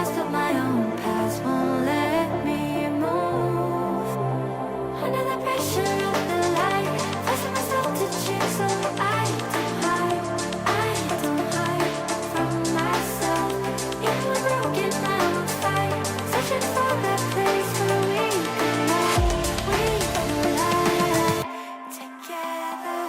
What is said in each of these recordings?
fast, but my own past won't let me move. Under the pressure of the light, forcing myself to change so I don't hide from myself. Even when broken, I will fight, searching for that place where we collide together.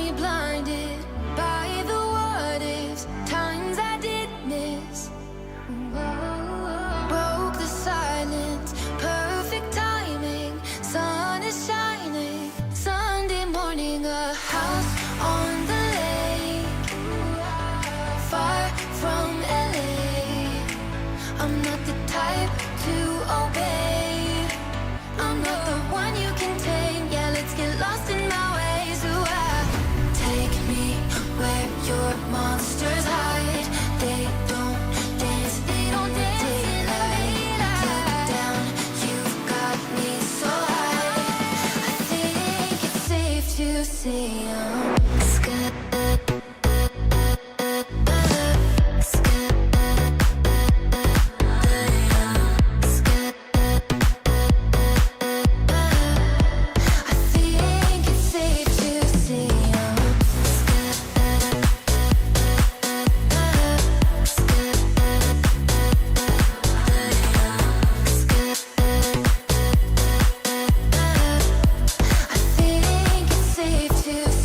me blinded by the what ifs, times I did miss. Broke the silence, perfect timing. Sun is shining, Sunday morning, a house on the lake, far from LA. I'm not the type to obey. I'm not the one you can tame. Yeah, let's get lost in my ways. Ooh, take me where your monsters hide. They don't dance, they don't dance in daylight. Look down, you've got me so high. I think it's safe to say I'm scared.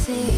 See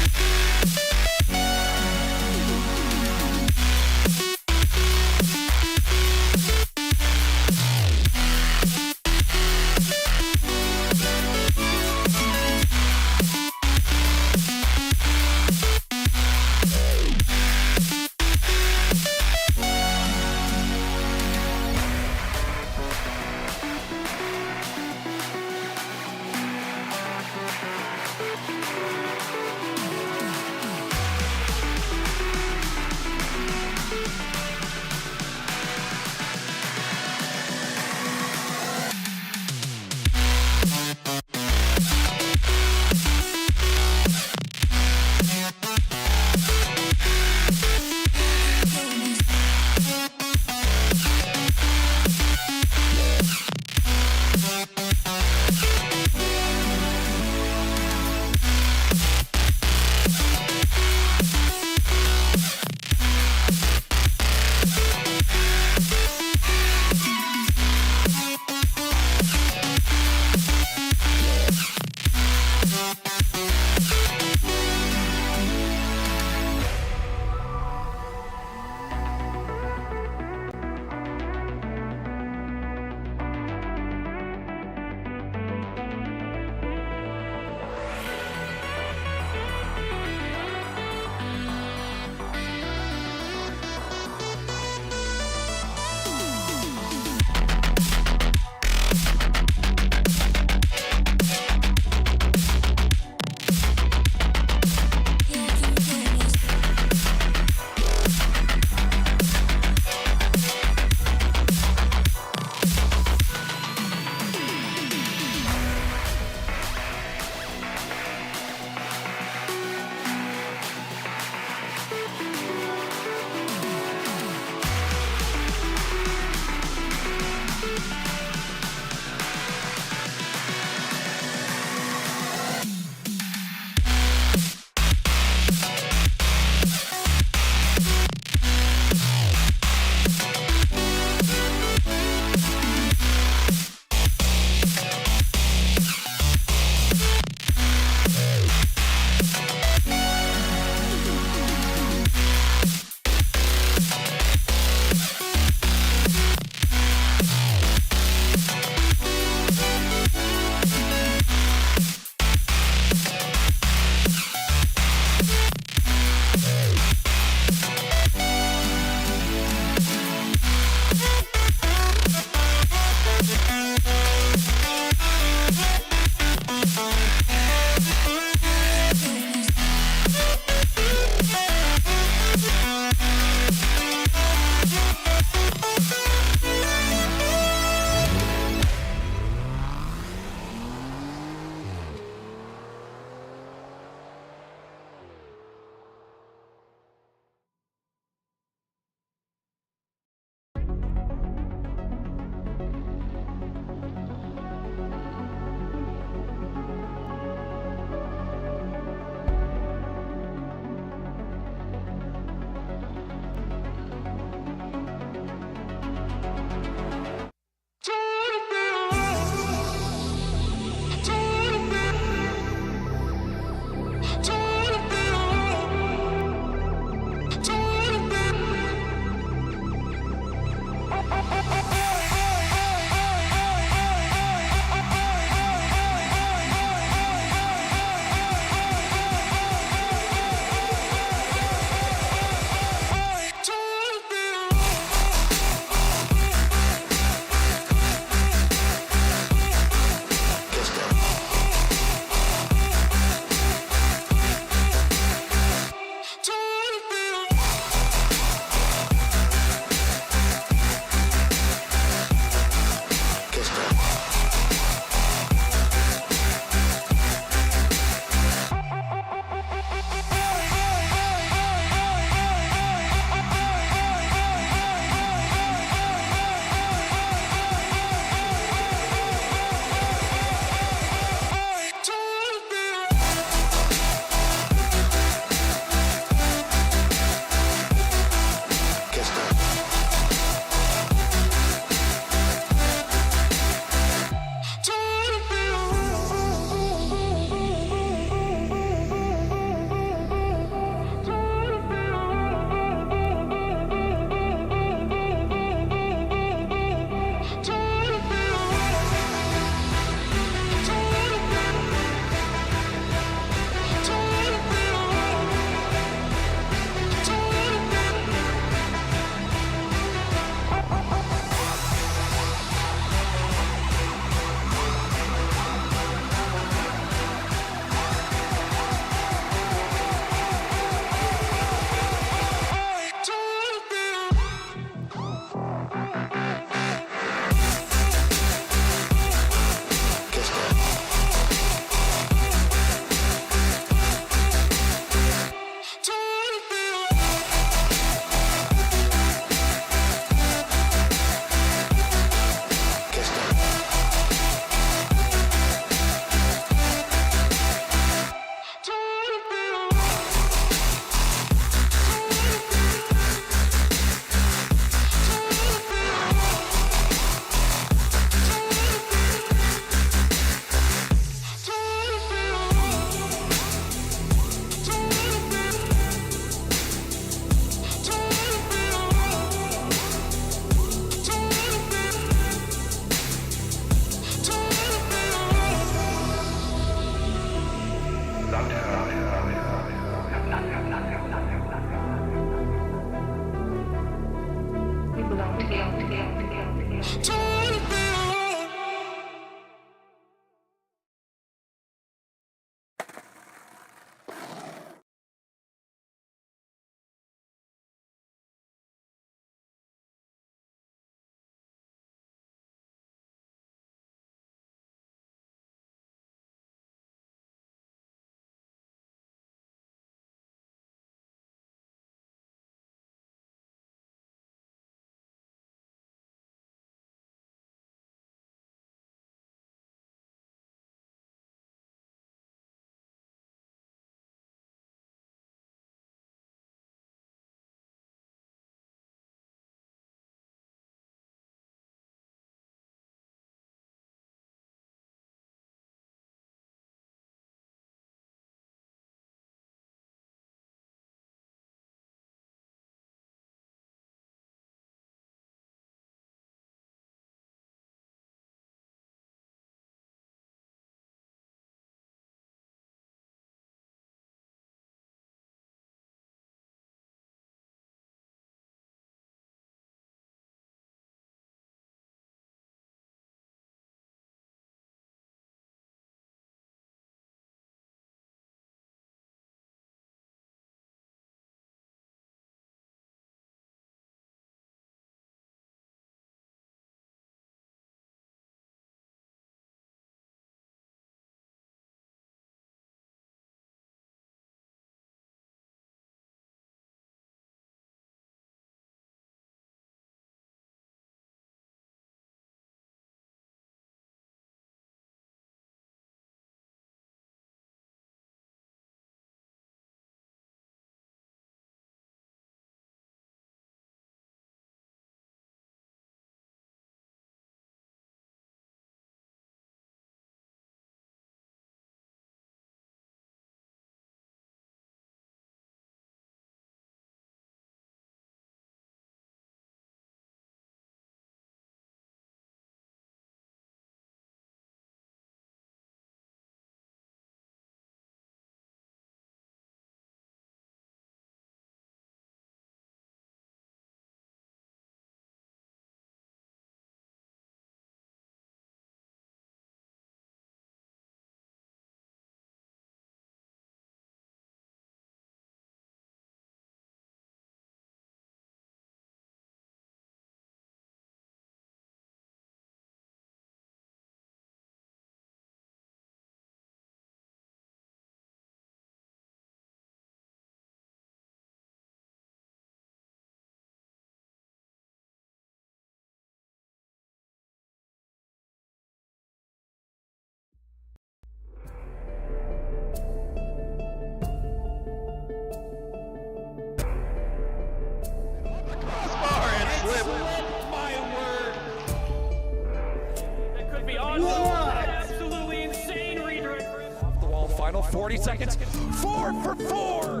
seconds. 4 for 4.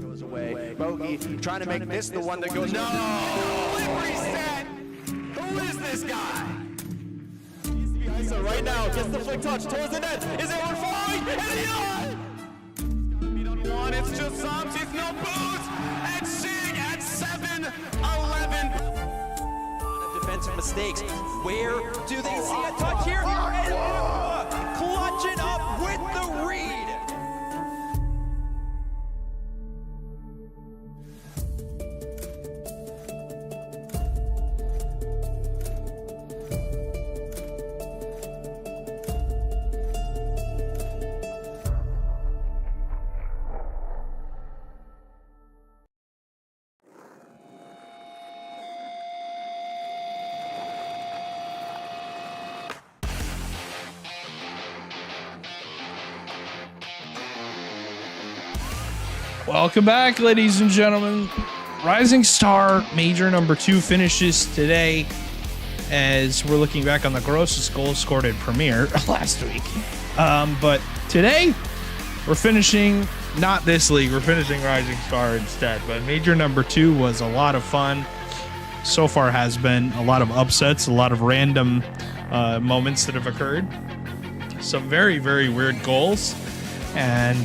Goes away. Bogey trying to make this the one that goes. No! Reset! Who is this guy? So right now, gets the flick touch towards the net. Is it on falling? And beat on one. It's just Subs. He's no boots. And Sig at 7-11. Defensive mistakes. Where do they see a touch here? And clutching up with the read. Welcome back, ladies and gentlemen. Rising Star Major number 2 finishes today as we're looking back on the grossest goal scored in Premier last week. But today, we're finishing, not this league, we're finishing Rising Star instead. But Major number 2 was a lot of fun. So far has been a lot of upsets, a lot of random moments that have occurred. Some very, very weird goals. And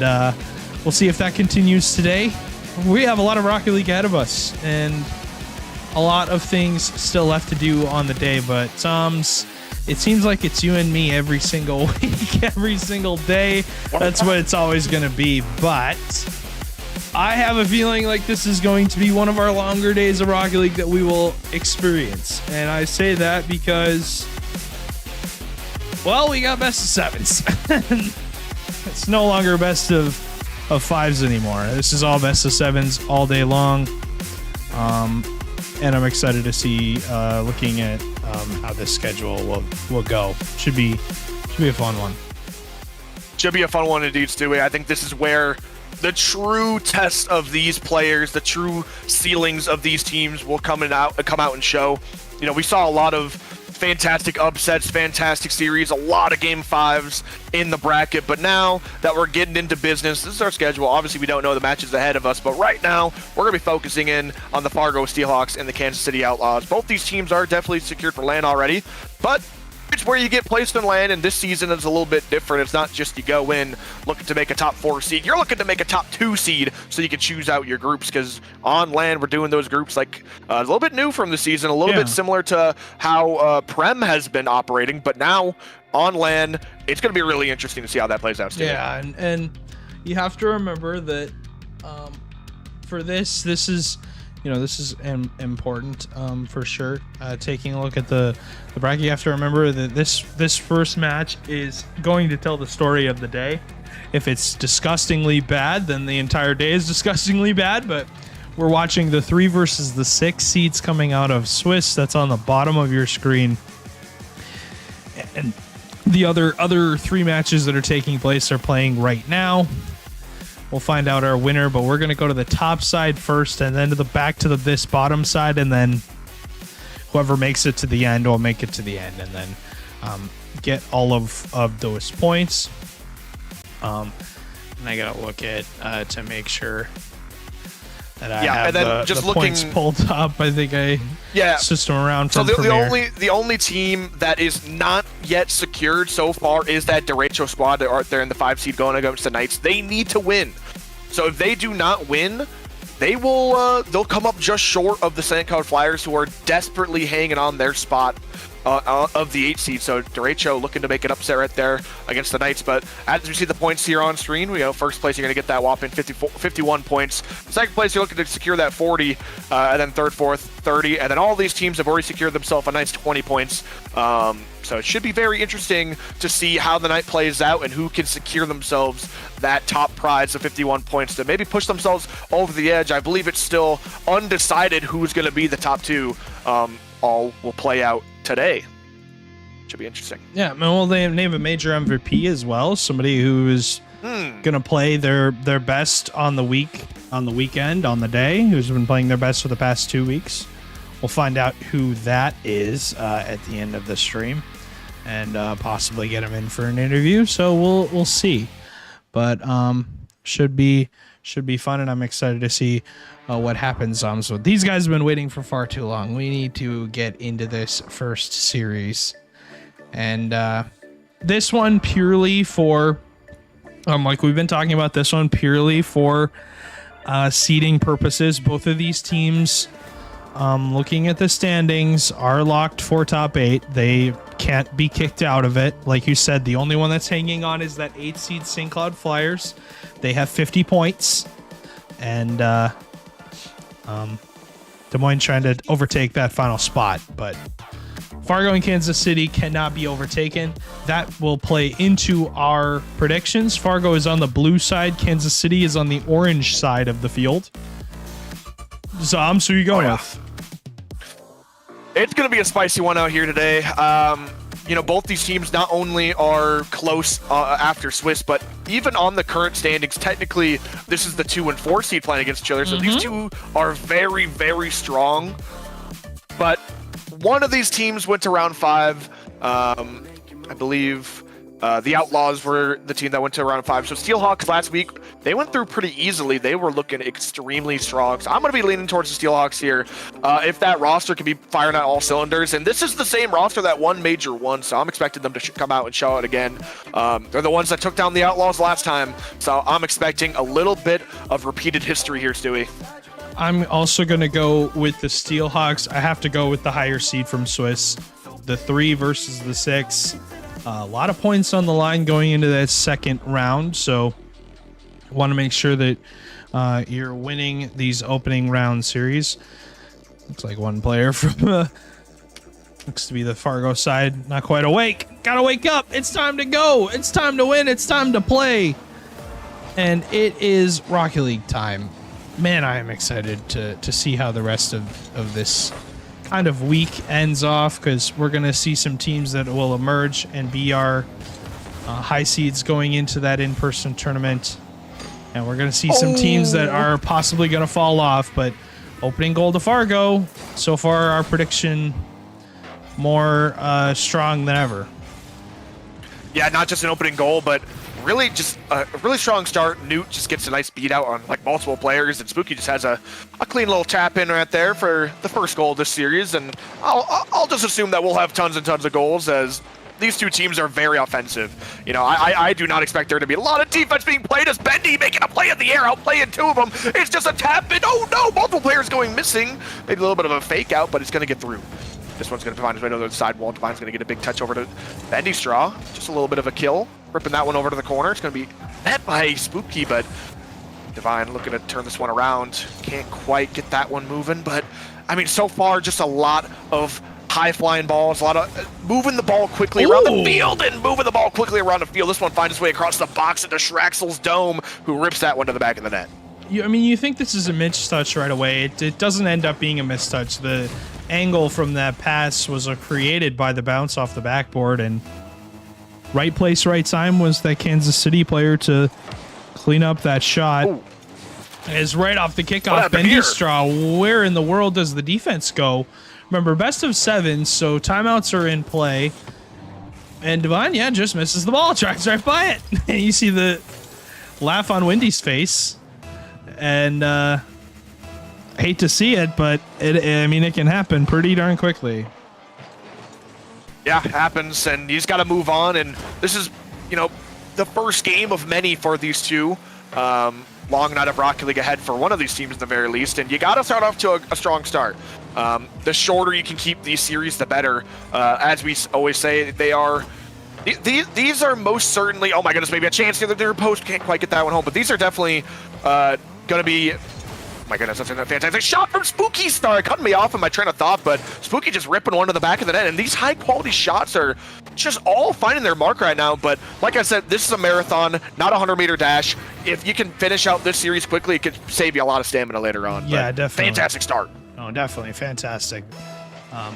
we'll see if that continues today. We have a lot of Rocket League ahead of us and a lot of things still left to do on the day, but it seems like it's you and me every single week, every single day. That's what it's always going to be, but I have a feeling like this is going to be one of our longer days of Rocket League that we will experience. And I say that because, well, we got best of sevens. It's no longer best of fives anymore. This is all best of sevens all day long. And I'm excited to see looking at how this schedule will go. Should be a fun one. Should be a fun one indeed, Stewie. I think this is where the true test of these players, the true ceilings of these teams will come out and show. You know, we saw a lot of fantastic upsets, fantastic series, a lot of game 5s in the bracket, but now that we're getting into business, this is our schedule. Obviously, we don't know the matches ahead of us, but right now, we're going to be focusing in on the Fargo Steelhawks and the Kansas City Outlaws. Both these teams are definitely secured for LAN already, but it's where you get placed in LAN, and this season is a little bit different. It's not just you go in looking to make a top 4 seed. You're looking to make a top 2 seed so you can choose out your groups, because on LAN, we're doing those groups like a little bit new from the season, a little bit similar to how Prem has been operating, but now on LAN, it's going to be really interesting to see how that plays out, Steve. Yeah, and you have to remember that for this is... You know, this is important for sure. Taking a look at the bracket, you have to remember that this first match is going to tell the story of the day. If it's disgustingly bad, then the entire day is disgustingly bad. But we're watching the 3 versus the 6 seeds coming out of Swiss. That's on the bottom of your screen. And the other 3 matches that are taking place are playing right now. We'll find out our winner, but we're going to go to the top side first and then to the back to this bottom side, and then whoever makes it to the end will make it to the end and then get all of those points. And I got to look at to make sure that I have and then just the points pulled up. I think system around from Premier. The only team that is not yet secured so far is that Derecho squad that are out there in the 5 seed going against the Knights. They need to win. So if they do not win, they'll come up just short of the St. Cloud Flyers, who are desperately hanging on their spot of the 8 seed. So Derecho looking to make an upset right there against the Knights. But as we see the points here on screen, first place, you're going to get that whopping 51 points. Second place, you're looking to secure that 40. And then third, fourth, 30. And then all these teams have already secured themselves a nice 20 points. So it should be very interesting to see how the night plays out and who can secure themselves that top prize of 51 points to maybe push themselves over the edge. I believe it's still undecided who's going to be the top 2. All will play out today. Should be interesting. Yeah, well, they name a major MVP as well. Somebody who is going to play their best on the weekend, on the day, who's been playing their best for the past 2 weeks. We'll find out who that is at the end of the stream, and possibly get him in for an interview. So we'll see. but should be fun, and I'm excited to see what happens. So these guys have been waiting for far too long. We need to get into this first series, and this one purely for like we've been talking about, this one purely for seeding purposes. Both of these teams, looking at the standings, are locked for top 8. They can't be kicked out of it. Like you said, the only one that's hanging on is that 8th seed St. Cloud Flyers. They have 50 points, and Des Moines trying to overtake that final spot, but Fargo and Kansas City cannot be overtaken. That will play into our predictions. Fargo is on the blue side. Kansas City is on the orange side of the field. Zoms, who are you going with? It's going to be a spicy one out here today. Both these teams not only are close after Swiss, but even on the current standings, technically, this is the 2 and 4 seed playing against each other. So these two are very, very strong. But one of these teams went to round 5. I believe the Outlaws were the team that went to round 5. So Steelhawks last week, they went through pretty easily. They were looking extremely strong. So I'm going to be leaning towards the Steelhawks here. If that roster can be firing on all cylinders, and this is the same roster that won Major 1, so I'm expecting them to come out and show it again. They're the ones that took down the Outlaws last time, so I'm expecting a little bit of repeated history here, Stewie. I'm also going to go with the Steelhawks. I have to go with the higher seed from Swiss. The 3 versus the 6. A lot of points on the line going into that second round, so want to make sure that you're winning these opening round series. Looks like one player from looks to be the Fargo side not quite awake. Gotta wake up. It's time to go. It's time to win. It's time to play. And it is Rocket League time. Man, I am excited to see how the rest of this kind of week ends off, because we're going to see some teams that will emerge and be our high seeds going into that in-person tournament. And we're going to see some teams that are possibly going to fall off, but opening goal to Fargo. So far, our prediction more strong than ever. Yeah, not just an opening goal, but really just a really strong start. Newt just gets a nice beat out on like multiple players, and Spooky just has a clean little tap in right there for the first goal of this series. And I'll just assume that we'll have tons and tons of goals, as these two teams are very offensive. I do not expect there to be a lot of defense being played, as Bendy making a play in the air, outplaying 2 of them. It's just a tap in. Oh no, multiple players going missing. Maybe a little bit of a fake out, but it's going to get through. This one's going to find his way to the side wall. Divine's going to get a big touch over to Bendy Straw. Just a little bit of a kill. Ripping that one over to the corner. It's going to be met by Spooky, but Divine looking to turn this one around. Can't quite get that one moving, but I mean, so far, just a lot of high-flying balls, a lot of moving the ball quickly around the field and moving the ball quickly around the field. This one finds its way across the box into Schraxel's dome, who rips that one to the back of the net. You think this is a mistouch right away. It doesn't end up being a mistouch. The angle from that pass was created by the bounce off the backboard, and right place, right time was that Kansas City player to clean up that shot. Ooh. Is right off the kickoff. Bendy Straw, where in the world does the defense go? Remember, best of 7, so timeouts are in play. And Divine, just misses the ball, drives right by it. And you see the laugh on Wendy's face. And I hate to see it, but it can happen pretty darn quickly. Yeah, it happens, and you just got to move on. And this is, the first game of many for these two. Long night of Rocket League ahead for one of these teams at the very least, and you got to start off to a strong start. The shorter you can keep these series, the better. As we always say, these are most certainly, oh my goodness, maybe a chance the other post, can't quite get that one home, but these are definitely going to be, oh my goodness, that's a fantastic shot from Spooky Star. Cutting me off in my train of thought, but Spooky just ripping one to the back of the net, and these high quality shots are just all finding their mark right now. But like I said, this is a marathon, not a 100-meter dash. If you can finish out this series quickly, it could save you a lot of stamina later on. Yeah, definitely. Fantastic start. Oh, definitely fantastic.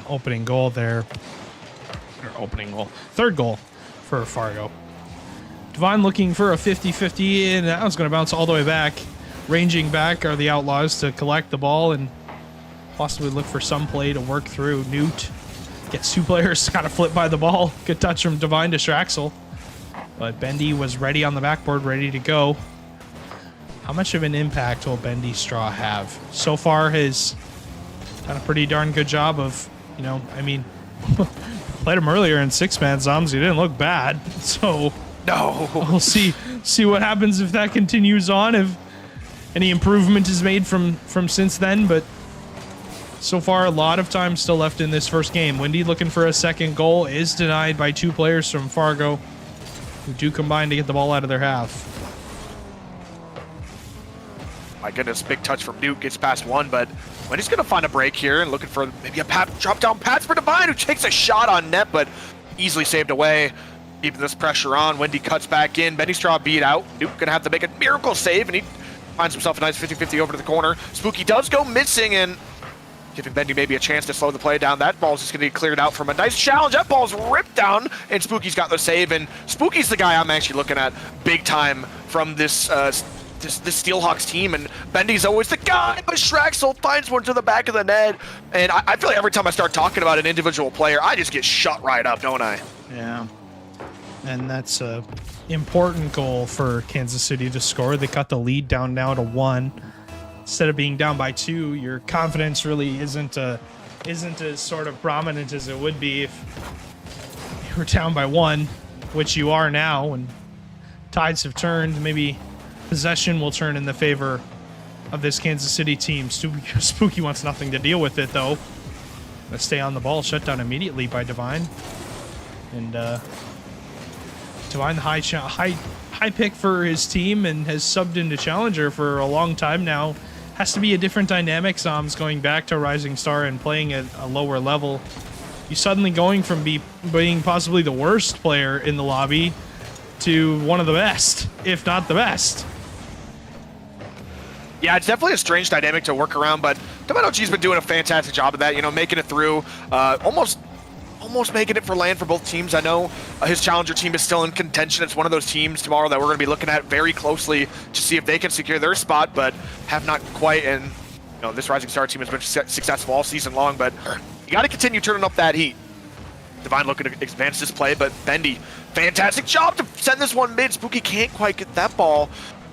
Opening goal there. Or opening goal. Third goal for Fargo. Devon looking for a 50-50, and that was going to bounce all the way back. Ranging back are the Outlaws to collect the ball and possibly look for some play to work through. Newt gets 2 players, kind of flip by the ball. Good touch from Divine to Schraxel. But Bendy was ready on the backboard, ready to go. How much of an impact will Bendy Straw have? So far, has done a pretty darn good job of, you know, I mean, played him earlier in six-man Zombs. He didn't look bad. So No. we'll see what happens if that continues on, if any improvement is made from since then. But so far, a lot of time still left in this first game. Windy looking for a second goal, is denied by two players from Fargo, who do combine to get the ball out of their half. My goodness, big touch from Newt, gets past one, but Wendy's going to find a break here and looking for maybe a drop down pass for Divine, who takes a shot on net, but easily saved away. Keeping this pressure on, Wendy cuts back in. Bendy Straw beat out. Newt going to have to make a miracle save, and he finds himself a nice 50-50 over to the corner. Spooky does go missing, and giving Bendy maybe a chance to slow the play down. That ball's just going to get cleared out from a nice challenge. That ball's ripped down, and Spooky's got the save, and Spooky's the guy I'm actually looking at big time from this this Steelhawks team, and Bendy's always the guy, but Schraxel finds one to the back of the net, and I feel like every time I start talking about an individual player, I just get shut right up, don't I? Yeah. And that's a important goal for Kansas City to score. They cut the lead down now to 1. Instead of being down by 2, your confidence really isn't as sort of prominent as it would be if you were down by 1, which you are now, and tides have turned. Maybe possession will turn in the favor of this Kansas City team. Spooky wants nothing to deal with it, though. Let's stay on the ball. Shut down immediately by Divine. And Divine, the high pick for his team, and has subbed into Challenger for a long time now. Has to be a different dynamic, Zoms, going back to Rising Star and playing at a lower level. You suddenly going from being possibly the worst player in the lobby to one of the best, if not the best. Yeah, it's definitely a strange dynamic to work around, but Divine OG's been doing a fantastic job of that, you know, making it through, almost making it for land for both teams. I know his Challenger team is still in contention. It's one of those teams tomorrow that we're going to be looking at very closely to see if they can secure their spot, but have not quite. And, you know, this Rising Star team has been successful all season long, but you got to continue turning up that heat. Divine looking to advance this play, but Bendy, fantastic job to send this one mid. Spooky can't quite get that ball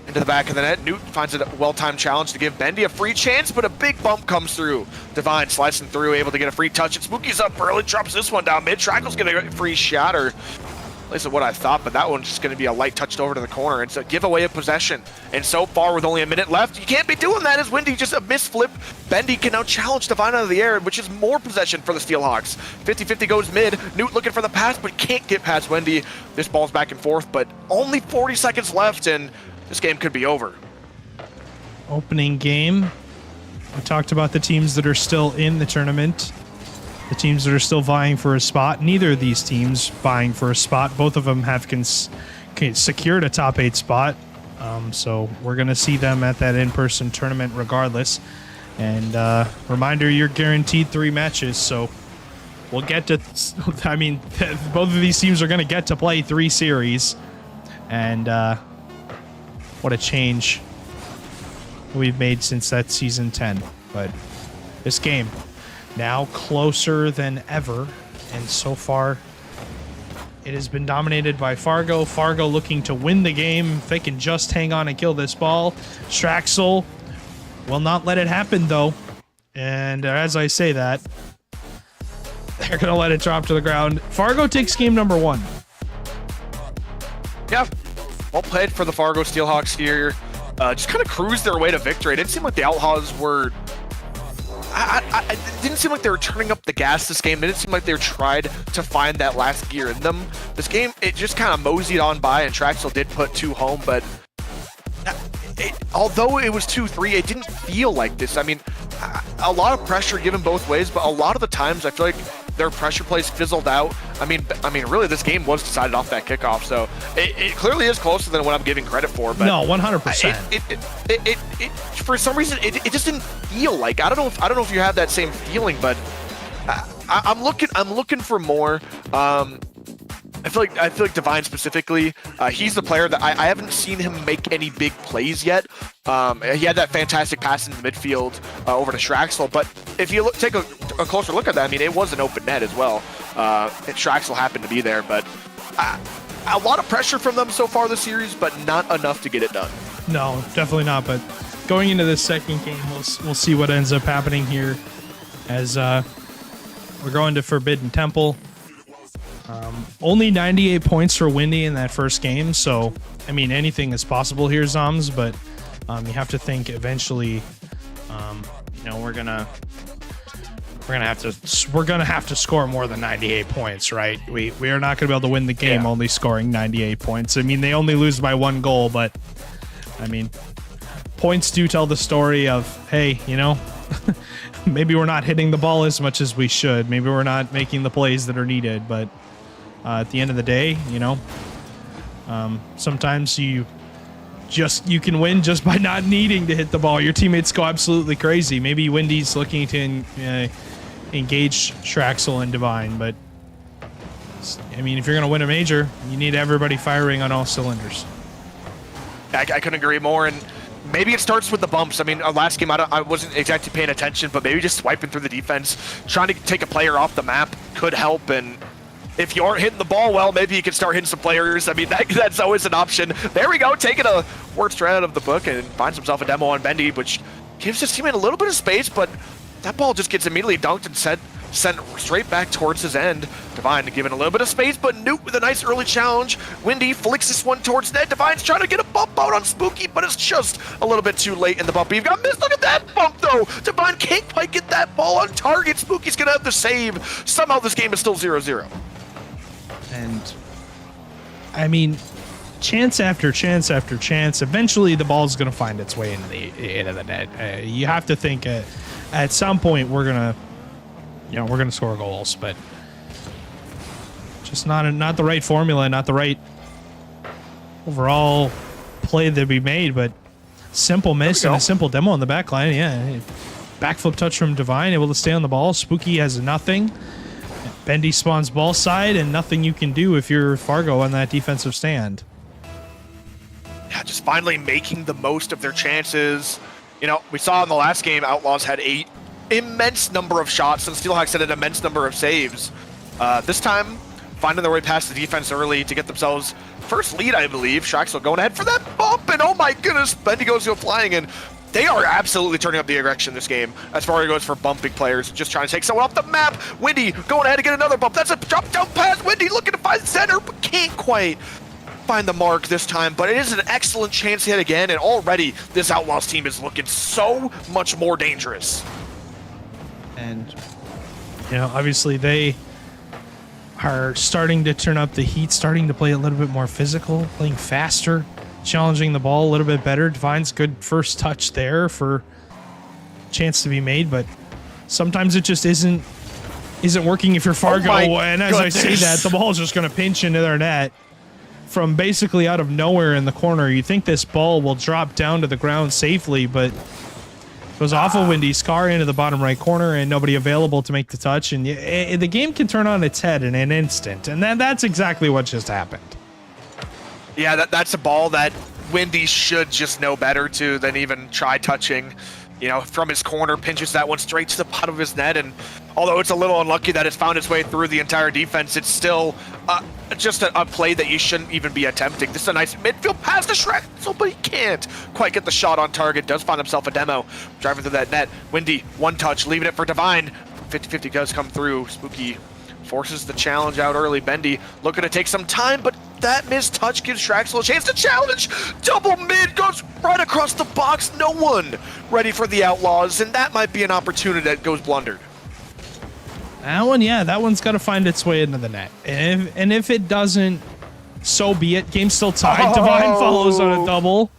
into the back of the net. Newt finds it a well-timed challenge to give Bendy a free chance, but a big bump comes through. Divine slicing through, able to get a free touch, and Spooky's up early, drops this one down mid. Trackle's gonna get a free shot, or at least what I thought, but that one's just gonna be a light touched over to the corner. It's a giveaway of possession. And so far, with only a minute left, you can't be doing that as Wendy just a misflip. Bendy can now challenge Divine out of the air, which is more possession for the Steelhawks. 50-50 goes mid. Newt looking for the pass, but can't get past Wendy. This ball's back and forth, but only 40 seconds left, and this game could be over. Opening game. We talked about the teams that are still in the tournament, the teams that are still vying for a spot. Neither of these teams vying for a spot. Both of them have secured a top 8 spot. So we're going to see them at that in-person tournament regardless. And reminder, you're guaranteed 3 matches. So we'll get to, I mean, both of these teams are going to get to play 3 series. And what a change we've made since that season 10. But this game now closer than ever, and so far it has been dominated by Fargo. Fargo looking to win the game if they can just hang on and kill this ball. Schraxel will not let it happen, though. And as I say that, they're going to let it drop to the ground. Fargo takes game number 1. Yeah, well played for the Fargo Steelhawks here. Just kind of cruised their way to victory. It didn't seem like the Outlaws were... it didn't seem like they were turning up the gas this game. It didn't seem like they tried to find that last gear in them. This game, it just kind of moseyed on by, and Traxel did put 2 home, but although it was 2-3, it didn't feel like this. I mean, a lot of pressure given both ways, but a lot of the times I feel like their pressure plays fizzled out. I mean, really, this game was decided off that kickoff, so it clearly is closer than what I'm giving credit for. But no, 100%. It for some reason it just didn't feel like. I don't know if you have that same feeling, but I'm looking for more. I feel like Divine specifically, he's the player that I haven't seen him make any big plays yet. He had that fantastic pass in the midfield over to Schraxel, but if you take a closer look at that, I mean, it was an open net as well. And Schraxel happened to be there, but A lot of pressure from them so far this series, but not enough to get it done. No, definitely not. But going into this second game, we'll see what ends up happening here as we're going to Forbidden Temple. Only 98 points for Windy in that first game, so I mean anything is possible here, Zoms. But you have to think eventually, you know, we're gonna have to score more than 98 points, right? We are not gonna be able to win the game only scoring 98 points. I mean, they only lose by 1 goal, but I mean, points do tell the story of, hey, you know, maybe we're not hitting the ball as much as we should. Maybe we're not making the plays that are needed. But at the end of the day, you know, sometimes you can win just by not needing to hit the ball. Your teammates go absolutely crazy. Maybe Windy's looking to engage Shraxel and Divine, but I mean, if you're going to win a major, you need everybody firing on all cylinders. I couldn't agree more, and maybe it starts with the bumps. I mean, last game I wasn't exactly paying attention, but maybe just swiping through the defense, trying to take a player off the map could help. And if you aren't hitting the ball well, maybe you can start hitting some players. I mean, that's always an option. There we go, taking a word straight out of the book and finds himself a demo on Bendy, which gives his teammate a little bit of space, but that ball just gets immediately dunked and sent straight back towards his end. Divine given a little bit of space, but Newt with a nice early challenge. Windy flicks this one towards net. Divine's trying to get a bump out on Spooky, but it's just a little bit too late in the bump. You've got missed. Look at that bump, though. Divine can't quite get that ball on target. Spooky's going to have the save. Somehow this game is still 0-0. And, I mean, chance after chance after chance, eventually the ball's going to find its way into the net. You have to think at some point we're going to score goals, but just not the right formula, not the right overall play that we made, but simple miss and a simple demo on the back line. Yeah, backflip touch from Divine, able to stay on the ball. Spooky has nothing. Bendy spawns ball side, and nothing you can do if you're Fargo on that defensive stand. Yeah, just finally making the most of their chances. You know, we saw in the last game, Outlaws had an immense number of shots, and Steelhawks had an immense number of saves. This time, finding their way past the defense early to get themselves first lead, I believe. Shraxel going ahead for that bump, and oh my goodness, Bendy goes flying, and they are absolutely turning up the aggression this game as far as it goes for bumping players, just trying to take someone off the map. Windy going ahead to get another bump. That's a drop down pass. Windy looking to find center, but can't quite find the mark this time, but it is an excellent chance hit again, and already this Outlaws team is looking so much more dangerous. And, you know, obviously they are starting to turn up the heat, starting to play a little bit more physical, playing faster, challenging the ball a little bit better. Divine's good first touch there for chance to be made, but sometimes it just isn't working if you're Fargo. And as I say that, the ball is just going to pinch into their net from basically out of nowhere in the corner. You think this ball will drop down to the ground safely, but goes off of Windy's car into the bottom right corner and nobody available to make the touch. And the game can turn on its head in an instant. And that's exactly what just happened. Yeah, that's a ball that Windy should just know better to than even try touching. You know, from his corner, pinches that one straight to the bottom of his net. And although it's a little unlucky that it's found its way through the entire defense, it's still just a play that you shouldn't even be attempting. This is a nice midfield pass to Shraxel, but he can't quite get the shot on target. Does find himself a demo. Driving through that net. Windy, one touch, leaving it for Divine. 50-50 does come through. Spooky forces the challenge out early. Bendy looking to take some time, but that missed touch gives Shraxel a chance to challenge. Double mid goes right across the box. No one ready for the Outlaws, and that might be an opportunity that goes blundered. That one, yeah, that one's got to find its way into the net. And if it doesn't, so be it. Game's still tied. Divine follows on a double.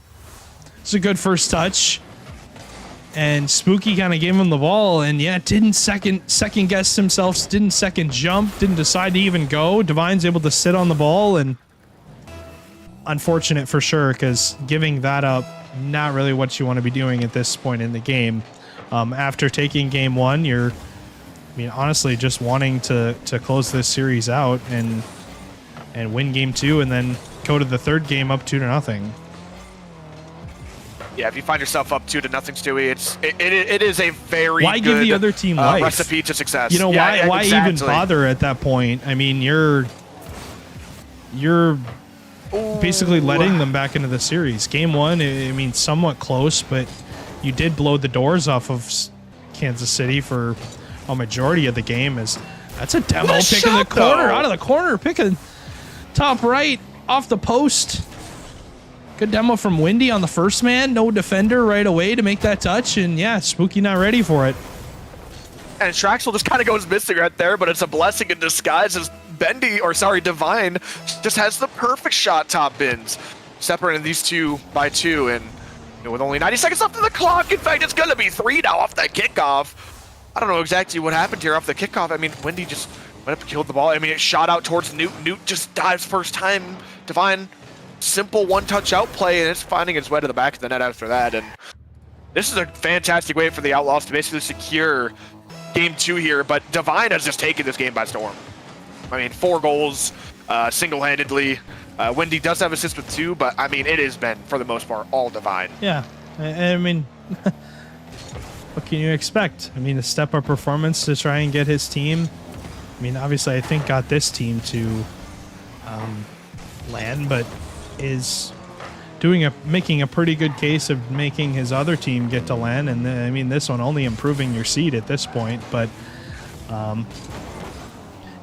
It's a good first touch. And Spooky kind of gave him the ball, and yeah, didn't second guess himself, didn't second jump, didn't decide to even go. Divine's able to sit on the ball, and unfortunate for sure, because giving that up, not really what you want to be doing at this point in the game. After taking game one, you're, I mean, honestly, just wanting to close this series out and win game two, and then go to the third game up 2-0. Yeah, if you find yourself up 2-0, Stewie, it is a very why good give the other team life? Recipe to success. You know, yeah, why exactly. even bother at that point? I mean, you're you're basically letting them back into the series. Game 1, I mean, somewhat close, but you did blow the doors off of Kansas City for a majority of the game. That's a demo picking the corner, out of the corner, picking top right off the post. Good demo from Windy on the first man. No defender right away to make that touch, and yeah, Spooky not ready for it. And Traxel just kind of goes missing right there, but it's a blessing in disguise as Divine just has the perfect shot top bins, separating these two by 2, and with only 90 seconds left on the clock, in fact, it's gonna be 3 now off that kickoff. I don't know exactly what happened here off the kickoff. I mean, Windy just went up and killed the ball. I mean, it shot out towards Newt. Newt just dives first time. Divine, simple one-touch outplay, and it's finding its way to the back of the net after that. And this is a fantastic way for the Outlaws to basically secure Game 2 here, but Divine has just taken this game by storm. I mean, 4 goals single-handedly. Windy does have assists with 2, but I mean, it has been, for the most part, all Divine. Yeah, I mean, what can you expect? I mean, a step-up performance to try and get his team. I mean, obviously, I think got this team to land, but is making a pretty good case of making his other team get to land. And I mean, this one only improving your seed at this point, but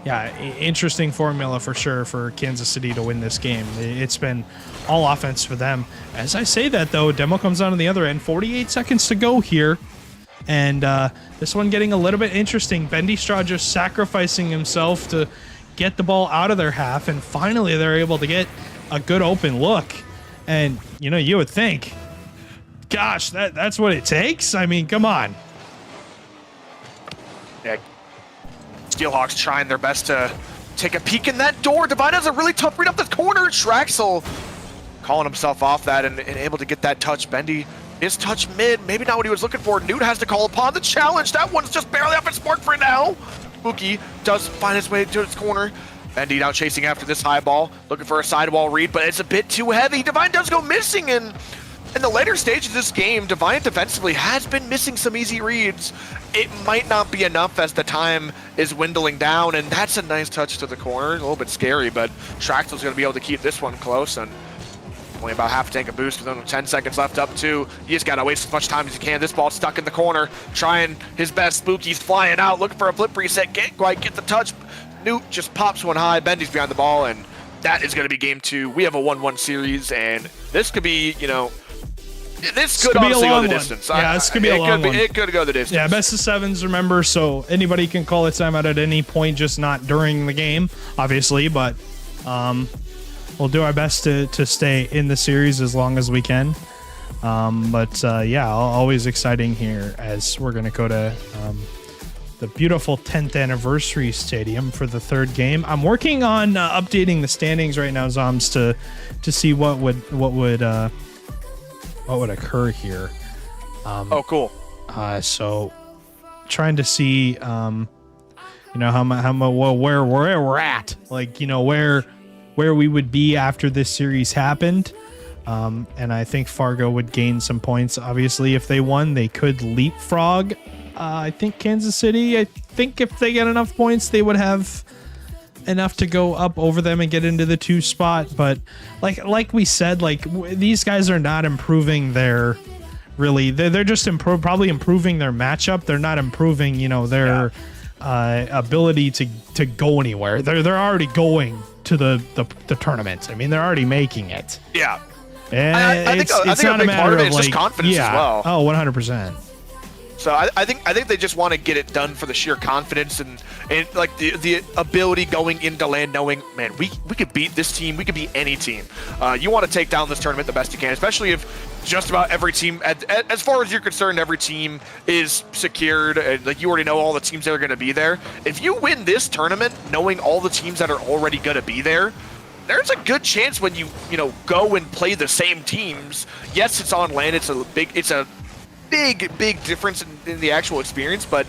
yeah, interesting formula for sure for Kansas City to win this game. It's been all offense for them. As I say that, though, demo comes out on the other end. 48 seconds to go here. And this one getting a little bit interesting. Bendy Straw just sacrificing himself to get the ball out of their half. And finally, they're able to get a good open look. And, you know, you would think, gosh, that's what it takes? I mean, come on. Yeah. Steelhawks trying their best to take a peek in that door. Divine has a really tough read up the corner. Traxel calling himself off that and able to get that touch. Bendy is touch mid. Maybe not what he was looking for. Newt has to call upon the challenge. That one's just barely off its mark for now. Spooky does find his way to its corner. Bendy now chasing after this high ball, looking for a sidewall read, but it's a bit too heavy. Divine does go missing, and in the later stage of this game, Divine defensively has been missing some easy reads. It might not be enough as the time is dwindling down, and that's a nice touch to the corner. A little bit scary, but Traxel's going to be able to keep this one close, and only about half a tank of boost with only 10 seconds left up to. You just got to waste as much time as you can. This ball's stuck in the corner, trying his best. Spooky's flying out, looking for a flip reset. Can't quite get the touch. Newt just pops one high. Bendy's behind the ball, and that is going to be game 2. We have a 1-1 series, and this could be, you know, this could honestly go the distance. Yeah, this could be a long one. It could go the distance. Yeah, best of 7s, remember, so anybody can call a timeout at any point, just not during the game, obviously, but we'll do our best to stay in the series as long as we can. Yeah, always exciting here as we're going to go to the beautiful 10th anniversary stadium for the 3rd game. I'm working on updating the standings right now, Zoms, to see what would occur here. Oh, cool. So trying to see, you know, where we're at, like, you know, where we would be after this series happened. And I think Fargo would gain some points. Obviously, if they won, they could leapfrog. I think Kansas City, I think if they get enough points, they would have enough to go up over them and get into the 2 spot. But like we said, like these guys are not improving their they're just probably improving their matchup. They're not improving, you know, their ability to go anywhere. They're already going to the tournament. I mean, they're already making it. Yeah. And I think a big part of it is just confidence as well. Oh, 100%. So I think they just want to get it done for the sheer confidence and like the ability going into land knowing, man, we could beat this team, we could beat any team. You want to take down this tournament the best you can, especially if just about every team, as far as you're concerned, every team is secured. Like you already know all the teams that are going to be there. If you win this tournament, knowing all the teams that are already going to be there, there's a good chance when you go and play the same teams. Yes, it's on land. It's a big difference in the actual experience, but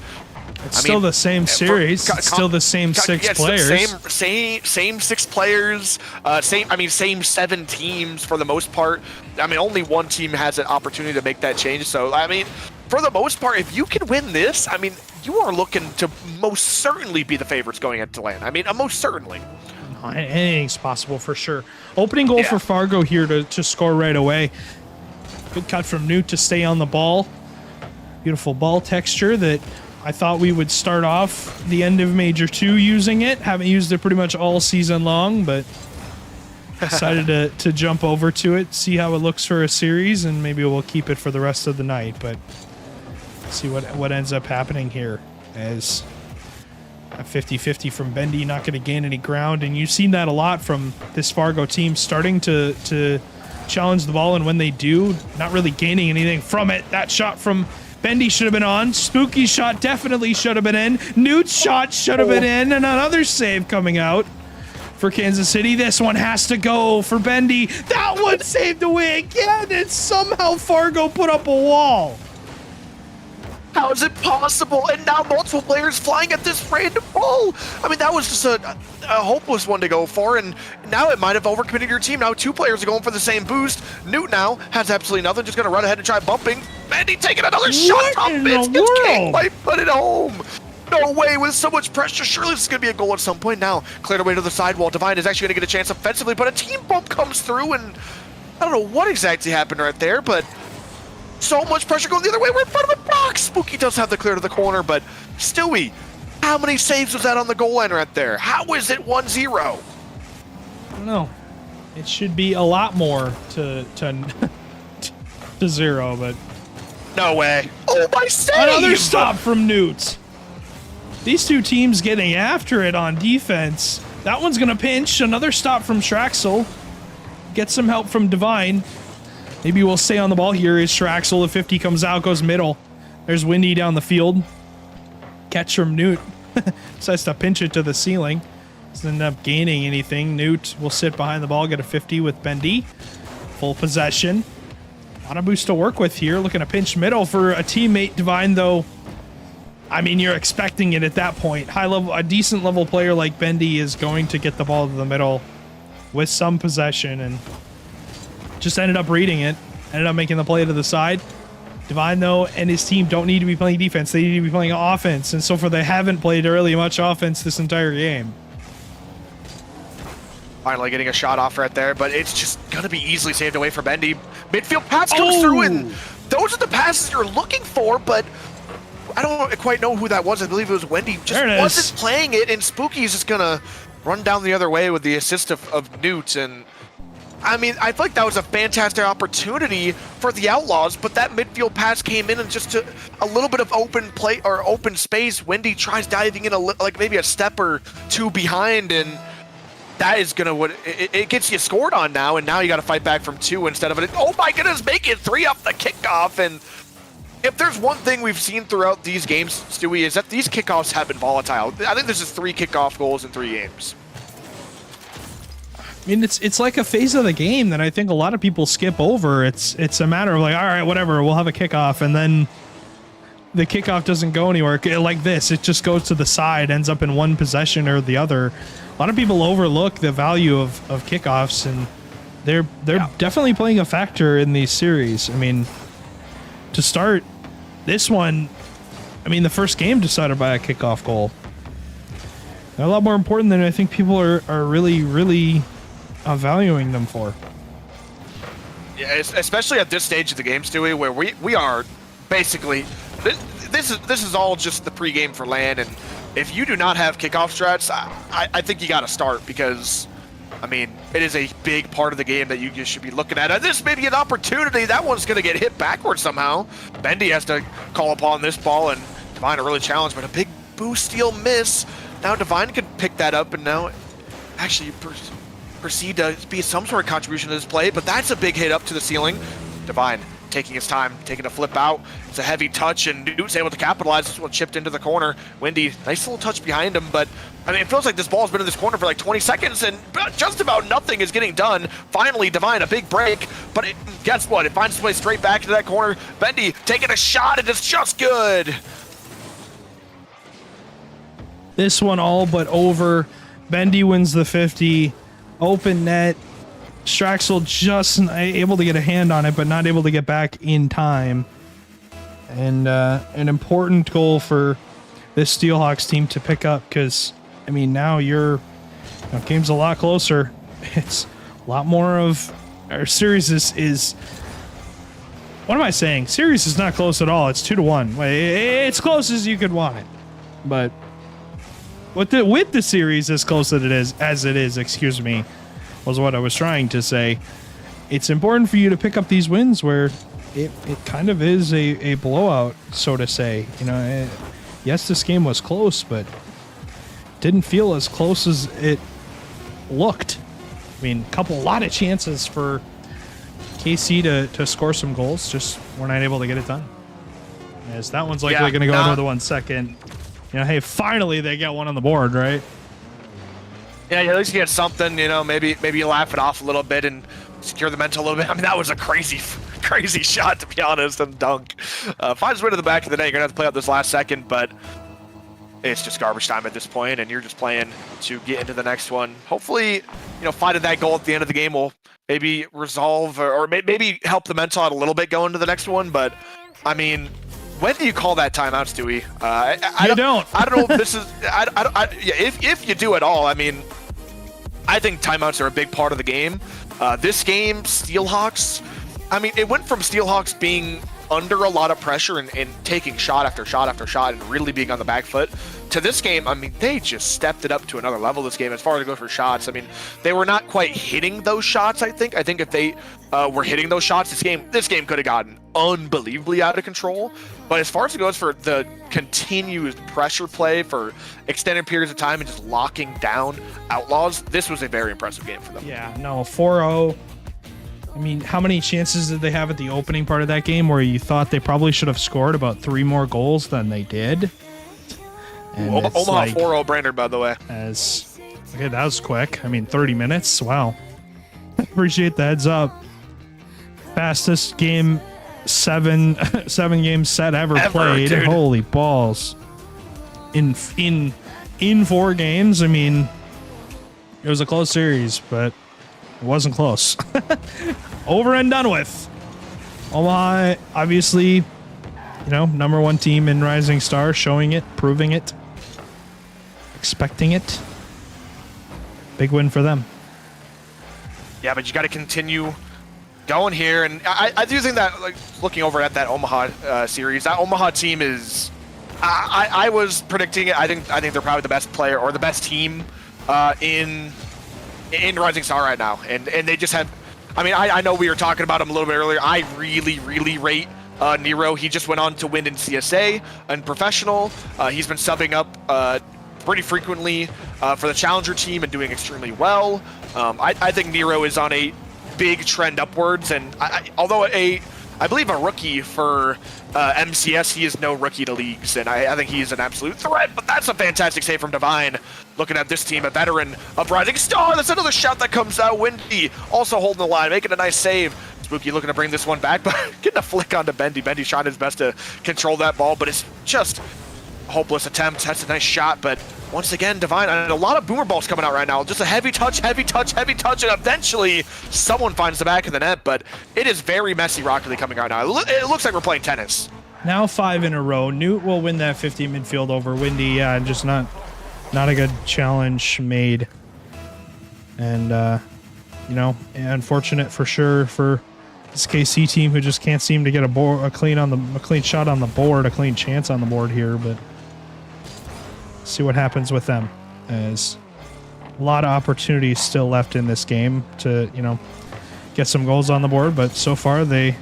it's still the same series. Still the same 6 players. Same 6 players. Same 7 teams for the most part. I mean, only one team has an opportunity to make that change. So, I mean, for the most part, if you can win this, I mean, you are looking to most certainly be the favorites going into land. I mean, most certainly. Anything's possible for sure. Opening goal for Fargo here to score right away. Good cut from Newt to stay on the ball. Beautiful ball texture that I thought we would start off the end of Major 2 using it. Haven't used it pretty much all season long, but decided to jump over to it, see how it looks for a series, and maybe we'll keep it for the rest of the night. But see what ends up happening here as a 50-50 from Bendy, not going to gain any ground. And you've seen that a lot from this Fargo team, starting to challenge the ball, and when they do, not really gaining anything from it. That shot from Bendy should have been on. Spooky's shot definitely should have been in. Newt's shot should have been in, and another save coming out for Kansas City. This one has to go for Bendy. That one saved away again, and somehow Fargo put up a wall. How is it possible? And now multiple players flying at this random ball. I mean, that was just a hopeless one to go for, and now it might have overcommitted your team. Now 2 players are going for the same boost. Newt now has absolutely nothing, just going to run ahead and try bumping. Bendy taking another shot. Top bits, gets King might put it home. No way, with so much pressure, surely this is going to be a goal at some point. Now, cleared away to the sidewall. Divine is actually going to get a chance offensively, but a team bump comes through, and I don't know what exactly happened right there, but so much pressure going the other way. We're in front of the box. Spooky does have the clear to the corner, but Stewie, how many saves was that on the goal line right there? How is it 1-0? I don't know. It should be a lot more to 0, but no way. Oh, my save! Another stop from Newt. These 2 teams getting after it on defense. That one's going to pinch. Another stop from Schraxel. Get some help from Divine. Maybe we'll stay on the ball here as Schraxel. The 50 comes out, goes middle. There's Windy down the field. Catch from Newt. Decides to pinch it to the ceiling. Doesn't end up gaining anything. Newt will sit behind the ball, get a 50 with Bendy. Full possession. A lot of boost to work with here. Looking to pinch middle for a teammate. Divine, though, I mean, you're expecting it at that point. High level, a decent level player like Bendy is going to get the ball to the middle with some possession, and just ended up reading it. Ended up making the play to the side. Divine, though, and his team don't need to be playing defense. They need to be playing offense, and so far they haven't played really much offense this entire game. Finally getting a shot off right there, but it's just going to be easily saved away for Bendy. Midfield pass comes through, and those are the passes you're looking for, but I don't quite know who that was. I believe it was Wendy. Just wasn't playing it, and Spooky's just going to run down the other way with the assist of Newt. And I mean, I feel like that was a fantastic opportunity for the Outlaws, but that midfield pass came in and just a little bit of open play or open space. Wendy tries diving in like maybe a step or 2 behind, and that is gonna it gets you scored on now, and now you got to fight back from 2 instead of it. Oh my goodness, make it 3 off the kickoff. And if there's one thing we've seen throughout these games, Stewie, is that these kickoffs have been volatile. I think this is 3 kickoff goals in 3 games. I mean, it's like a phase of the game that I think a lot of people skip over. It's a matter of like, all right, whatever, we'll have a kickoff, and then the kickoff doesn't go anywhere. Like this, it just goes to the side, ends up in one possession or the other. A lot of people overlook the value of kickoffs, and they're definitely playing a factor in these series. I mean, to start this one, I mean, the first game decided by a kickoff goal. They're a lot more important than I think people are really valuing them for. Yeah, especially at this stage of the game, Stewie, where we are basically this is all just the pregame for LAN, and if you do not have kickoff strats, I think you got to start, because I mean, it is a big part of the game that you should be looking at. And this may be an opportunity. That one's going to get hit backwards somehow. Bendy has to call upon this ball, and Divine are really challenged, but a big boost steal miss. Now Divine can pick that up, and now actually proceed to be some sort of contribution to this play, but that's a big hit up to the ceiling. Divine taking his time, taking a flip out. It's a heavy touch, and Newt's able to capitalize. This one chipped into the corner. Wendy, nice little touch behind him, but I mean, it feels like this ball's been in this corner for like 20 seconds, and just about nothing is getting done. Finally, Divine, a big break, but guess what? It finds its way straight back to that corner. Bendy taking a shot, and it's just good. This one all but over. Bendy wins the 50. Open net. Straxel just able to get a hand on it, but not able to get back in time. And an important goal for this Steelhawks team to pick up, because I mean, now you're The game's a lot closer. It's a lot more of our series is what am I saying? Series is not close at all. It's 2-1. It's close as you could want it. But with the series as close as it is, excuse me, was what I was trying to say. It's important for you to pick up these wins where it kind of is a blowout, so to say. You know, yes, this game was close, but didn't feel as close as it looked. I mean, a lot of chances for KC to score some goals, just we're not able to get it done. As that one's likely going to go another 1 second. You know, hey, finally they get one on the board, right? Yeah, at least you get something. You know, maybe you laugh it off a little bit and secure the mental a little bit. I mean, that was a crazy shot, to be honest, and dunk. Finds way to the back of the net. You're gonna have to play out this last second, but it's just garbage time at this point, and you're just playing to get into the next one. Hopefully, you know, finding that goal at the end of the game will maybe resolve or maybe help the mental out a little bit going to the next one. But I mean, when do you call that timeout, Stewie? I don't know if this is. If you do at all, I mean, I think timeouts are a big part of the game. This game, Steelhawks, I mean, it went from Steelhawks being under a lot of pressure and taking shot after shot after shot and really being on the back foot to this game. I mean, they just stepped it up to another level this game as far as it goes for shots. I mean, they were not quite hitting those shots, I think. I think if they were hitting those shots, this game could have gotten unbelievably out of control. But as far as it goes for the continuous pressure play for extended periods of time and just locking down Outlaws, this was a very impressive game for them. Yeah, no, 4-0. I mean, how many chances did they have at the opening part of that game where you thought they probably should have scored about 3 more goals than they did? And Omaha like, 4-0 Brainerd, by the way. Okay, that was quick. I mean, 30 minutes. Wow. Appreciate the heads up. Fastest game 7 game set ever played. Dude. Holy balls. In 4 games, I mean, it was a close series, but it wasn't close. Over and done with. Omaha, obviously, you know, #1 team in Rising Star, showing it, proving it, expecting it. Big win for them. Yeah, but you got to continue going here, and I do think that, like, looking over at that Omaha series, that Omaha team is. I was predicting it. I think they're probably the best player or the best team in Rising Star right now, and they just have. I mean, I know we were talking about him a little bit earlier. I really rate Nero. He just went on to win in CSA and professional. He's been subbing up pretty frequently for the Challenger team and doing extremely well. I think Nero is on a big trend upwards, and although I believe a rookie for MCS, he is no rookie to leagues, and I think he is an absolute threat. But that's a fantastic save from Divine. Looking at this team, a veteran of Rising Star. That's another shot that comes out. Windy also holding the line, making a nice save. Spooky looking to bring this one back, but getting a flick onto Bendy. Bendy's trying his best to control that ball, but it's just a hopeless attempt. That's a nice shot, but once again, Divine, and a lot of boomer balls coming out right now. Just a heavy touch, and eventually someone finds the back of the net, but it is very messy Rocket League coming out now. It looks like we're playing tennis. Now 5 in a row. Newt will win that 50 midfield over Windy. Yeah, just not a good challenge made. And, you know, unfortunate for sure for this KC team who just can't seem to get a clean shot on the board, a clean chance on the board here, but see what happens with them, as a lot of opportunities still left in this game to, you know, get some goals on the board, but so far they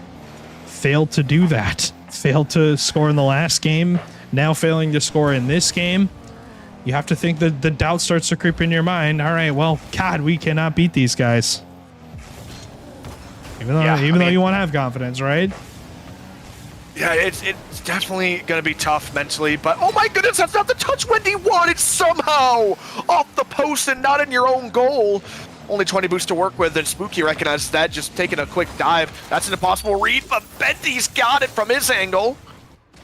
failed to do that. Failed to score in the last game, now failing to score in this game. You have to think that the doubt starts to creep in your mind. All right, well, God, we cannot beat these guys. Even though you want to have confidence, right? Yeah, it's definitely going to be tough mentally, but oh my goodness, that's not the touch Wendy wanted somehow! Off the post and not in your own goal. Only 20 boosts to work with, and Spooky recognizes that, just taking a quick dive. That's an impossible read, but Bendy's got it from his angle.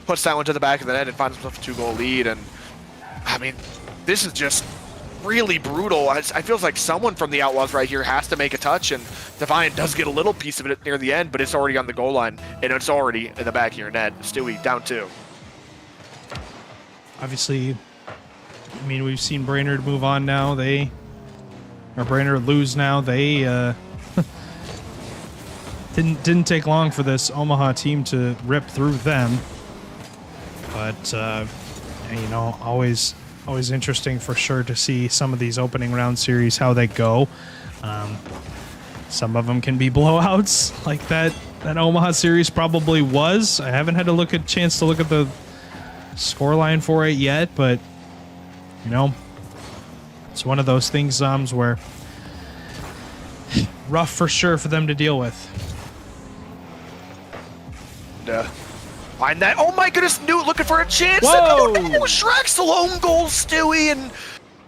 Puts that one to the back of the net and finds himself a 2-goal lead, and I mean, this is just really brutal. It feels like someone from the Outlaws right here has to make a touch, and Divine does get a little piece of it near the end, but it's already on the goal line, and it's already in the back of your net. Stewie, down 2. Obviously, I mean, we've seen Brainerd move on now. They or Brainerd lose now. They didn't take long for this Omaha team to rip through them. But you know, always interesting for sure to see some of these opening round series, how they go. Some of them can be blowouts, like that Omaha series probably was. I haven't had a chance to look at the scoreline for it yet, but you know, it's one of those things, where rough for sure for them to deal with. Find that. Oh my goodness, Newt looking for a chance. Whoa! No, Shrek's the lone goal, Stewie, and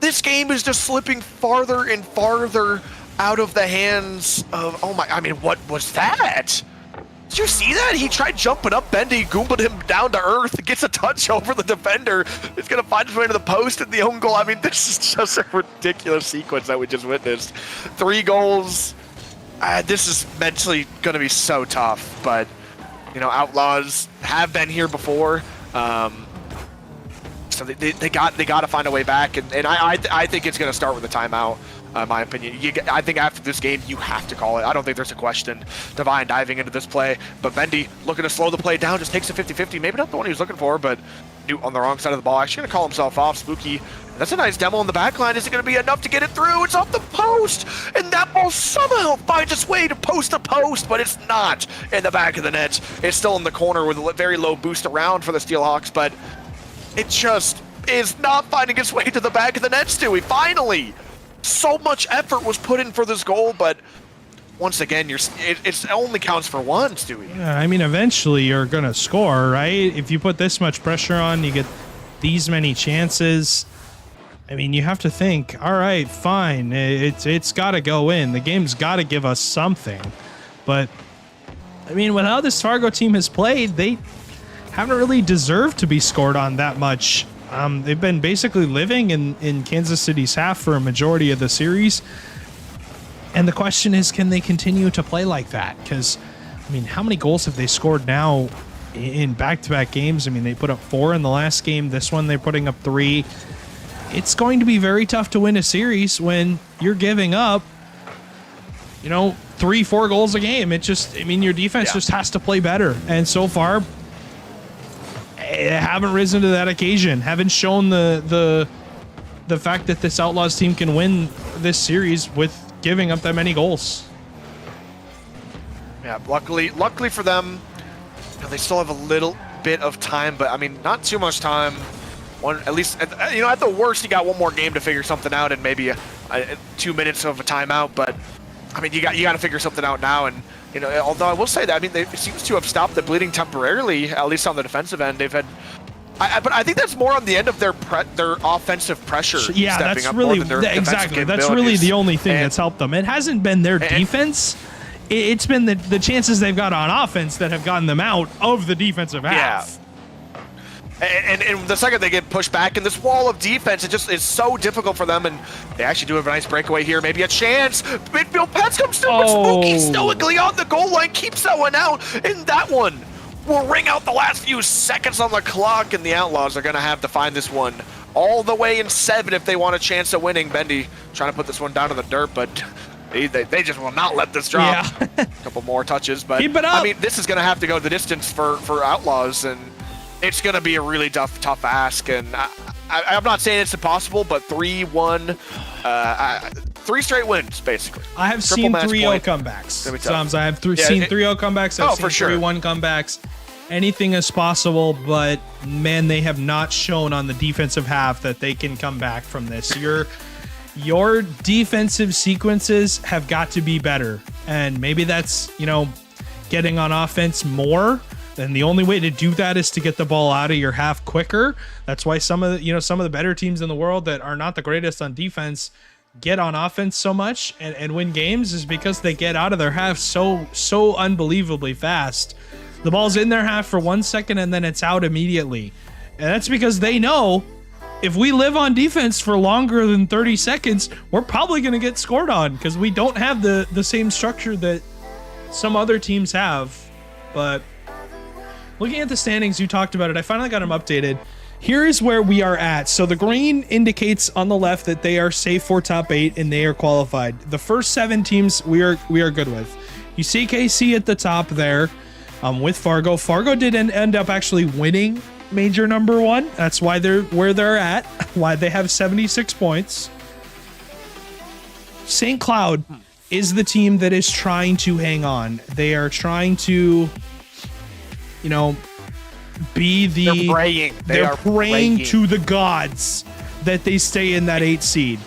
this game is just slipping farther and farther out of the hands of. Oh my! I mean, what was that? Did you see that? He tried jumping up, Bendy goombed him down to earth, gets a touch over the defender. He's gonna find his way to the post and the own goal. I mean, this is just a ridiculous sequence that we just witnessed. 3 goals. This is mentally gonna be so tough, but. You know, Outlaws have been here before, so they got to find a way back, and I think it's going to start with a timeout. In my opinion, I think after this game you have to call it. I don't think there's a question. Divine diving into this play, but Bendy looking to slow the play down, just takes a 50-50. Maybe not the one he was looking for, but Newt on the wrong side of the ball. Actually going to call himself off. Spooky. That's a nice demo on the back line. Is it going to be enough to get it through? It's off the post, and that ball somehow finds its way to post, but it's not in the back of the net. It's still in the corner with a very low boost around for the Steelhawks, but it just is not finding its way to the back of the net, Stewie. Finally! So much effort was put in for this goal, but once again, it only counts for one, Stewie. Yeah, I mean, eventually you're going to score, right? If you put this much pressure on, you get these many chances. I mean, you have to think, all right, fine, it's got to go in. The game's got to give us something. But, I mean, with how this Fargo team has played, they haven't really deserved to be scored on that much. They've been basically living in Kansas City's half for a majority of the series. And the question is, can they continue to play like that? Because, I mean, how many goals have they scored now in back-to-back games? I mean, they put up 4 in the last game. This one, they're putting up 3. It's going to be very tough to win a series when you're giving up, 3-4 goals a game. Your defense just has to play better. And so far, haven't risen to that occasion. Haven't shown the fact that this Outlaws team can win this series with giving up that many goals. Yeah, luckily for them, they still have a little bit of time, but I mean, not too much time. At least, at the worst, you got one more game to figure something out, and maybe 2 minutes of a timeout. But I mean, you got to figure something out now. And although I will say that, I mean, it seems to have stopped the bleeding temporarily, at least on the defensive end. They've had, but I think that's more on the end of their offensive pressure. Yeah, stepping that's up really more than their exactly. That's really the only thing that's helped them. It hasn't been their defense. It's been the chances they've got on offense that have gotten them out of the defensive half. Yeah. And the second they get pushed back in this wall of defense, it just is so difficult for them. And they actually do have a nice breakaway here, maybe a chance. Midfield pass comes through, but Spooky stoically on the goal line keeps that one out. And that one will ring out the last few seconds on the clock. And the Outlaws are going to have to find this one all the way in 7 if they want a chance of winning. Bendy trying to put this one down in the dirt, but they just will not let this drop. Yeah. A couple more touches, but keep it up. I mean, this is going to have to go the distance for Outlaws, and it's going to be a really tough ask, and I'm not saying it's impossible, but 3-1, 3 straight wins, basically. I have seen 3-0 comebacks. Sometimes I have seen 3-0 comebacks. I've seen 3-1 comebacks. Anything is possible, but man, they have not shown on the defensive half that they can come back from this. Your defensive sequences have got to be better, and maybe that's getting on offense more. And the only way to do that is to get the ball out of your half quicker. That's why some of the better teams in the world that are not the greatest on defense get on offense so much and win games, is because they get out of their half so unbelievably fast. The ball's in their half for 1 second and then it's out immediately. And that's because they know if we live on defense for longer than 30 seconds, we're probably going to get scored on, because we don't have the same structure that some other teams have. But looking at the standings, you talked about it. I finally got them updated here is where we are at. So the green indicates on the left that they are safe for top 8 and they are qualified. The first 7 teams we are good with. You see KC at the top there with Fargo. Fargo did end up actually winning major number 1. That's why they're where they're at, why they have 76 points. St. Cloud is the team that is trying to hang on. They are trying to, you know, be the... They're praying. They're praying to the gods that they stay in that 8 seed.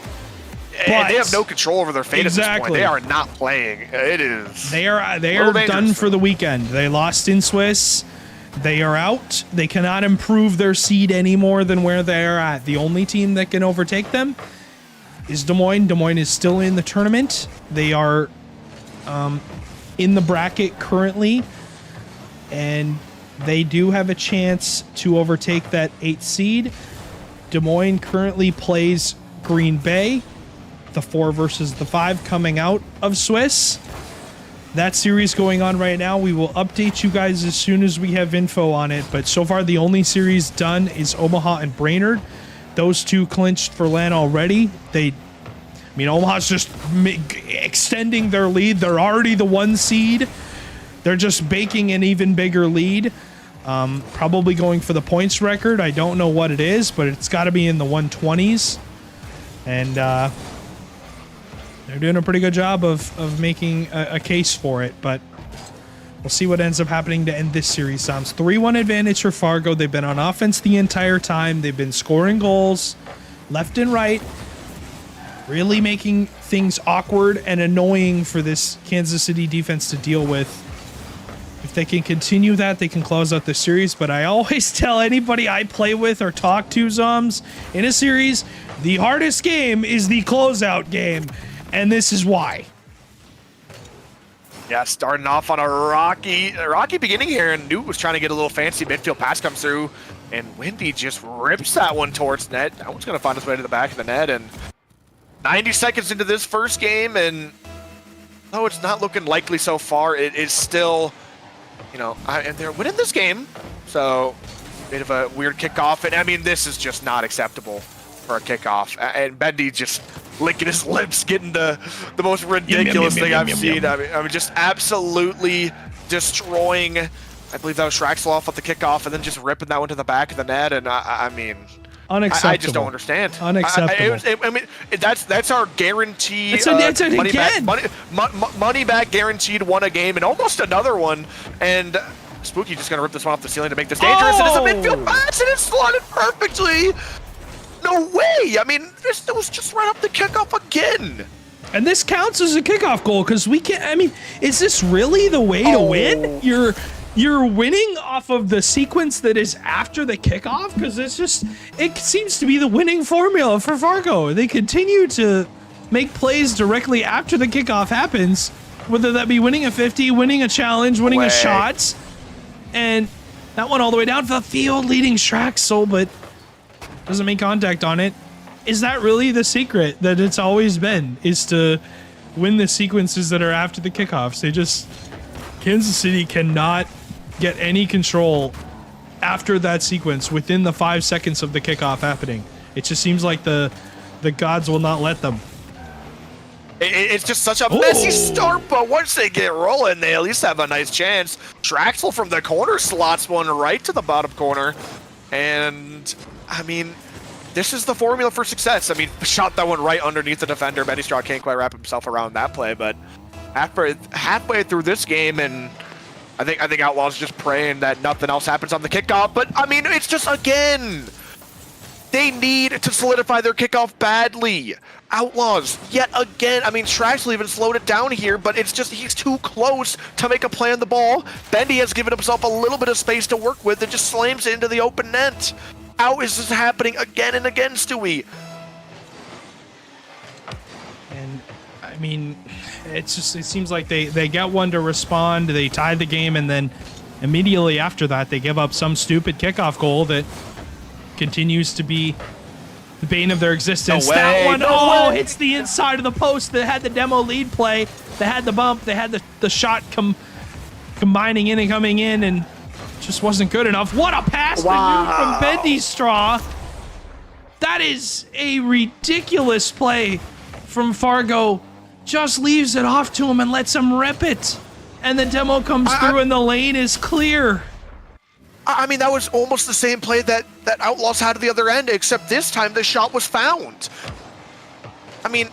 And they have no control over their fate at this Exactly. point. They are not playing. It is... They are dangerous done for for the weekend. They lost in Swiss. They are out. They cannot improve their seed any more than where they are at. The only team that can overtake them is Des Moines. Des Moines is still in the tournament. They are in the bracket currently, and they do have a chance to overtake that 8th seed. Des Moines currently plays Green Bay, the 4 versus the 5 coming out of Swiss. That series going on right now. We will update you guys as soon as we have info on it, but so far the only series done is Omaha and Brainerd. Those 2 clinched for LAN already. Omaha's just extending their lead. They're already the 1 seed. They're just baking an even bigger lead. Probably going for the points record. I don't know what it is, but it's got to be in the 120s. And they're doing a pretty good job of making a case for it, but we'll see what ends up happening to end this series. 3-1 advantage for Fargo. They've been on offense the entire time. They've been scoring goals left and right, really making things awkward and annoying for this Kansas City defense to deal with. If they can continue that, they can close out the series. But I always tell anybody I play with or talk to, Zoms, in a series, the hardest game is the closeout game. And this is why. Yeah, starting off on a rocky beginning here, and Newt was trying to get a little fancy midfield pass comes through, and Windy just rips that one towards net. That one's going to find its way to the back of the net, and 90 seconds into this first game, and though it's not looking likely so far, it is still, you know, and they're winning this game, so bit of a weird kickoff, and I mean, this is just not acceptable for a kickoff, and Bendy just licking his lips, getting the most ridiculous thing I've seen. I mean, just absolutely destroying, I believe that was Schraxel off at the kickoff, and then just ripping that one to the back of the net, and I mean, unacceptable. I just don't understand. Unacceptable. I mean, that's our guarantee. It's money back guaranteed, won a game and almost another one. And Spooky just gonna rip this one off the ceiling to make this dangerous. Oh! And it's a midfield pass and it's slotted perfectly. No way! I mean, it was just right up the kickoff again. And this counts as a kickoff goal because we can't. I mean, is this really the way to win? You're winning off of the sequence that is after the kickoff, because it seems to be the winning formula for Fargo. They continue to make plays directly after the kickoff happens, whether that be winning a 50, winning a challenge, winning a shot, and that one all the way down to the field, leading Schraxel, but doesn't make contact on it. Is that really the secret that it's always been, is to win the sequences that are after the kickoffs? Kansas City cannot get any control after that sequence within the 5 seconds of the kickoff happening. It just seems like the gods will not let them. It's just such a messy start, but once they get rolling, they at least have a nice chance. Schraxel from the corner slots one right to the bottom corner. And, I mean, this is the formula for success. I mean, shot that one right underneath the defender. Benny Straw can't quite wrap himself around that play, but halfway through this game, and I think Outlaw's just praying that nothing else happens on the kickoff. But, I mean, it's just, again, they need to solidify their kickoff badly. Outlaws, yet again. I mean, Schraxel even slowed it down here, but it's just he's too close to make a play on the ball. Bendy has given himself a little bit of space to work with and just slams it into the open net. How is this happening again and again, Stewie? And, I mean, it seems like they get one to respond, they tie the game, and then immediately after that, they give up some stupid kickoff goal that continues to be the bane of their existence. No way, that one, no way. Hits the inside of the post that had the demo lead play. They had the bump. They had the shot combining in and coming in, and just wasn't good enough. What a pass to Newt from Bendy Straw. That is a ridiculous play from Fargo. Just leaves it off to him and lets him rip it. And the demo comes through and the lane is clear. I mean, that was almost the same play that Outlaws had at the other end, except this time the shot was found. I mean,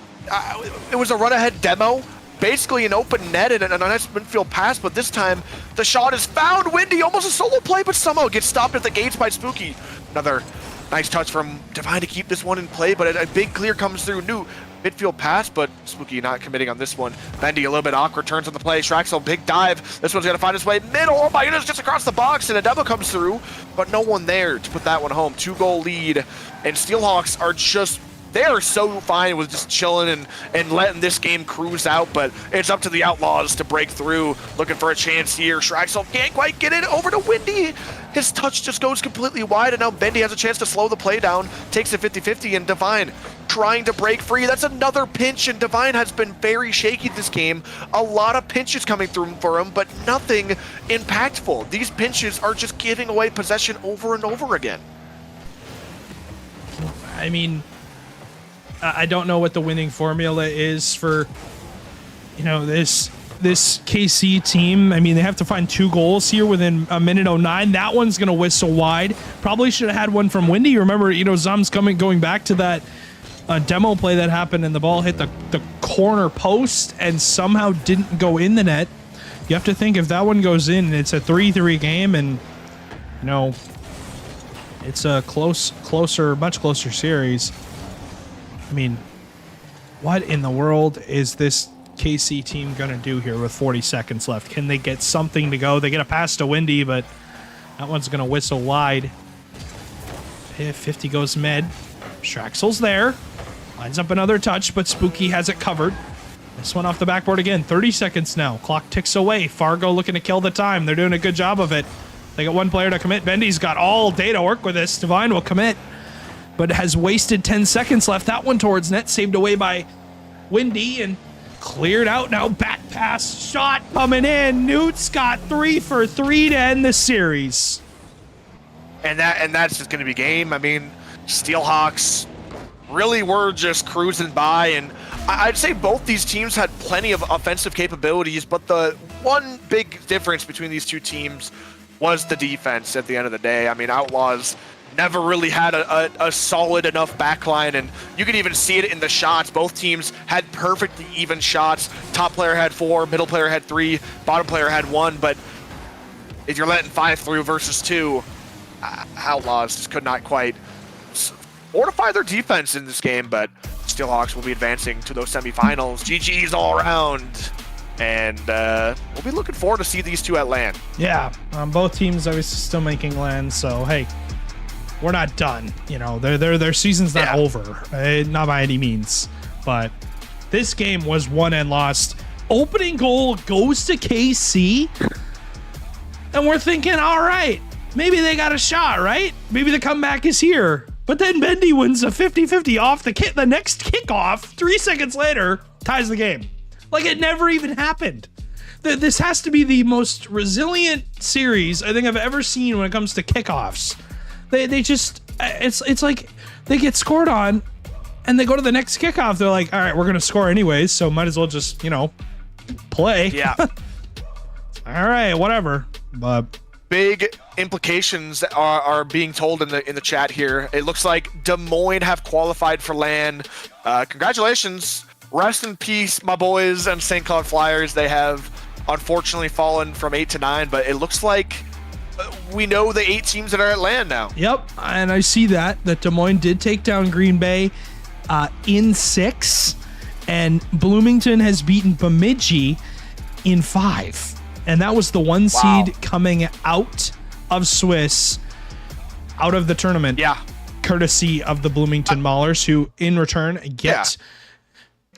it was a run-ahead demo, basically an open net and a nice midfield pass, but this time the shot is found. Windy, almost a solo play, but somehow gets stopped at the gates by Spooky. Another nice touch from Divine to keep this one in play, but a big clear comes through. New midfield pass, but Spooky not committing on this one. Bendy a little bit awkward, turns on the play. Schraxel, big dive. This one's gonna find his way middle. Oh my goodness, just across the box, and a double comes through, but no one there to put that one home. 2-goal lead, and Steelhawks are just, they are so fine with just chilling and letting this game cruise out, but it's up to the Outlaws to break through, looking for a chance here. Schraxel can't quite get it over to Windy. His touch just goes completely wide, and now Bendy has a chance to slow the play down, takes it 50-50, and Divine trying to break free. That's another pinch, and Divine has been very shaky this game. A lot of pinches coming through for him, but nothing impactful. These pinches are just giving away possession over and over again. I mean, I don't know what the winning formula is for, you know, this KC team. I mean, they have to find 2 goals here within a minute 09. That one's going to whistle wide. Probably should have had one from Windy. You remember, you know, Zum's going back to that demo play that happened and the ball hit the corner post and somehow didn't go in the net. You have to think if that one goes in, it's a 3-3 game, and, you know, it's a much closer series. I mean, what in the world is this KC team going to do here with 40 seconds left? Can they get something to go? They get a pass to Windy, but that one's going to whistle wide. 50 goes mid. Schraxel's there. Lines up another touch, but Spooky has it covered. This one off the backboard again. 30 seconds now. Clock ticks away. Fargo looking to kill the time. They're doing a good job of it. They got one player to commit. Bendy's got all day to work with this. Divine will commit, but has wasted 10 seconds left. That one towards net, saved away by Windy and cleared out now. Back pass, shot coming in. Newt's got 3 for 3 to end the series. And that's just going to be game. I mean, Steelhawks really were just cruising by, and I'd say both these teams had plenty of offensive capabilities, but the one big difference between these two teams was the defense at the end of the day. I mean, Outlaws never really had a solid enough backline, and you could even see it in the shots. Both teams had perfectly even shots. Top player had 4, middle player had 3, bottom player had 1, but if you're letting 5 through versus 2, Outlaws just could not quite fortify their defense in this game, but Steelhawks will be advancing to those semifinals. GG's all around, and we'll be looking forward to see these two at LAN. Yeah, both teams obviously still making LAN, so hey, we're not done. You know, their season's not over, not by any means. But this game was won and lost. Opening goal goes to KC, and we're thinking, all right, maybe they got a shot, right? Maybe the comeback is here. But then Bendy wins a 50-50 off the next kickoff. 3 seconds later, ties the game. Like it never even happened. This has to be the most resilient series I think I've ever seen when it comes to kickoffs. They just, it's like they get scored on and they go to the next kickoff. They're like, all right, we're going to score anyways, so might as well just, you know, play. Yeah. All right, whatever. But big implications are being told in the chat here. It looks like Des Moines have qualified for LAN. Congratulations. Rest in peace, my boys and St. Cloud Flyers. They have unfortunately fallen from 8 to 9, but it looks like we know the 8 teams that are at LAN now. Yep, and I see that Des Moines did take down Green Bay in 6, and Bloomington has beaten Bemidji in 5. And that was the 1 seed coming out of Swiss, out of the tournament. Yeah. Courtesy of the Bloomington Maulers, who in return get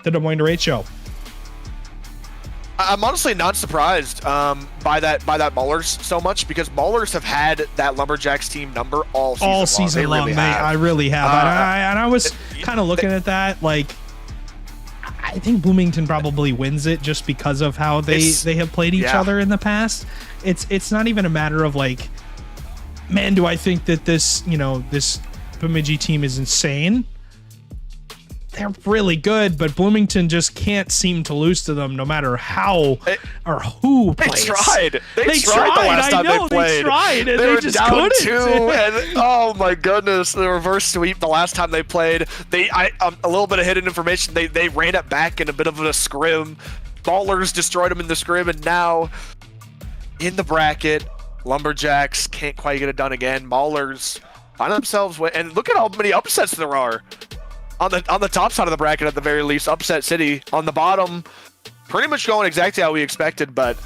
the Des Moines derecho. I'm honestly not surprised by that Maulers so much, because Maulers have had that Lumberjacks team number all season long. I really have. And I was kind of looking at that like, I think Bloomington probably wins it just because of how they have played each other in the past. It's not even a matter of like man, do I think that this Bemidji team is insane. They're really good, but Bloomington just can't seem to lose to them no matter how or who They plays. tried. They tried the last time they played. They tried, and they were just down couldn't. 2, and oh my goodness, the reverse sweep the last time they played. A little bit of hidden information. They ran it back in a bit of a scrim. Ballers destroyed them in the scrim, and now in the bracket, Lumberjacks can't quite get it done again. Ballers find themselves and look at how many upsets there are. On the top side of the bracket, at the very least, upset city. On the bottom, pretty much going exactly how we expected, but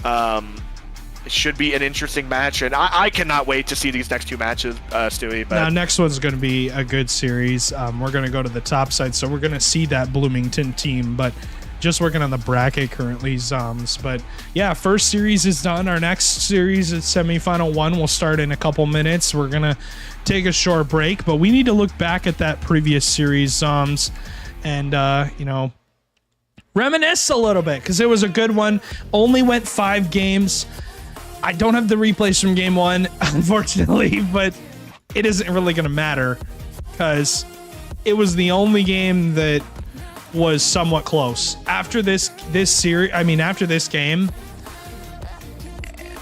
it should be an interesting match, and I cannot wait to see these next 2 matches, Stewie. But Now, next one's going to be a good series. We're going to go to the top side, so we're going to see that Bloomington team, but just working on the bracket currently, Zoms. But yeah, first series is done. Our next series is semifinal 1. We'll start in a couple minutes. We're going to take a short break, but we need to look back at that previous series, Zoms, and, reminisce a little bit, because it was a good one. Only went 5 games. I don't have the replays from game 1, unfortunately, but it isn't really going to matter, because it was the only game that was somewhat close. After this game,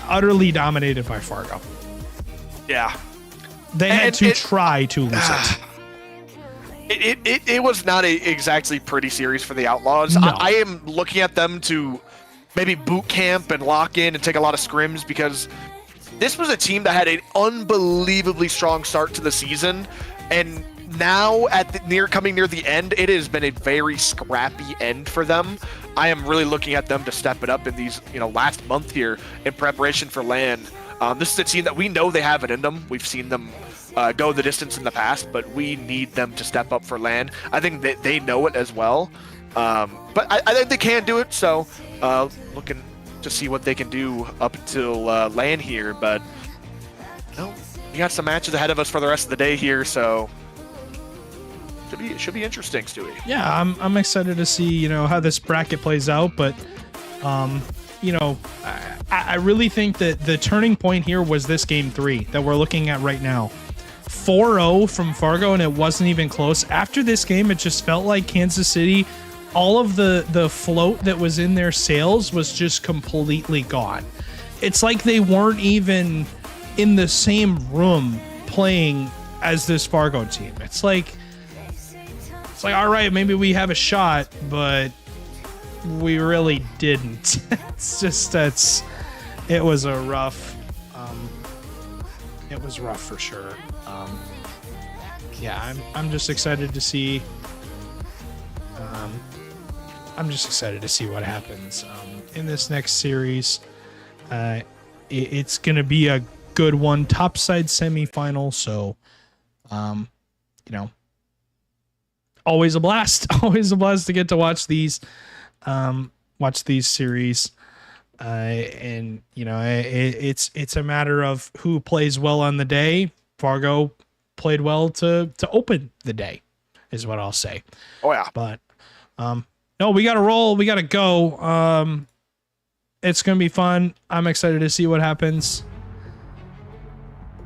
utterly dominated by Fargo. yeah. They had to try to lose it. It was not a exactly pretty series for the Outlaws. No. I am looking at them to maybe boot camp and lock in and take a lot of scrims, because this was a team that had an unbelievably strong start to the season, and now coming near the end, it has been a very scrappy end for them. I am really looking at them to step it up in these last month here in preparation for LAN. This is a team that we know they have it in them. We've seen them go the distance in the past, but we need them to step up for LAN. I think that they know it as well, but I think they can do it. So looking to see what they can do up until LAN here. But we got some matches ahead of us for the rest of the day here, so should be interesting, Stewie. Yeah, I'm excited to see how this bracket plays out, but I really think that the turning point here was this game 3 that we're looking at right now. 4-0 from Fargo, and it wasn't even close. After this game, it just felt like Kansas City, all of the float that was in their sails was just completely gone. It's like they weren't even in the same room playing as this Fargo team. It's like, all right, maybe we have a shot, but we really didn't. It was a rough, it was rough for sure. I'm just excited to see, what happens in this next series. It's gonna be a good one, topside semifinal. So, always a blast. Always a blast to get to watch these series. And it's a matter of who plays well on the day. Fargo played well to open the day, is what I'll say. Oh yeah. But no, we gotta roll. We gotta go. It's gonna be fun. I'm excited to see what happens.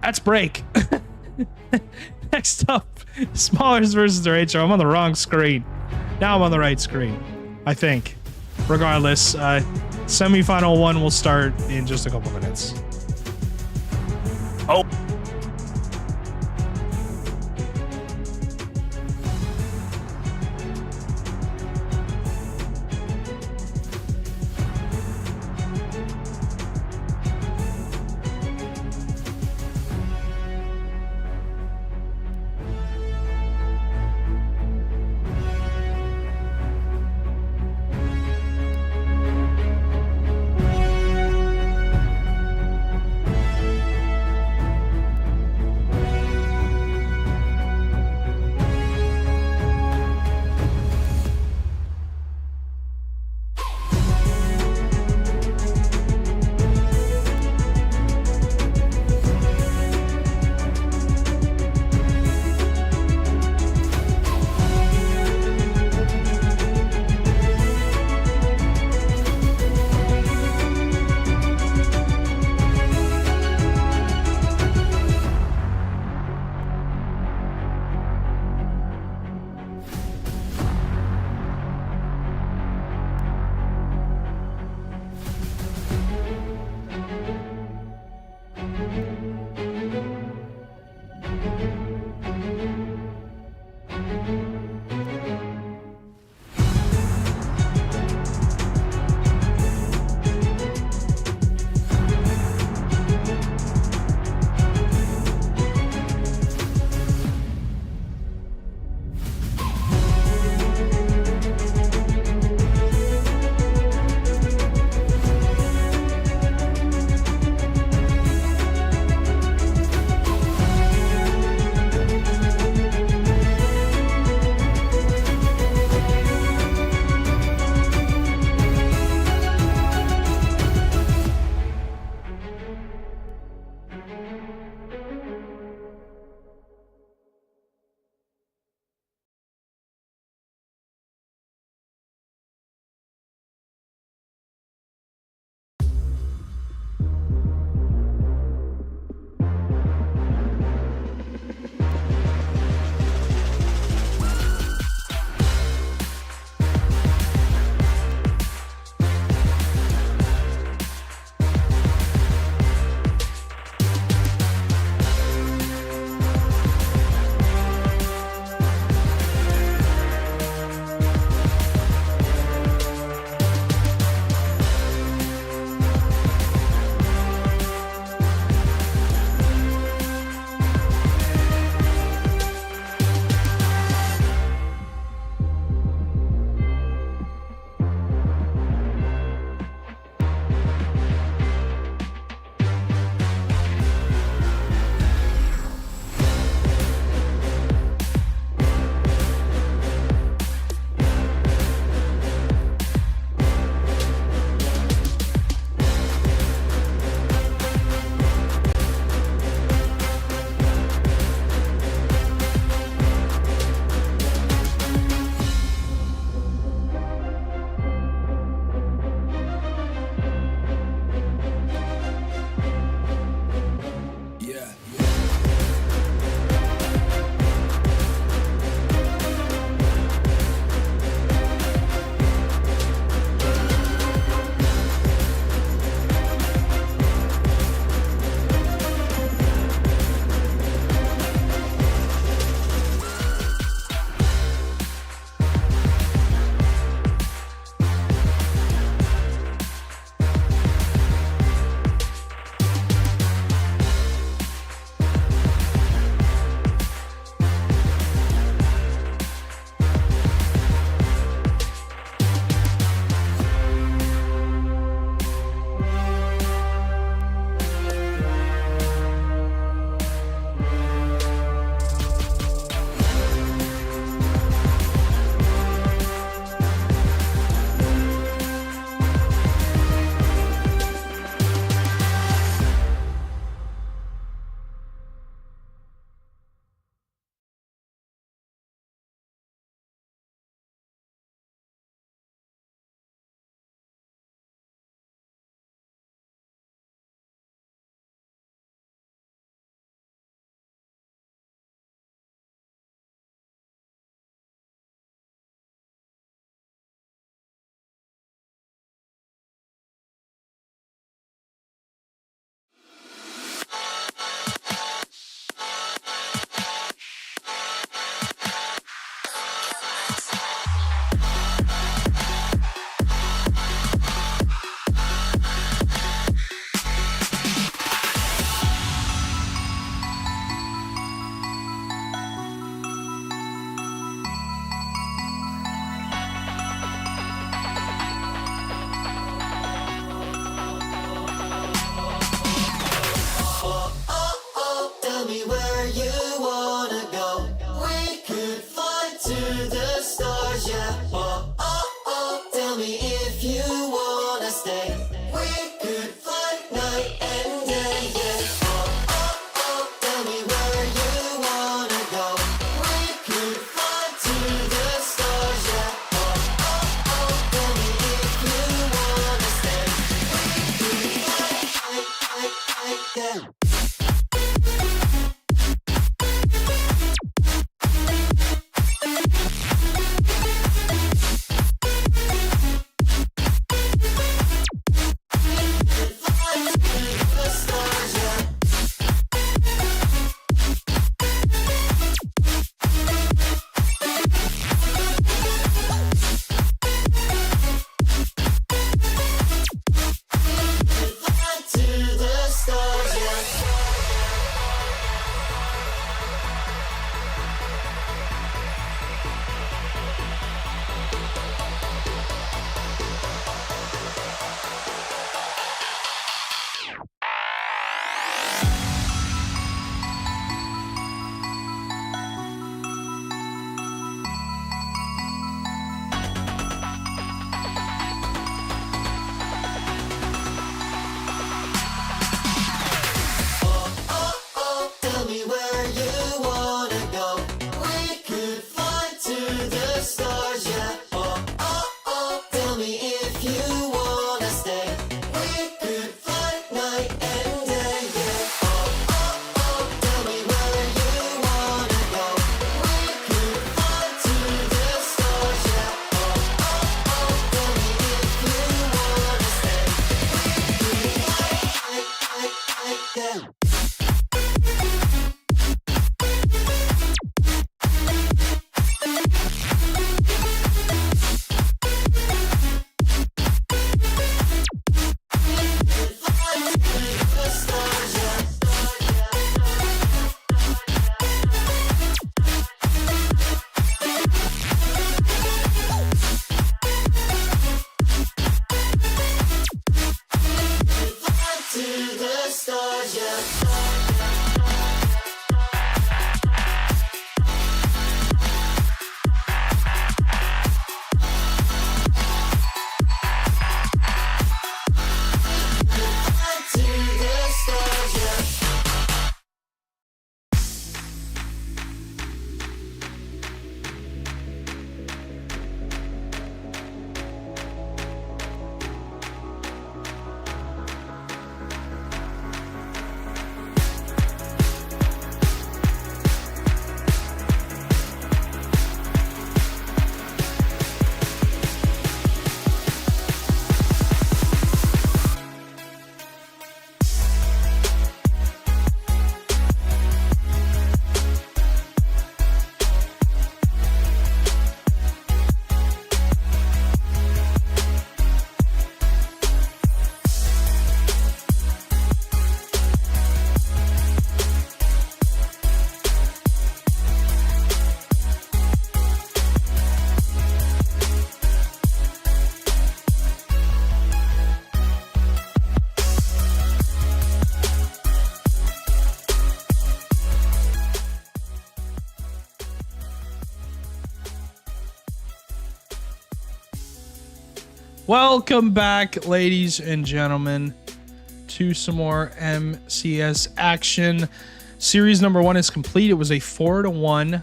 That's break. Next up, Smallers versus Derecho. I'm on the wrong screen. Now I'm on the right screen, I think. Regardless, semifinal 1 will start in just a couple minutes. Oh. Welcome back, ladies and gentlemen, to some more MCS action. Series number 1 is complete. It was a 4-1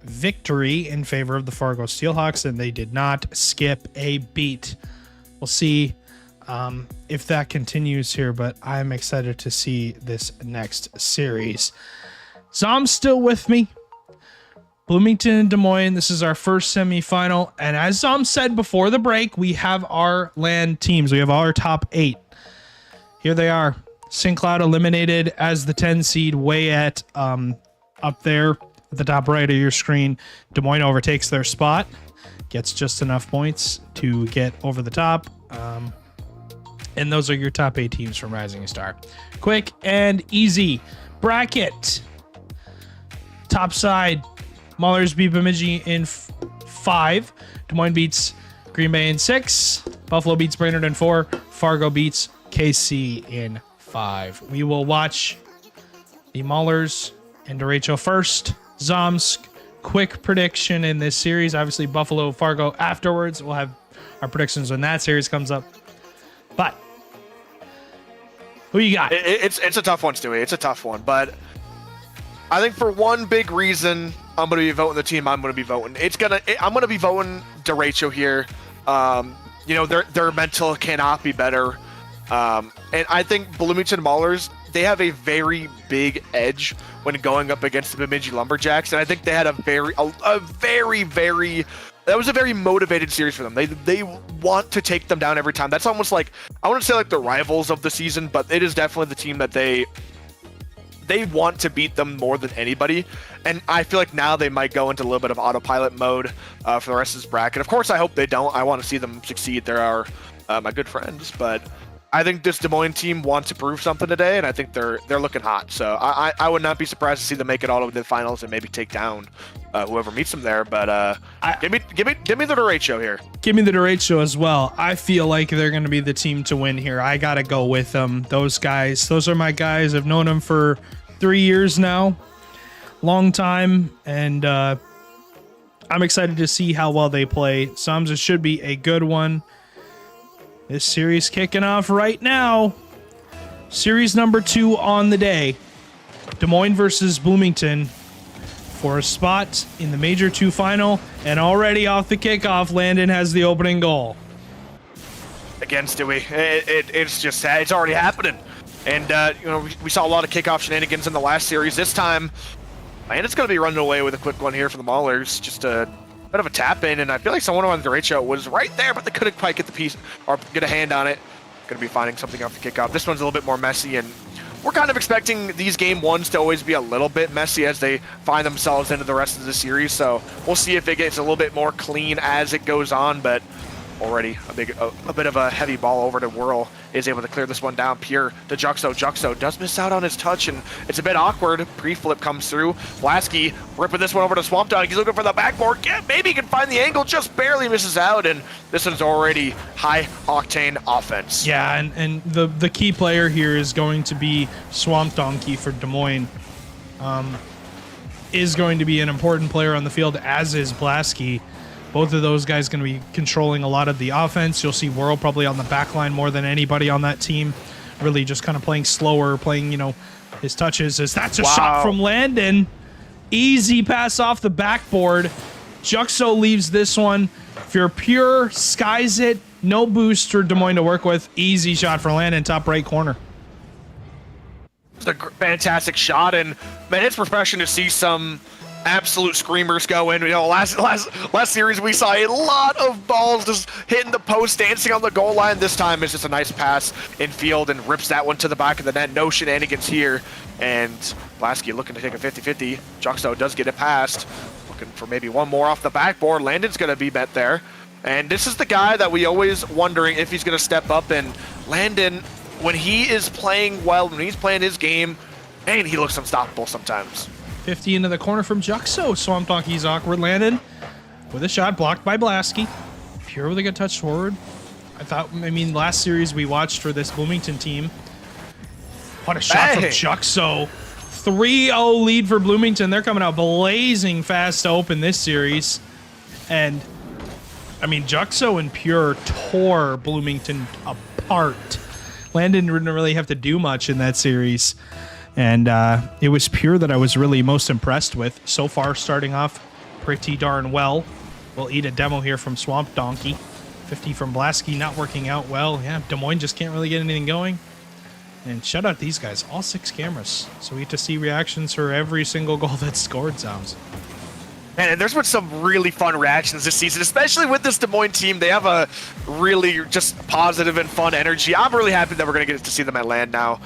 victory in favor of the Fargo Steelhawks, and they did not skip a beat. We'll see if that continues here, but I'm excited to see this next series. Zom's still with me. Bloomington and Des Moines, this is our first semifinal. And as Zom said before the break, we have our land teams. We have our top 8. Here they are. St. Cloud eliminated as the 10 seed way at up there at the top right of your screen. Des Moines overtakes their spot, gets just enough points to get over the top. And those are your top 8 teams from Rising Star. Quick and easy bracket. Top side. Maulers beat Bemidji in 5. Des Moines beats Green Bay in 6. Buffalo beats Brainerd in 4. Fargo beats KC in 5. We will watch the Maulers and derecho first. Zom's quick prediction in this series. Obviously, Buffalo, Fargo afterwards. We'll have our predictions when that series comes up. But who you got? It's a tough one, Stewie. It's a tough one, but I think for one big reason, I'm going to be voting the team I'm going to be voting. I'm going to be voting derecho here. Their mental cannot be better. And I think Bloomington Maulers, they have a very big edge when going up against the Bemidji Lumberjacks. And I think they had a very motivated series for them. They want to take them down every time. That's almost like, I want to say like the rivals of the season, but it is definitely the team that they want to beat them more than anybody. And I feel like now they might go into a little bit of autopilot mode for the rest of this bracket. Of course, I hope they don't. I want to see them succeed. They're my good friends, but I think this Des Moines team wants to prove something today, and I think they're looking hot. So I would not be surprised to see them make it all the way to the finals and maybe take down whoever meets them there. But give me the derecho here. Give me the derecho as well. I feel like they're going to be the team to win here. I got to go with them. Those guys, those are my guys. I've known them for 3 years now. Long time. And I'm excited to see how well they play. It should be a good one. This series kicking off right now. Series number 2 on the day. Des Moines versus Bloomington for a spot in the Major 2 final. And already off the kickoff, Landon has the opening goal. Again, Stewie, it's just sad. It's already happening. And, we saw a lot of kickoff shenanigans in the last series. This time, Landon's going to be running away with a quick one here for the Maulers. Just a bit of a tap in, and I feel like someone on the derecho was right there, but they couldn't quite get the piece or get a hand on it. Going to be finding something off the kickoff. This one's a little bit more messy, and we're kind of expecting these game ones to always be a little bit messy as they find themselves into the rest of the series. So we'll see if it gets a little bit more clean as it goes on, but already a bit of a heavy ball over to Whirl, is able to clear this one down. Pure to Juxo. Juxo does miss out on his touch, and it's a bit awkward. Pre-flip comes through. Lasky ripping this one over to Swamp Dog. He's looking for the backboard. Yeah, maybe he can find the angle, just barely misses out, and this one's already high-octane offense. Yeah, and the key player here is going to be Swamp Donkey for Des Moines. Is going to be an important player on the field, as is Blasky. Both of those guys going to be controlling a lot of the offense. You'll see Whirl probably on the back line more than anybody on that team. Really just kind of playing slower, playing, his touches. As that's a shot from Landon. Easy pass off the backboard. Juxo leaves this one. If you're Pure, skies it. No boost for Des Moines to work with. Easy shot for Landon, top right corner. It's a fantastic shot, and man, it's refreshing to see some absolute screamers go in. Last series we saw a lot of balls just hitting the post, dancing on the goal line. This time it's just a nice pass in field and rips that one to the back of the net. No shenanigans here, and Lasky looking to take a 50-50. Juxo does get it past, looking for maybe one more off the backboard. Landon's gonna be met there, and this is the guy that we always wondering if he's gonna step up. And Landon, when he is playing well, when he's playing his game, man, he looks unstoppable sometimes. 50 into the corner from Juxo. Swamp Donkey's awkward landed with a shot blocked by Blasky. Pure with a good touch forward. Last series we watched for this Bloomington team. What a shot from Juxo. 3-0 lead for Bloomington. They're coming out blazing fast to open this series. And, Juxo and Pure tore Bloomington apart. Landon didn't really have to do much in that series. And it was Pure that I was really most impressed with so far, starting off pretty darn well. We'll eat a demo here from Swamp Donkey. 50 from Blasky, not working out well. Yeah, Des Moines just can't really get anything going. And shout out these guys, all 6 cameras. So we get to see reactions for every single goal that's scored, sounds. Man, and there's been some really fun reactions this season, especially with this Des Moines team. They have a really just positive and fun energy. I'm really happy that we're going to get to see them at LAN now.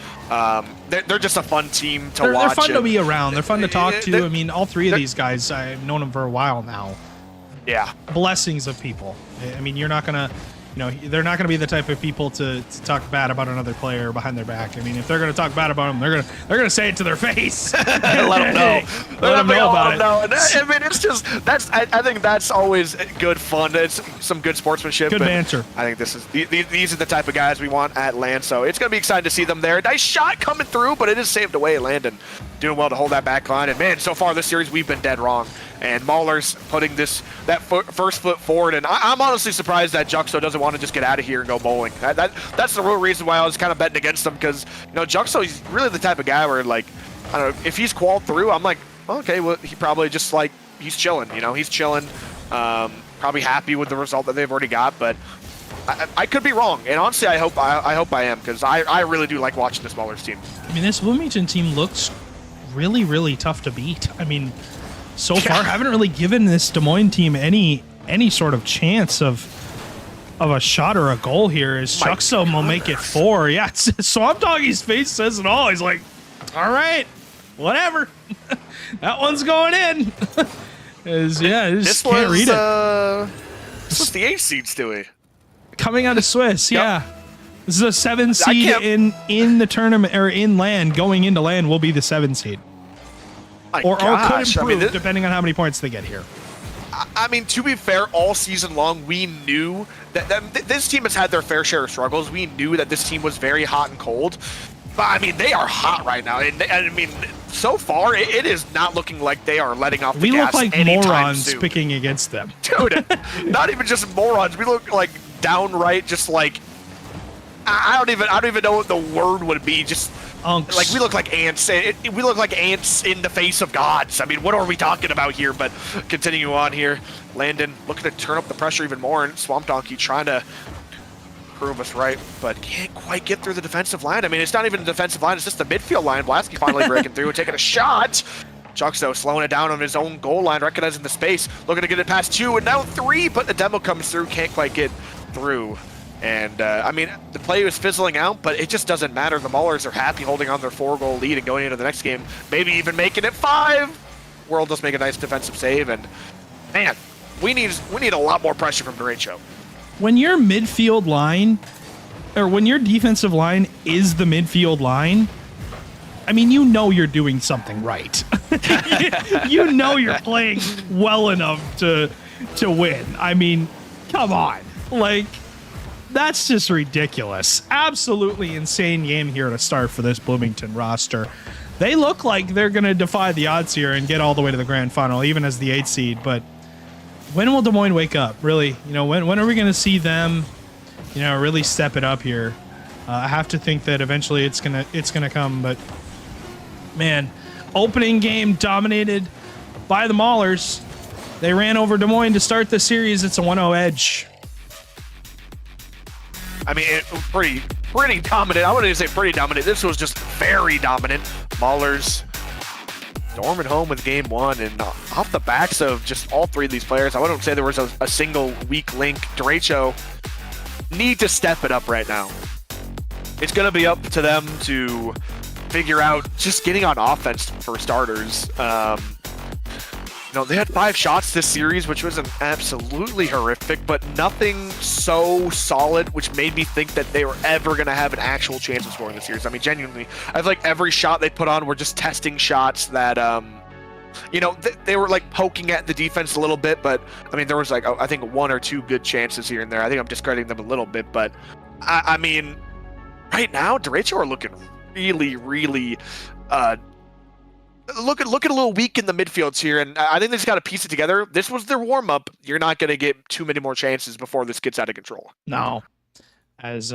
They're just a fun team to watch. They're fun to be around. They're fun to talk to. All 3 of these guys, I've known them for a while now. Yeah. Blessings of people. You're not going to... they're not going to be the type of people to talk bad about another player behind their back. If they're going to talk bad about them, they're going to say it to their face. Let them know. Let them know about it. It's just I think that's always good fun. It's some good sportsmanship. Good banter. I think these are the type of guys we want at LAN. So it's going to be exciting to see them there. Nice shot coming through, but it is saved away. Landon doing well to hold that back line. And man, so far this series we've been dead wrong. And Mahler's putting that first foot forward, and I'm honestly surprised that Juxo doesn't want to just get out of here and go bowling. That's the real reason why I was kind of betting against him, because Juxo, he's really the type of guy where, like, I don't know, if he's qualled through, I'm like, okay, well, he probably just, like, he's chilling, he's chilling, probably happy with the result that they've already got, but I could be wrong, and honestly, I hope I am, because I really do like watching this Mahler's team. This Bloomington team looks really, really tough to beat. So far, haven't really given this Des Moines team any sort of chance of a shot or a goal here, as Juxo will make it 4. Yeah, Swamp Doggy's face says it all. He's like, all right, whatever. That one's going in. Just can't read it. This was the 8 seed, Stewie. Coming out of Swiss, yeah. This is a 7 seed in the tournament, or in LAN. Going into LAN will be the 7 seed. Or could improve, depending on how many points they get here. To be fair, all season long, we knew that this team has had their fair share of struggles. We knew that this team was very hot and cold. But, they are hot right now. And so far, it is not looking like they are letting off the gas anytime soon. We look like morons picking against them. Dude, not even just morons. We look like downright just like... I don't even know what the word would be. Just... Unks. Like, we look like ants. We look like ants in the face of gods. What are we talking about here? But continue on here. Landon looking to turn up the pressure even more, and Swamp Donkey trying to prove us right, but can't quite get through the defensive line. It's not even the defensive line. It's just the midfield line. Blasky finally breaking through and taking a shot. Juxo slowing it down on his own goal line, recognizing the space, looking to get it past 2, and now 3, but the demo comes through, can't quite get through. And, I mean, the play was fizzling out, but it just doesn't matter. The Maulers are happy holding on their 4-goal lead and going into the next game, maybe even making it 5. World does make a nice defensive save, and, man, we need a lot more pressure from Derecho. When your midfield line, or when your defensive line is the midfield line, I mean, you know you're doing something right. you know you're playing well enough to win. I mean, come on. Like, that's just ridiculous. Absolutely insane game here to start for this Bloomington roster. They look like they're going to defy the odds here and get all the way to the grand final, even as the 8th seed. But when will Des Moines wake up? Really, when are we going to see them, really step it up here? I have to think that eventually it's gonna come. But man, opening game dominated by the Maulers. They ran over Des Moines to start the series. It's a 1-0 edge. I mean, it was pretty dominant. I wouldn't even say pretty dominant. This was just very dominant. Maulers storming home with game 1, and off the backs of just all 3 of these players, I wouldn't say there was a single weak link. Derecho need to step it up right now. It's going to be up to them to figure out just getting on offense for starters. They had 5 shots this series, which was absolutely horrific, but nothing so solid, which made me think that they were ever going to have an actual chance of scoring the series. I mean, genuinely, I feel like every shot they put on were just testing shots that, they were like poking at the defense a little bit, but I mean, there was like, I think 1 or 2 good chances here and there. I think I'm discrediting them a little bit, but I mean, right now, Derecho are looking really, really, looking a little weak in the midfields here, and I think they just got to piece it together. This was their warm-up. You're not going to get too many more chances before this gets out of control. No. As,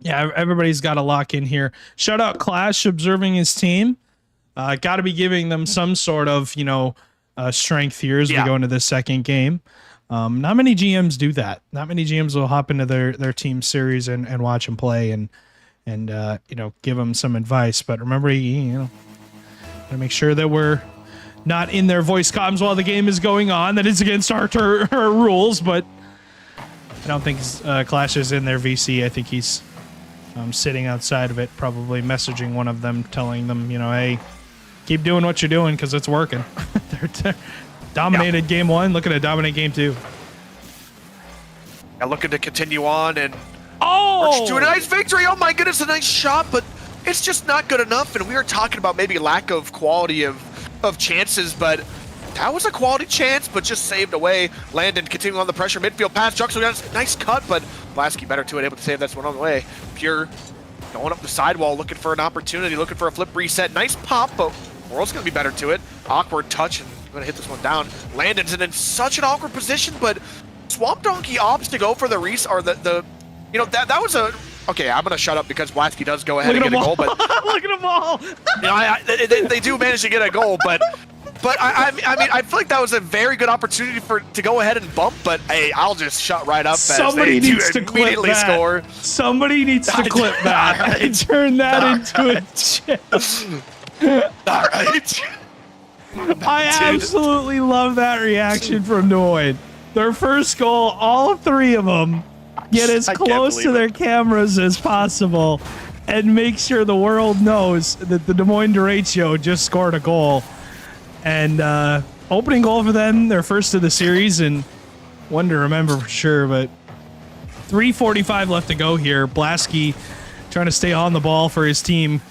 everybody's got to lock in here. Shout out Clash observing his team. Got to be giving them some sort of, strength here as we go into the second game. Not many GMs do that. Not many GMs will hop into their team series and watch them play and give them some advice. But remember, to make sure that we're not in their voice comms while the game is going on. That is against our rules, but I don't think Clash is in their VC. I think he's sitting outside of it, probably messaging one of them, telling them, hey, keep doing what you're doing because it's working. They're dominated game 1, looking to dominate game 2. And looking to continue on and to a nice victory. Oh my goodness, a nice shot, but it's just not good enough, and we were talking about maybe lack of quality of chances, but that was a quality chance, but just saved away. Landon continuing on the pressure, midfield pass. Juxel got a nice cut, but Blasky better to it, able to save this one on the way. Pure going up the sidewall, looking for an opportunity, looking for a flip reset. Nice pop, but World's going to be better to it. Awkward touch, and going to hit this one down. Landon's in such an awkward position, but Swamp Donkey opts to go for the that was a... Okay, I'm gonna shut up because Blasky does go ahead and get a goal, but look at them all. They do manage to get a goal, but I mean, I feel like that was a very good opportunity to go ahead and bump. But hey, I'll just shut right up. Somebody as they needs to clip that. Score. Somebody needs to clip that and turn that into a chip. All right. I absolutely love that reaction from Des Moines. Their first goal, all 3 of them. Get as close to their cameras as possible and make sure the world knows that the Des Moines Derecho just scored a goal. And opening goal for them, their first of the series, and one to remember for sure. But 3:45 left to go here. Blasky trying to stay on the ball for his team.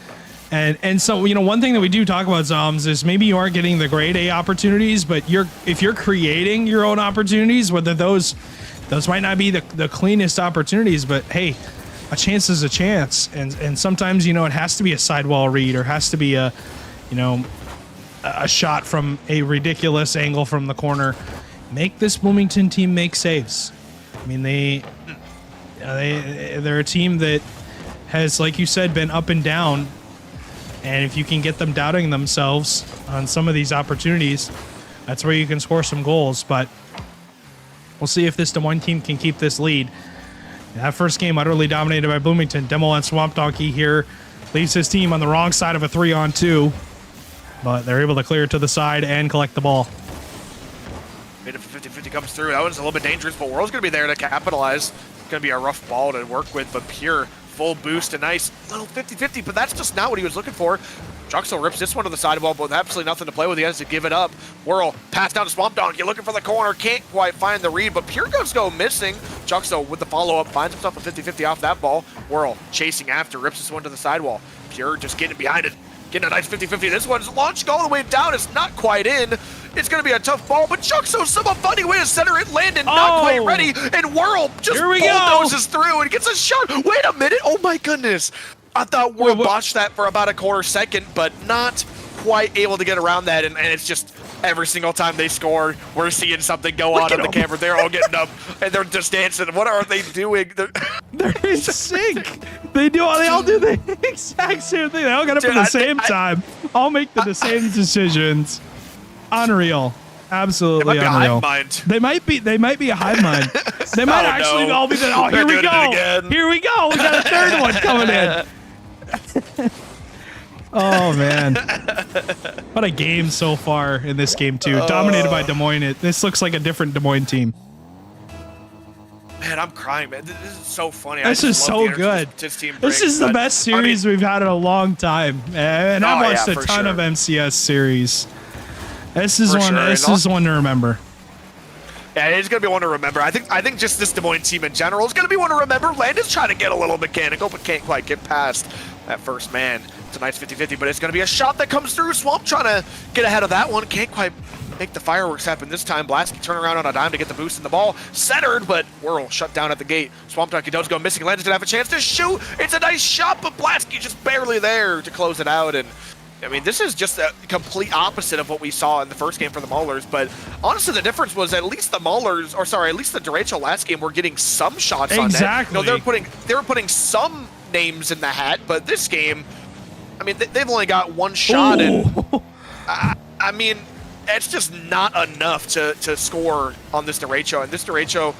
And so, one thing that we do talk about, Zoms, is maybe you aren't getting the grade A opportunities, but if you're creating your own opportunities, whether those might not be the cleanest opportunities, but hey, a chance is a chance. And sometimes, it has to be a sidewall read or has to be a shot from a ridiculous angle from the corner. Make this Bloomington team make saves. I mean, they're a team that has, like you said, been up and down. And if you can get them doubting themselves on some of these opportunities, that's where you can score some goals. But we'll see if this Des Moines team can keep this lead. That first game utterly dominated by Bloomington. Demo and Swamp Donkey here leaves his team on the wrong side of a 3-on-2. But they're able to clear it to the side and collect the ball. Made it 50-50 comes through. That one's a little bit dangerous, but World's going to be there to capitalize. going to be a rough ball to work with, but Pure, full boost, a nice little 50-50, but that's just not what he was looking for. Juxo rips this one to the sidewall, but with absolutely nothing to play with, he has to give it up. Whirl, pass down to Swamp Donkey, looking for the corner, can't quite find the read, but Pure goes missing. Juxo with the follow-up, finds himself a 50-50 off that ball. Whirl chasing after, rips this one to the sidewall. Pure just getting behind it, getting a nice 50-50. This one's launched all the way down, it's not quite in. It's going to be a tough ball, but Juxo some funny way to center it, Landon not quite ready, and Whirl just bulldozes through and gets a shot. Wait a minute, oh my goodness. I thought Whirl botched that for about a quarter second, but not quite able to get around that, and it's just every single time they score, we're seeing something go on the camera. They're all getting up, and they're just dancing. What are they doing? They're in sync. They all do the exact same thing. They all get up at the same time. All make the same decisions. Unreal. Absolutely unreal. They might be a hive mind. They might actually all be the. Oh, here we go. Here we go. We got a third one coming in. Oh man, what a game so far in this game too. Dominated by Des Moines. This looks like a different Des Moines team. Man, I'm crying, man. This is so funny. This is so good. This is the best series we've had in a long time, and I've watched a ton of MCS series. This is one. This is one to remember. Yeah, it's gonna be one to remember. I think just this Des Moines team in general is gonna be one to remember. Landon's trying to get a little mechanical, but can't quite get past that first man. It's a nice 50-50, but it's gonna be a shot that comes through. Swamp trying to get ahead of that one. Can't quite make the fireworks happen this time. Blasky turn around on a dime to get the boost in the ball. Centered, but Whirl shut down at the gate. Swamp Donkey does go missing. Landon's gonna have a chance to shoot. It's a nice shot, but Blasky just barely there to close it out. And I mean, this is just a complete opposite of what we saw in the first game for the Maulers, but honestly, the difference was at least the Maulers, or sorry, at least the derecho last game were getting some shots on net. You know, they were putting some names in the hat, but this game, I mean, they've only got one shot, and I mean, it's just not enough to score on this derecho, and this derecho,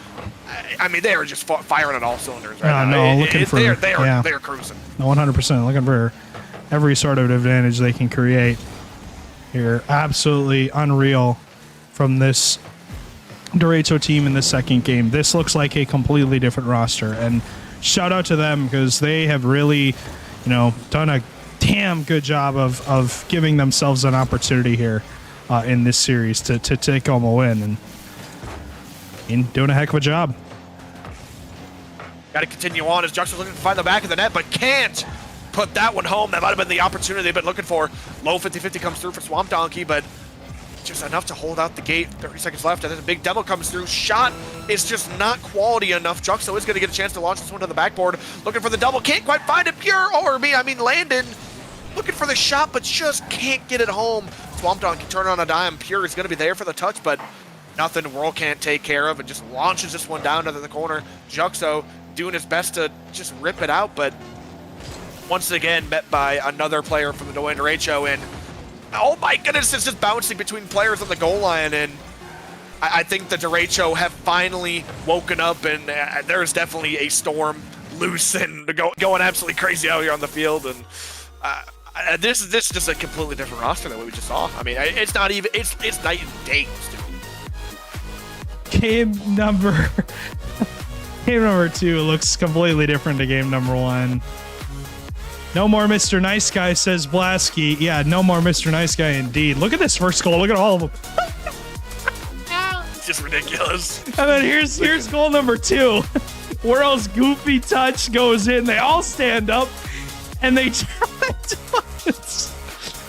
I mean, they are just firing on all cylinders right now. They're cruising. 100% looking for every sort of advantage they can create here. Absolutely unreal from this derecho team in the second game. This looks like a completely different roster, and shout out to them because they have really, you know, done a damn good job of giving themselves an opportunity here in this series to take home a win, and doing a heck of a job. Got to continue on as Juxta's looking to find the back of the net, but can't put that one home. That might have been the opportunity they've been looking for. Low 50-50 comes through for Swamp Donkey, but just enough to hold out the gate. 30 seconds left, and then a big demo comes through. Shot is just not quality enough. Juxo is going to get a chance to launch this one to the backboard. Looking for the double, can't quite find it. Landon looking for the shot, but just can't get it home. Swamp Donkey turn on a dime. Pure is going to be there for the touch, but nothing Whirl can't take care of, and just launches this one down to the corner. Juxo doing his best to just rip it out, but once again met by another player from the Des Moines derecho, and oh my goodness, it's just bouncing between players on the goal line, and I think the derecho have finally woken up, and there's definitely a storm loose and going absolutely crazy out here on the field, and this is just a completely different roster than what we just saw. I mean, it's not even, it's night and day, dude. Game number 2 looks completely different to game number 1. No more Mr. Nice Guy, says Blasky. Yeah, no more Mr. Nice Guy indeed. Look at this first goal. Look at all of them. It's just ridiculous. And then here's goal number 2. Whirl's goofy touch goes in. They all stand up, and they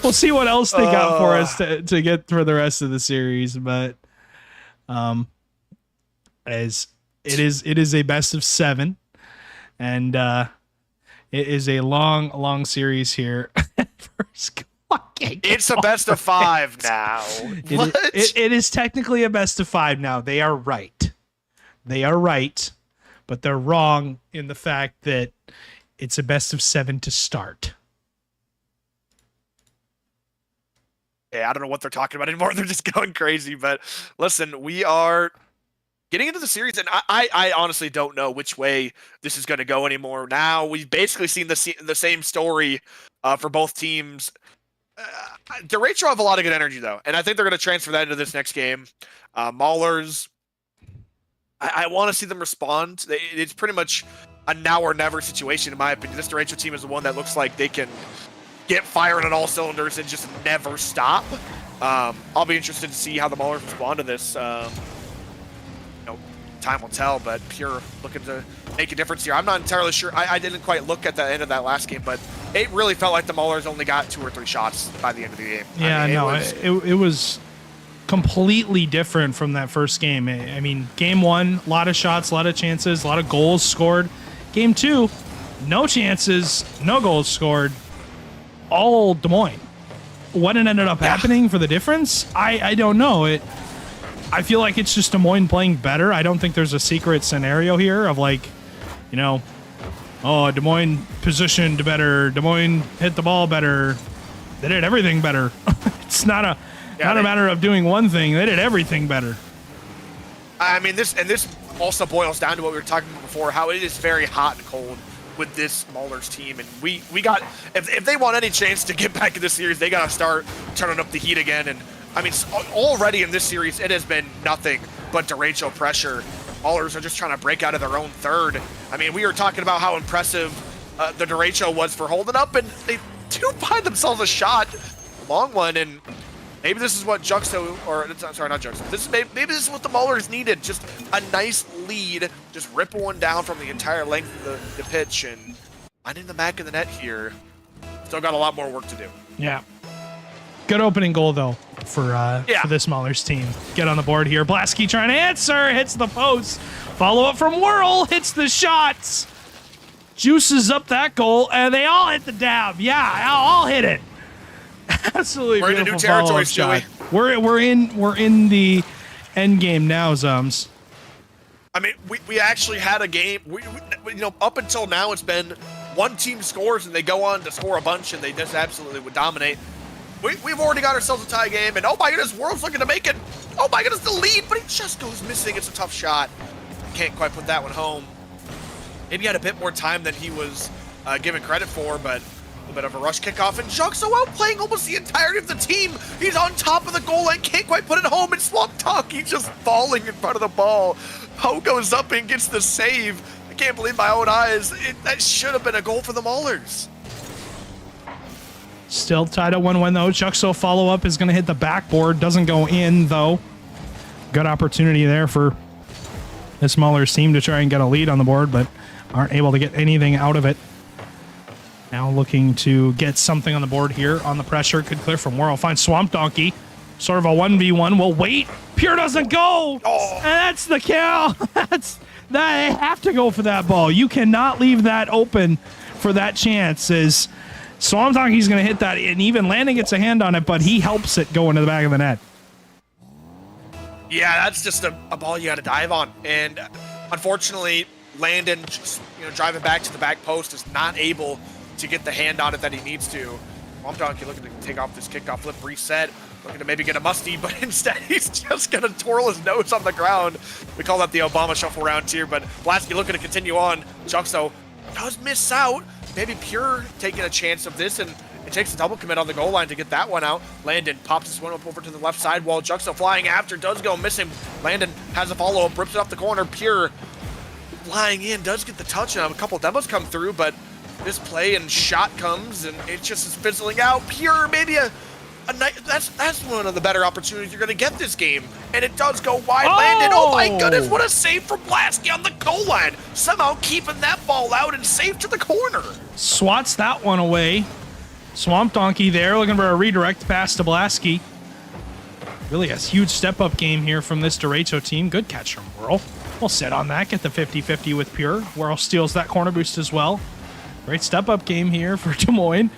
we'll see what else they got for us to get for the rest of the series. But as it is a best of 7, and it is a long series here. It's a best of 5 now. It is technically a best of 5 now. They are right. But they're wrong in the fact that it's a best of 7 to start. Yeah, I don't know what they're talking about anymore. They're just going crazy. But listen, we are getting into the series, and I honestly don't know which way this is going to go anymore. Now, we've basically seen the same story for both teams. Derecho have a lot of good energy, though, and I think they're going to transfer that into this next game. Maulers, I want to see them respond. It's pretty much a now or never situation, in my opinion. This Derecho team is the one that looks like they can get firing on all cylinders and just never stop. I'll be interested to see how the Maulers respond to this. Time will tell, but Pure looking to make a difference here. I'm not entirely sure. I didn't quite look at the end of that last game, but it really felt like the Maulers only got 2 or 3 shots by the end of the game. Yeah, it was completely different from that first game. I mean, game 1, a lot of shots, a lot of chances, a lot of goals scored. Game 2, no chances, no goals scored, all Des Moines. What ended up happening for the difference? I don't know. I feel like it's just Des Moines playing better. I don't think there's a secret scenario here of like, Des Moines positioned better, Des Moines hit the ball better. They did everything better. It's not a matter of doing one thing. They did everything better. I mean, this also boils down to what we were talking about before, how it is very hot and cold with this Maulers team, and we got if they want any chance to get back in this series, they got to start turning up the heat again. And I mean, already in this series, it has been nothing but derecho pressure. Maulers are just trying to break out of their own third. I mean, we were talking about how impressive the derecho was for holding up, and they do find themselves a shot, a long one, and maybe this is what Juxo, or sorry, not Juxo. Maybe this is what the Maulers needed. Just a nice lead, just rip one down from the entire length of the pitch, and finding the back of the net here. Still got a lot more work to do. Yeah. Good opening goal, though, for this Maulers team. Get on the board here. Blasky trying to answer. Hits the post. Follow up from Whirl. Hits the shots. Juices up that goal, and they all hit the dab. Yeah, all hit it. Absolutely we're beautiful in a new territory, shot. We're in the end game now, Zums. I mean, we actually had a game. We up until now, it's been one team scores and they go on to score a bunch and they just absolutely would dominate. We've already got ourselves a tie game, and oh my goodness, World's looking to make it. Oh my goodness, the lead, but he just goes missing. It's a tough shot. Can't quite put that one home. Maybe he had a bit more time than he was given credit for, but a little bit of a rush kickoff, and Juxo outplaying almost the entirety of the team. He's on top of the goal line, can't quite put it home, and Swamp Talk, he's just falling in front of the ball. Ho goes up and gets the save. I can't believe my own eyes. That should have been a goal for the Maulers. Still tied at 1-1, though. Juxo follow-up is going to hit the backboard. Doesn't go in, though. Good opportunity there for this Maulers team to try and get a lead on the board, but aren't able to get anything out of it. Now looking to get something on the board here on the pressure. Could clear from Whirl. Finds Swamp Donkey. Sort of a 1v1. Will wait. Pure doesn't go. Oh. And that's the kill. They have to go for that ball. You cannot leave that open for that chance. As Swamp Donkey's going to hit that, and even Landon gets a hand on it, but he helps it go into the back of the net. Yeah, that's just a ball you got to dive on. And unfortunately, Landon, just, driving back to the back post, is not able to get the hand on it that he needs to. Swamp Donkey looking to take off this kickoff, flip, reset, looking to maybe get a musty, but instead he's just going to twirl his nose on the ground. We call that the Obama shuffle round here, but Blasky looking to continue on. Juxo does miss out. Maybe Pure taking a chance of this, and it takes a double commit on the goal line to get that one out. Landon pops this one up over to the left side while Juxo flying after, does go missing. Landon has a follow-up, rips it up the corner. Pure flying in, does get the touch, and a couple demos come through, but this play and shot comes, and it just is fizzling out. Pure, maybe that's one of the better opportunities you're going to get this game, and it does go wide. Landon, oh my goodness, what a save from Blasky on the goal line, somehow keeping that ball out and safe to the corner. Swats that one away. Swamp Donkey there looking for a redirect pass to Blasky. Really a huge step-up game here from this Derecho team. Good catch from Whirl. We'll sit on that, get the 50-50 with Pure. Whirl steals that corner boost as well. Great step-up game here for Des Moines.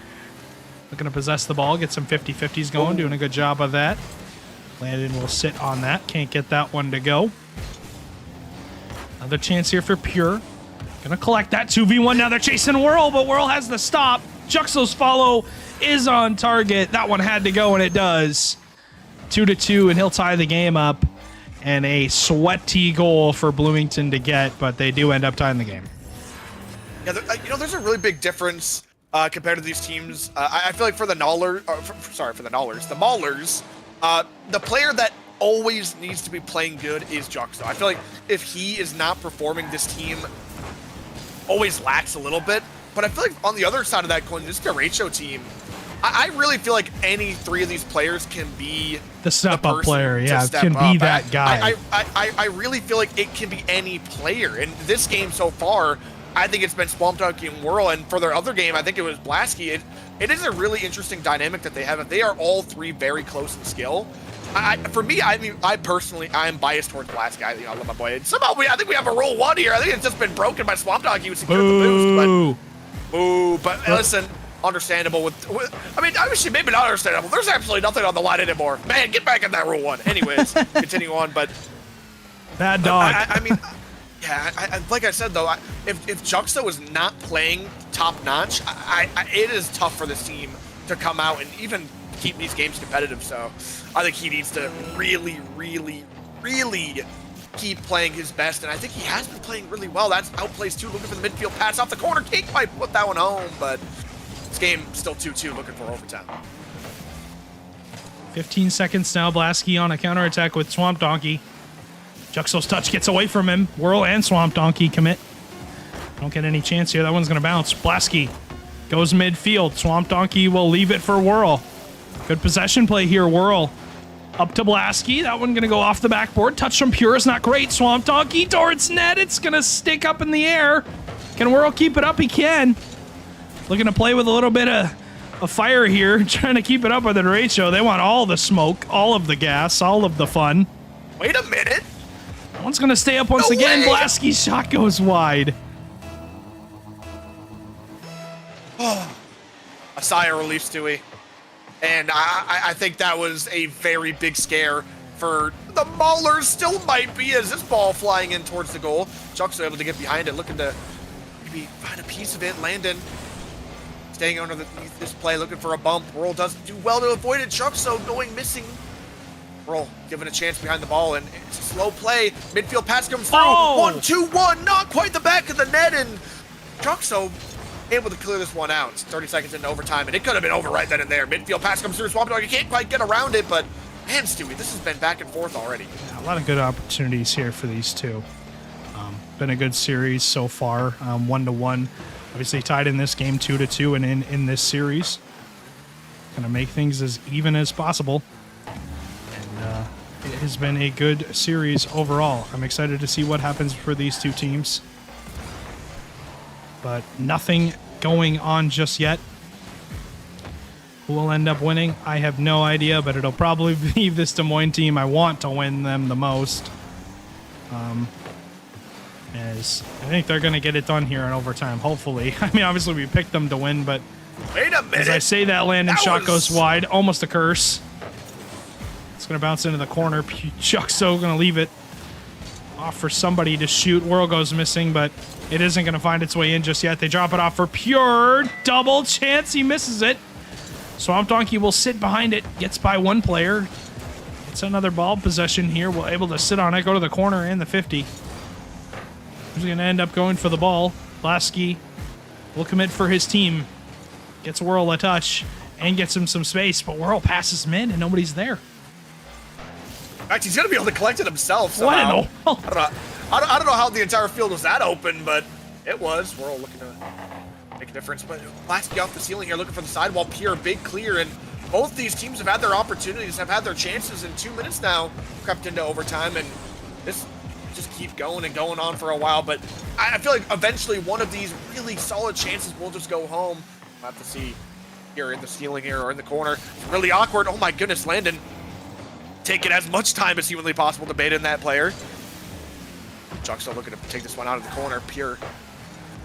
Looking to possess the ball, get some 50-50s going, doing a good job of that. Landon will sit on that, can't get that one to go. Another chance here for Pure. Gonna collect that 2v1, now they're chasing Whirl, but Whirl has the stop. Juxo's follow is on target. That one had to go, and it does. 2-2, and he'll tie the game up. And a sweaty goal for Bloomington to get, but they do end up tying the game. Yeah, there's a really big difference compared to these teams. I feel like for the Maulers, the player that always needs to be playing good is Juxo. I feel like if he is not performing, this team always lacks a little bit. But I feel like on the other side of that coin, this Derecho team, I really feel like any three of these players can be the step-up person player. to Yeah, step can be up. that guy. I really feel like it can be any player. In this game so far, I think it's been Swamp Donkey and Whirl, and for their other game, I think it was Blasky. It is a really interesting dynamic that they have, and they are all three very close in skill. For me, I mean, I personally, I'm biased towards Blasky. I love my boy. And somehow, I think we have a rule 1 here. I think it's just been broken by Swamp Donkey who secured the boost. But listen, understandable I mean, obviously maybe not understandable. There's absolutely nothing on the line anymore. Man, get back in that rule 1. Anyways, continue on, but Bad dog. I mean, yeah, like I said though, if Juxo is not playing top notch, it is tough for this team to come out and even keep these games competitive. So I think he needs to really, really, really keep playing his best, and I think he has been playing really well. That's outplays 2, looking for the midfield pass off the corner. Can't quite put that one home, but this game still 2-2, looking for overtime. 15 seconds now. Blasky on a counterattack with Swamp Donkey. Juxo's touch gets away from him. Whirl and Swamp Donkey commit. Don't get any chance here. That one's going to bounce. Blasky goes midfield. Swamp Donkey will leave it for Whirl. Good possession play here. Whirl up to Blasky. That one going to go off the backboard. Touch from Pure is not great. Swamp Donkey towards net. It's going to stick up in the air. Can Whirl keep it up? He can. Looking to play with a little bit of fire here. Trying to keep it up with the ratio. They want all the smoke, all of the gas, all of the fun. Wait a minute. One's going to stay up once again. way. Blasky's shot goes wide. A sigh of relief, Stewie. And I think that was a very big scare for the Maulers. Still might be, as this ball flying in towards the goal. Juxo able to get behind it, looking to maybe find a piece of it. Landon staying underneath this play, looking for a bump. Whirl doesn't do well to avoid it. Juxo going missing. Whirl given a chance behind the ball, and it's a slow play. Midfield pass comes through. Oh! 1-2-1, not quite the back of the net, and Juxo able to clear this one out. It's 30 seconds into overtime, and it could have been over right then and there. Midfield pass comes through. Swamp Dog, you can't quite get around it, but man, Stewie, this has been back and forth already. Yeah, a lot of good opportunities here for these two. Been a good series so far. 1-1. Obviously tied in this game 2-2, and in this series, gonna make things as even as possible. And it has been a good series overall. I'm excited to see what happens for these two teams. But nothing going on just yet. Who will end up winning? I have no idea, but it'll probably be this Des Moines team. I want to win them the most. As I think they're going to get it done here in overtime, hopefully. I mean, obviously we picked them to win, but Wait a minute. as I say that, Landon shot was- goes wide. Almost a curse. It's going to bounce into the corner. Juxo going to leave it off for somebody to shoot. Whirl goes missing, but it isn't going to find its way in just yet. They drop it off for Pure. Double chance. He misses it. Swamp Donkey will sit behind it. Gets by one player. It's another ball possession here. We're able to sit on it. Go to the corner and the 50. Who's going to end up going for the ball? Blasky will commit for his team. Gets Whirl a touch and gets him some space, but Whirl passes mid and nobody's there. In fact, he's going to be able to collect it himself What somehow. in the world? I don't know how the entire field was that open, but it was. We're all looking to make a difference. But Blasky off the ceiling here, looking for the sidewall. Pure, big clear, and both these teams have had their opportunities, have had their chances in 2 minutes now, crept into overtime, and this just keep going and going on for a while. But I feel like eventually one of these really solid chances will just go home. We'll have to see here in the ceiling here or in the corner. It's really awkward. Oh my goodness, Landon taking as much time as humanly possible to bait in that player. Juxo looking to take this one out of the corner. Pure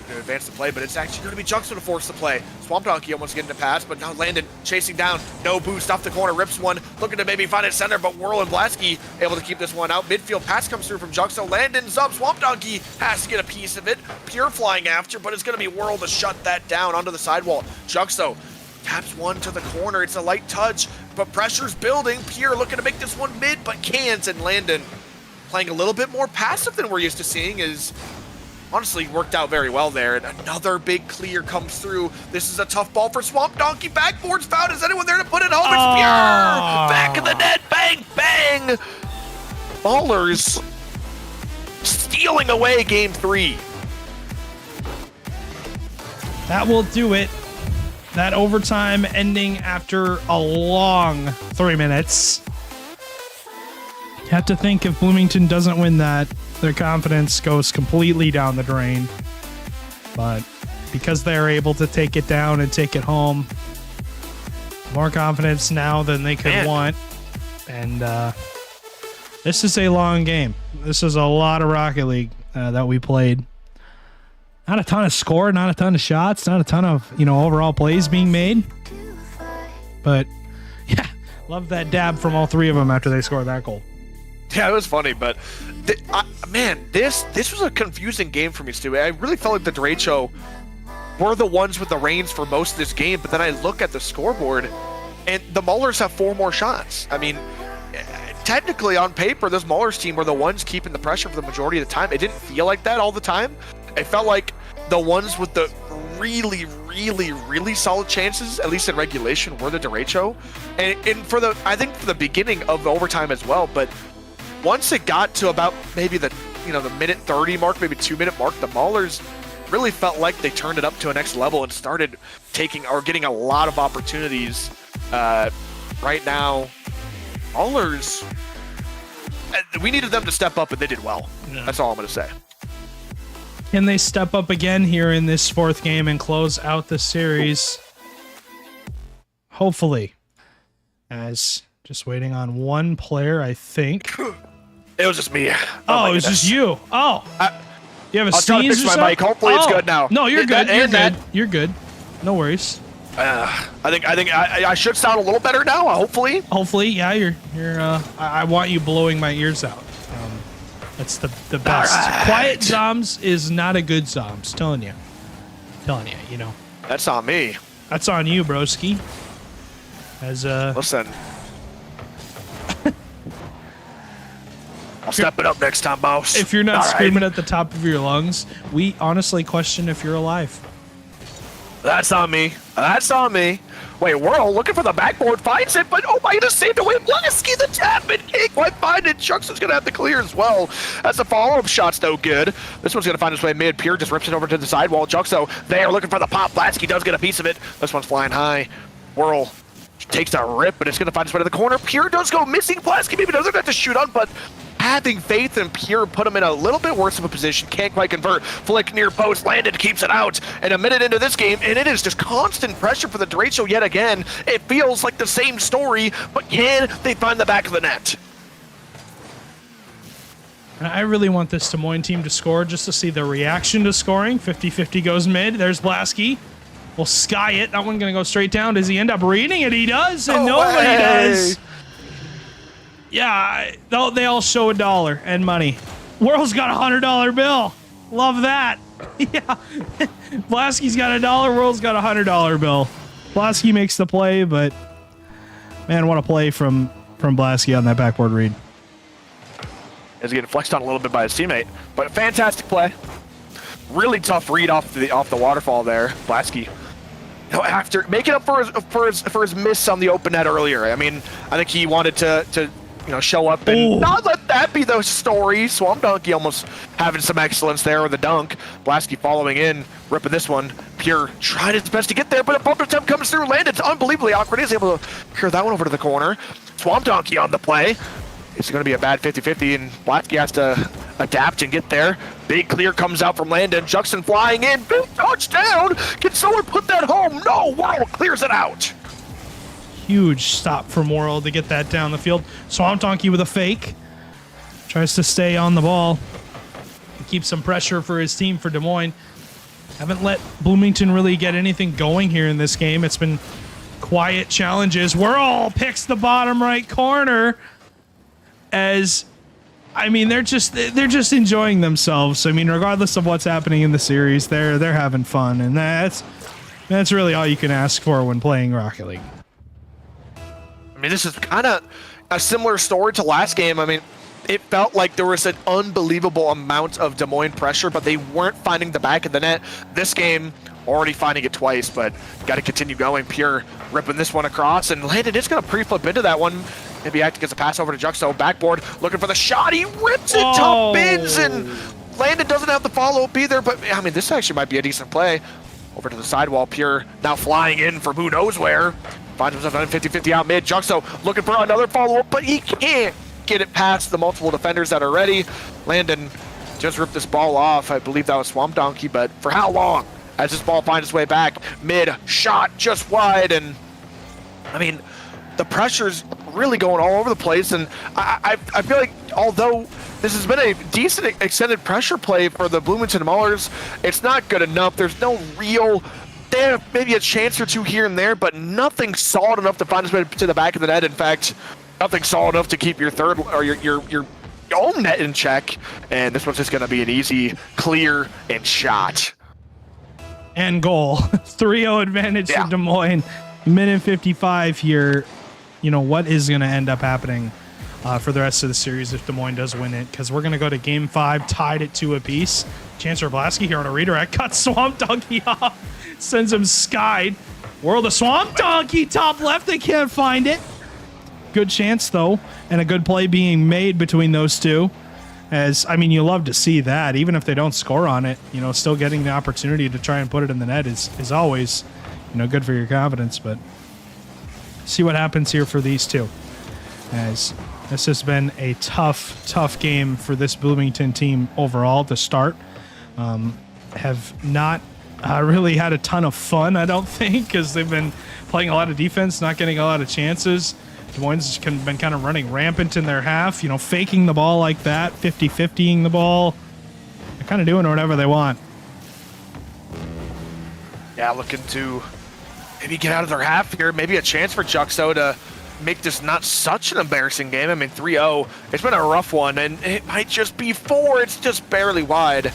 going to advance the play, but it's actually going to be Juxo to force the play. Swamp Donkey almost getting a pass, but now Landon chasing down. No boost off the corner. Rips one. Looking to maybe find it center, but Whirl and Blasky able to keep this one out. Midfield pass comes through from Juxo. Landon's up. Swamp Donkey has to get a piece of it. Pure flying after, but it's going to be Whirl to shut that down onto the sidewall. Juxo taps one to the corner. It's a light touch, but pressure's building. Pure looking to make this one mid, but can't. And Landon playing a little bit more passive than we're used to seeing is honestly worked out very well there. And another big clear comes through. This is a tough ball for Swamp Donkey. Backboard's found. Is anyone there to put it home? It's Pure! Back of the net. Bang, bang! Maulers stealing away game 3. That will do it. That overtime ending after a long 3 minutes. You have to think if Bloomington doesn't win that, their confidence goes completely down the drain. But because they're able to take it down and take it home, more confidence now than they could want. And this is a long game. This is a lot of Rocket League that we played. Not a ton of score, not a ton of shots, not a ton of, overall plays being made. But yeah, love that dab from all three of them after they scored that goal. Yeah, it was funny, but man, this was a confusing game for me, Stu. I really felt like the derecho were the ones with the reins for most of this game, but then I look at the scoreboard, and the Maulers have 4 more shots. I mean, technically on paper, this Maulers team were the ones keeping the pressure for the majority of the time. It didn't feel like that all the time. It felt like the ones with the really, really, really solid chances, at least in regulation, were the derecho. And I think for the beginning of the overtime as well, but once it got to about maybe the minute 30 mark, maybe 2-minute mark, the Maulers really felt like they turned it up to a next level and started getting a lot of opportunities. Right now, Maulers, we needed them to step up, and they did well. Yeah. That's all I'm going to say. Can they step up again here in this 4th game and close out the series? Hopefully. As just waiting on one player, I think. It was just me. Oh, it was just you. Oh. You have a sneeze or something? My mic. Hopefully it's good now. No, you're good. You're good. No worries. I think I should sound a little better now. Hopefully. Hopefully, yeah. You're. I want you blowing my ears out. That's the best. Right. Quiet Zoms is not a good Zoms. Telling you. That's on me. That's on you, broski. Listen. I'll step it up next time, boss. If you're not screaming at the top of your lungs, we honestly question if you're alive. That's on me. That's on me. Wait, Whirl looking for the backboard, finds it, but oh my goodness, saved away Blasky, the tap, and can't quite find it. Chucks is going to have to clear as well. That's the follow-up shot's no good. This one's going to find its way mid. Pierre just rips it over to the sidewall. Chucks, though, they are looking for the pop. Blasky does get a piece of it. This one's flying high. Whirl takes a rip, but it's going to find its way to the corner. Pierre does go missing. Blasky maybe doesn't have to shoot on, but having faith in Pierre put him in a little bit worse of a position. Can't quite convert. Flick near post. Landed, keeps it out. And a minute into this game, and it is just constant pressure for the derecho yet again. It feels like the same story, but can they find the back of the net? And I really want this Des Moines team to score just to see the reaction to scoring. 50-50 goes mid. There's Blasky. We'll sky it. That one going to go straight down. Does he end up reading it? He does, and nobody does. Yeah, they all show $1 and money. Whirl's got a $100 bill. Love that. Yeah. Blasky's got $1. Whirl's got a $100 bill. Blasky makes the play, but man, what a play from Blasky on that backboard read. Is getting flexed on a little bit by his teammate, but a fantastic play. Really tough read off the waterfall there. Blasky, after making up for his miss on the open net earlier. I mean, I think he wanted to show up and not let that be the story. Swamp Donkey almost having some excellence there with the dunk. Blasky following in, ripping this one. Pure tried his best to get there, but a bump attempt comes through. Landed unbelievably awkward. He's able to clear that one over to the corner. Swamp Donkey on the play. It's going to be a bad 50-50, and Blasky has to adapt and get there. Big clear comes out from Landon. Juxon flying in. Big touchdown. Can someone put that home? No. Wow, clears it out. Huge stop from World to get that down the field. Swamp Donkey with a fake. Tries to stay on the ball. Keep some pressure for his team for Des Moines. Haven't let Bloomington really get anything going here in this game. It's been quiet challenges. Whirl picks the bottom right corner. They're just enjoying themselves. I mean, regardless of what's happening in the series, they're having fun, and that's really all you can ask for when playing Rocket League. I mean, this is kind of a similar story to last game. I mean, it felt like there was an unbelievable amount of Des Moines pressure, but they weren't finding the back of the net. This game, already finding it twice, but got to continue going. Pure ripping this one across, and Landon is going to pre-flip into that one. maybe acting as a pass over to Juxo. Backboard, looking for the shot. He rips it top bids, and Landon doesn't have the follow-up either. But, I mean, this actually might be a decent play. Over to the sidewall, Pure now flying in from who knows where. Finds himself on 50-50 out mid. Juxo looking for another follow-up, but he can't get it past the multiple defenders that are ready. Landon just ripped this ball off. I believe that was Swamp Donkey, but for how long? As this ball finds its way back, mid, shot just wide, and I mean, the pressure's really going all over the place, and I feel like although this has been a decent extended pressure play for the Bloomington Maulers, it's not good enough. There's no real, they have maybe a chance or two here and there, but nothing solid enough to find its way to the back of the net. In fact, nothing solid enough to keep your third or your own net in check, and this one's just going to be an easy clear and shot. And goal. 3-0 advantage for Des Moines. Minute 55 here. You know, what is going to end up happening for the rest of the series if Des Moines does win it? Because we're going to go to Game 5, tied at 2 apiece. Chancellor Blasky here on a redirect. Cuts Swamp Donkey off. Sends him skied. World of Swamp Donkey, top left. They can't find it. Good chance, though, and a good play being made between those two. As, I mean, you love to see that, even if they don't score on it, you know, still getting the opportunity to try and put it in the net is always, you know, good for your confidence. But see what happens here for these two, as this has been a tough game for this Bloomington team overall to start. Have not really had a ton of fun, I don't think, because they've been playing a lot of defense, not getting a lot of chances. Des Moines has been kind of running rampant in their half, you know, faking the ball like that, 50-50ing the ball. They're kind of doing whatever they want. Yeah, looking to maybe get out of their half here. Maybe a chance for Juxo to make this not such an embarrassing game. I mean, 3-0. It's been a rough one, and it might just be 4. It's just barely wide.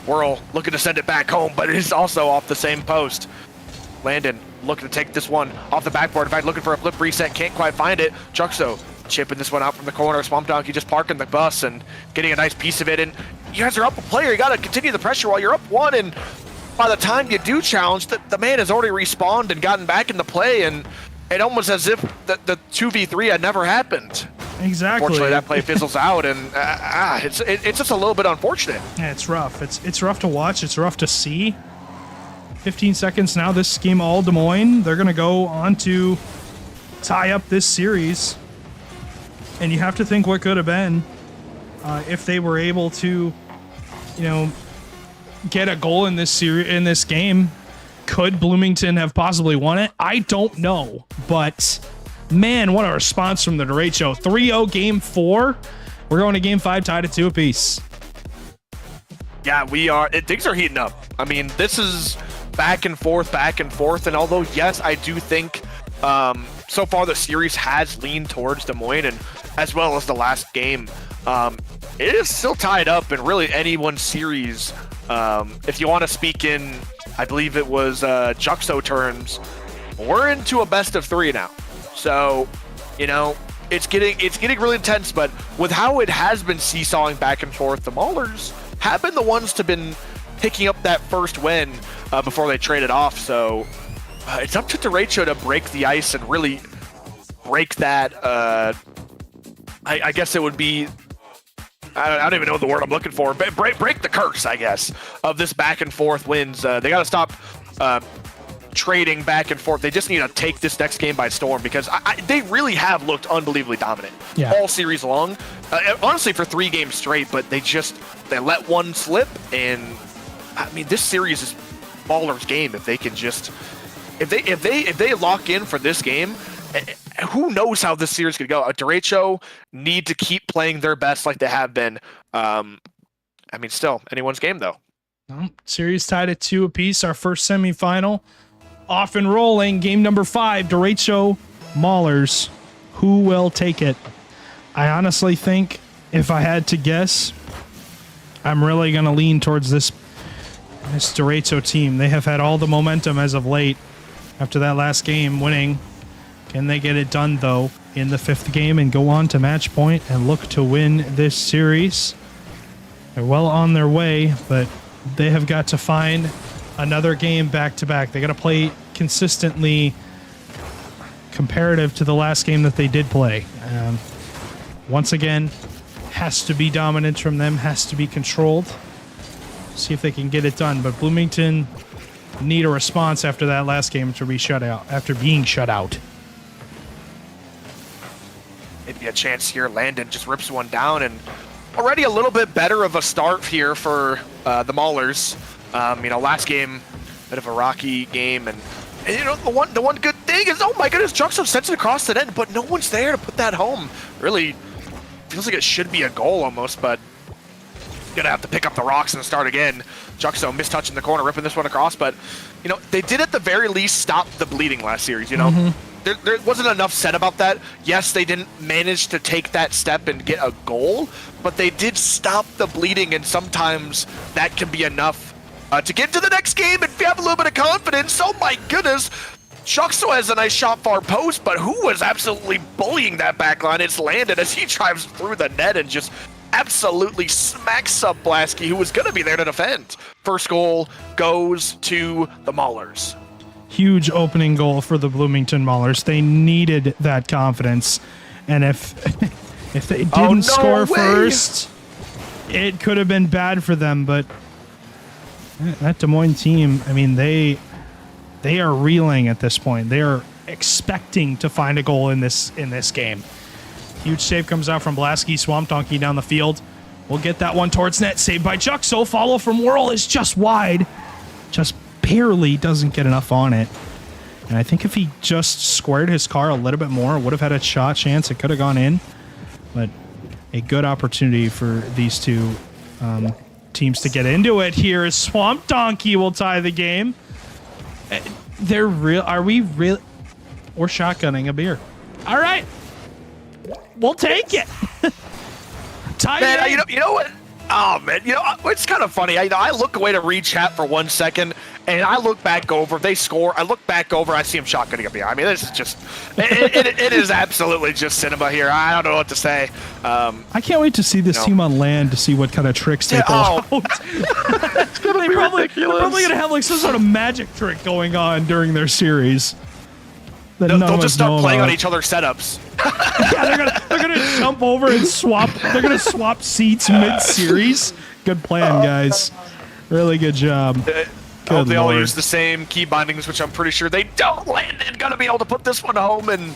Whirl looking to send it back home, but it is also off the same post. Landon looking to take this one off the backboard. In fact, looking for a flip reset, can't quite find it. Juxo chipping this one out from the corner. Swamp Donkey just parking the bus and getting a nice piece of it. And you guys are up a player. You got to continue the pressure while you're up 1. And by the time you do challenge, the man has already respawned and gotten back into play. And it almost as if the 2v3 had never happened. Exactly. Unfortunately, that play fizzles out, and it's just a little bit unfortunate. Yeah, it's rough. It's rough to watch. It's rough to see. 15 seconds now. This game all Des Moines. They're going to go on to tie up this series. And you have to think what could have been if they were able to, you know, get a goal in this series, in this game. Could Bloomington have possibly won it? I don't know. But, man, what a response from the derecho. 3-0 Game 4. We're going to Game 5 tied at 2 apiece. Yeah, we are. Things are heating up. I mean, this is back and forth. And although, yes, I do think so far the series has leaned towards Des Moines, and as well as the last game, it is still tied up in really anyone's series. If you want to speak in, I believe it was Juxo terms, we're into a best of 3 now. So, you know, it's getting really intense, but with how it has been seesawing back and forth, the Maulers have been the ones to been picking up that first win before they traded off. So it's up to derecho to break the ice and really break that. I guess it would be, I don't even know the word I'm looking for. Break the curse, I guess, of this back and forth wins. They got to stop trading back and forth. They just need to take this next game by storm, because they really have looked unbelievably dominant all series long. Honestly, for 3 games straight, but they let one slip, and I mean, this series is Mauler's game. If they can just, if they lock in for this game, who knows how this series could go. Derecho need to keep playing their best like they have been. I mean, still anyone's game though. Series tied at 2 apiece. Our first semifinal off and rolling. Game number 5, derecho Maulers. Who will take it? I honestly think, if I had to guess, I'm really going to lean towards this derecho team. They have had all the momentum as of late after that last game winning. Can they get it done, though, in the 5th game and go on to match point and look to win this series? They're well on their way, but they have got to find another game back-to-back. They got to play consistently comparative to the last game that they did play. Once again, has to be dominant from them, has to be controlled. See if they can get it done. But Bloomington need a response after that last game to be shut out, after being shut out. Maybe a chance here. Landon just rips one down, and already a little bit better of a start here for the Maulers. Last game, bit of a rocky game, and the one good thing is, oh my goodness, Juxo sends it across the net, but no one's there to put that home. Really feels like it should be a goal almost, but gonna have to pick up the rocks and start again. Juxo mistouch in the corner, ripping this one across, but they did at the very least stop the bleeding last series. There wasn't enough said about that. Yes, they didn't manage to take that step and get a goal, but they did stop the bleeding, and sometimes that can be enough to get to the next game and have a little bit of confidence. Oh my goodness. Juxo has a nice shot far post, but who was absolutely bullying that back line? It's Landon as he drives through the net and just absolutely smacks up Blasky, who was going to be there to defend. First goal goes to the Maulers. Huge opening goal for the Bloomington Maulers. They needed that confidence, and if they didn't score first, it could have been bad for them. But that Des Moines team, I mean, they are reeling at this point. They are expecting to find a goal in this game. Huge save comes out from Blasky. Swamp Donkey down the field. We'll get that one towards net. Saved by Juxo. Follow from Whirl is just wide. Just barely doesn't get enough on it. And I think if he just squared his car a little bit more, would have had a shot chance. It could have gone in. But a good opportunity for these two teams to get into it here. As Swamp Donkey will tie the game. They're real. Are we real? We're shotgunning a beer. All right. We'll take it. Man, you know what? Oh man, it's kind of funny. I look away to read chat for 1 second, and I look back over. They score. I look back over. I see him shotgunning a beer. I mean, this is just. It is absolutely just cinema here. I don't know what to say. I can't wait to see this team on land to see what kind of tricks they pull out. It's gonna be ridiculous. They're probably gonna have like some sort of magic trick going on during their series. They'll just start playing on each other's setups. Yeah, they're gonna jump over and swap. They're gonna swap seats mid-series. Good plan, guys. Really good job. Hope they all use the same key bindings, which I'm pretty sure they don't. Landon gonna be able to put this one home, and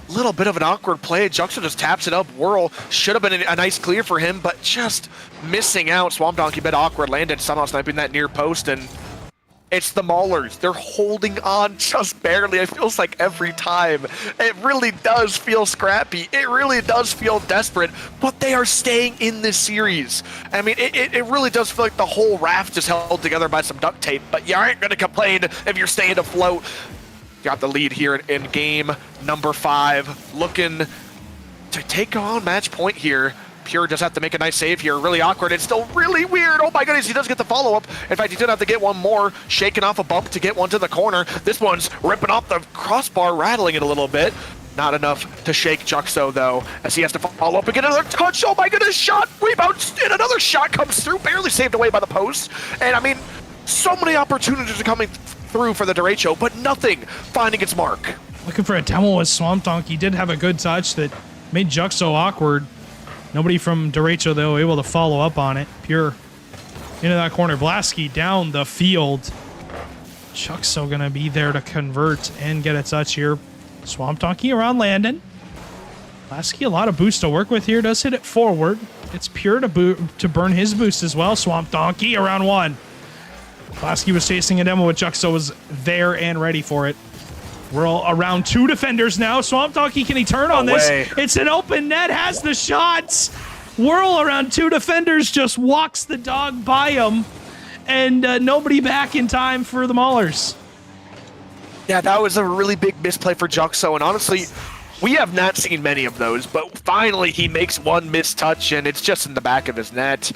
a little bit of an awkward play. Juxo just taps it up. Whirl should have been a nice clear for him, but just missing out. Swamp Donkey bit awkward. Landon somehow sniping that near post, and it's the Maulers. They're holding on just barely. It feels like every time. It really does feel scrappy. It really does feel desperate, but they are staying in this series. I mean, it really does feel like the whole raft is held together by some duct tape, but you aren't going to complain if you're staying afloat. Got the lead here in game number 5. Looking to take on match point here. Pure does have to make a nice save here. Really awkward. It's still really weird. Oh my goodness, he does get the follow-up. In fact, he's gonna have to get one more. Shaking off a bump to get one to the corner. This one's ripping off the crossbar, rattling it a little bit. Not enough to shake Juxo, though, as he has to follow up and get another touch. Oh my goodness, shot, rebound, and another shot comes through. Barely saved away by the post. And I mean, so many opportunities are coming through for the derecho, but nothing finding its mark. Looking for a demo with Swamp Donkey. Did have a good touch that made Juxo awkward. Nobody from derecho, though, able to follow up on it. Pure into that corner. Blasky down the field. Juxo going to be there to convert and get a touch here. Swamp Donkey around Landon. Blasky, a lot of boost to work with here. Does hit it forward. It's Pure to burn his boost as well. Swamp Donkey around 1. Blasky was chasing a demo, but Juxo was there and ready for it. We're all around 2 defenders now. Swamp Donkey, can he turn on this? It's an open net, has the shots. Whirl around 2 defenders, just walks the dog by him. And nobody back in time for the Maulers. Yeah, that was a really big misplay for Juxo. And honestly, we have not seen many of those. But finally, he makes one missed touch, and it's just in the back of his net.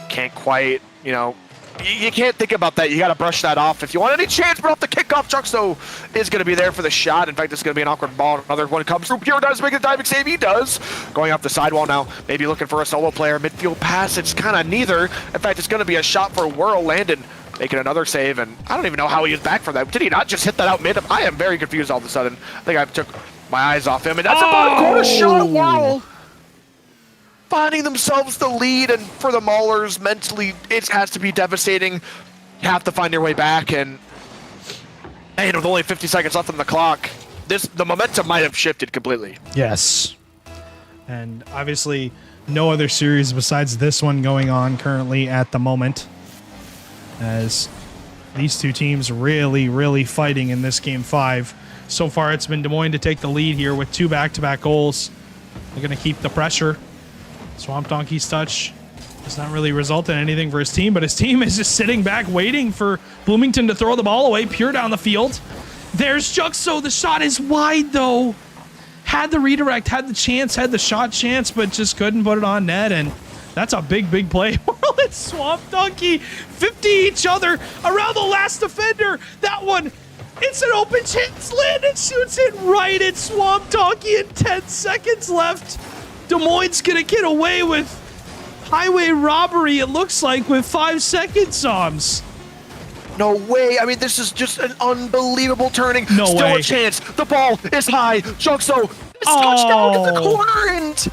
Can't quite, you can't think about that. You got to brush that off. If you want any chance, but off the kickoff, Juxo is going to be there for the shot. In fact, it's going to be an awkward ball. Another one comes through. Pure does make a diving save. He does. Going off the sidewall now. Maybe looking for a solo player. Midfield pass. It's kind of neither. In fact, it's going to be a shot for Whirl. Landon making another save, and I don't even know how he is back from that. Did he not just hit that out mid? I am very confused all of a sudden. I think I took my eyes off him, and that's a bottom corner shot. Wow. Finding themselves the lead, and for the Maulers, mentally, it has to be devastating. You have to find your way back, and with only 50 seconds left on the clock, the momentum might have shifted completely. Yes. And obviously, no other series besides this one going on currently at the moment, as these two teams really, really fighting in this game 5. So far, it's been Des Moines to take the lead here with 2 back-to-back goals. They're going to keep the pressure. Swamp Donkey's touch does not really result in anything for his team, but his team is just sitting back waiting for Bloomington to throw the ball away. Pure down the field. There's Juxo. The shot is wide, though. Had the redirect, had the chance, had the shot chance, but just couldn't put it on net, and that's a big, big play. It's Swamp Donkey 50 each other around the last defender. That one, it's an open chance. Landon shoots it right at Swamp Donkey and 10 seconds left. Des Moines gonna get away with highway robbery, it looks like, with 5 seconds, Soms. No way. I mean, this is just an unbelievable turning. No Still way. a chance. The ball is high. Juxo is touchdown to the corner, and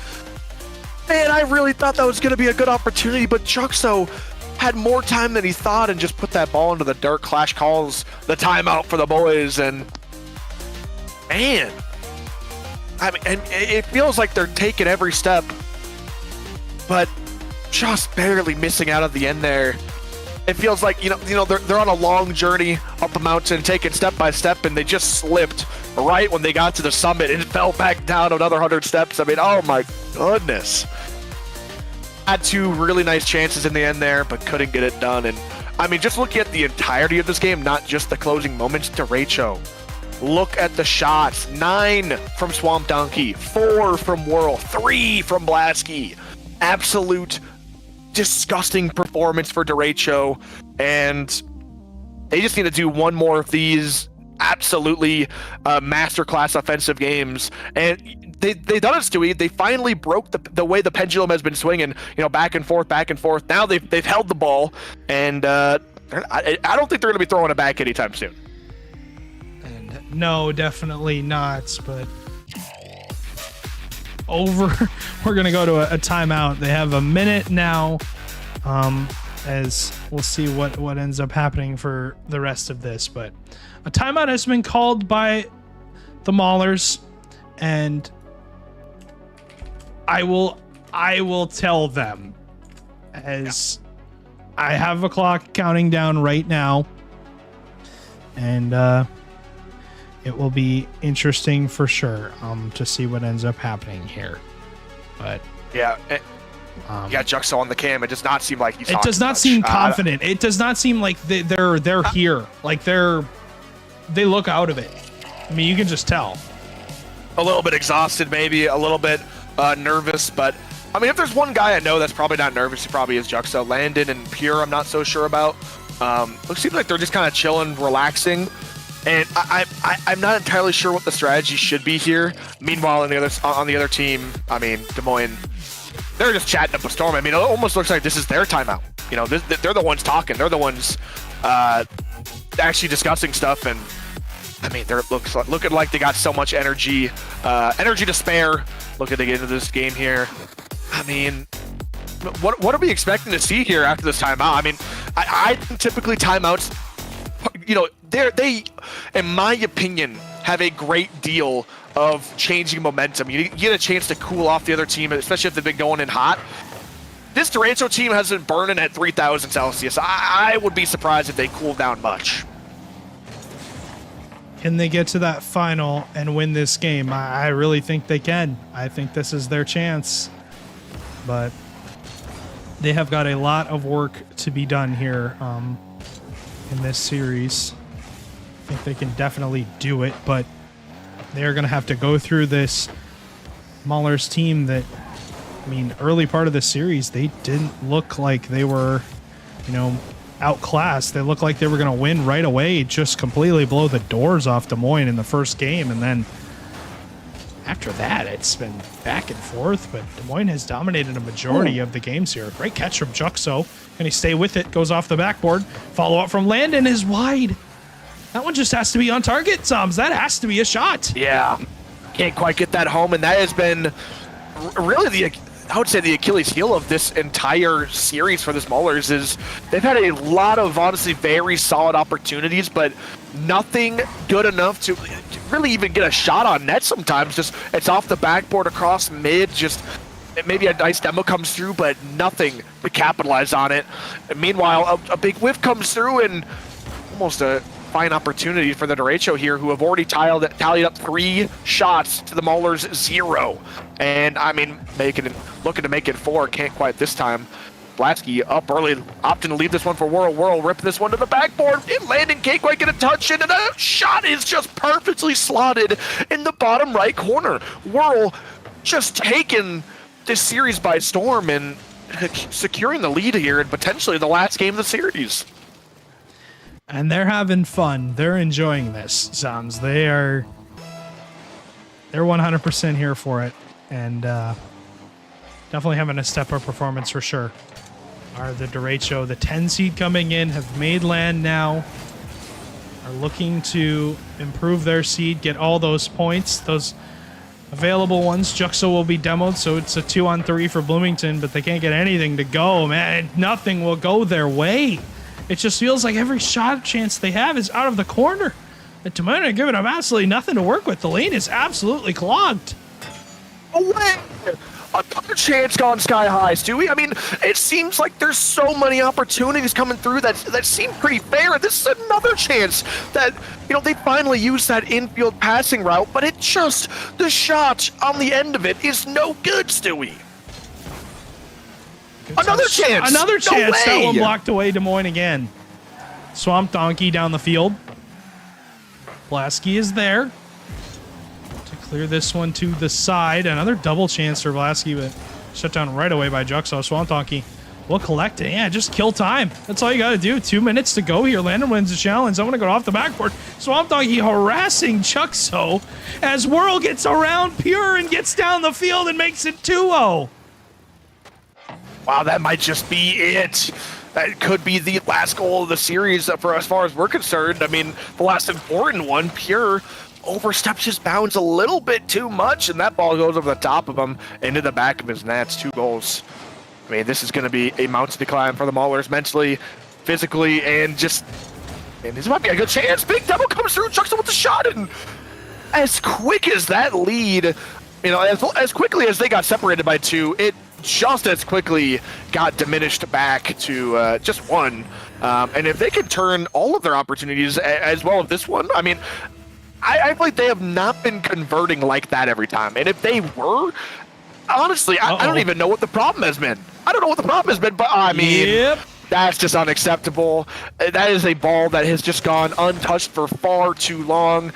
man, I really thought that was going to be a good opportunity, but Juxo had more time than he thought and just put that ball into the dirt. Clash calls the timeout for the boys, and man, I mean, and it feels like they're taking every step, but just barely missing out at the end there. It feels like, they're on a long journey up a mountain, taking step by step, and they just slipped right when they got to the summit and fell back down another 100 steps. I mean, oh my goodness. Had 2 really nice chances in the end there, but couldn't get it done. And I mean, just looking at the entirety of this game, not just the closing moments, Derecho. Look at the shots. 9 from Swamp Donkey, 4 from Whirl, 3 from Blasky. Absolute disgusting performance for Derecho, and they just need to do one more of these absolutely masterclass offensive games, and they done it, Stewie. They finally broke the way the pendulum has been swinging, back and forth. Now they've held the ball, and I don't think they're going to be throwing it back anytime soon. And no, definitely not, but we're going to go to a timeout. They have a minute now, as we'll see what ends up happening for the rest of this, but a timeout has been called by the Maulers, and I will tell them, as I have a clock counting down right now, and it will be interesting for sure to see what ends up happening here. But yeah, Juxo on the cam. It does not seem like he's. It does not seem confident. It does not seem like they're here. Like they look out of it. I mean, you can just tell. A little bit exhausted, maybe a little bit nervous, but I mean, if there's one guy I know that's probably not nervous, he probably is Juxo. Landon and Pure, I'm not so sure about. It seems like they're just kind of chilling, relaxing. And I'm not entirely sure what the strategy should be here. Meanwhile, on the other team, I mean, Des Moines, they're just chatting up a storm. I mean, it almost looks like this is their timeout. They're the ones talking. They're the ones actually discussing stuff. And I mean, they're looking like they got so much energy to spare. Looking to get into this game here. I mean, what are we expecting to see here after this timeout? I mean, I think typically timeouts, they, in my opinion, have a great deal of changing momentum. You get a chance to cool off the other team, especially if they've been going in hot. This Derecho team has been burning at 3,000 Celsius. I would be surprised if they cool down much. Can they get to that final and win this game? I really think they can. I think this is their chance. But they have got a lot of work to be done here in this series. I think they can definitely do it, but they're going to have to go through this Maulers team that, I mean, early part of the series, they didn't look like they were, outclassed. They looked like they were going to win right away, just completely blow the doors off Des Moines in the first game, and then after that, it's been back and forth, but Des Moines has dominated a majority of the games here. Great catch from Juxo. Can he stay with it? Goes off the backboard. Follow up from Landon is wide. That one just has to be on target, Zoms. That has to be a shot. Yeah, can't quite get that home, and that has been really I would say the Achilles heel of this entire series for the Maulers is they've had a lot of honestly very solid opportunities, but nothing good enough to really even get a shot on net sometimes. Just it's off the backboard across mid, just maybe a nice demo comes through, but nothing to capitalize on it. And meanwhile, a big whiff comes through and almost a fine opportunity for the derecho here, who have already tallied up 3 shots to the Maulers 0. And I mean, looking to make it 4, can't quite this time. Blatsky up early, opting to leave this one for Whirl. Whirl rip this one to the backboard. It landed, can't quite get a touch in, and a shot is just perfectly slotted in the bottom right corner. Whirl just taking this series by storm and securing the lead here and potentially the last game of the series. And they're having fun. They're enjoying this, Zoms. They're 100% here for it, and definitely having a step up performance for sure. Are the derecho, the 10 seed coming in, have made land now, are looking to improve their seed, get all those points, those available ones. Juxo will be demoed, so it's a 2-on-3 for Bloomington, but they can't get anything to go, man. Nothing will go their way. It just feels like every shot chance they have is out of the corner. The Des Moines are giving them absolutely nothing to work with. The lane is absolutely clogged. Away! Another chance gone sky high, Stewie. I mean, it seems like there's so many opportunities coming through that seem pretty fair. This is another chance that, they finally used that infield passing route, but the shot on the end of it is no good, Stewie. Another chance! Another chance! No way. That one blocked away Des Moines again. Swamp Donkey down the field. Blasky is there to clear this one to the side. Another double chance for Blasky, but shut down right away by Juxo. Swamp Donkey will collect it. Yeah, just kill time. That's all you got to do. 2 minutes to go here. Landon wins the challenge. I'm going to go off the backboard. Swamp Donkey harassing Juxo as Whirl gets around Pure and gets down the field and makes it 2-0. Wow, that might just be it. That could be the last goal of the series for as far as we're concerned. I mean, the last important one, Pure oversteps his bounds a little bit too much, and that ball goes over the top of him into the back of his net. 2 goals. I mean, this is going to be a mountain to climb for the Maulers mentally, physically, and just... And this might be a good chance. Big double comes through, Juxo with the shot, and as quick as that lead, as quickly as they got separated by 2, it just as quickly got diminished back to just 1. And if they can turn all of their opportunities as well as this one, I mean, I feel like they have not been converting like that every time. And if they were, honestly, I don't even know what the problem has been. I don't know what the problem has been, but I mean, that's just unacceptable. That is a ball that has just gone untouched for far too long.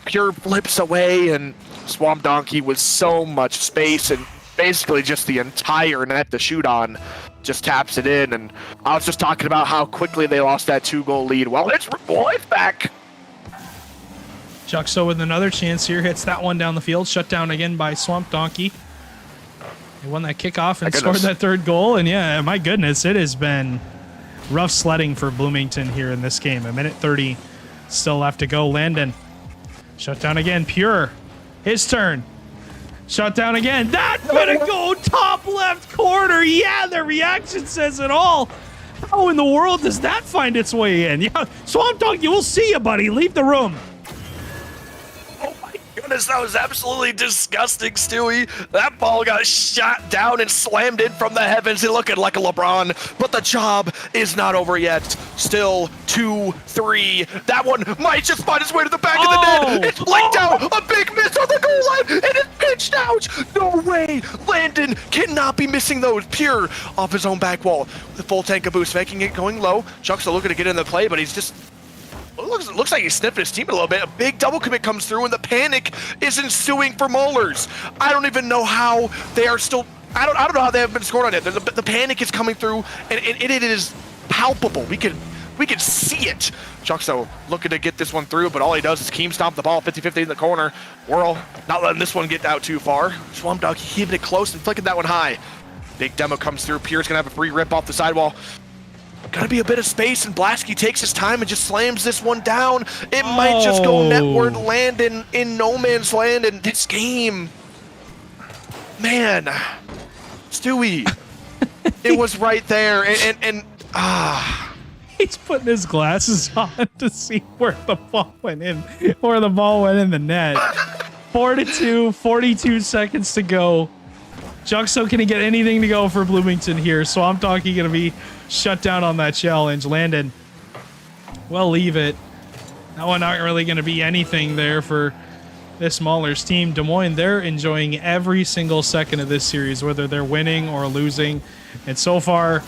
Pure flips away, and Swamp Donkey with so much space and basically just the entire net to shoot on, just taps it in. And I was just talking about how quickly they lost that 2-goal lead. Well, it's back. Juxo with another chance here, hits that one down the field, shut down again by Swamp Donkey. They won that kickoff and scored that 3rd goal. And yeah, my goodness, it has been rough sledding for Bloomington here in this game. 1:30 still left to go. Landon shut down again. Pure, his turn. Shut down again. That's gonna go top left corner. Yeah, the reaction says it all. How in the world does that find its way in? Yeah, Swamp Donkey, we'll see you, buddy. Leave the room. Oh my goodness, that was absolutely disgusting, Stewie. That ball got shot down and slammed in from the heavens. He looking like a LeBron, but the job is not over yet. Still 2-3. That one might just find its way to the back of the net. It's linked out. A big miss on the goal line, and it's pitched out. No way. Landon cannot be missing those. Pure off his own back wall with a full tank of boost, making it going low. Juxo looking to get in the play, but he's just... Looks like he's sniffing his team a little bit. A big double commit comes through, and the panic is ensuing for Maulers. I don't even know how they are still... I don't know how they have been scored on it. The panic is coming through, and it is palpable. We can We can see it. Juxo looking to get this one through, but all he does is keem stomp the ball 50-50 in the corner. Whirl not letting this one get out too far. Swamp Dog keeping it close and flicking that one high. Big demo comes through. Pierce gonna have a free rip off the sidewall. Gotta be a bit of space, and Blasky takes his time and just slams this one down. It might just go netward, land in no man's land in this game. Man, Stewie, it was right there, and He's putting his glasses on to see where the ball went in, where the ball went in the net. 4-2, 42 seconds to go. Juxo can get anything to go for Bloomington here, so I'm talking gonna be shut down on that challenge. Landon, well, leave it. That one not really gonna be anything there for this Maulers team. Des Moines, they're enjoying every single second of this series, whether they're winning or losing. And so far,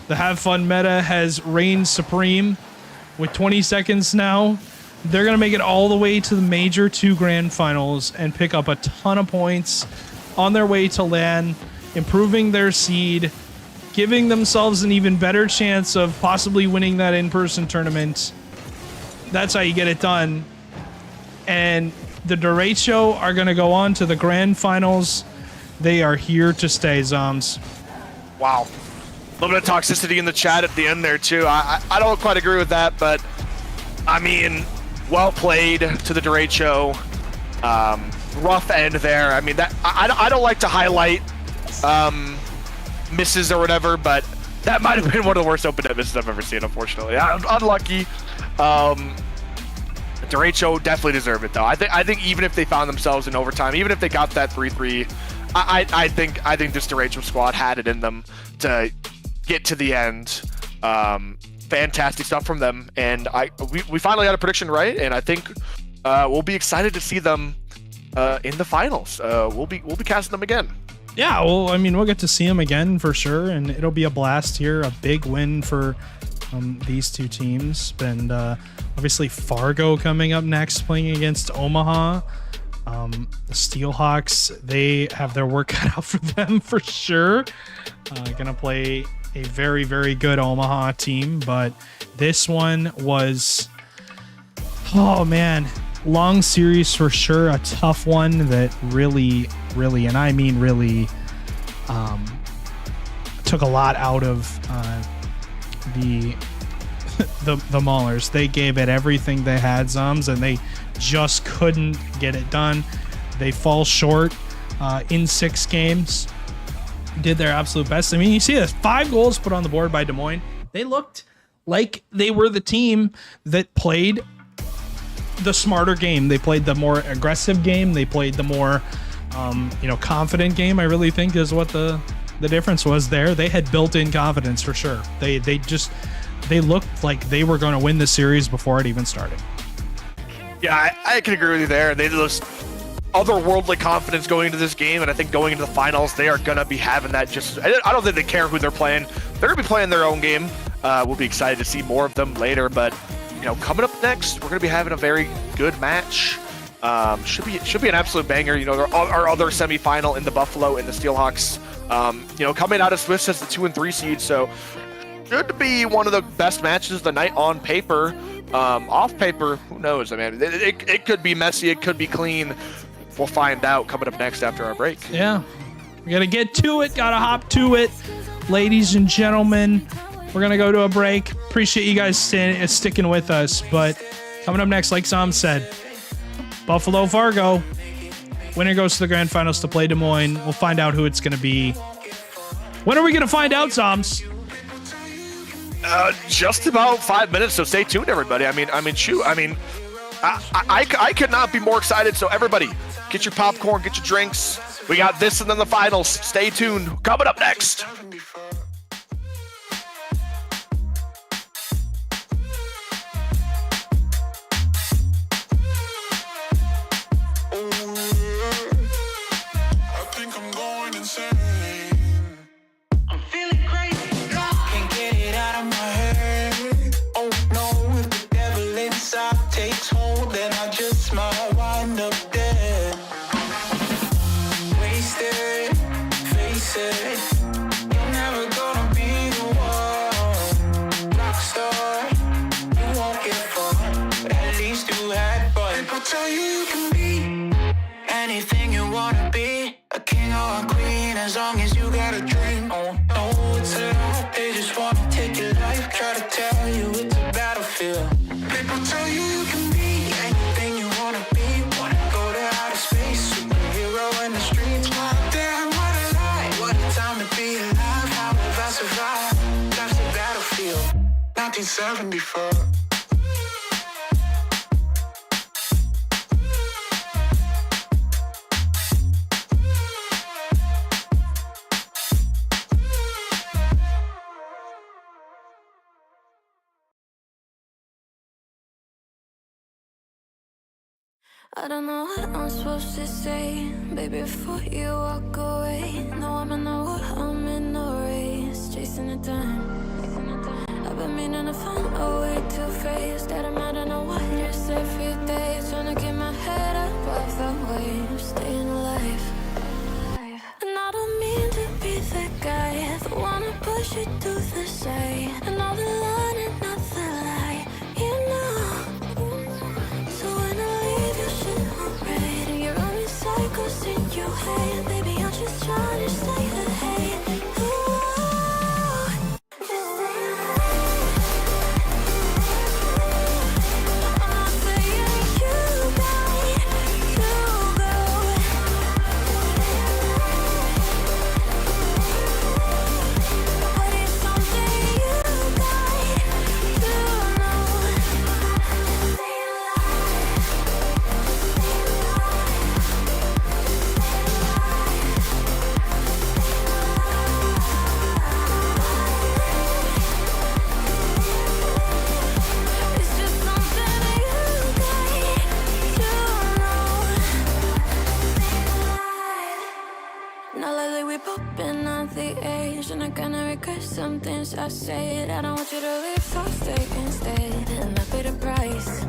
the have fun meta has reigned supreme with 20 seconds now. They're gonna make it all the way to the Major 2 Grand Finals and pick up a ton of points on their way to LAN, improving their seed, giving themselves an even better chance of possibly winning that in-person tournament. That's how you get it done. And the Derecho are going to go on to the Grand Finals. They are here to stay, Zoms. wow. A little bit of toxicity in the chat at the end there, too. I don't quite agree with that, but, I mean, well played to the Derecho. Rough end there. I mean, that I don't like to highlight misses or whatever, but that might have been one of the worst open net misses I've ever seen, unfortunately. Unlucky. Derecho definitely deserved it, though. I think even if they found themselves in overtime, even if they got that 3-3, I think this Derecho squad had it in them to get to the end. Fantastic stuff from them, and we finally got a prediction right, and I think we'll be excited to see them in the finals. We'll be casting them again. Yeah, well, I mean, we'll get to see them again for sure, and it'll be a blast here. A big win for these two teams, and obviously Fargo coming up next, playing against Omaha. The Steelhawks, they have their work cut out for them for sure. Gonna play a very, very good Omaha team, but this one was, oh man, long series for sure. A tough one that really, and I mean really, took a lot out of the Maulers. They gave it everything they had, Zoms, and they just couldn't get it done. They fall short in 6 games. Did their absolute best. I mean, you see this 5 goals put on the board by Des Moines. They looked like they were the team that played the smarter game. They played the more aggressive game. They played the more confident game, I really think is what the difference was there. They had built-in confidence for sure. They looked like they were going to win the series before it even started. Yeah, I can agree with you there. They just otherworldly confidence going into this game, and I think going into the finals, they are going to be having that. Just I don't think they care who they're playing. They're going to be playing their own game. We'll be excited to see more of them later, but coming up next, we're going to be having a very good match. Should be an absolute banger. Our other semifinal in the Buffalo and the Steelhawks. Coming out of Swiss as the 2 and 3 seed, so should be one of the best matches of the night on paper. Off paper, who knows? I mean, it could be messy, it could be clean. We'll find out coming up next after our break. Yeah, we gotta get to it. Gotta hop to it, ladies and gentlemen. We're gonna go to a break. Appreciate you guys sticking with us. But coming up next, like Sam said, Buffalo Fargo. Winner goes to the grand finals to play Des Moines. We'll find out who it's gonna be. When are we gonna find out, Sams? Just about 5 minutes, so stay tuned, everybody. I could not be more excited. So everybody, get your popcorn, get your drinks. We got this and then the finals. Stay tuned. Coming up next. Wasted, face it, you'll never go are a queen as long as you got a dream. Oh no, it's a lie. They just wanna take your life. Try to tell you it's a battlefield. People tell you you can be anything you wanna be. Wanna go to outer space, superhero in the streets. Oh damn, what a lie. What a time to be alive. How have I survived? That's the battlefield. 1974. I don't know what I'm supposed to say, baby, before you walk away. No, I'm in the war, I'm in the race, chasing the time. I've been meaning to find a way to face that I'm out in the water just every day, trying to keep my head above the waves, staying alive. And I don't mean to be the guy that wanna push you to the side, and all the line and not the lie, you know. So when I leave your shit alright, and you're only cycles in your head, baby, I'm just trying to stay ahead. Some things I said, I don't want you to leave, so stay instead, and I pay the price.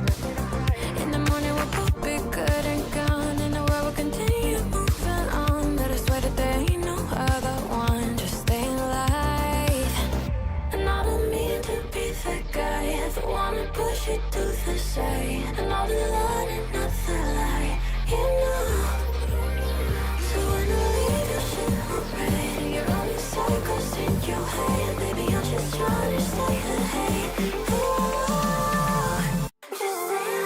In the morning we'll both be good and gone, and the world will continue moving on. But I swear that there ain't no other one, just staying alive. And I don't mean to be the guy that wanna push you to the side, and all the line and not the lie, you know. So when I leave your shit alright, and you're only cycles in your head, baby, I'm just trying to stay ahead. Ooh, just stay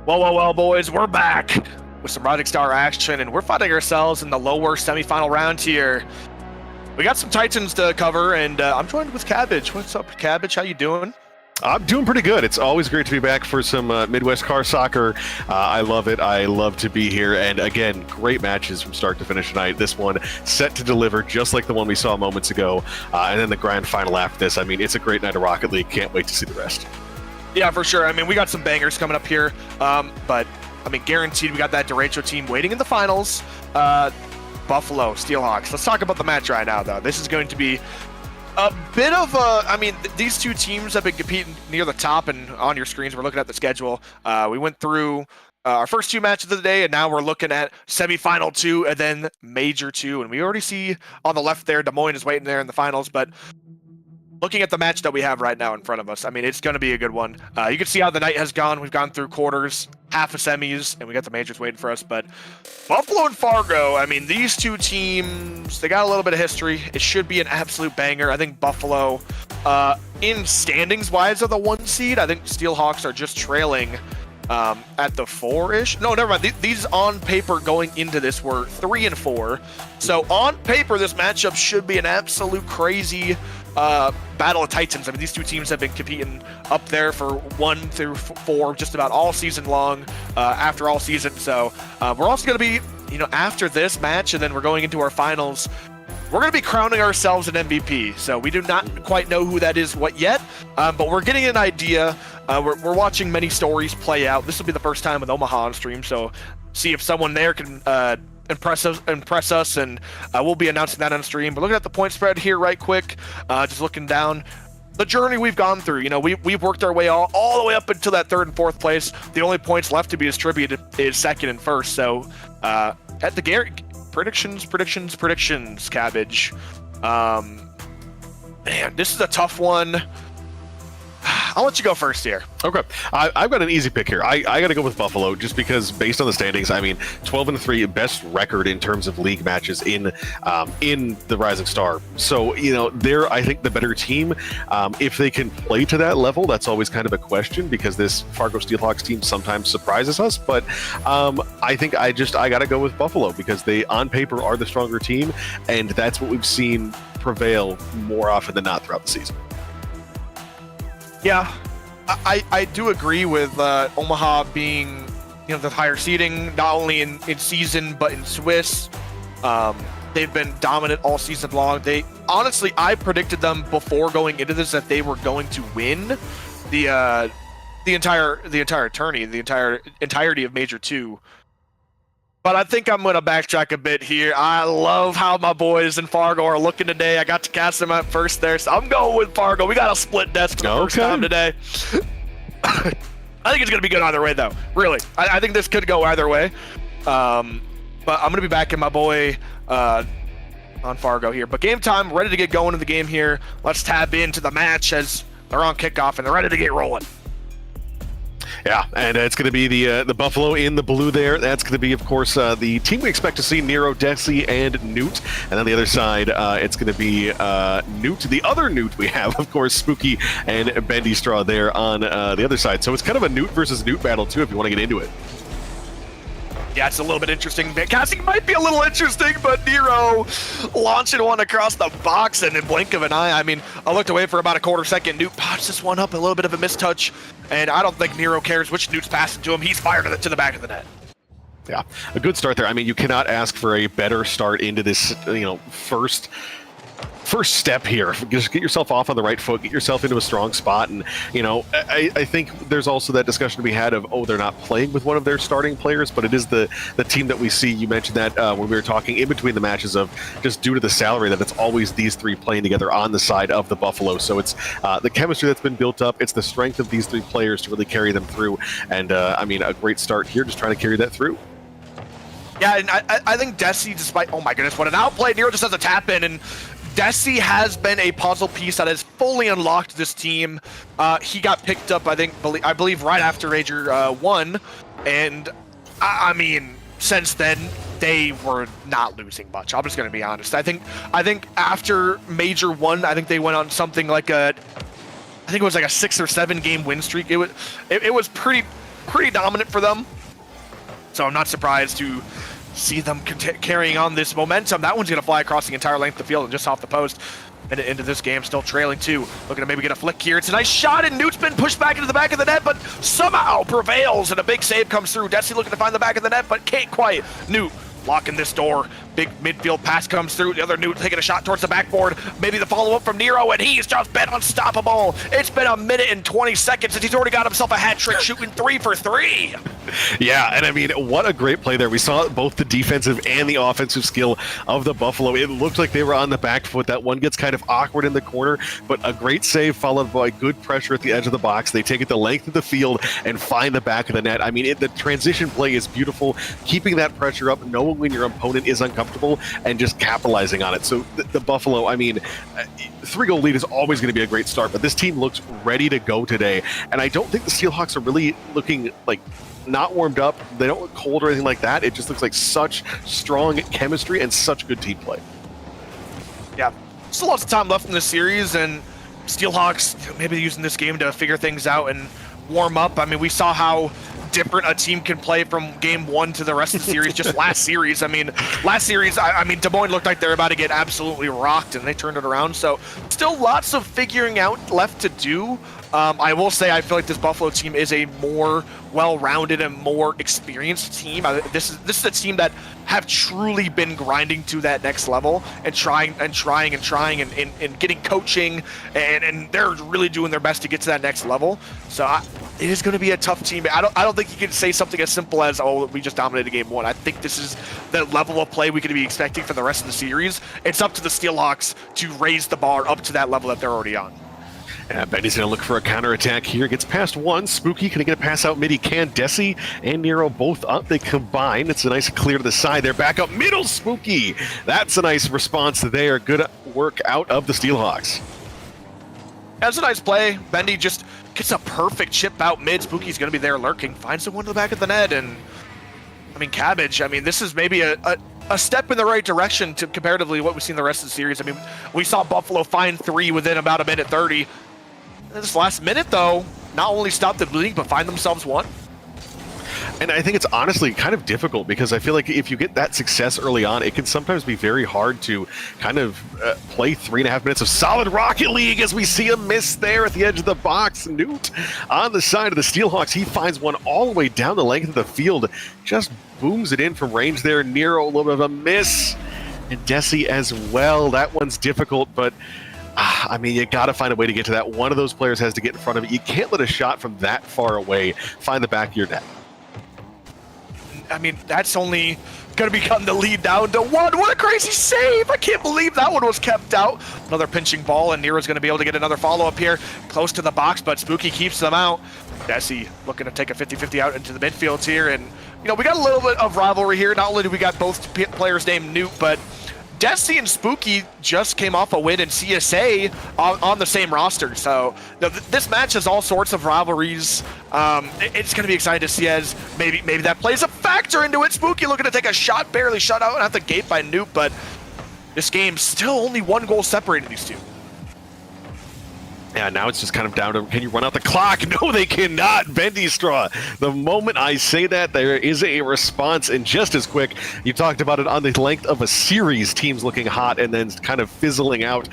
Well, boys, we're back with some Rising Star action, and we're finding ourselves in the lower semifinal round here. We got some Titans to cover, and I'm joined with Cabbage. What's up, Cabbage? How you doing? I'm doing pretty good. It's always great to be back for some Midwest car soccer. I love it. I love to be here. And again, great matches from start to finish tonight. This one set to deliver just like the one we saw moments ago. And then the grand final after this. I mean, it's a great night of Rocket League. Can't wait to see the rest. Yeah, for sure. I mean, we got some bangers coming up here. But, I mean, guaranteed we got that derecho team waiting in the finals. Buffalo, Steelhawks. Let's talk about the match right now, though. This is going to be a bit of a... I mean, these two teams have been competing near the top, and on your screens, we're looking at the schedule. We went through our first two matches of the day, and now we're looking at semifinal 2 and then major 2. And we already see on the left there, Des Moines is waiting there in the finals, but... looking at the match that we have right now in front of us, I mean, it's going to be a good one. You can see how the night has gone. We've gone through quarters, half of semis, and we got the majors waiting for us. But Buffalo and Fargo, I mean, these two teams, they got a little bit of history. It should be an absolute banger. I think Buffalo, in standings-wise, are the 1 seed. I think Steelhawks are just trailing at the 4-ish. No, never mind. These on paper going into this were 3 and 4. So on paper, this matchup should be an absolute crazy battle of titans. I mean, these two teams have been competing up there for 1 through 4 just about all season long, after all season. So we're also going to be, you know, after this match, and then we're going into our finals, we're going to be crowning ourselves an MVP. So we do not quite know who that is yet, but we're getting an idea. We're watching many stories play out. This will be the first time with Omaha on stream, so see if someone there can impress us, and we'll be announcing that on stream. But looking at the point spread here right quick, just looking down the journey we've gone through. You know, we've worked our way all the way up until that 3rd and 4th place. The only points left to be distributed is 2nd and 1st. So at the predictions, Cabbage. Man, this is a tough one. I'll let you go first here. Okay, I've got an easy pick here. I got to go with Buffalo just because, based on the standings, I mean, 12-3, best record in terms of league matches in the Rising Star. So, you know, they're, I think, the better team. If they can play to that level, that's always kind of a question because this Fargo Steelhawks team sometimes surprises us. But I think I got to go with Buffalo because they, on paper, are the stronger team, and that's what we've seen prevail more often than not throughout the season. Yeah, I do agree with Omaha being, you know, the higher seeding, not only in season but in Swiss. They've been dominant all season long. Honestly, I predicted them before going into this that they were going to win the entire tourney, the entirety of Major 2. But I think I'm going to backtrack a bit here. I love how my boys in Fargo are looking today. I got to cast them at first there, so I'm going with Fargo. We got a split desk for the first time today. I think it's going to be good either way, though. Really. I think this could go either way. But I'm going to be backing my boy on Fargo here. But game time, ready to get going in the game here. Let's tap into the match as they're on kickoff and they're ready to get rolling. Yeah, and it's going to be the Buffalo in the blue there. That's going to be, of course, the team we expect to see, Nero, Desi, and Newt. And on the other side, it's going to be Newt. The other Newt we have, of course, Spooky and Bendy Straw there on the other side. So it's kind of a Newt versus Newt battle, too, if you want to get into it. Yeah, it's a little bit interesting. Casting might be a little interesting, but Nero launching one across the box and in blink of an eye. I mean, I looked away for about a quarter second. Newt pops this one up, a little bit of a mistouch, and I don't think Nero cares which Newt's passing to him. He's fired to the back of the net. Yeah, a good start there. I mean, you cannot ask for a better start into this, you know, first step here. Just get yourself off on the right foot, get yourself into a strong spot. And, you know, I think there's also that discussion to be had of, oh, they're not playing with one of their starting players, but it is the team that we see. You mentioned that when we were talking in between the matches of just due to the salary that it's always these three playing together on the side of the Buffalo. So it's the chemistry that's been built up. It's the strength of these three players to really carry them through. And, I mean, a great start here, just trying to carry that through. Yeah, and I think Desi, despite, oh my goodness, what an outplay. Nero just has a tap in, and Desi has been a puzzle piece that has fully unlocked this team. He got picked up, I believe, right after Major 1, and I mean, since then they were not losing much. I'm just going to be honest. I think after Major 1, I think they went on something like a 6 or 7 game win streak. It was pretty. pretty dominant for them. So I'm not surprised to see them carrying on this momentum. That one's going to fly across the entire length of the field and just off the post. And into this game, still trailing 2. Looking to maybe get a flick here. It's a nice shot, and Newt's been pushed back into the back of the net, but somehow prevails, and a big save comes through. Desi looking to find the back of the net, but can't quite. Newt locking this door. Big midfield pass comes through. The other Newt taking a shot towards the backboard. Maybe the follow-up from Nero, and he's just been unstoppable. It's been a minute and 20 seconds, and he's already got himself a hat trick, shooting 3 for 3. Yeah, and I mean, what a great play there. We saw both the defensive and the offensive skill of the Buffalo. It looked like they were on the back foot. That one gets kind of awkward in the corner, but a great save followed by good pressure at the edge of the box. They take it the length of the field and find the back of the net. I mean, the transition play is beautiful, keeping that pressure up, knowing when your opponent is uncomfortable, and just capitalizing on it. So the Buffalo, I mean, 3-goal lead is always going to be a great start, but this team looks ready to go today. And I don't think the Steelhawks are really looking like not warmed up. They don't look cold or anything like that. It just looks like such strong chemistry and such good team play. Yeah, still lots of time left in this series, and Steelhawks maybe using this game to figure things out and warm up. I mean, we saw how different a team can play from game 1 to the rest of the series. Just last series, I mean, Des Moines looked like they were about to get absolutely rocked, and they turned it around. So still lots of figuring out left to do. I will say I feel like this Buffalo team is a more well-rounded and more experienced team. This is a team that have truly been grinding to that next level and trying and getting coaching, and they're really doing their best to get to that next level. So it is going to be a tough team. I don't think you can say something as simple as, oh, we just dominated game 1. I think this is the level of play we could be expecting for the rest of the series. It's up to the Steelhawks to raise the bar up to that level that they're already on. And Benny's going to look for a counterattack here. Gets past one. Spooky can get a pass out mid. He can. Desi and Nero both up. They combine. It's a nice clear to the side. They're back up middle. Spooky. That's a nice response there. Good work out of the Steelhawks. That's a nice play. Bendy just gets a perfect chip out mid. Spooky's going to be there lurking. Finds someone to the back of the net. And, I mean, Cabbage, I mean, this is maybe a step in the right direction to comparatively what we've seen the rest of the series. I mean, we saw Buffalo find 3 within about a minute 30. This last minute, though, not only stop the bleeding, but find themselves 1. And I think it's honestly kind of difficult because I feel like if you get that success early on, it can sometimes be very hard to kind of play 3.5 minutes of solid Rocket League as we see a miss there at the edge of the box. Newt on the side of the Steelhawks. He finds one all the way down the length of the field. Just booms it in from range there. Nero, a little bit of a miss. And Desi as well. That one's difficult, but I mean, you got to find a way to get to that. One of those players has to get in front of it. You can't let a shot from that far away find the back of your net. I mean, that's only going to become the lead down to 1. What a crazy save! I can't believe that one was kept out. Another pinching ball, and Nero's going to be able to get another follow-up here. Close to the box, but Spooky keeps them out. Desi looking to take a 50-50 out into the midfield here. And, you know, we got a little bit of rivalry here. Not only do we got both players named Newt, but Desi and Spooky just came off a win in CSA on the same roster. So this match has all sorts of rivalries. It's going to be exciting to see as maybe that plays a factor into it. Spooky looking to take a shot, barely shut out at the gate by Newt, but this game's still only 1 goal separating these two. Yeah, now it's just kind of down to, can you run out the clock? No, they cannot. Bendy Straw. The moment I say that, there is a response, and just as quick. You talked about it on the length of a series, teams looking hot and then kind of fizzling out.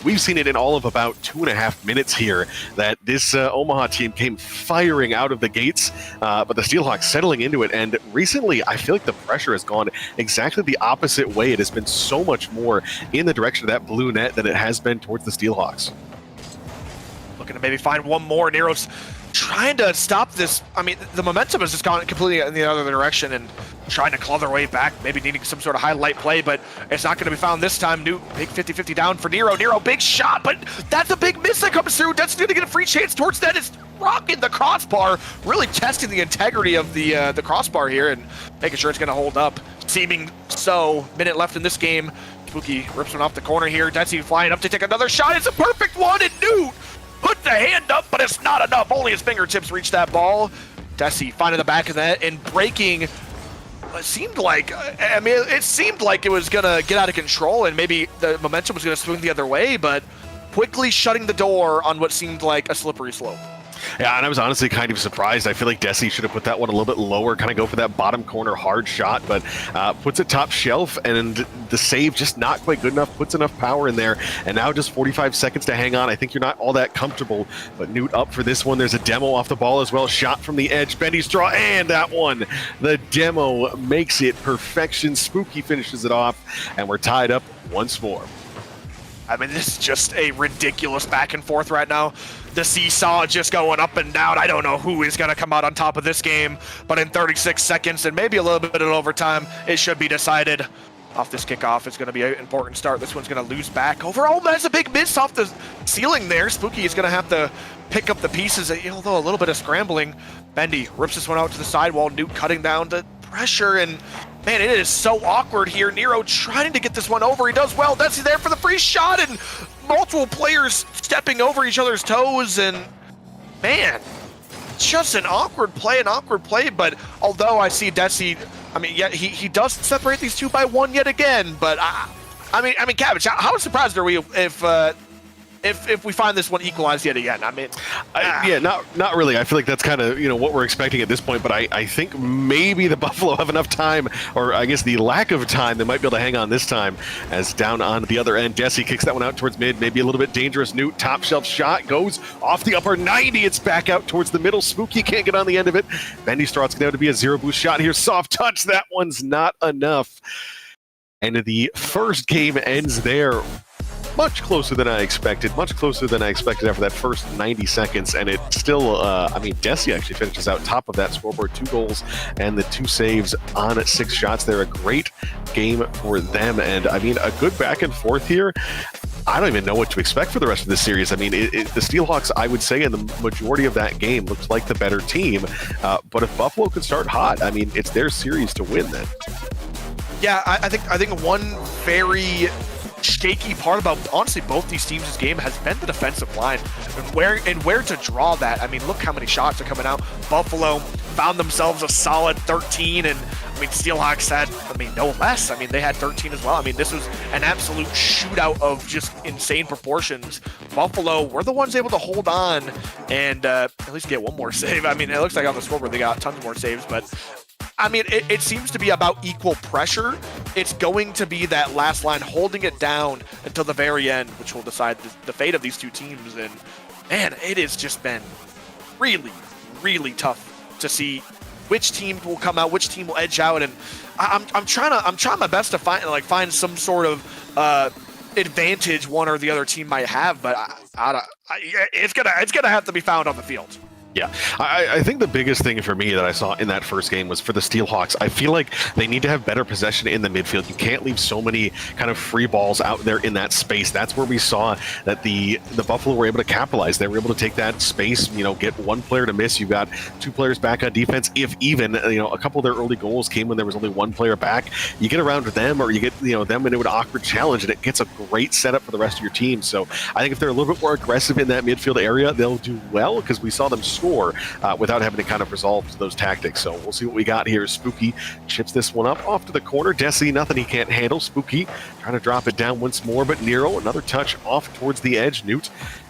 We've seen it in all of about 2.5 minutes here, that this Omaha team came firing out of the gates, but the Steelhawks settling into it. And recently, I feel like the pressure has gone exactly the opposite way. It has been so much more in the direction of that blue net than it has been towards the Steelhawks. Looking to maybe find one more. Nero's trying to stop this. I mean, the momentum has just gone completely in the other direction and trying to claw their way back, maybe needing some sort of highlight play, but it's not going to be found this time. Newt, big 50-50 down for Nero. Nero, big shot, but that's a big miss that comes through. That's going to get a free chance towards that. It's rocking the crossbar, really testing the integrity of the crossbar here and making sure it's going to hold up. Seeming so. Minute left in this game. Spooky rips one off the corner here. Desi flying up to take another shot. It's a perfect one, and Newt put the hand up, but it's not enough. Only his fingertips reach that ball. Desi finding the back of the net and breaking. It seemed like, it was going to get out of control and maybe the momentum was going to swing the other way, but quickly shutting the door on what seemed like a slippery slope. Yeah, and I was honestly kind of surprised. I feel like Desi should have put that one a little bit lower, kind of go for that bottom corner hard shot, but puts it top shelf, and the save just not quite good enough, puts enough power in there, and now just 45 seconds to hang on. I think you're not all that comfortable, but Newt up for this one. There's a demo off the ball as well, shot from the edge, Bendy Straw, and that one, the demo makes it perfection. Spooky finishes it off, and we're tied up once more. I mean, this is just a ridiculous back and forth right now. The seesaw just going up and down. I don't know who is going to come out on top of this game, but in 36 seconds and maybe a little bit of overtime, it should be decided. Off this kickoff, it's going to be an important start. This one's going to lose back. Overall, that's a big miss off the ceiling there. Spooky is going to have to pick up the pieces, although a little bit of scrambling. Bendy rips this one out to the sidewall. Newt cutting down to pressure, and man, it is so awkward here. Nero trying to get this one over. He does well. Desi there for the free shot, and multiple players stepping over each other's toes, and man, just an awkward play, but although I see Desi, I mean, yeah, he does separate these two by one yet again, but I mean, Cabbage, how surprised are we if we find this one equalized yet again? I mean, yeah, not really. I feel like that's kind of what we're expecting at this point, but I think maybe the Buffalo have enough time, or I guess the lack of time, they might be able to hang on this time. As down on the other end, Desi kicks that one out towards mid, maybe a little bit dangerous. Newt top shelf shot goes off the upper 90. It's back out towards the middle. Spooky can't get on the end of it. Bendy Straw, going to be a zero boost shot here. Soft touch. That one's not enough. And the first game ends there. Much closer than I expected after that first 90 seconds, and it still, I mean, Desi actually finishes out top of that scoreboard, 2 goals and the 2 saves on 6 shots. They're a great game for them, and I mean, a good back and forth here. I don't even know what to expect for the rest of this series. I mean, the Steelhawks, I would say, in the majority of that game, looked like the better team, but if Buffalo can start hot, I mean, it's their series to win then. Yeah, I think one very shaky part about honestly both these teams' game has been the defensive line and where to draw that. I mean, look how many shots are coming out. Buffalo found themselves a solid 13, and I mean, Steelhawks had, no less. I mean, they had 13 as well. I mean, this was an absolute shootout of just insane proportions. Buffalo were the ones able to hold on and at least get one more save. I mean, it looks like on the scoreboard they got tons more saves, but I mean, it seems to be about equal pressure. It's going to be that last line holding it down until the very end, which will decide the fate of these two teams. And man, it has just been really, really tough to see which team will come out, which team will edge out. And I'm trying my best to find some sort of advantage one or the other team might have, but it's gonna have to be found on the field. Yeah, I think the biggest thing for me that I saw in that first game was for the Steelhawks. I feel like they need to have better possession in the midfield. You can't leave so many kind of free balls out there in that space. That's where we saw that the Buffalo were able to capitalize. They were able to take that space, get one player to miss. You've got 2 players back on defense. If even, a couple of their early goals came when there was only 1 player back. You get around them, or you get, them into an awkward challenge, and it gets a great setup for the rest of your team. So I think if they're a little bit more aggressive in that midfield area, they'll do well, because we saw them score without having to kind of resolve those tactics. So we'll see what we got here. Spooky chips this one up off to the corner. Desi, nothing he can't handle. Spooky trying to drop it down once more, but Nero, another touch off towards the edge. Newt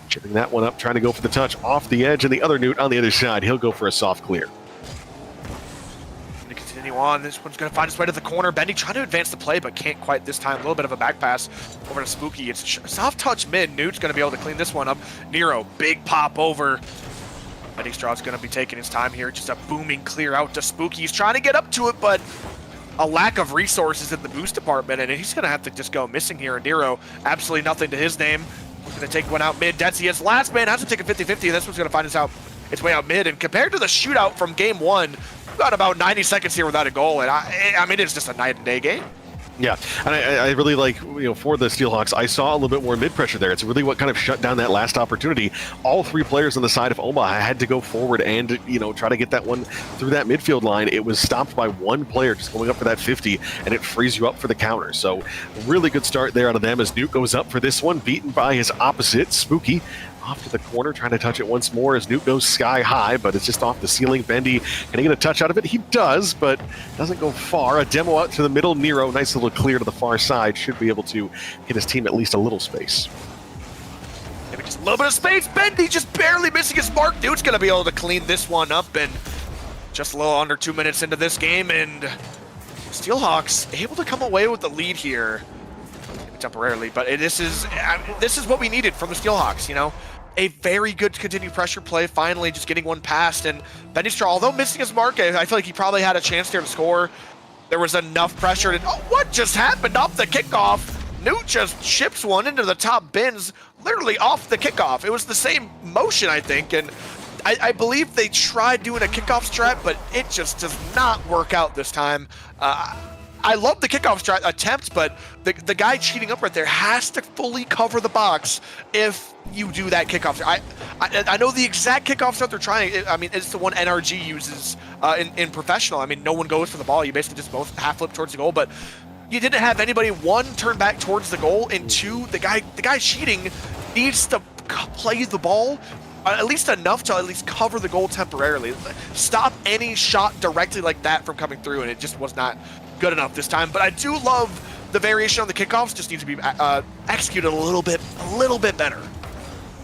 chipping that one up, trying to go for the touch off the edge, and the other Newt on the other side. He'll go for a soft clear. Continue on. This one's going to find its way to the corner. Bendy trying to advance the play, but can't quite this time. A little bit of a back pass over to Spooky. It's soft touch mid. Newt's going to be able to clean this one up. Nero, big pop over. Bendy Straw's going to be taking his time here. Just a booming clear out to Spooky. He's trying to get up to it, but a lack of resources in the boost department, and he's going to have to just go missing here. And Nero, absolutely nothing to his name. He's going to take one out mid. Desi, his last man, has to take a 50-50, and this one's going to find its way out mid. And compared to the shootout from game 1, we've got about 90 seconds here without a goal, and I mean, it's just a night and day game. Yeah, and I really like, for the Steelhawks, I saw a little bit more mid-pressure there. It's really what kind of shut down that last opportunity. All 3 players on the side of Omaha had to go forward and, try to get that one through that midfield line. It was stopped by 1 player just going up for that 50, and it frees you up for the counter. So really good start there out of them as Newt goes up for this one, beaten by his opposite, Spooky. Off to the corner, trying to touch it once more as Newt goes sky high, but it's just off the ceiling. Bendy, can he get a touch out of it? He does, but doesn't go far. A demo out to the middle. Nero, nice little clear to the far side. Should be able to hit his team at least a little space. Maybe just a little bit of space. Bendy just barely missing his mark. Dude's gonna be able to clean this one up, and just a little under 2 minutes into this game, and Steelhawks able to come away with the lead here. Maybe temporarily, but this is what we needed from the Steelhawks, you know? A very good continued pressure play, finally just getting one past, and Bendy Straw, although missing his mark, I feel like he probably had a chance there to score. There was enough pressure to, oh, what just happened off the kickoff? Newt just chips one into the top bins, literally off the kickoff. It was the same motion, I think, and I believe they tried doing a kickoff strat, but it just does not work out this time. I love the kickoff strat attempt, but the guy cheating up right there has to fully cover the box if you do that kickoff. I know the exact kickoff strat they're trying. I mean, it's the one NRG uses in professional. I mean, no one goes for the ball. You basically just both half flip towards the goal, but you didn't have anybody, one, turn back towards the goal, and two, the guy cheating needs to play the ball at least enough to at least cover the goal temporarily. Stop any shot directly like that from coming through, and it just was not good enough this time. But I do love the variation on the kickoffs, just needs to be executed a little bit better.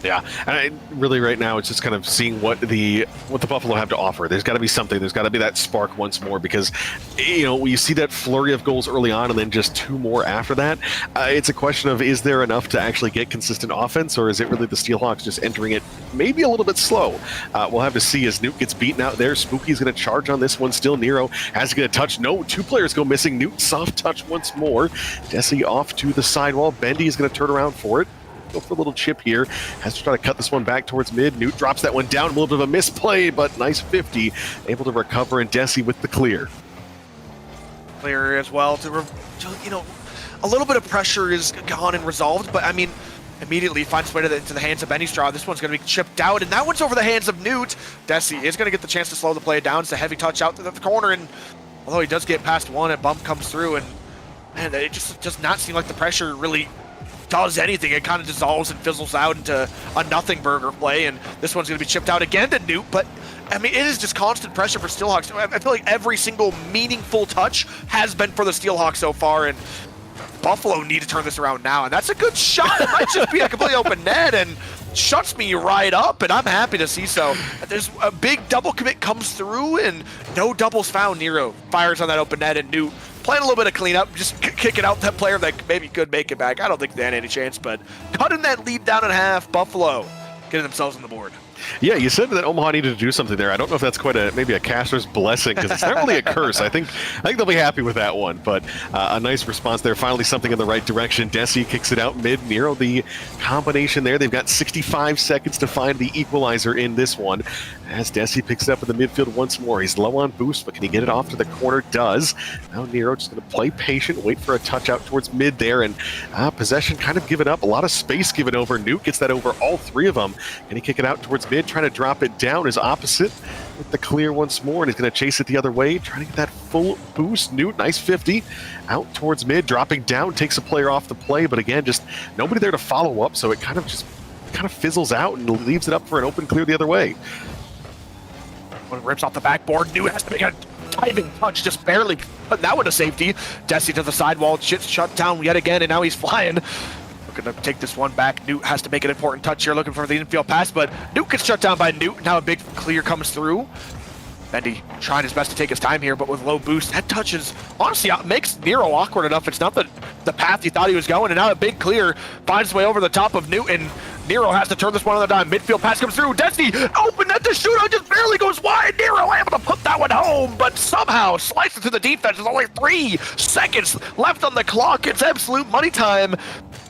Yeah, and really right now it's just kind of seeing what the Buffalo have to offer. There's got to be something. There's got to be that spark once more, because when you see that flurry of goals early on and then just 2 more after that, it's a question of, is there enough to actually get consistent offense, or is it really the Steelhawks just entering it maybe a little bit slow? We'll have to see as Newt gets beaten out there. Spooky's going to charge on this one still. Nero has to get a touch. No, 2 players go missing. Newt soft touch once more. Desi off to the sidewall. Bendy is going to turn around for it. Go for a little chip here. Has to try to cut this one back towards mid. Newt drops that one down. A little bit of a misplay, but nice 50. Able to recover, and Desi with the clear. Clear as well. A little bit of pressure is gone and resolved, but I mean, immediately finds its way into the hands of Benny Straw. This one's going to be chipped out, and that one's over the hands of Newt. Desi is going to get the chance to slow the play down. It's a heavy touch out to the corner, and although he does get past one, a bump comes through, and man, it just does not seem like the pressure really does anything. It kind of dissolves and fizzles out into a nothing burger play, and this one's going to be chipped out again to Newt, but I mean, it is just constant pressure for Steelhawks. I feel like every single meaningful touch has been for the Steelhawks so far, and Buffalo need to turn this around now, and that's a good shot. It might just be a completely open net and shuts me right up, and I'm happy to see so. There's a big double commit comes through, and no doubles found. Nero fires on that open net, and Newt playing a little bit of cleanup, just kicking out that player that maybe could make it back. I don't think they had any chance, but cutting that lead down in half. Buffalo getting themselves on the board. Yeah, you said that Omaha needed to do something there. I don't know if that's quite maybe a caster's blessing, because it's not really a curse. I think they'll be happy with that one, but a nice response there. Finally something in the right direction. Desi kicks it out mid. Nero the combination there. They've got 65 seconds to find the equalizer in this one, as Desi picks it up in the midfield once more. He's low on boost, but can he get it off to the corner? Does. Now Nero just going to play patient, wait for a touch out towards mid there, and possession kind of given up. A lot of space given over. Newt gets that over all 3 of them. Can he kick it out towards mid? Trying to drop it down is opposite with the clear once more, and he's going to chase it the other way, trying to get that full boost. Newt, nice 50 out towards mid, dropping down, takes a player off the play, but again, just nobody there to follow up, so it kind of fizzles out and leaves it up for an open clear the other way. When it rips off the backboard, Newt has to make a diving touch, just barely putting that one to safety. Desi to the sidewall, shut down yet again, and now he's flying. Looking to take this one back. Newt has to make an important touch here, looking for the infield pass, but Newt gets shut down by Newt. Now a big clear comes through. Bendy trying his best to take his time here, but with low boost, that touches, honestly, makes Nero awkward enough. It's not the path he thought he was going, and now a big clear finds his way over the top of Newt, and Nero has to turn this one on the dime. Midfield pass comes through. Desi open at the shootout, just barely goes wide. Nero able to put that one home, but somehow slices to the defense. There's only 3 seconds left on the clock. It's absolute money time.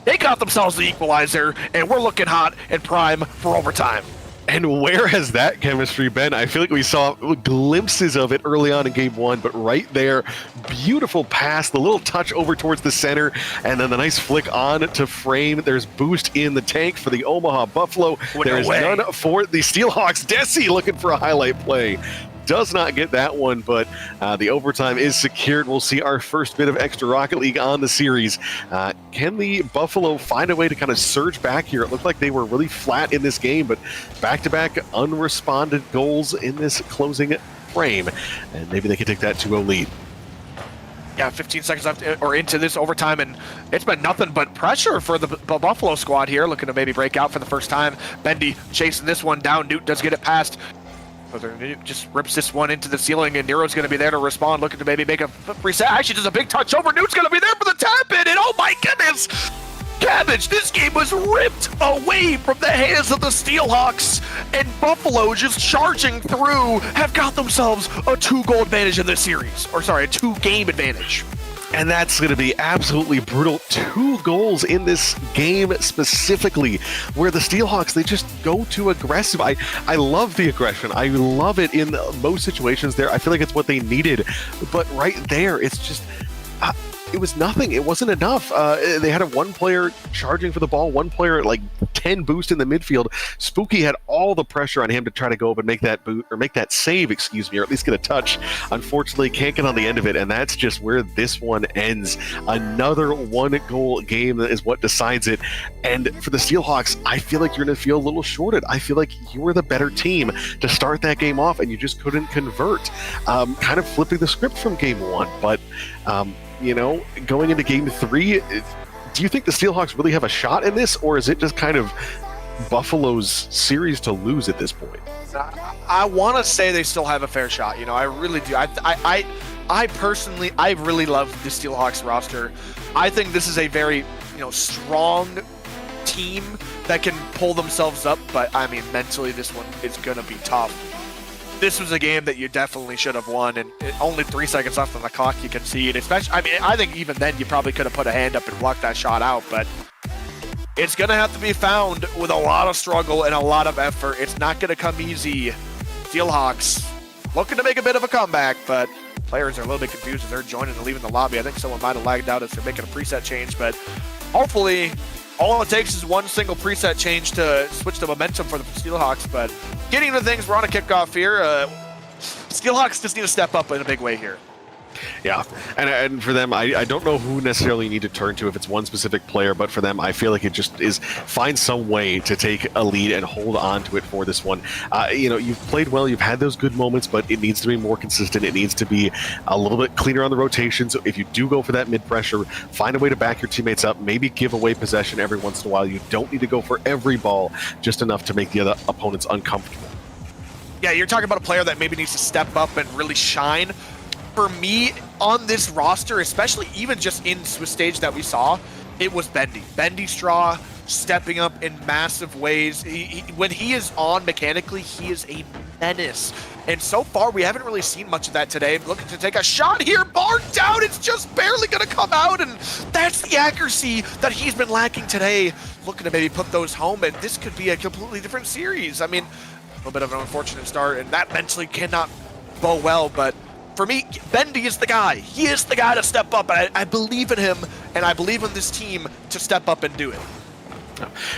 They got themselves the equalizer, and we're looking hot and prime for overtime. And where has that chemistry been? I feel like we saw glimpses of it early on in game 1, but right there, beautiful pass, the little touch over towards the center, and then the nice flick on to frame. There's boost in the tank for the Omaha Buffalo. There is none for the Steelhawks. Desi looking for a highlight play. Does not get that one, but the overtime is secured. We'll see our first bit of extra Rocket League on the series. Can the Buffalo find a way to kind of surge back here? It looked like they were really flat in this game, but back-to-back unresponded goals in this closing frame, and maybe they can take that 2-0 lead. Yeah, 15 seconds left or into this overtime, and it's been nothing but pressure for the Buffalo squad here, looking to maybe break out for the first time. Bendy chasing this one down. Newt does get it past. Newt just rips this one into the ceiling, and Nero's going to be there to respond, looking to maybe make a reset. Actually, does a big touch over. Newt's going to be there for the tap in, and oh my goodness! Cabbage, this game was ripped away from the hands of the Steelhawks, and Buffalo just charging through have got themselves a 2-goal advantage in this series. Or sorry, a 2-game advantage. And that's going to be absolutely brutal. 2 goals in this game specifically, where the Steelhawks, they just go too aggressive. I love the aggression. I love it in most situations there. I feel like it's what they needed. But right there, it's just... it was nothing. It wasn't enough. They had a 1 player charging for the ball, 1 player at like 10 boost in the midfield. Spooky had all the pressure on him to try to go up and make that boot or make that save, excuse me, or at least get a touch. Unfortunately, can't get on the end of it, and that's just where this one ends. Another 1-goal game is what decides it. And for the Steelhawks, I feel like you're going to feel a little shorted. I feel like you were the better team to start that game off, and you just couldn't convert. Kind of flipping the script from game 1, but you know, going into game 3, do you think the Steelhawks really have a shot in this, or is it just kind of Buffalo's series to lose at this point? I want to say they still have a fair shot. You know, I really do. I personally, I really love the Steelhawks roster. I think this is a very, you know, strong team that can pull themselves up, but I mean, mentally, this one is going to be tough. This was a game that you definitely should have won, and only 3 seconds left on the clock you concede. Especially, I mean, I think even then you probably could have put a hand up and blocked that shot out, but it's going to have to be found with a lot of struggle and a lot of effort. It's not going to come easy. Steelhawks looking to make a bit of a comeback, but players are a little bit confused as they're joining and leaving the lobby. I think someone might have lagged out as they're making a preset change, but hopefully all it takes is 1 single preset change to switch the momentum for the Steelhawks. But getting into things, we're on a kickoff here. Steelhawks just need to step up in a big way here. Yeah, and for them, I don't know who necessarily you need to turn to if it's one specific player, but for them, I feel like it just is find some way to take a lead and hold on to it for this one. You know, you've played well, you've had those good moments, but it needs to be more consistent. It needs to be a little bit cleaner on the rotation. So if you do go for that mid-pressure, find a way to back your teammates up, maybe give away possession every once in a while. You don't need to go for every ball, just enough to make the other opponents uncomfortable. Yeah, you're talking about a player that maybe needs to step up and really shine. For me, on this roster, especially even just in the stage that we saw, it was Bendy. Bendy Straw stepping up in massive ways. When he is on mechanically, he is a menace. And so far, we haven't really seen much of that today. Looking to take a shot here, bar down, it's just barely going to come out, and that's the accuracy that he's been lacking today. Looking to maybe put those home, and this could be a completely different series. I mean, a little bit of an unfortunate start, and that mentally cannot bow well, but for me, Bendy is the guy. He is the guy to step up. I believe in him, and I believe in this team to step up and do it.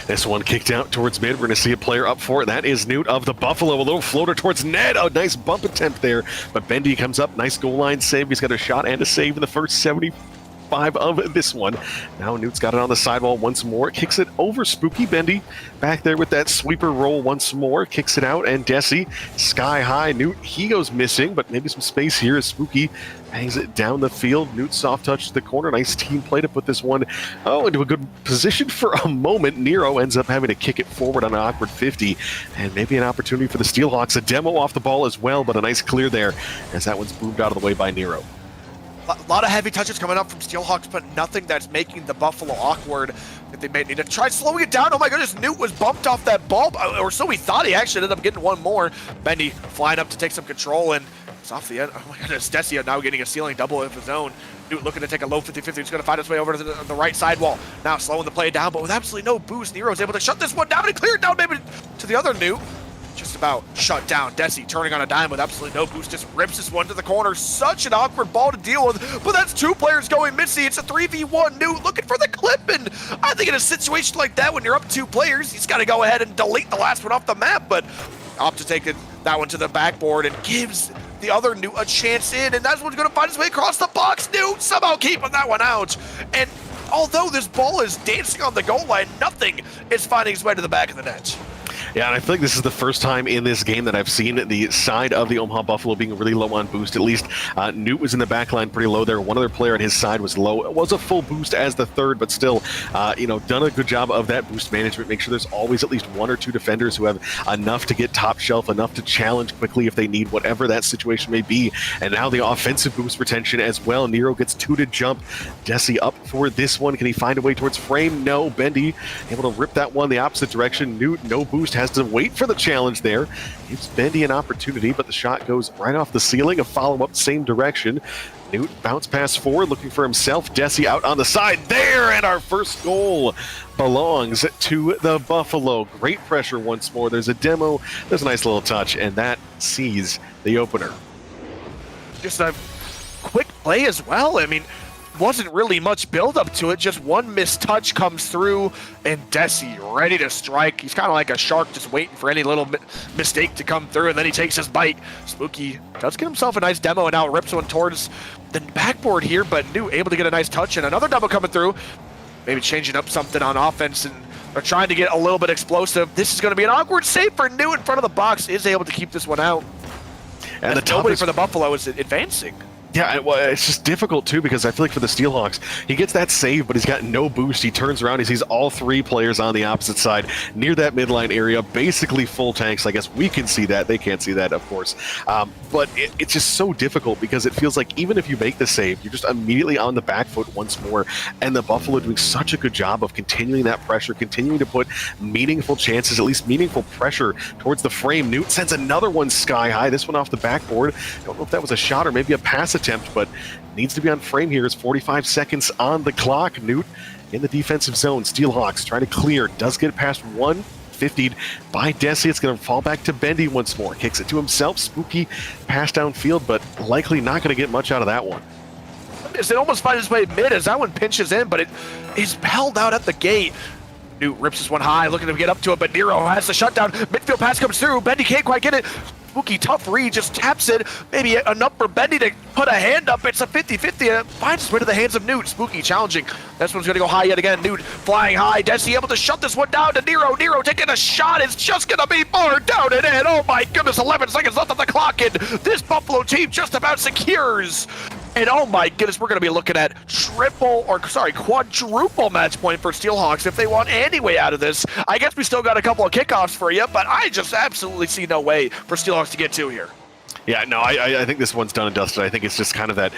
This one kicked out towards mid. We're going to see a player up for it. That is Newt of the Buffalo. A little floater towards Ned. A nice bump attempt there. But Bendy comes up. Nice goal line save. He's got a shot and a save in the first 75 of this one. Now Newt's got it on the sidewall once more. Kicks it over Spooky. Bendy back there with that sweeper roll once more. Kicks it out, and Desi sky high. Newt, he goes missing, but maybe some space here as Spooky hangs it down the field. Newt soft touch to the corner. Nice team play to put this one into a good position for a moment. Nero ends up having to kick it forward on an awkward 50, and maybe an opportunity for the Steelhawks. A demo off the ball as well, but a nice clear there as that one's moved out of the way by Nero. A lot of heavy touches coming up from Steelhawks, but nothing that's making the Buffalo awkward. That they may need to try slowing it down. Oh my goodness, Newt was bumped off that ball, or so he thought. He actually ended up getting one more. Bendy flying up to take some control, and it's off the end. Oh my goodness, Desia now getting a ceiling double of his own. Newt looking to take a low 50-50. He's going to find his way over to the right sidewall. Now slowing the play down, but with absolutely no boost, Nero's able to shut this one down and clear it down maybe to the other Newt. Just about shut down. Desi turning on a dime with absolutely no boost, just rips this one to the corner. Such an awkward ball to deal with, but that's 2 players going missing. It's a 3v1. Newt looking for the clip, and I think in a situation like that, when you're up 2 players, he's got to go ahead and delete the last one off the map, but opt to take that one to the backboard and gives the other Newt a chance in, and that's one's going to find his way across the box. Newt somehow keeping that one out, and although this ball is dancing on the goal line, nothing is finding its way to the back of the net. Yeah, and I feel like this is the first time in this game that I've seen the side of the Omaha Buffalo being really low on boost. At least Newt was in the back line pretty low there. One other player on his side was low. It was a full boost as the third, but still, done a good job of that boost management. Make sure there's always at least one or two defenders who have enough to get top shelf, enough to challenge quickly if they need, whatever that situation may be. And now the offensive boost retention as well. Nero gets two to jump. Desi up for this one. Can he find a way towards frame? No. Bendy able to rip that one the opposite direction. Newt, no boost, has to wait for the challenge there. Gives Bendy an opportunity, but the shot goes right off the ceiling. A follow-up, same direction. Newt bounce pass forward, looking for himself. Desi out on the side there, and our first goal belongs to the Buffalo. Great pressure once more. There's a demo, there's a nice little touch, and that sees the opener. Just a quick play as well. I mean, wasn't really much build up to it. Just one missed touch comes through, and Desi ready to strike. He's kind of like a shark, just waiting for any little mistake to come through, and then he takes his bite. Spooky does get himself a nice demo, and now rips one towards the backboard here, but New able to get a nice touch, and another demo coming through. Maybe changing up something on offense, and they're trying to get a little bit explosive. This is going to be an awkward save for New in front of the box. Is able to keep this one out. And the nobody for the Buffalo is advancing. Yeah, well, it's just difficult, too, because I feel like for the Steelhawks, he gets that save, but he's got no boost. He turns around, he sees all three players on the opposite side near that midline area, basically full tanks. I guess we can see that. They can't see that, of course. But it's just so difficult because it feels like even if you make the save, you're just immediately on the back foot once more. And the Buffalo doing such a good job of continuing that pressure, continuing to put meaningful chances, at least meaningful pressure towards the frame. Newt sends another one sky high, this one off the backboard. I don't know if that was a shot or maybe a pass attempt, but needs to be on frame here. It's 45 seconds on the clock. Newt in the defensive zone. Steelhawks trying to clear. Does get past one. 50'd by Desi. It's going to fall back to Bendy once more. Kicks it to himself. Spooky pass downfield, but likely not going to get much out of that one. It almost finds its way mid as that one pinches in, but it is held out at the gate. Newt rips this one high, looking to get up to it, but Nero has the shutdown. Midfield pass comes through. Bendy can't quite get it. Spooky, tough read, just taps it. Maybe enough for Bendy to put a hand up. It's a 50-50, and it finds its way to the hands of Newt. Spooky challenging. This one's going to go high yet again. Newt flying high. Desi able to shut this one down to Nero. Nero taking a shot. It's just going to be far down and in. Oh my goodness, 11 seconds left on the clock, and this Buffalo team just about secures. And oh my goodness, we're going to be looking at quadruple match point for Steelhawks if they want any way out of this. I guess we still got a couple of kickoffs for you, but I just absolutely see no way for Steelhawks to get two here. Yeah, no, I think this one's done and dusted. I think it's just kind of that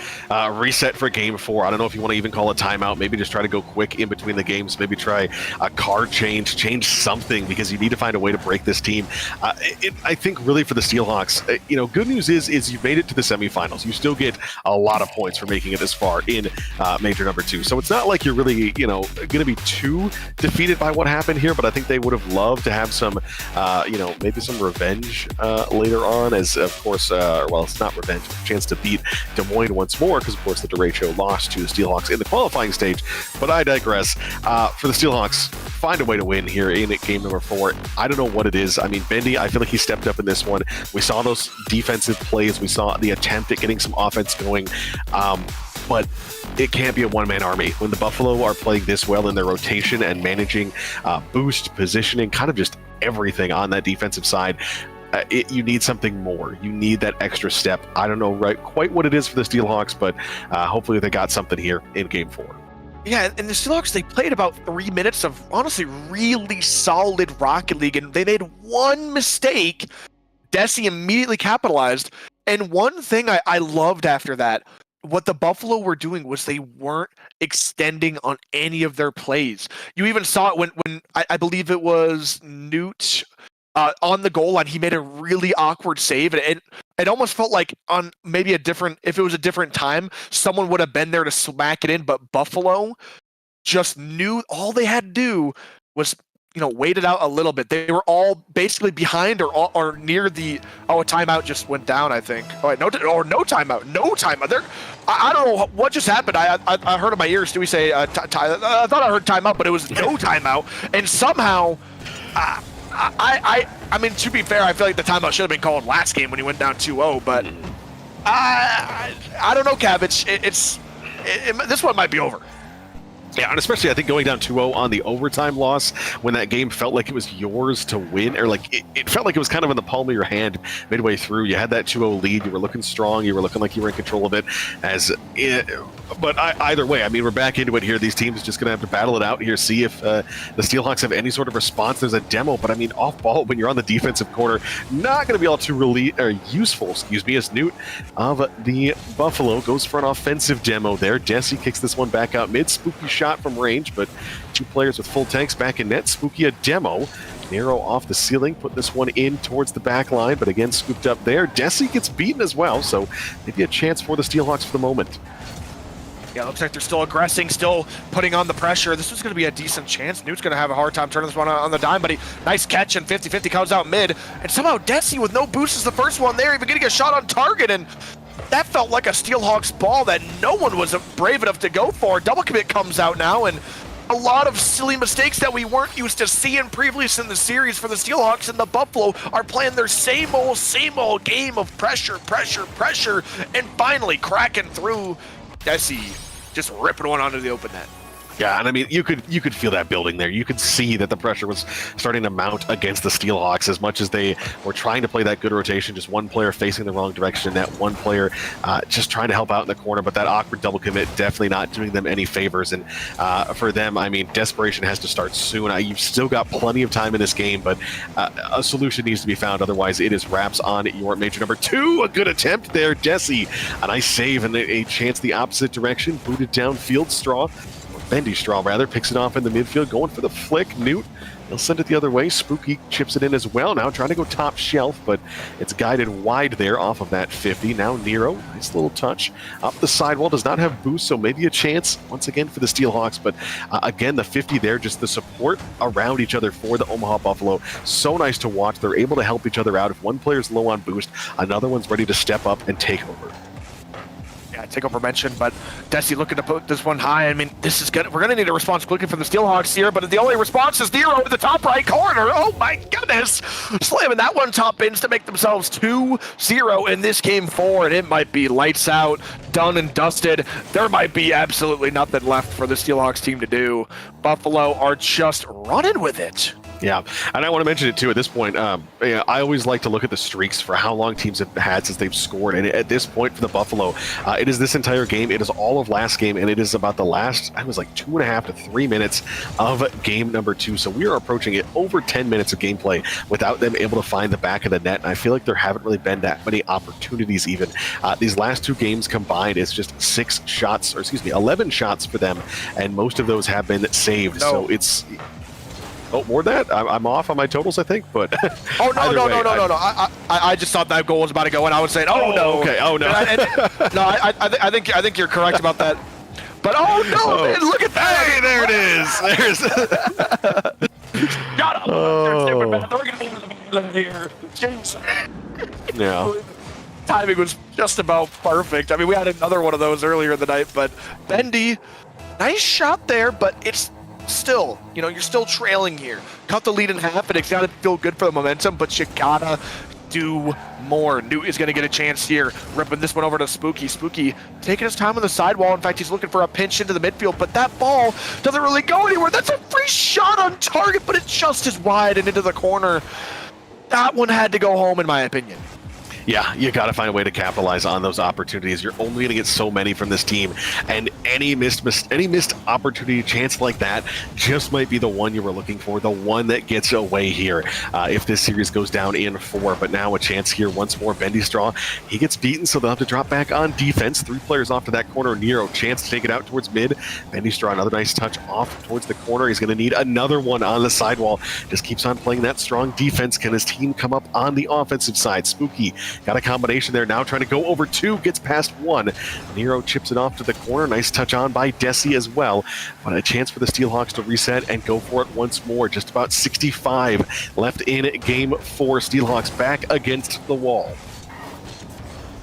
reset for Game 4. I don't know if you want to even call a timeout. Maybe just try to go quick in between the games. Maybe try a card change something, because you need to find a way to break this team. I think really for the Steelhawks, good news is you've made it to the semifinals. You still get a lot of points for making it this far in Major Number 2. So it's not like you're really, going to be too defeated by what happened here, but I think they would have loved to have some, maybe some revenge later on, as, of course, well, it's not revenge, a chance to beat Des Moines once more, because, of course, the derecho lost to the Steelhawks in the qualifying stage. But I digress. For the Steelhawks, find a way to win here in game number 4. I don't know what it is. I mean, Bendy, I feel like he stepped up in this one. We saw those defensive plays. We saw the attempt at getting some offense going. But it can't be a one-man army. When the Buffalo are playing this well in their rotation and managing boost, positioning, kind of just everything on that defensive side, you need something more. You need that extra step. I don't know quite what it is for the Steelhawks, but hopefully they got something here in Game 4. Yeah, and the Steelhawks, they played about 3 minutes of honestly really solid Rocket League, and they made one mistake. Desi immediately capitalized. And one thing I loved after that, what the Buffalo were doing was they weren't extending on any of their plays. You even saw it when I believe it was Newt on the goal line. He made a really awkward save, and it almost felt like on maybe if it was a different time, someone would have been there to smack it in, but Buffalo just knew all they had to do was, wait it out a little bit. They were all basically behind or near the, a timeout just went down, I think. Oh, wait, no timeout. I don't know what just happened. I heard in my ears Stewie say, I thought I heard timeout, but it was no timeout, and somehow, I mean, to be fair, I feel like the timeout should have been called last game when he went down 2-0, but I don't know, Cabbage. This one might be over. Yeah, and especially I think going down 2-0 on the overtime loss when that game felt like it was yours to win, or like it felt like it was kind of in the palm of your hand midway through. You had that 2-0 lead. You were looking strong. You were looking like you were in control of it. Either way, I mean, we're back into it here. These teams are just going to have to battle it out here, see if the Steelhawks have any sort of response. There's a demo, but I mean, off ball when you're on the defensive corner, not going to be all too useful, as Newt of the Buffalo goes for an offensive demo there. Jesse kicks this one back out mid. Spooky shot from range, but two players with full tanks back in net. Spooky a demo. Nero off the ceiling, put this one in towards the back line, but again scooped up there. Jesse gets beaten as well, so maybe a chance for the Steelhawks for the moment. Yeah, looks like they're still aggressing, still putting on the pressure. This was going to be a decent chance. Newt's going to have a hard time turning this one on the dime, but nice catch, and 50-50 comes out mid. And somehow Desi with no boost is the first one there, even getting a shot on target, and that felt like a Steelhawks ball that no one was brave enough to go for. Double commit comes out now, and a lot of silly mistakes that we weren't used to seeing previously in the series for the Steelhawks, and the Buffalo are playing their same old game of pressure, and finally cracking through. Desi just ripping one onto the open net. Yeah, and I mean, you could feel that building there. You could see that the pressure was starting to mount against the Steelhawks as much as they were trying to play that good rotation. Just one player facing the wrong direction, that one player just trying to help out in the corner, but that awkward double commit definitely not doing them any favors. And for them, I mean, desperation has to start soon. You've still got plenty of time in this game, but a solution needs to be found. Otherwise, it is wraps on your major number 2. A good attempt there, Jesse. A nice save and a chance the opposite direction. Booted downfield, Straw. Bendy Straw, rather, picks it off in the midfield, going for the flick. Newt, he'll send it the other way. Spooky chips it in as well now, trying to go top shelf, but it's guided wide there off of that 50. Now Nero, nice little touch. Up the sidewall, does not have boost, so maybe a chance once again for the Steelhawks, but again, the 50 there, just the support around each other for the Omaha Buffalo. So nice to watch. They're able to help each other out. If one player's low on boost, another one's ready to step up and take over. Take over mention, but Desi looking to put this one high. I mean, this is good. We're going to need a response quickly from the Steelhawks here, but the only response is Nero in the top right corner. Oh my goodness! Slamming that one top bins to make themselves 2-0 in this game 4, and it might be lights out, done and dusted. There might be absolutely nothing left for the Steelhawks team to do. Buffalo are just running with it. Yeah, and I want to mention it too at this point. I always like to look at the streaks for how long teams have had since they've scored. And at this point for the Buffalo, it is this entire game. It is all of last game, and it is about the last, I was like 2.5 to 3 minutes of game number 2. So we are approaching it over 10 minutes of gameplay without them able to find the back of the net. And I feel like there haven't really been that many opportunities even. These last 2 games combined, it's just 11 shots for them, and most of those have been saved. No. So it's... Oh, more than that? I'm off on my totals, I think, but... Oh, no. I just thought that goal was about to go in. I was saying, no. Okay, oh, no. I think you're correct about that. But, man, look at that. Hey, there it is. There's... Shut up. Yeah. Timing was just about perfect. I mean, we had another one of those earlier in the night, but Bendy, nice shot there, but it's... Still, you're still trailing here. Cut the lead in half, and it's got to feel good for the momentum, but you gotta do more. Newt is going to get a chance here, ripping this one over to Spooky. Spooky taking his time on the sidewall. In fact, he's looking for a pinch into the midfield, but that ball doesn't really go anywhere. That's a free shot on target, but it's just as wide and into the corner. That one had to go home, in my opinion. Yeah, you got to find a way to capitalize on those opportunities. You're only going to get so many from this team, and any missed opportunity, chance like that, just might be the one you were looking for, the one that gets away here if this series goes down in 4. But now a chance here once more. Bendy Straw, he gets beaten, so they'll have to drop back on defense. 3 players off to that corner. Nero, chance to take it out towards mid. Bendy Straw, another nice touch off towards the corner. He's going to need another one on the sidewall. Just keeps on playing that strong defense. Can his team come up on the offensive side? Spooky got a combination there now, trying to go over 2, gets past 1. Nero chips it off to the corner. Nice touch on by Desi as well. But a chance for the Steelhawks to reset and go for it once more. Just about 65 left in game 4. Steelhawks back against the wall.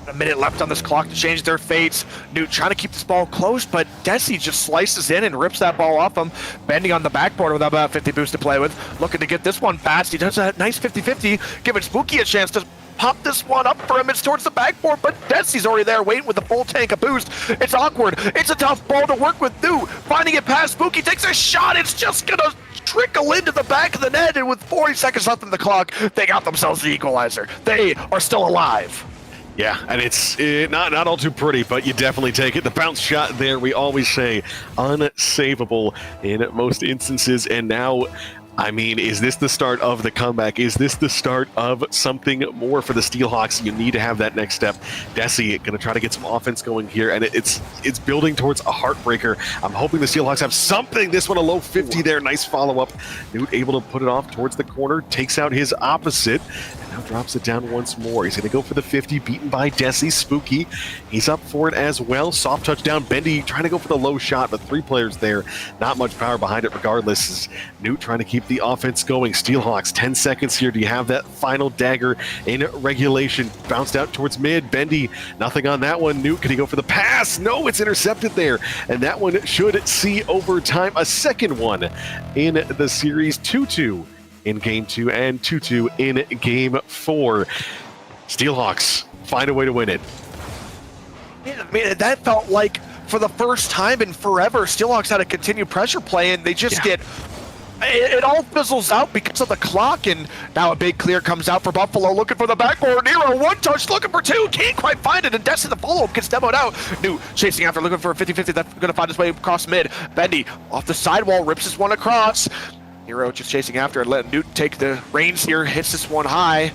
A minute left on this clock to change their fates. Newt trying to keep this ball close, but Desi just slices in and rips that ball off him. Bending on the backboard with about 50 boost to play with. Looking to get this one fast. He does a nice 50-50, giving Spooky a chance to pop this one up for him. It's towards the backboard, but Desi's already there waiting with the full tank of boost. It's awkward. It's a tough ball to work with, New. Finding it past Spooky, takes a shot. It's just gonna trickle into the back of the net, and with 40 seconds left on the clock, they got themselves the equalizer. They are still alive. Yeah, and it's not all too pretty, but you definitely take it. The bounce shot there, we always say, unsavable in most instances. And now, I mean, is this the start of the comeback? Is this the start of something more for the Steelhawks? You need to have that next step. Desi going to try to get some offense going here, and it's building towards a heartbreaker. I'm hoping the Steelhawks have something. This one a low 50 there. Nice follow-up. Newt able to put it off towards the corner, takes out his opposite, and now drops it down once more. He's going to go for the 50, beaten by Desi. Spooky, he's up for it as well. Soft touchdown. Bendy trying to go for the low shot, but 3 players there. Not much power behind it regardless. Is Newt trying to keep the offense going. Steelhawks, 10 seconds here. Do you have that final dagger in regulation? Bounced out towards mid. Bendy, nothing on that one. Newt, can he go for the pass? No, it's intercepted there. And that one should see overtime. A second one in the series. 2-2 in game 2 and 2-2 in game 4. Steelhawks find a way to win it. I mean, that felt like for the first time in forever, Steelhawks had a continued pressure play, and they just get... It all fizzles out because of the clock, and now a big clear comes out for Buffalo, looking for the backboard. Nero, one touch, looking for 2, can't quite find it, and Desi, the follow-up, gets demoed out. New chasing after, looking for a 50-50, that's going to find his way across mid. Bendy, off the sidewall, rips this one across. Nero just chasing after and letting Newt take the reins here, hits this one high.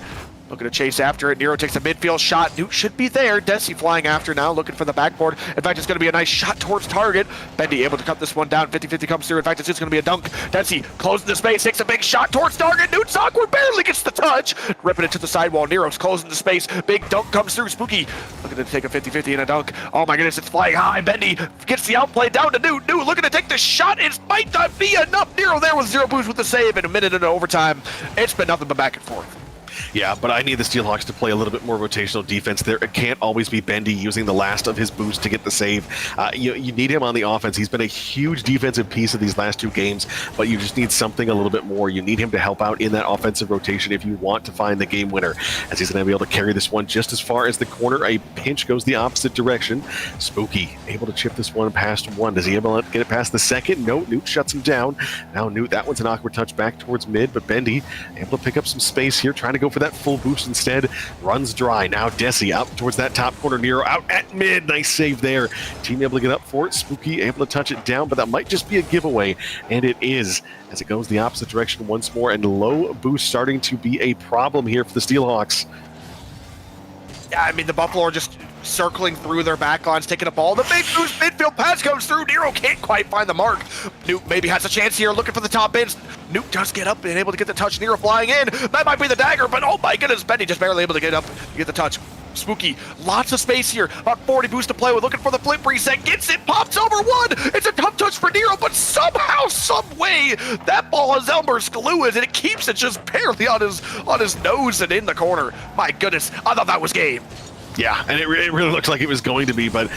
Looking to chase after it. Nero takes a midfield shot. Newt should be there. Desi flying after now, looking for the backboard. In fact, it's going to be a nice shot towards target. Bendy able to cut this one down. 50-50 comes through. In fact, it's just going to be a dunk. Desi closing the space, takes a big shot towards target. Newt's awkward, barely gets the touch. Ripping it to the sidewall. Nero's closing the space. Big dunk comes through. Spooky looking to take a 50-50 and a dunk. Oh my goodness, it's flying high. Bendy gets the outplay down to Newt. Newt looking to take the shot. It might not be enough. Nero there with 0 boost with the save, and a minute into overtime. It's been nothing but back and forth. Yeah, but I need the Steelhawks to play a little bit more rotational defense there. It can't always be Bendy using the last of his boost to get the save. You need him on the offense. He's been a huge defensive piece of these last 2 games, but you just need something a little bit more. You need him to help out in that offensive rotation if you want to find the game winner, as he's going to be able to carry this one just as far as the corner. A pinch goes the opposite direction. Spooky able to chip this one past 1. Does he able to get it past the second? No, Newt shuts him down. Now Newt, that one's an awkward touch back towards mid, but Bendy able to pick up some space here, trying to go for that full boost instead. Runs dry. Now Desi out towards that top corner. Nero out at mid. Nice save there. Team able to get up for it. Spooky able to touch it down, but that might just be a giveaway, and it is, as it goes the opposite direction once more, and low boost starting to be a problem here for the Steelhawks. Yeah, I mean, the Buffalo are just circling through their backlines, taking a ball. The big boost midfield pass comes through. Nero can't quite find the mark. Newt maybe has a chance here, looking for the top ends. Newt does get up and able to get the touch. Nero flying in. That might be the dagger, but oh my goodness, Bendy just barely able to get up and get the touch. Spooky, lots of space here. About 40 boost to play with, looking for the flip reset. Gets it, pops over 1. It's a tough touch for Nero, but somehow, some way, that ball has Elmer's glue, and it keeps it just barely on his nose and in the corner. My goodness, I thought that was game. Yeah, and it really looked like it was going to be, but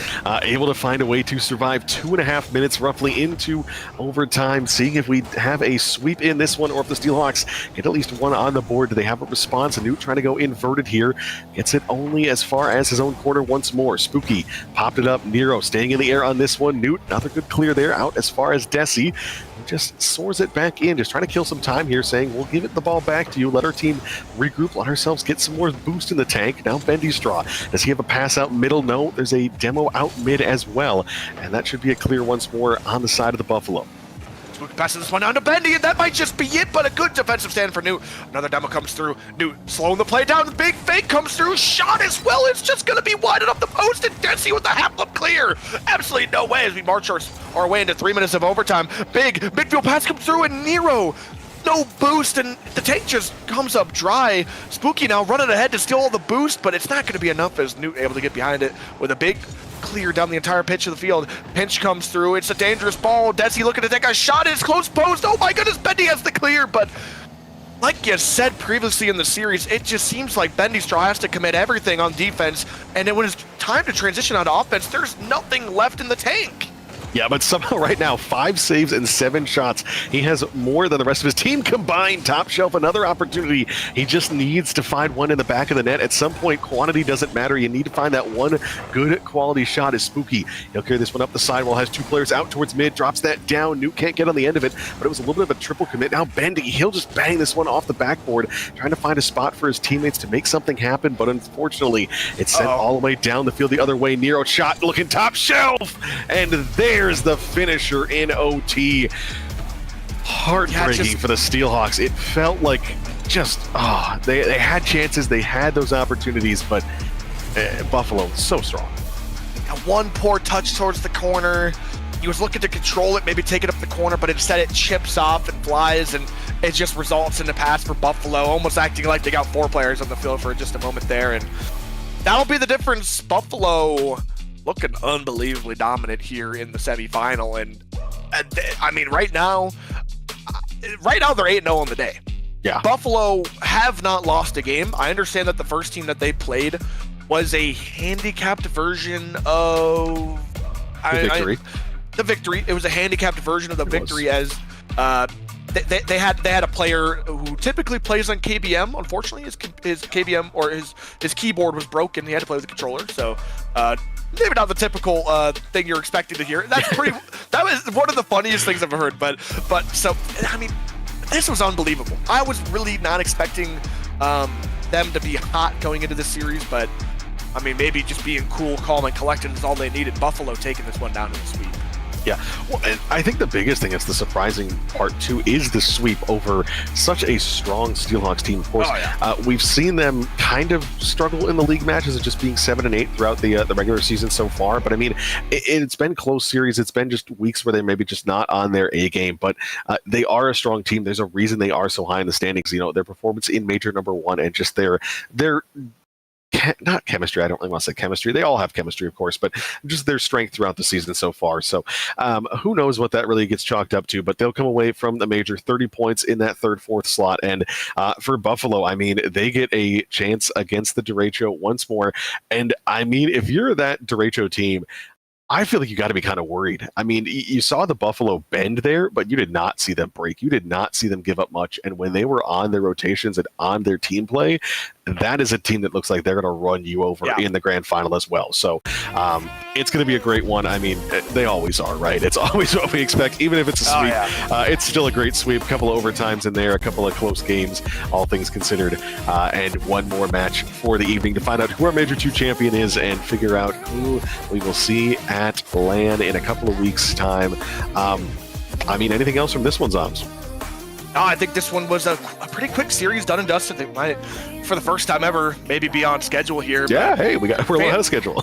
able to find a way to survive 2.5 minutes roughly into overtime, seeing if we have a sweep in this one or if the Steelhawks get at least 1 on the board. Do they have a response? Newt trying to go inverted here. Gets it only as far as his own corner once more. Spooky popped it up. Nero staying in the air on this one. Newt, another good clear there, out as far as Desi. Just soars it back in, just trying to kill some time here, saying, we'll give it the ball back to you, let our team regroup, let ourselves get some more boost in the tank. Now Bendy's draw. Does he have a pass out middle? No, there's a demo out mid as well, and that should be a clear once more on the side of the Buffalo. Spooky passes this one down to Bendy, and that might just be it, but a good defensive stand for Newt. Another demo comes through. Newt slowing the play down. The big fake comes through. Shot as well. It's just going to be wide enough the post, and Desi with the half-up clear. Absolutely no way as we march our way into 3 minutes of overtime. Big midfield pass comes through, and Nero, no boost, and the tank just comes up dry. Spooky now running ahead to steal all the boost, but it's not going to be enough as Newt able to get behind it with a big clear down the entire pitch of the field. Pinch comes through. It's a dangerous ball. Desi looking to take a shot. It's close post. Oh my goodness, Bendy has the clear, but like you said previously in the series, it just seems like Bendy Straw has to commit everything on defense, and then when it's time to transition onto offense, there's nothing left in the tank. Yeah, but somehow right now, 5 saves and 7 shots. He has more than the rest of his team combined. Top Shelf, another opportunity. He just needs to find one in the back of the net. At some point, quantity doesn't matter. You need to find that one good quality shot. Is Spooky. He'll carry this one up the sidewall, has 2 players out towards mid, drops that down. Newt can't get on the end of it, but it was a little bit of a triple commit. Now Bendy, he'll just bang this one off the backboard, trying to find a spot for his teammates to make something happen, but unfortunately, it's sent all the way down the field the other way. Nero shot looking Top Shelf, and there's the finisher in OT. Heartbreaking for the Steelhawks. It felt like just, they had chances, they had those opportunities, but Buffalo, so strong. One poor touch towards the corner. He was looking to control it, maybe take it up the corner, but instead it chips off and flies, and it just results in a pass for Buffalo, almost acting like they got 4 players on the field for just a moment there, and that'll be the difference. Buffalo looking unbelievably dominant here in the semifinal, and I mean, right now they're 8-0 on the day. Yeah. Buffalo have not lost a game. I understand that the first team that they played was a handicapped version of Victory. The victory. It was a handicapped version of the victory, as they had a player who typically plays on KBM. Unfortunately, his KBM or his keyboard was broken. He had to play with the controller. So maybe not the typical thing you're expecting to hear. That's pretty. That was one of the funniest things I've heard. But so I mean, this was unbelievable. I was really not expecting them to be hot going into this series, but I mean, maybe just being cool, calm, and collected is all they needed. Buffalo taking this one down in the sweep. Yeah, well, and I think the biggest thing, it's the surprising part too, is the sweep over such a strong Steelhawks team. Of course, we've seen them kind of struggle in the league matches of just being 7-8 throughout the regular season so far. But I mean, it's been close series. It's been just weeks where they maybe just not on their A game. But they are a strong team. There's a reason they are so high in the standings. You know, their performance in Major number 1 and just their not chemistry. I don't really want to say chemistry. They all have chemistry, of course, but just their strength throughout the season so far. So who knows what that really gets chalked up to, but they'll come away from the Major 30 points in that 3rd, 4th slot. And for Buffalo, I mean, they get a chance against the Derecho once more. And I mean, if you're that Derecho team, I feel like you got to be kind of worried. I mean, you saw the Buffalo bend there, but you did not see them break. You did not see them give up much. And when they were on their rotations and on their team play, that is a team that looks like they're going to run you over in the grand final as well. So it's going to be a great one. I mean, they always are, right? It's always what we expect, even if it's a sweep. It's still a great sweep. A couple of overtimes in there, a couple of close games, all things considered. And one more match for the evening to find out who our Major 2 champion is and figure out who we will see at LAN in a couple of weeks' time. I mean, anything else from this one, Zoms? No, I think this one was a pretty quick series, done and dusted. They might, for the first time ever, maybe be on schedule here. Yeah, hey, we're a little ahead of schedule.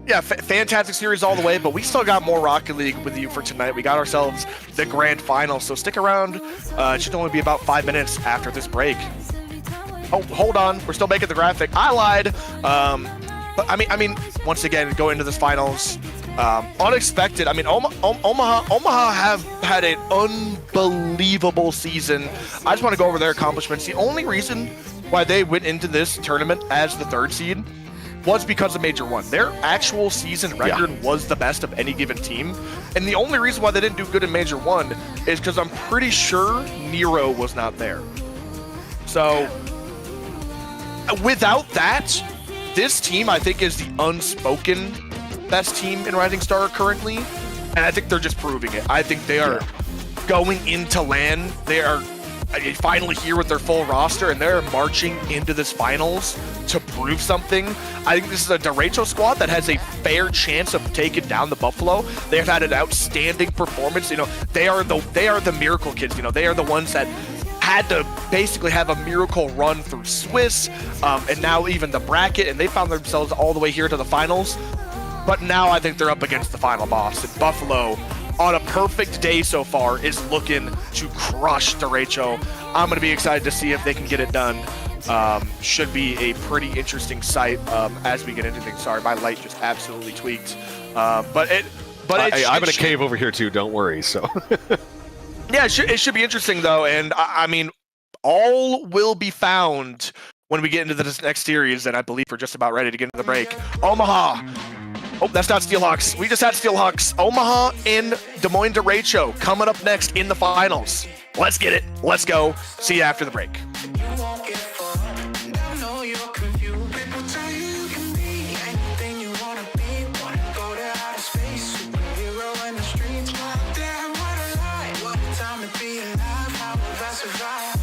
Yeah, fantastic series all the way, but we still got more Rocket League with you for tonight. We got ourselves the grand final, so stick around. It should only be about 5 minutes after this break. Oh, hold on, we're still making the graphic. I lied. But I mean, once again, going into this finals, unexpected. I mean, Omaha have had an unbelievable season. I just want to go over their accomplishments. The only reason why they went into this tournament as the 3rd seed was because of Major 1. Their actual season record was the best of any given team. And the only reason why they didn't do good in Major 1 is because I'm pretty sure Nero was not there. So, without that, this team, I think, is the unspoken best team in Rising Star currently, and I think they're just proving it. I think they are going into LAN. They are finally here with their full roster, and they're marching into this finals to prove something. I think this is a Derecho squad that has a fair chance of taking down the Buffalo. They have had an outstanding performance. You know, they are the miracle kids. You know, they are the ones that had to basically have a miracle run through Swiss, and now even the bracket, and they found themselves all the way here to the finals. But now I think they're up against the final boss, and Buffalo, on a perfect day so far, is looking to crush Derecho. I'm going to be excited to see if they can get it done. Should be a pretty interesting sight as we get into things. Sorry, my light just absolutely tweaked. I'm in a cave over here too, don't worry. So yeah, it should be interesting though, and I mean, all will be found when we get into this next series, and I believe we're just about ready to get into the break. Oh, that's not Steelhawks. We just had Steelhawks. Omaha and Des Moines derecho coming up next in the finals. Let's get it. Let's go. See you after the break. You won't get far. I know you're confused. People tell you you can be anything you wanna be. Wanna go to outer space, superhero in the streets. Damn, what a lie. What a time to be alive. How will I survive?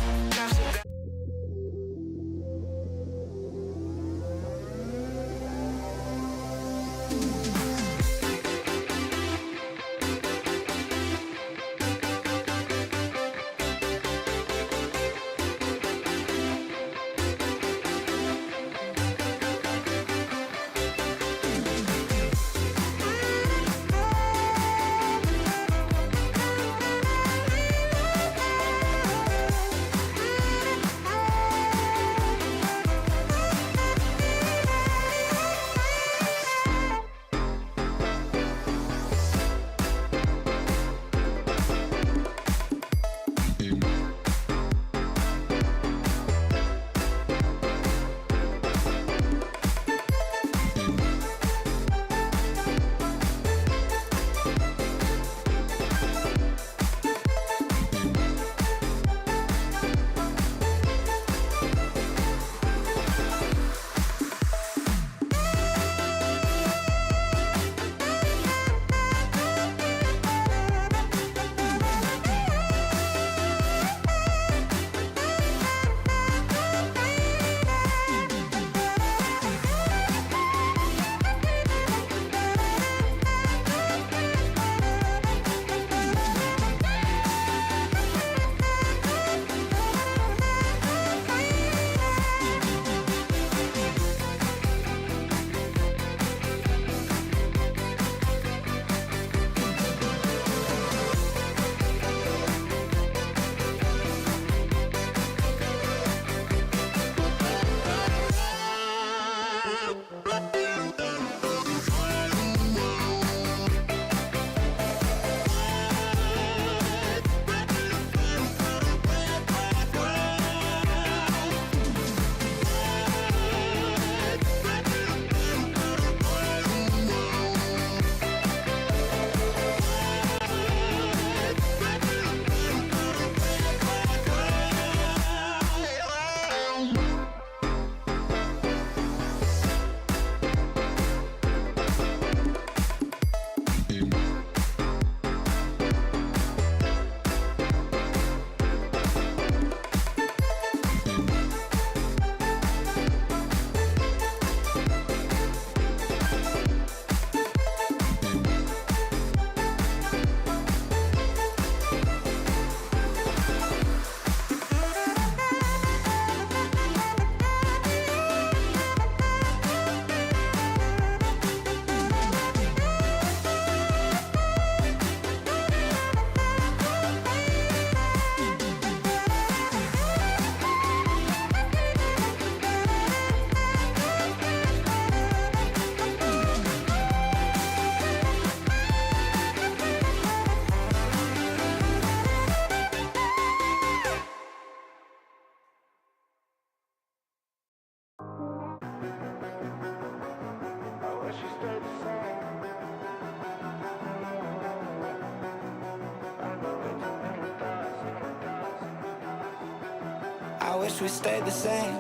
I wish we stayed the same.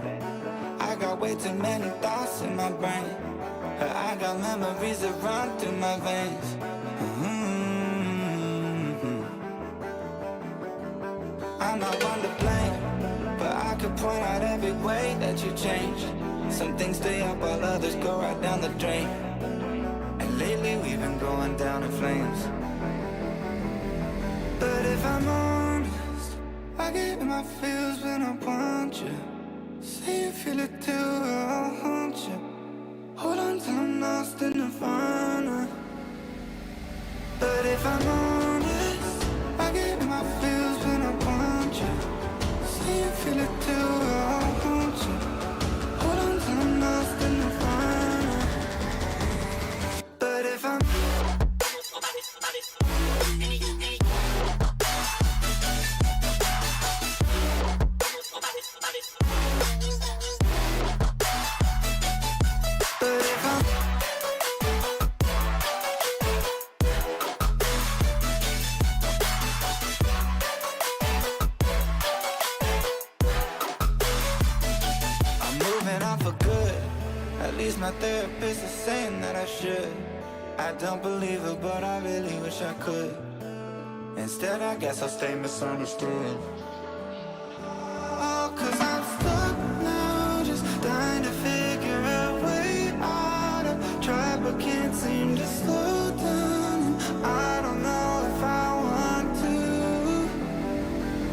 I got way too many thoughts in my brain, but I got memories that run through my veins. I'm not one to blame, but I could point out every way that you changed. Some things stay up while others go right down the drain, and lately we've been going down in flames. But if I'm honest, I get in my feels when I want you. Say you feel it too, I'll haunt you. Hold on till I'm lost in nirvana. But if I'm honest, I get in my feels when I want you. Say you feel it too, I'll haunt you. Hold on till I'm lost in nirvana. But if I'm At least my therapist is saying that I should. I don't believe it, but I really wish I could. Instead, I guess I'll stay misunderstood. Oh, 'cause I'm stuck now, just trying to figure a way out. I've tried but can't seem to slow down. I don't know if I want to,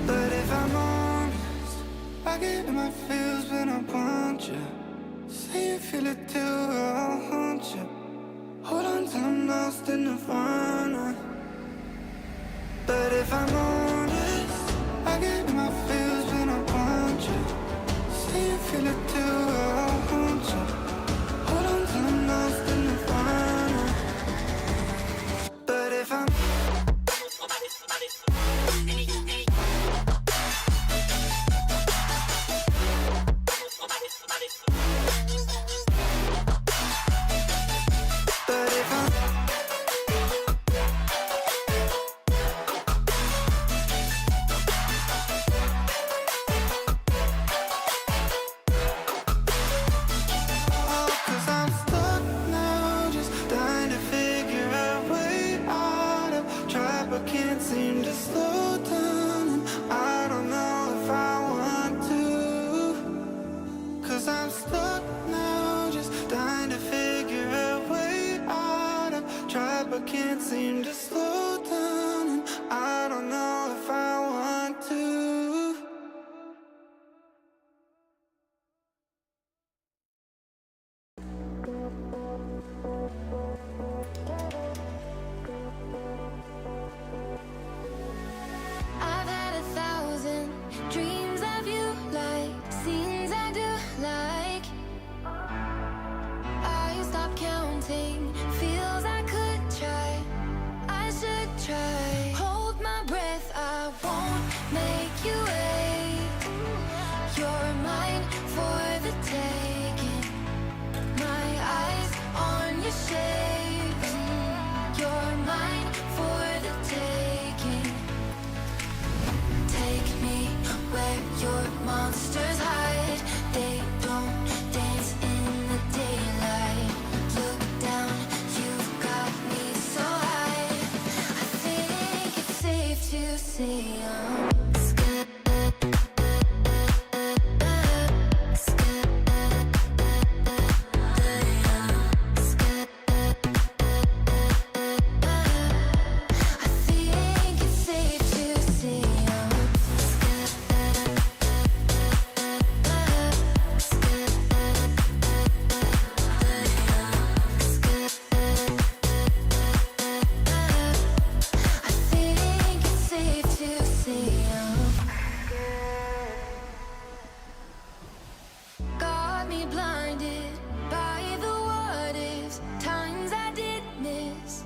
but if I'm honest, I get in my feels when I want you. Say you feel it too, I'll haunt you. Hold on till I'm lost in nirvana. But if I'm honest, I get in my feels when I want you. Say you feel it too, I'll haunt you. Hold on till I'm lost in nirvana. But if I'm seem to slow down, and I don't know if I want to, 'cause I'm stuck now, just trying to figure a way out. I've tried but can't seem to slow down, and I don't know if I want to. I've had 1,000 dreams of you, like scenes I do like. I stopped counting, feels I could try. I should try. Hold my breath, I won't make you wait. You're mine for the taking. My eyes on your shapes. You're mine for the taking. Take me where your monsters hide. They don't dance in the daylight. Look down, you've got me so high. I think it's safe to say I'm scared. I think it's safe to say I'm I think it's safe to say I'm got me blinded by the what ifs, times I did miss.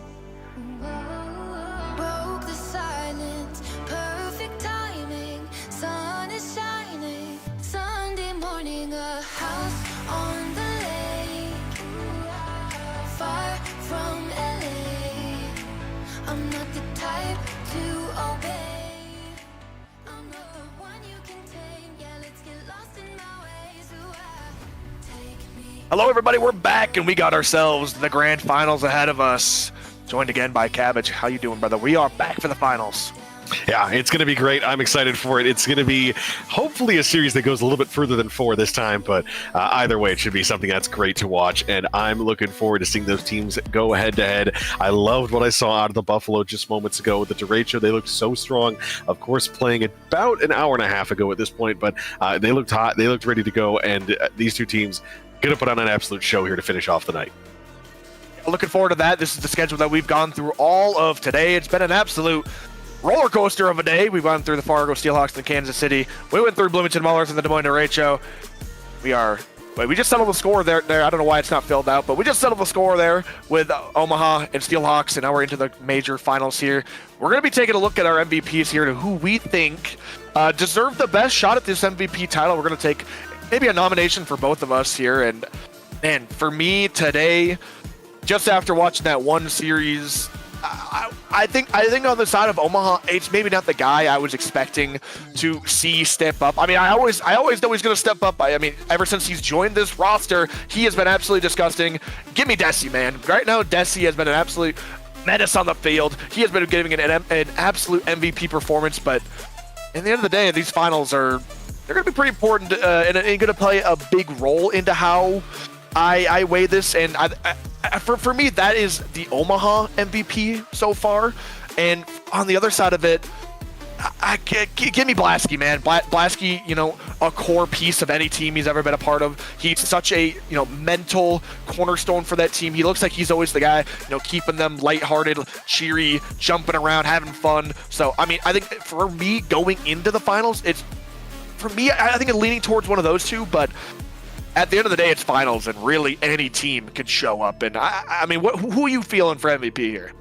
Broke the silence, perfect timing. Sun is shining, Sunday morning, a house on the lake, far from LA. I'm not the type to obey. I'm not the one you can tame. Yeah, let's get lost in my ways. Ooh, take me. Hello, everybody. We're back, and we got ourselves the grand finals ahead of us. Joined again by Cabbage. How you doing, brother? We are back for the finals. Yeah, it's going to be great. I'm excited for it. It's going to be hopefully a series that goes a little bit further than 4 this time, but either way, it should be something that's great to watch, and I'm looking forward to seeing those teams go head-to-head. I loved what I saw out of the Buffalo just moments ago with the derecho. They looked so strong. Of course, playing about an hour and a half ago at this point, but they looked hot. They looked ready to go, and these two teams going to put on an absolute show here to finish off the night. Looking forward to that. This is the schedule that we've gone through all of today. It's been an absolute roller coaster of a day. We've gone through the Fargo Steelhawks and Kansas City. We went through Bloomington Mullers and the Des Moines derecho. We just settled the score there. I don't know why it's not filled out, but we just settled the score there with Omaha and Steelhawks, and now we're into the major finals here. We're going to be taking a look at our MVPs here to who we think deserve the best shot at this MVP title. We're going to take maybe a nomination for both of us here. And man, for me today, just after watching that one series, I think on the side of Omaha, it's maybe not the guy I was expecting to see step up. I mean, I always know he's going to step up. I mean, ever since he's joined this roster, he has been absolutely disgusting. Give me Desi, man. Right now, Desi has been an absolute menace on the field. He has been giving an absolute MVP performance, but at the end of the day, these finals they're going to be pretty important and going to play a big role into how I weigh this. And for me, that is the Omaha MVP so far. And on the other side of it, give me Blasky, man. Blasky, a core piece of any team he's ever been a part of. He's such a, mental cornerstone for that team. He looks like he's always the guy, keeping them lighthearted, cheery, jumping around, having fun. So, I mean, I think for me, going into the finals, I think it's leaning towards one of those two, but at the end of the day, it's finals, and really any team could show up. And I mean, who are you feeling for MVP here?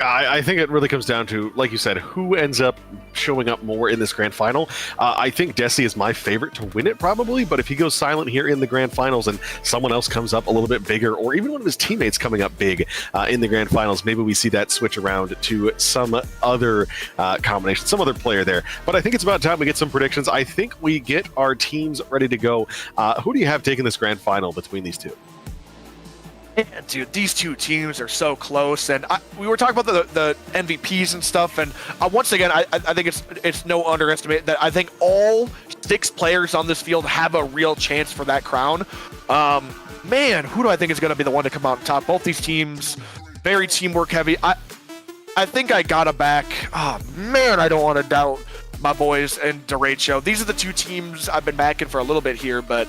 I think it really comes down to, like you said, who ends up showing up more in this grand final. I think Desi is my favorite to win it, probably, but if he goes silent here in the grand finals and someone else comes up a little bit bigger, or even one of his teammates coming up big in the grand finals, maybe we see that switch around to some other combination, some other player there. But I think it's about time we get some predictions. I think we get our teams ready to go. Who do you have taking this grand final between these two? Yeah, dude, these two teams are so close, and we were talking about the MVPs and stuff, and once again, I think it's no underestimate that I think all 6 players on this field have a real chance for that crown. Man, who do I think is going to be the one to come out on top? Both these teams, very teamwork heavy. I think I gotta back. Oh man, I don't want to doubt my boys and Derecho. These are the two teams I've been backing for a little bit here, but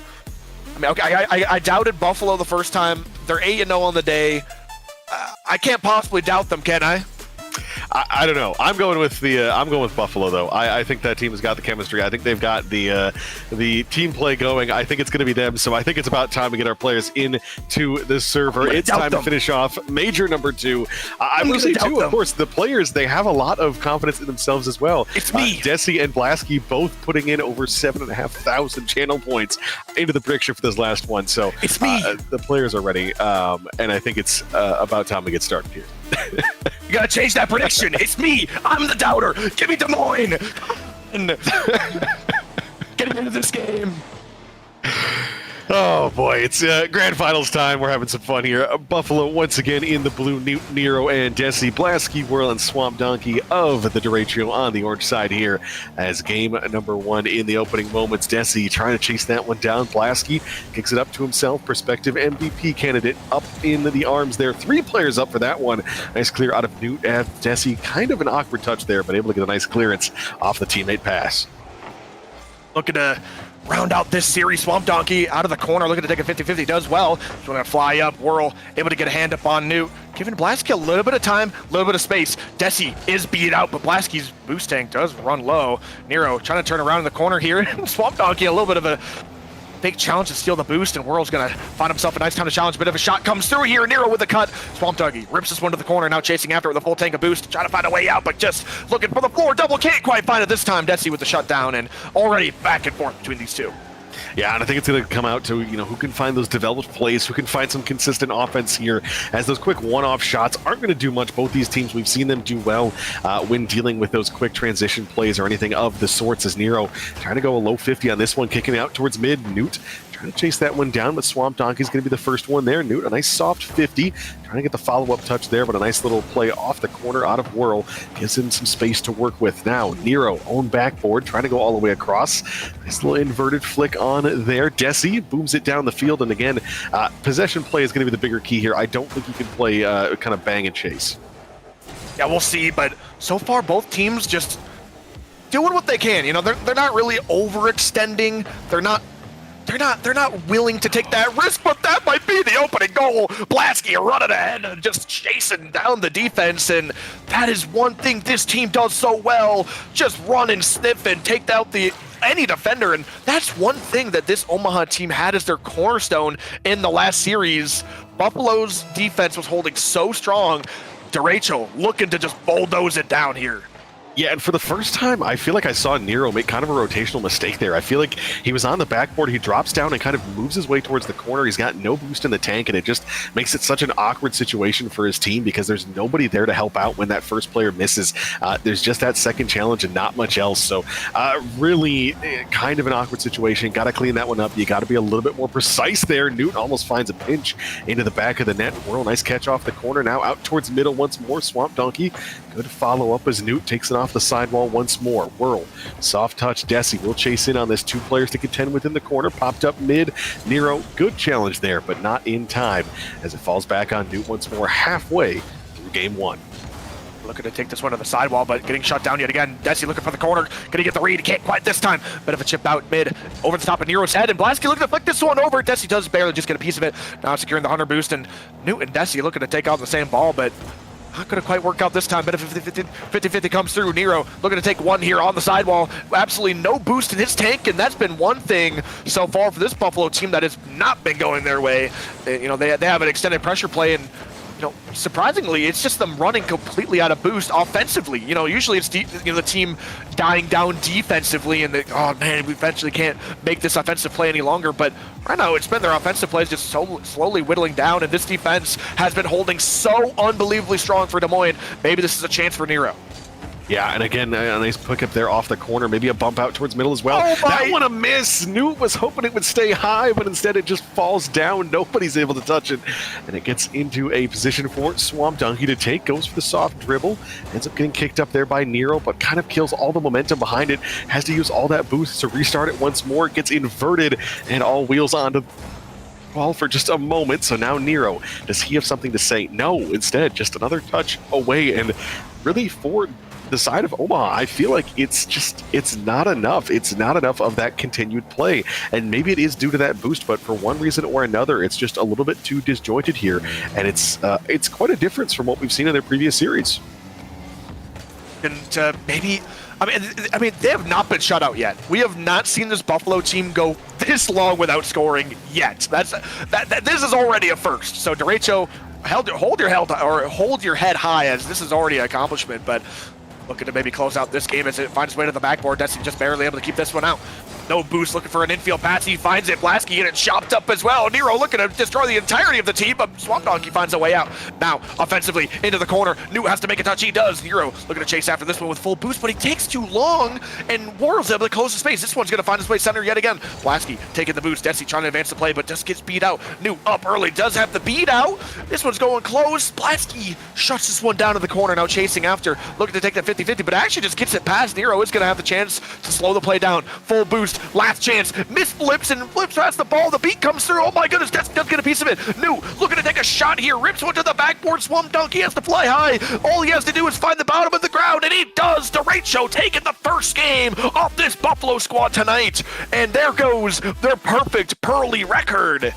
I mean, okay, I doubted Buffalo the first time. They're 8-0 on the day. I can't possibly doubt them, can I? I don't know. I'm going with Buffalo though. I think that team has got the chemistry. I think they've got the team play going. I think it's going to be them. So I think it's about time we get our players into the server. It's time to finish off major number 2. I will say too, of course, the players, they have a lot of confidence in themselves as well. It's me. Desi and Blasky both putting in over 7,500 channel points into the picture for this last one. So it's me. The players are ready, and I think it's about time we get started here. You gotta change that prediction. It's me. I'm the doubter. Give me Des Moines. Getting into this game. Oh boy, it's grand finals time. We're having some fun here. Buffalo once again in the blue, Nero and Desi, Blasky, Whirl, and Swamp Donkey of the Derecho on the orange side here as game number 1 in the opening moments. Desi trying to chase that one down. Blasky kicks it up to himself, prospective MVP candidate up in the arms there. 3 players up for that one. Nice clear out of Newt and Desi. Kind of an awkward touch there, but able to get a nice clearance off the teammate pass. Looking to round out this series. Swamp Donkey out of the corner, looking to take a 50-50, does well. Just going to fly up, Whirl, able to get a hand up on Newt. Giving Blasky a little bit of time, a little bit of space. Desi is beat out, but Blasky's boost tank does run low. Nero trying to turn around in the corner here. Swamp Donkey a little bit of a big challenge to steal the boost, and Whirl's going to find himself a nice time to challenge. Bit of a shot comes through here. Nero with the cut. Swamp Donkey rips this one to the corner, now chasing after it with a full tank of boost, trying to find a way out, but just looking for the floor. Double can't quite find it this time. Desi with the shutdown, and already back and forth between these two. Yeah, and I think it's going to come out to, who can find those developed plays, who can find some consistent offense here, as those quick one-off shots aren't going to do much. Both these teams, we've seen them do well when dealing with those quick transition plays or anything of the sorts, as Nero trying to go a low 50 on this one, kicking out towards mid. Newt trying to chase that one down, but Swamp Donkey's going to be the first one there. Newt, a nice soft 50, trying to get the follow-up touch there, but a nice little play off the corner out of Whirl gives him some space to work with. Now, Nero, own backboard, trying to go all the way across. Nice little inverted flick on there. Desi booms it down the field, and again, possession play is going to be the bigger key here. I don't think you can play kind of bang and chase. Yeah, we'll see, but so far both teams just doing what they can. They're not really overextending. They're not willing to take that risk, but that might be the opening goal. Blasky running ahead and just chasing down the defense, and that is one thing this team does so well. Just run and sniff and take out any defender, and that's one thing that this Omaha team had as their cornerstone in the last series. Buffalo's defense was holding so strong. Derecho looking to just bulldoze it down here. Yeah, and for the first time, I feel like I saw Nero make kind of a rotational mistake there. I feel like he was on the backboard, he drops down and kind of moves his way towards the corner. He's got no boost in the tank, and it just makes it such an awkward situation for his team because there's nobody there to help out when that first player misses. There's just that second challenge and not much else. So really kind of an awkward situation. Got to clean that one up. You got to be a little bit more precise there. Newton almost finds a pinch into the back of the net. Whirl, nice catch off the corner. Now out towards middle once more. Swamp Donkey. Good follow up as Newt takes it off the sidewall once more. Whirl, soft touch. Desi will chase in on this. 2 players to contend with in the corner. Popped up mid. Nero, good challenge there, but not in time as it falls back on Newt once more halfway through game 1. Looking to take this one to the sidewall, but getting shut down yet again. Desi looking for the corner. Gonna get the read. Can't quite this time. Bit of a chip out mid. Over the top of Nero's head. And Blasky looking to flick this one over. Desi does barely just get a piece of it. Now securing the 100 boost. And Newt and Desi looking to take out the same ball, but not going to quite work out this time. Bit of 50-50 comes through. Nero looking to take one here on the sidewall. Absolutely no boost in his tank, and that's been one thing so far for this Buffalo team that has not been going their way. They have an extended pressure play, and surprisingly, it's just them running completely out of boost offensively. Usually it's the team dying down defensively, and oh man, we eventually can't make this offensive play any longer. But right now, it's been their offensive plays just so slowly whittling down, and this defense has been holding so unbelievably strong for Des Moines. Maybe this is a chance for Nero. Yeah, and again, a nice pickup there off the corner. Maybe a bump out towards middle as well. Oh that one a miss. Newt was hoping it would stay high, but instead it just falls down. Nobody's able to touch it. And it gets into a position for Swamp Donkey to take. Goes for the soft dribble. Ends up getting kicked up there by Nero, but kind of kills all the momentum behind it. Has to use all that boost to restart it once more. It gets inverted and all wheels onto ball for just a moment. So now Nero, does he have something to say? No, instead, just another touch away. And really for the side of Omaha, I feel like it's not enough. It's not enough of that continued play. And maybe it is due to that boost, but for one reason or another, it's just a little bit too disjointed here. And it's quite a difference from what we've seen in their previous series. And maybe, I mean, they have not been shut out yet. We have not seen this Buffalo team go this long without scoring yet. This is already a first. So Derecho, hold your head high, as this is already an accomplishment. But looking to maybe close out this game as it finds its way to the backboard. Desi just barely able to keep this one out. No boost, looking for an infield pass. He finds it. Blasky getting chopped up as well. Nero looking to destroy the entirety of the team, but Swamp Donkey finds a way out. Now, offensively, into the corner. Newt has to make a touch. He does. Nero looking to chase after this one with full boost, but he takes too long, and Warrell's able to close the space. This one's going to find his way center yet again. Blasky taking the boost. Desi trying to advance the play, but just gets beat out. Newt up early, does have the beat out. This one's going close. Blasky shuts this one down to the corner, now chasing after. Looking to take that 50-50, but actually just gets it past. Nero is going to have the chance to slow the play down. Full boost, last chance. Miss flips and flips past the ball. The beat comes through. Oh my goodness, does get a piece of it. Newt looking to take a shot here. Rips one to the backboard. Swamp Donkey has to fly high. All he has to do is find the bottom of the ground, and he does. Derecho taking the first game off this Buffalo squad tonight. And there goes their perfect Pearly record.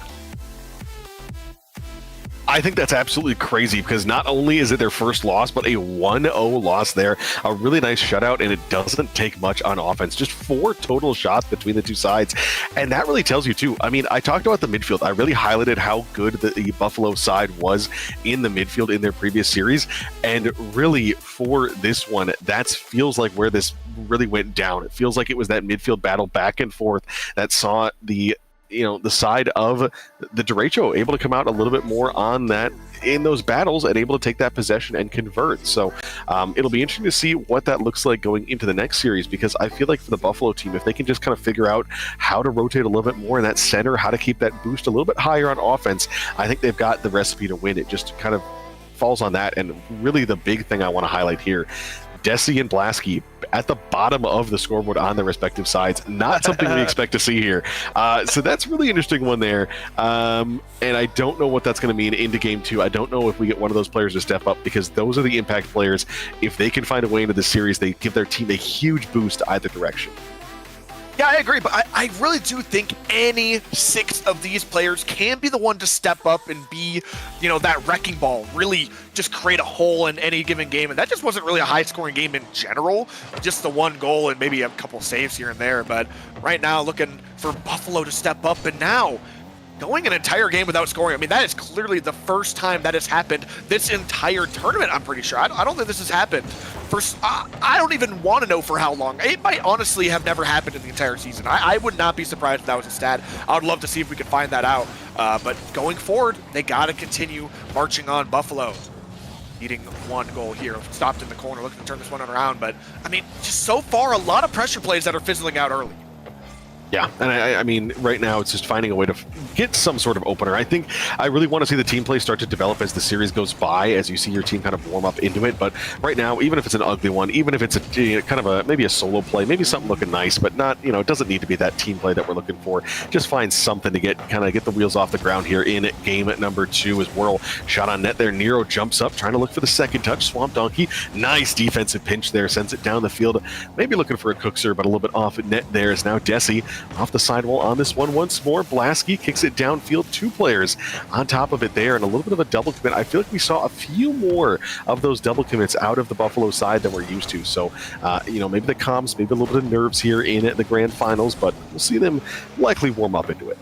I think that's absolutely crazy because not only is it their first loss, but a 1-0 loss there. A really nice shutout, and it doesn't take much on offense. Just 4 total shots between the two sides. And that really tells you, too. I mean, I talked about the midfield. I really highlighted how good the Buffalo side was in the midfield in their previous series. And really, for this one, that feels like where this really went down. It feels like it was that midfield battle back and forth that saw the side of the Derecho able to come out a little bit more on that in those battles and able to take that possession and convert. So it'll be interesting to see what that looks like going into the next series, because I feel like for the Buffalo team, if they can just kind of figure out how to rotate a little bit more in that center, how to keep that boost a little bit higher on offense, I think they've got the recipe to win. It just kind of falls on that. And really the big thing I want to highlight here, Desi and Blasky at the bottom of the scoreboard on their respective sides. Not something we expect to see here. So that's a really interesting one there. And I don't know what that's going to mean into game 2. I don't know if we get one of those players to step up, because those are the impact players. If they can find a way into the series, they give their team a huge boost either direction. Yeah, I agree, but I really do think any 6 of these players can be the one to step up and be, that wrecking ball, really just create a hole in any given game. And that just wasn't really a high-scoring game in general, just the one goal and maybe a couple saves here and there. But right now, looking for Buffalo to step up, and now going an entire game without scoring, I mean, that is clearly the first time that has happened this entire tournament, I'm pretty sure. I don't think this has happened for, I don't even want to know for how long. It might honestly have never happened in the entire season. I would not be surprised if that was a stat. I would love to see if we could find that out. But going forward, they got to continue marching on. Buffalo needing one goal here. Stopped in the corner, looking to turn this one around. But, I mean, just so far, a lot of pressure plays that are fizzling out early. Yeah, and I mean, right now it's just finding a way to get some sort of opener. I think I really want to see the team play start to develop as the series goes by, as you see your team kind of warm up into it. But right now, even if it's an ugly one, even if it's a kind of a maybe a solo play, maybe something looking nice, but not, it doesn't need to be that team play that we're looking for. Just find something to get the wheels off the ground here in game number 2 as Whirl shot on net there. Nero jumps up, trying to look for the second touch. Swamp Donkey, nice defensive pinch there, sends it down the field. Maybe looking for a cookser, but a little bit off net there is now Desi. Off the sidewall on this one once more. Blasky kicks it downfield. 2 players on top of it there, and a little bit of a double commit. I feel like we saw a few more of those double commits out of the Buffalo side than we're used to. So, maybe the comms, maybe a little bit of nerves here in the grand finals, but we'll see them likely warm up into it.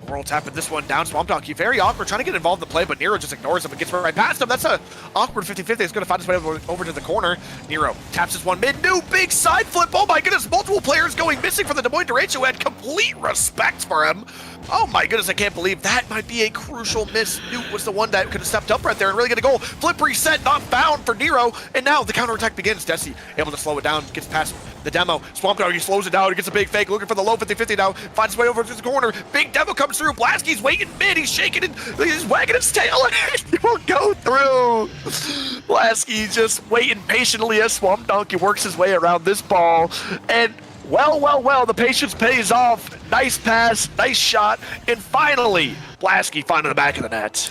Whirl tapping this one down. Swamp Donkey, very awkward, trying to get involved in the play, but Nero just ignores him and gets right past him. That's a awkward 50-50. He's going to find his way over to the corner. Nero taps this one mid. New big side flip. Oh my goodness, multiple players going missing for the Des Moines Derecho, who had complete respect for him. Oh my goodness, I can't believe that might be a crucial miss. Newt was the one that could have stepped up right there and really get a goal. Flip reset, not found for Nero, and now the counterattack begins. Desi able to slow it down, gets past the demo. Swamp Dog, he slows it down, he gets a big fake, looking for the low 50-50 now, finds his way over to the corner. Big demo comes through, Blasky's waiting mid, he's shaking it, he's wagging his tail, and he won't go through. Blasky just waiting patiently as Swamp Donkey works his way around this ball, and well, the patience pays off. Nice pass, nice shot, and finally, Blasky finding the back of the net.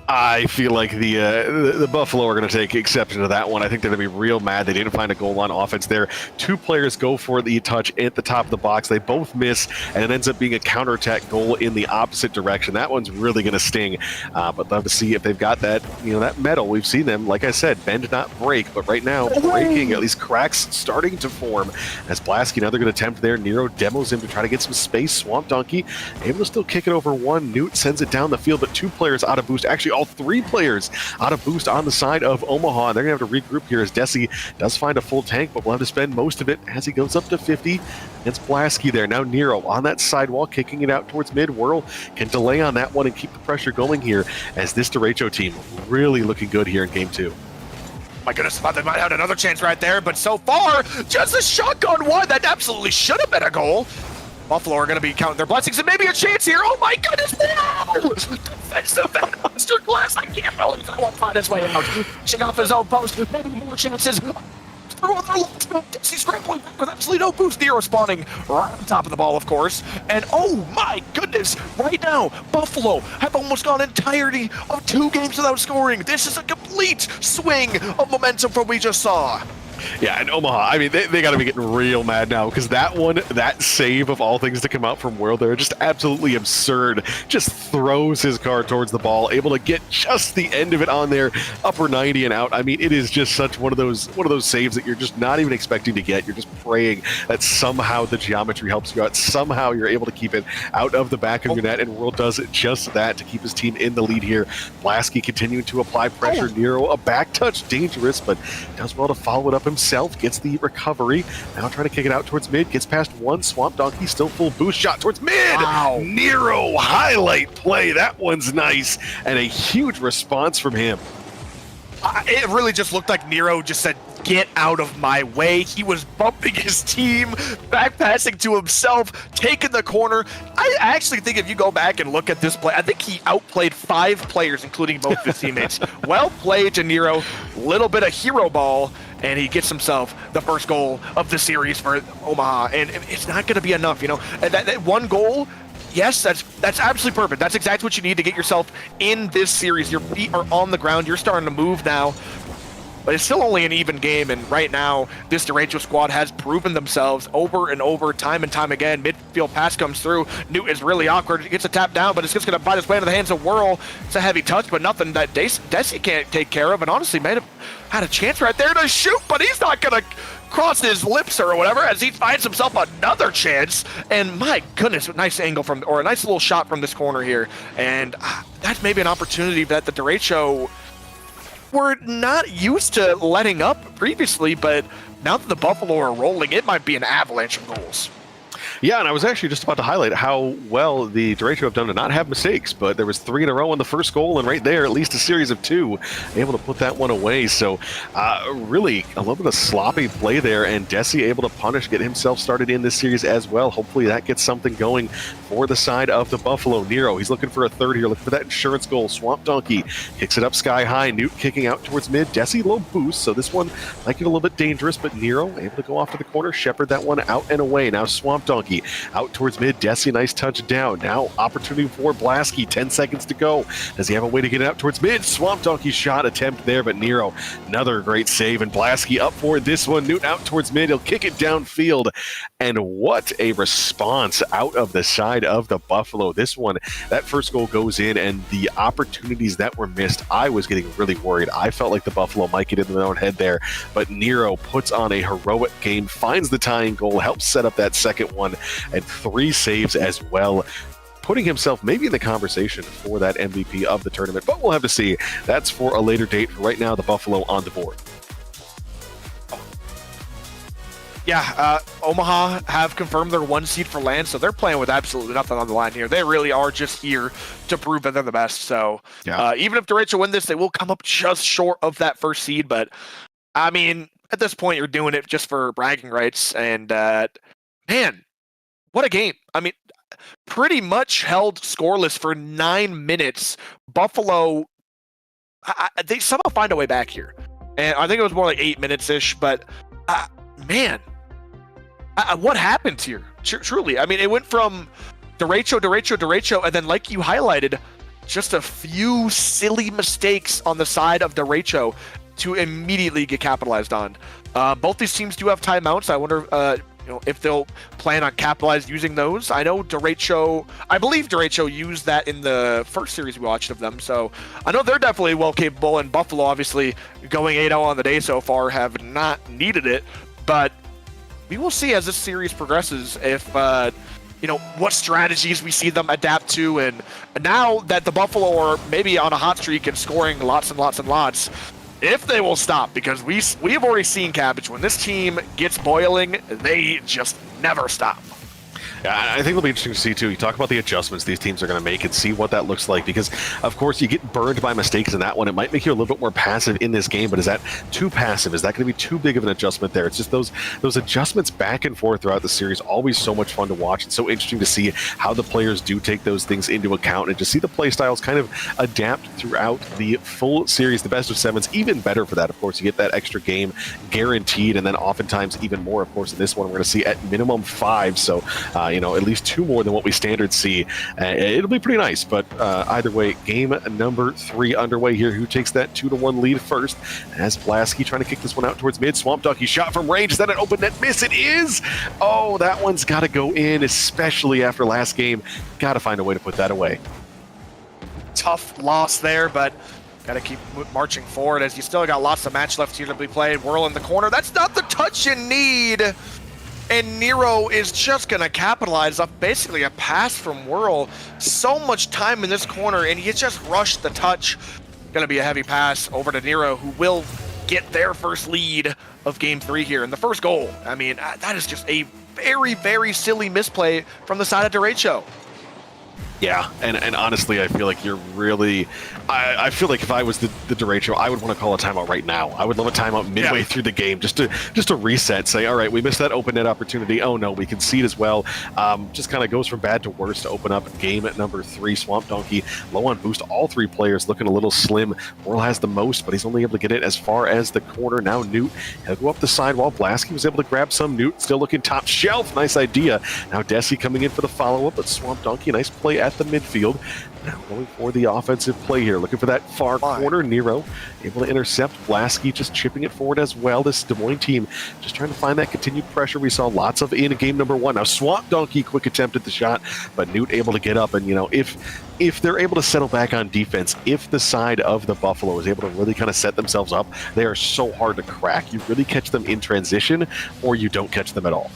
I feel like the Buffalo are going to take exception to that one. I think they're going to be real mad they didn't find a goal on offense there. 2 players go for the touch at the top of the box. They both miss, and it ends up being a counterattack goal in the opposite direction. That one's really going to sting. But love to see if they've got that, that metal. We've seen them, like I said, bend not break. But right now, breaking, at least cracks starting to form. As Blasky, now they're going to attempt there. Nero demos him to try to get some space. Swamp Donkey able to still kick it over one. Newt sends it down the field, but 2 players out of boost. Actually, all 3 players out of boost on the side of Omaha. They're going to have to regroup here as Desi does find a full tank, but will have to spend most of it as he goes up to 50 against Blasky there. Now Nero on that sidewall, kicking it out towards mid. Whirl can delay on that one and keep the pressure going here as this Derecho team really looking good here in game 2. My goodness, thought they might have another chance right there, but so far, just a shotgun one that absolutely should have been a goal. Buffalo are going to be counting their blessings and maybe a chance here. Oh my goodness, wow! Defensive masterclass. I can't believe that won't find his way out. Pushing off his own post, maybe more chances. Through other left, Desi scrambling back with absolutely no boost. Nero spawning right on top of the ball, of course. And oh my goodness, right now, Buffalo have almost gone entirety of 2 games without scoring. This is a complete swing of momentum from what we just saw. Yeah, and Omaha, I mean, they got to be getting real mad now because that save of all things to come out from Whirl there, just absolutely absurd. Just throws his car towards the ball, able to get just the end of it on there, upper 90 and out. I mean, it is just such one of those saves that you're just not even expecting to get. You're just praying that somehow the geometry helps you out. Somehow you're able to keep it out of the back of your net, and Whirl does just that to keep his team in the lead here. Blasky continuing to apply pressure. Nero, a back touch, dangerous, but does well to follow it up himself, gets the recovery, now trying to kick it out towards mid, gets past one. Swamp Donkey still full boost shot towards mid. Wow. Nero, highlight play, that one's nice, and a huge response from him. It really just looked like Nero just said, get out of my way. He was bumping his team, back passing to himself, taking the corner. I actually think if you go back and look at this play, I think he outplayed 5 players, including both his teammates. Well played to Nero, little bit of hero ball, and he gets himself the first goal of the series for Omaha. And it's not going to be enough, you know. That one goal, yes, that's absolutely perfect. That's exactly what you need to get yourself in this series. Your feet are on the ground. You're starting to move now. But it's still only an even game, and right now, this Derecho squad has proven themselves over and over, time and time again. Midfield pass comes through. Newt is really awkward. He gets a tap down, but it's just going to bite his way into the hands of Whirl. It's a heavy touch, but nothing that Desi can't take care of, and honestly, may have had a chance right there to shoot, but he's not going to across his lips or whatever as he finds himself another chance. And my goodness, nice angle from, or a nice little shot from this corner here. And that's maybe an opportunity that the Derecho were not used to letting up previously, but now that the Buffalo are rolling, it might be an avalanche of goals. Yeah, and I was actually just about to highlight how well the Derecho have done to not have mistakes, but there was 3 in a row on the first goal, and right there, at least a series of 2, able to put that one away. So really a little bit of sloppy play there, and Desi able to punish, get himself started in this series as well. Hopefully that gets something going for the side of the Buffalo. Nero, he's looking for a third here, looking for that insurance goal. Swamp Donkey kicks it up sky high. Newt kicking out towards mid. Desi low boost, so this one might get a little bit dangerous, but Nero able to go off to the corner, shepherd that one out and away. Now Swamp Donkey out towards mid. Desi, nice touch down. Now opportunity for Blasky. 10 seconds to go. Does he have a way to get it out towards mid? Swamp Donkey shot attempt there, but Nero, another great save. And Blasky up for this one. Newt out towards mid. He'll kick it downfield. And what a response out of the side of the Buffalo. This one, that first goal goes in, and the opportunities that were missed, I was getting really worried. I felt like the Buffalo might get in their own head there, but Nero puts on a heroic game, finds the tying goal, helps set up that second one, and 3 saves as well, putting himself maybe in the conversation for that MVP of the tournament. But we'll have to see. That's for a later date. Right now, the Buffalo on the board. Yeah, Omaha have confirmed their 1 seed for land, so they're playing with absolutely nothing on the line here. They really are just here to prove that they're the best. So even if Derecho win this, they will come up just short of that 1st seed. But I mean, at this point, you're doing it just for bragging rights. And man, what a game. I mean, pretty much held scoreless for 9 minutes. Buffalo, they somehow find a way back here. And I think it was more like 8 minutes-ish, but man, what happened here? Truly. I mean, it went from Derecho, and then like you highlighted, just a few silly mistakes on the side of Derecho to immediately get capitalized on. Both these teams do have timeouts. I wonder if they'll plan on capitalize using those. I know I believe Derecho used that in the first series we watched of them, so I know they're definitely well capable, and Buffalo obviously going 8-0 on the day so far have not needed it, but we will see as this series progresses if what strategies we see them adapt to, and now that the Buffalo are maybe on a hot streak and scoring lots and lots and lots, if they will stop, because we have already seen, Cabbage, when this team gets boiling, they just never stop. Yeah, I think it'll be interesting to see, too. You talk about the adjustments these teams are going to make and see what that looks like, because, of course, you get burned by mistakes in that one. It might make you a little bit more passive in this game, but is that too passive? Is that going to be too big of an adjustment there? It's just those adjustments back and forth throughout the series, always so much fun to watch. It's so interesting to see how the players do take those things into account and just see the play styles kind of adapt throughout the full series. The best of 7's even better for that. Of course, you get that extra game guaranteed, and then oftentimes even more. Of course, in this one, we're going to see at minimum 5, so at least 2 more than what we standard see. It'll be pretty nice, but either way, game number 3 underway here. Who takes that 2-1 lead first? As Blasky trying to kick this one out towards mid. Swamp Donkey shot from range. Is that an open net miss? It is! Oh, that one's got to go in, especially after last game. Got to find a way to put that away. Tough loss there, but got to keep marching forward as you still got lots of match left here to be played. Whirl in the corner. That's not the touch you need. And Nero is just going to capitalize off basically a pass from Whirl. So much time in this corner, and he just rushed the touch. Going to be a heavy pass over to Nero, who will get their first lead of Game 3 here. And the first goal, I mean, that is just a very, very silly misplay from the side of Derecho. Yeah, and honestly, I feel like you're really... I feel like if I was the Derecho, I would want to call a timeout right now. I would love a timeout midway through the game just to reset, say, all right, we missed that open net opportunity. Oh, no, we concede as well. Just kind of goes from bad to worse to open up game at number 3. Swamp Donkey low on boost. All 3 players looking a little slim. Whirl has the most, but he's only able to get it as far as the corner. Now Newt, he'll go up the side while Blasky was able to grab some. Newt still looking top shelf. Nice idea. Now Desi coming in for the follow-up, but Swamp Donkey, nice play at the midfield. Now going for the offensive play here, looking for that far corner. Nero able to intercept. Blasky just chipping it forward as well. This Des Moines team just trying to find that continued pressure we saw lots of in game number 1. Now Swamp Donkey, quick attempt at the shot, but Newt able to get up. And if they're able to settle back on defense, if the side of the Buffalo is able to really kind of set themselves up, they are so hard to crack. You really catch them in transition, or you don't catch them at all.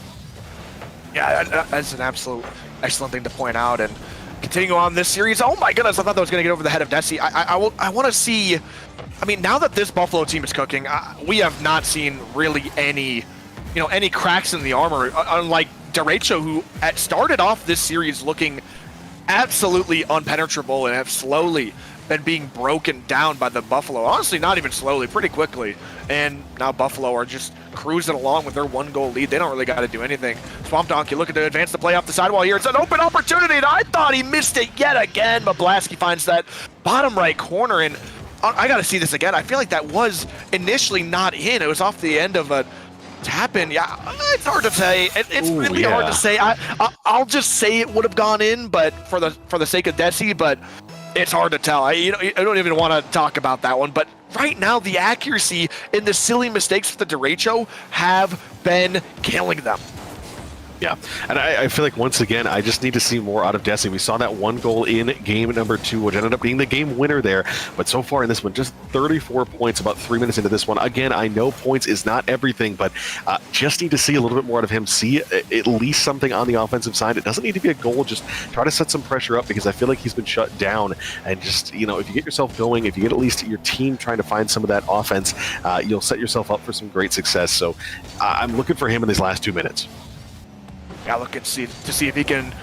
Yeah, that's an absolute excellent thing to point out. And continuing on this series, oh my goodness, I thought that was going to get over the head of Desi. I want to see, I mean, now that this Buffalo team is cooking, we have not seen really any cracks in the armor, unlike Derecho, who started off this series looking absolutely unpenetrable and have slowly been being broken down by the Buffalo. Honestly, not even slowly, pretty quickly. And now Buffalo are just cruising along with their 1-goal lead. They don't really got to do anything. Swamp Donkey looking to advance the play off the sidewall here. It's an open opportunity, and I thought he missed it yet again, but Blasky finds that bottom right corner, and I got to see this again. I feel like that was initially not in. It was off the end of a tap in. Yeah, it's hard to say. It's really hard to say. I'll just say it would have gone in, but for the sake of Desi, but it's hard to tell. I don't even want to talk about that one. But right now, the accuracy and the silly mistakes for the Derecho have been killing them. Yeah, and I feel like, once again, I just need to see more out of Desi. We saw that 1 goal in game number 2, which ended up being the game winner there. But so far in this one, just 34 points about 3 minutes into this one. Again, I know points is not everything, but just need to see a little bit more out of him. See at least something on the offensive side. It doesn't need to be a goal. Just try to set some pressure up, because I feel like he's been shut down. And just, if you get yourself going, if you get at least your team trying to find some of that offense, you'll set yourself up for some great success. So I'm looking for him in these last 2 minutes. Yeah, look and see if he can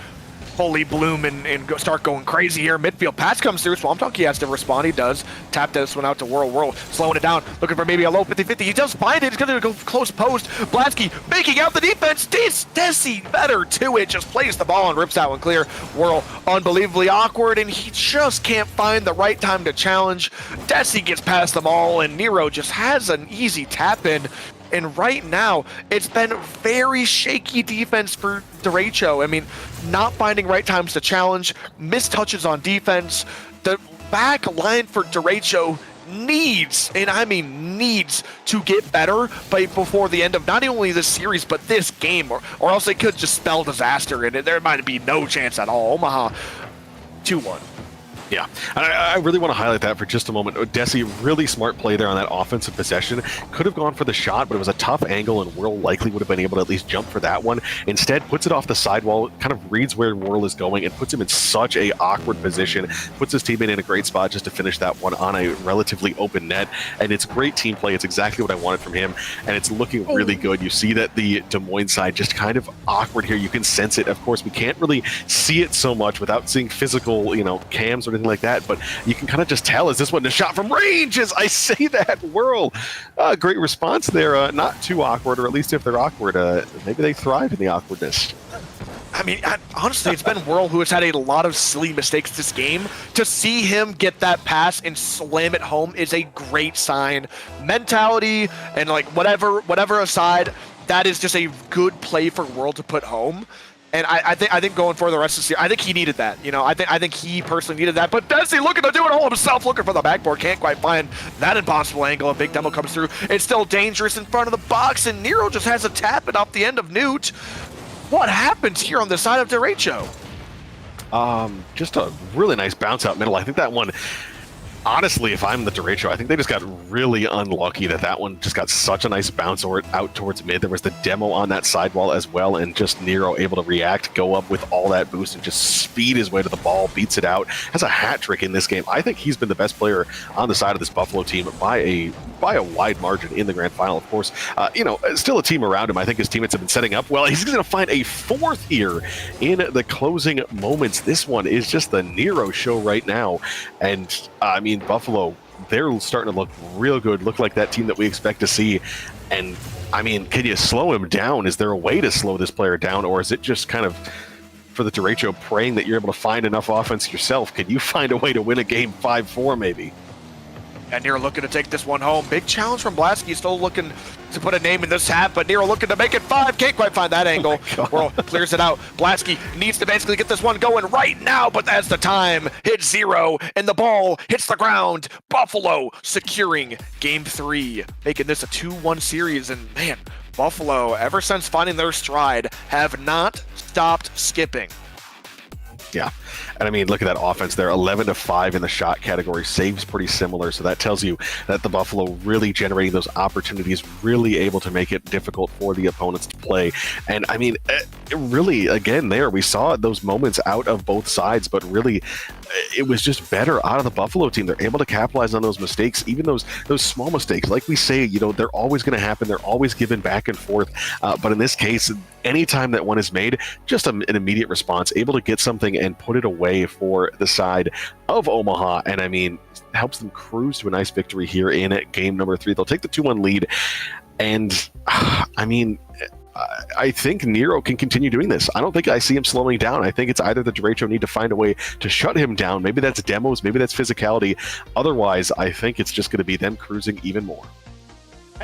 fully bloom and start going crazy here. Midfield pass comes through. Swamp Donkey has to respond. He does. Tap this one out to Whirl. Slowing it down. Looking for maybe a low 50-50. He does find it. He's going to go close post. Blasky making out the defense. Desi better to it. Just plays the ball and rips that one clear. Whirl unbelievably awkward, and he just can't find the right time to challenge. Desi gets past them all, and Nero just has an easy tap in. And right now, it's been very shaky defense for Derecho. I mean, not finding right times to challenge, missed touches on defense. The back line for Derecho needs, and I mean needs, to get better before the end of not only this series, but this game, or else it could just spell disaster, and there might be no chance at all. Omaha, 2-1. Yeah, and I really want to highlight that for just a moment. Desi, really smart play there on that offensive possession. Could have gone for the shot, but it was a tough angle, and Whirl likely would have been able to at least jump for that one. Instead, puts it off the sidewall, kind of reads where Whirl is going, and puts him in such a awkward position. Puts his teammate in a great spot just to finish that one on a relatively open net. And it's great team play. It's exactly what I wanted from him, and it's looking really good. You see that the Des Moines side just kind of awkward here. You can sense it. Of course, we can't really see it so much without seeing physical, cams or anything like that, but you can kind of just tell, is this one a shot from range? As I say that, Whirl, great response there. Not too awkward, or at least if they're awkward, maybe they thrive in the awkwardness. I mean, honestly, it's been Whirl who has had a lot of silly mistakes this game. To see him get that pass and slam it home is a great sign. Mentality and whatever aside, that is just a good play for Whirl to put home. And I think going for the rest of the series, I think he needed that. I think he personally needed that. But Desi looking to do it all himself, looking for the backboard, can't quite find that impossible angle. A big demo comes through. It's still dangerous in front of the box, and Nero just has a tap it off the end of Newt. What happens here on the side of Derecho? Just a really nice bounce out middle. I think that one, honestly, if I'm the Derecho, I think they just got really unlucky that one just got such a nice bounce out towards mid. There was the demo on that sidewall as well, and just Nero able to react, go up with all that boost, and just speed his way to the ball, beats it out, has a hat trick in this game. I think he's been the best player on the side of this Buffalo team by a wide margin in the grand final. Of course, still a team around him. I think his teammates have been setting up well. He's going to find a fourth here in the closing moments. This one is just the Nero show right now, and I mean, Buffalo, they're starting to look real good, look like that team that we expect to see. And I mean, can you slow him down? Is there a way to slow this player down, or is it just kind of for the Derecho praying that you're able to find enough offense yourself? Can you find a way to win a game 5-4 maybe? And Nero looking to take this one home. Big challenge from Blasky, still looking to put a name in this hat, but Nero looking to make it 5. Can't quite find that angle. Whirl clears it out. Blasky needs to basically get this one going right now, but as the time hits 0 and the ball hits the ground, Buffalo securing game 3, making this a 2-1 series. And man, Buffalo, ever since finding their stride, have not stopped skipping. Yeah. And I mean, look at that offense there, 11-5 in the shot category, saves pretty similar. So that tells you that the Buffalo really generating those opportunities, really able to make it difficult for the opponents to play. And I mean, really, again, there we saw those moments out of both sides, but really it was just better out of the Buffalo team. They're able to capitalize on those mistakes, even those small mistakes. Like we say, you know, they're always going to happen. They're always given back and forth. But in this case, anytime that one is made, just an immediate response, able to get something and put it away for the side of Omaha. And I mean, helps them cruise to a nice victory here in game number 3. They'll take the 2-1 lead. And I mean, I think Nero can continue doing this. I don't think I see him slowing down. I think it's either the Derecho need to find a way to shut him down. Maybe that's demos, maybe that's physicality. Otherwise, I think it's just going to be them cruising even more.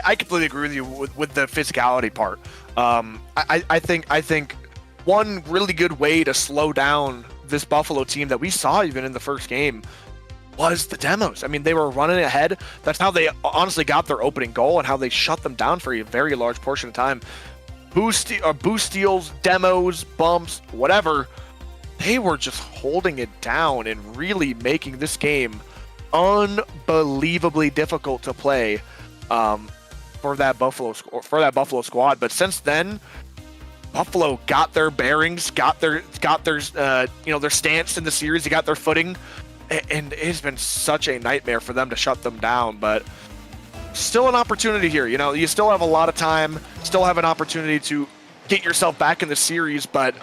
I completely agree with you with the physicality part. I think one really good way to slow down this Buffalo team that we saw even in the first game was the demos. I mean, they were running ahead. That's how they honestly got their opening goal and how they shut them down for a very large portion of time. Boost steals, demos, bumps, whatever. They were just holding it down and really making this game unbelievably difficult to play for that Buffalo squad. But since then, Buffalo got their bearings, got their their stance in the series. They got their footing, and it's been such a nightmare for them to shut them down. But still an opportunity here. You know, you still have a lot of time, still have an opportunity to get yourself back in the series. But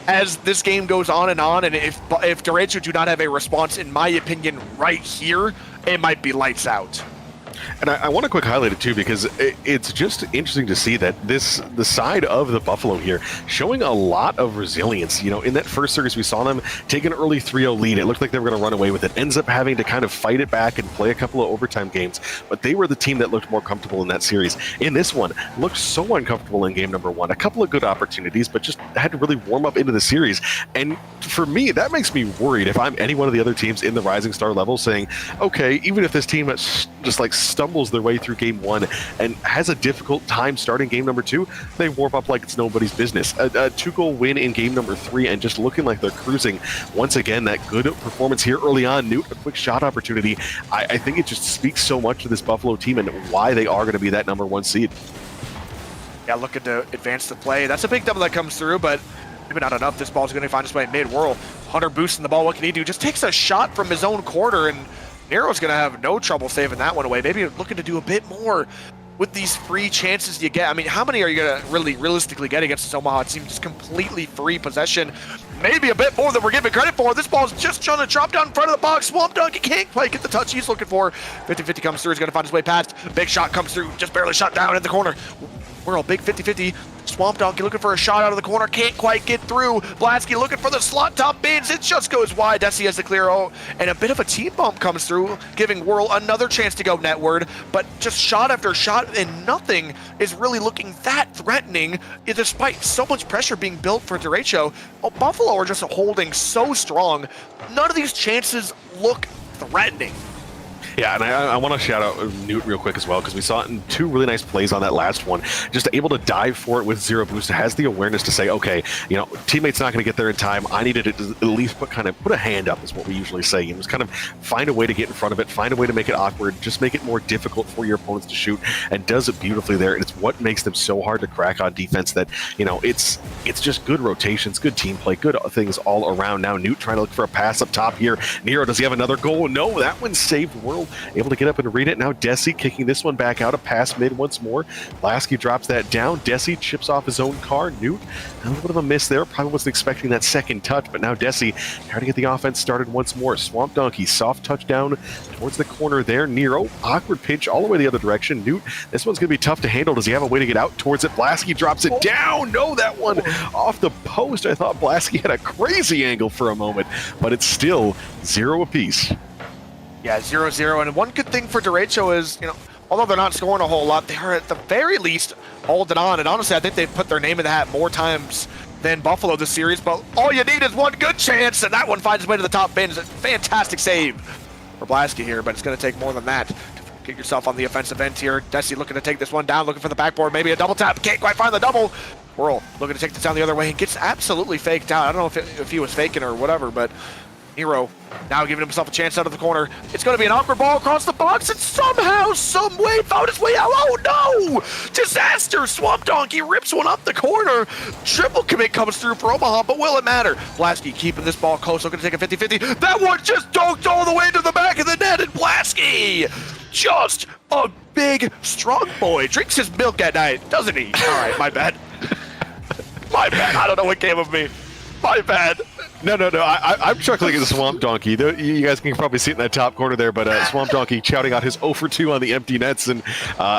as this game goes on, and if Derecho do not have a response, in my opinion, right here, it might be lights out. And I want to quick highlight it too, because it's just interesting to see that the side of the Buffalo here showing a lot of resilience. You know, in that first series, we saw them take an early 3-0 lead. It looked like they were going to run away with it. Ends up having to kind of fight it back and play a couple of overtime games. But they were the team that looked more comfortable in that series. In this one, looked so uncomfortable in game number 1. A couple of good opportunities, but just had to really warm up into the series. And for me, that makes me worried if I'm any one of the other teams in the Rising Star level saying, okay, even if this team just like stumbles their way through game 1 and has a difficult time starting game number 2, they warm up like it's nobody's business. A 2-goal win in game number 3 and just looking like they're cruising. Once again, that good performance here early on. Newt, a quick shot opportunity. I think it just speaks so much to this Buffalo team and why they are going to be that number 1 seed. Yeah, looking to advance the play. That's a big double that comes through, but maybe not enough. This ball's going to find its way mid-whirl. Hunter boosting the ball. What can he do? Just takes a shot from his own corner, and Nero's going to have no trouble saving that one away. Maybe looking to do a bit more with these free chances you get. I mean, how many are you going to realistically get against this Omaha team? Just completely free possession. Maybe a bit more than we're giving credit for. This ball's just trying to drop down in front of the box. Swamp Dunk, he can't quite get the touch he's looking for. 50-50 comes through. He's going to find his way past. Big shot comes through. Just barely shot down in the corner. We're all big 50-50. Swamp Donkey looking for a shot out of the corner. Can't quite get through. Blasky looking for the slot top bins. It just goes wide. Desi has the clear. Oh, and a bit of a team bump comes through, giving Whirl another chance to go netward. But just shot after shot, and nothing is really looking that threatening, despite so much pressure being built for Derecho. Oh, Buffalo are just holding so strong. None of these chances look threatening. Yeah, and I want to shout out Newt real quick as well, because we saw it in 2 really nice plays on that last one. Just able to dive for it with 0 boost. Has the awareness to say, okay, you know, teammate's not going to get there in time. I needed to at least put a hand up, is what we usually say. You just kind of find a way to get in front of it, find a way to make it awkward, just make it more difficult for your opponents to shoot, and does it beautifully there. And it's what makes them so hard to crack on defense. That, you know, it's just good rotations, good team play, good things all around. Now Newt trying to look for a pass up top here. Nero, does he have another goal? No, that one's saved. Whirl able to get up and read it. Now Desi kicking this one back out, a pass mid once more. Lasky drops that down. Desi chips off his own car. Newt, a little bit of a miss there. Probably wasn't expecting that second touch, but now Desi trying to get the offense started once more. Swamp Donkey, soft touchdown towards the corner there. Nero, awkward pinch all the way the other direction. Newt, this one's going to be tough to handle. Does he have a way to get out towards it? Blasky drops it down. No, that one off the post. I thought Blasky had a crazy angle for a moment, but it's still 0 apiece. Yeah, 0-0. And one good thing for Derecho is, although they're not scoring a whole lot, they are at the very least holding on. And honestly, I think they've put their name in the hat more times than Buffalo this series. But all you need is one good chance, and that one finds its way to the top bin. It's a fantastic save for Blaski here, but it's going to take more than that to get yourself on the offensive end here. Desi looking to take this one down, looking for the backboard, maybe a double tap. Can't quite find the double. Whirl looking to take this down the other way and gets absolutely faked out. I don't know if he was faking or whatever, but Nero now giving himself a chance out of the corner. It's going to be an awkward ball across the box, and somehow, some way, found his way out. Oh no! Disaster! Swamp Donkey rips one up the corner. Triple commit comes through for Omaha, but will it matter? Blaski keeping this ball close, looking to take a 50-50. That one just dunked all the way to the back of the net, and Blaski, just a big, strong boy, drinks his milk at night, doesn't he? All right, my bad. My bad. I don't know what came of me. My bad. No. I'm chuckling at the Swamp Donkey. You guys can probably see it in that top corner there, but Swamp Donkey shouting out his 0 for 2 on the empty nets, and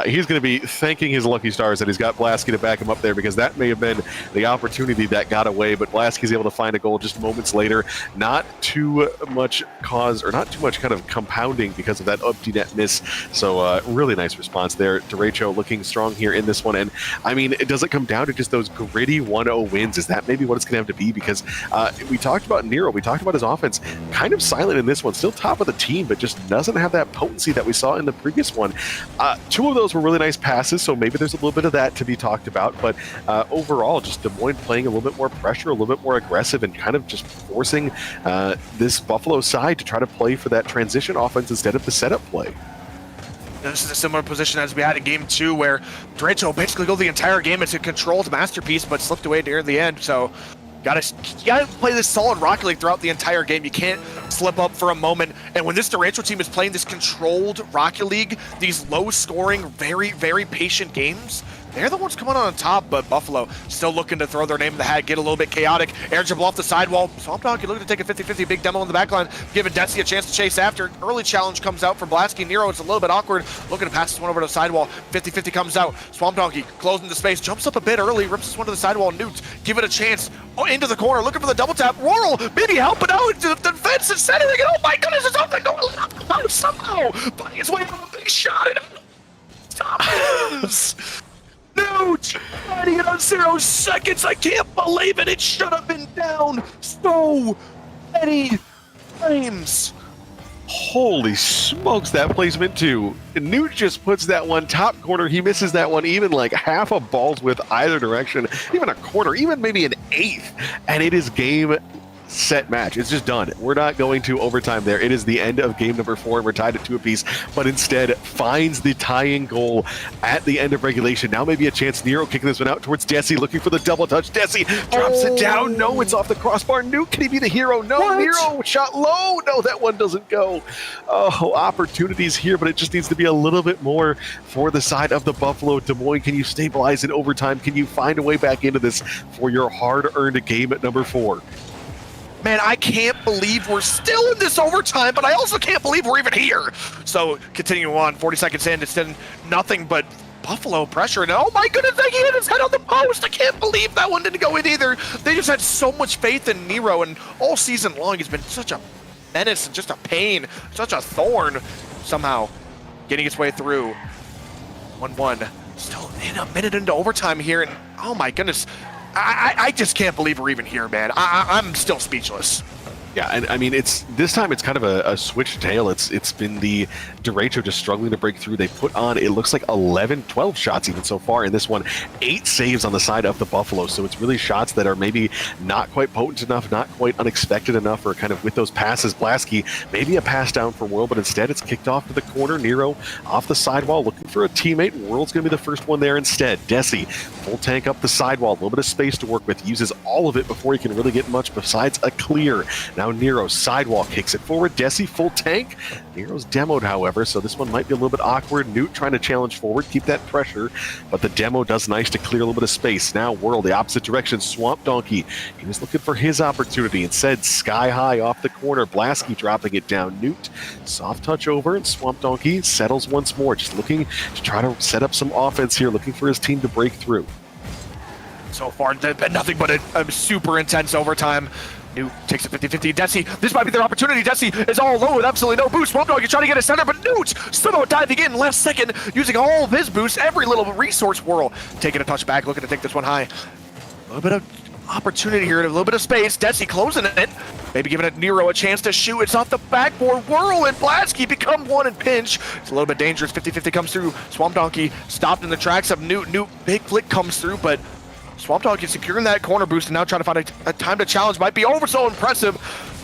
he's going to be thanking his lucky stars that he's got Blaski to back him up there, because that may have been the opportunity that got away, but Blaski's able to find a goal just moments later. Not too much cause, or not too much kind of compounding because of that empty net miss. So really nice response there. Derecho looking strong here in this one, and I mean, it doesn't come down to just those gritty 1-0 wins. Is that maybe what it's going to have to be? Because we talked about Nero, we talked about his offense, kind of silent in this one, still top of the team, but just doesn't have that potency that we saw in the previous one. 2 of those were really nice passes, so maybe there's a little bit of that to be talked about, but overall, just Des Moines playing a little bit more pressure, a little bit more aggressive, and kind of just forcing this Buffalo side to try to play for that transition offense instead of the setup play. This is a similar position as we had in Game 2, where Derecho basically go the entire game. It's a controlled masterpiece, but slipped away near the end, so you gotta play this solid Rocket League throughout the entire game. You can't slip up for a moment. And when this Derecho team is playing this controlled Rocket League, these low-scoring, very, very patient games, they're the ones coming on top, but Buffalo still looking to throw their name in the hat, get a little bit chaotic. Air dribble off the sidewall. Swamp Donkey looking to take a 50-50 big demo in the backline, giving Desi a chance to chase after. Early challenge comes out from Blaski. Nero, it's a little bit awkward, looking to pass this one over to the sidewall. 50-50 comes out. Swamp Donkey closing the space, jumps up a bit early, rips this one to the sidewall. Newt, give it a chance. Oh, into the corner, looking for the double tap. Roral, maybe helping out into the defense and centering it. Oh my goodness, it's something going on somehow. Finding his way from a big shot. Stop this. No, finding it on 0 seconds. I can't believe it. It should have been down so many times. Holy smokes, that placement too. Newt just puts that one top corner. He misses that one even like half a ball's width either direction, even a quarter, even maybe an eighth, and it is game, set, match. It's just done. We're not going to overtime there. It is the end of game number 4. We're tied at 2 apiece, but instead finds the tying goal at the end of regulation. Now maybe a chance. Nero kicking this one out towards Desi, looking for the double touch. Desi drops it down. No, it's off the crossbar. Newt, can he be the hero? No, what? Nero shot low. No, that one doesn't go. Oh, opportunities here, but it just needs to be a little bit more for the side of the Buffalo. Des Moines, can you stabilize in overtime? Can you find a way back into this for your hard-earned game at number 4? Man, I can't believe we're still in this overtime, but I also can't believe we're even here. So, continuing on, 40 seconds in, it's been nothing but Buffalo pressure. And oh my goodness, he hit his head on the post. I can't believe that one didn't go in either. They just had so much faith in Nero, and all season long he's been such a menace and just a pain, such a thorn. Somehow getting its way through. 1-1. Still in a minute into overtime here, and oh my goodness. I just can't believe we're even here, man. I'm still speechless. Yeah, and I mean, this time it's kind of a switched tale. It's been the Derecho just struggling to break through. They put on, it looks like 12 shots even so far in this one. 8 saves on the side of the Buffalo. So it's really shots that are maybe not quite potent enough, not quite unexpected enough, or kind of with those passes. Blaski, maybe a pass down for World, but instead it's kicked off to the corner. Nero off the sidewall looking for a teammate. World's going to be the first one there instead. Desi, full tank up the sidewall, a little bit of space to work with. Uses all of it before he can really get much besides a clear. Now Nero sidewall kicks it forward. Desi full tank. Nero's demoed, however, so this one might be a little bit awkward. Newt trying to challenge forward, keep that pressure, but the demo does nice to clear a little bit of space. Now World, the opposite direction. Swamp Donkey, he was looking for his opportunity. Instead, sky high off the corner. Blaski dropping it down. Newt, soft touch over, and Swamp Donkey settles once more, just looking to try to set up some offense here, looking for his team to break through. So far, there's been nothing but a super intense overtime. Newt takes it 50-50. Desi, this might be their opportunity. Desi is all alone with absolutely no boost. Swamp Dog is trying to get a center, but Newt somehow diving in last second, using all of his boosts, every little resource whirl. Taking a touch back, looking to take this one high. A little bit of opportunity here, a little bit of space. Desi closing it. Maybe giving it Nero a chance to shoot. It's off the backboard. Whirl and Blasky become one and pinch. It's a little bit dangerous. 50-50 comes through. Swamp Donkey stopped in the tracks of Newt. Newt, big flick comes through, but Swamp Donkey securing that corner boost and now trying to find a time to challenge. Might be over, so impressive.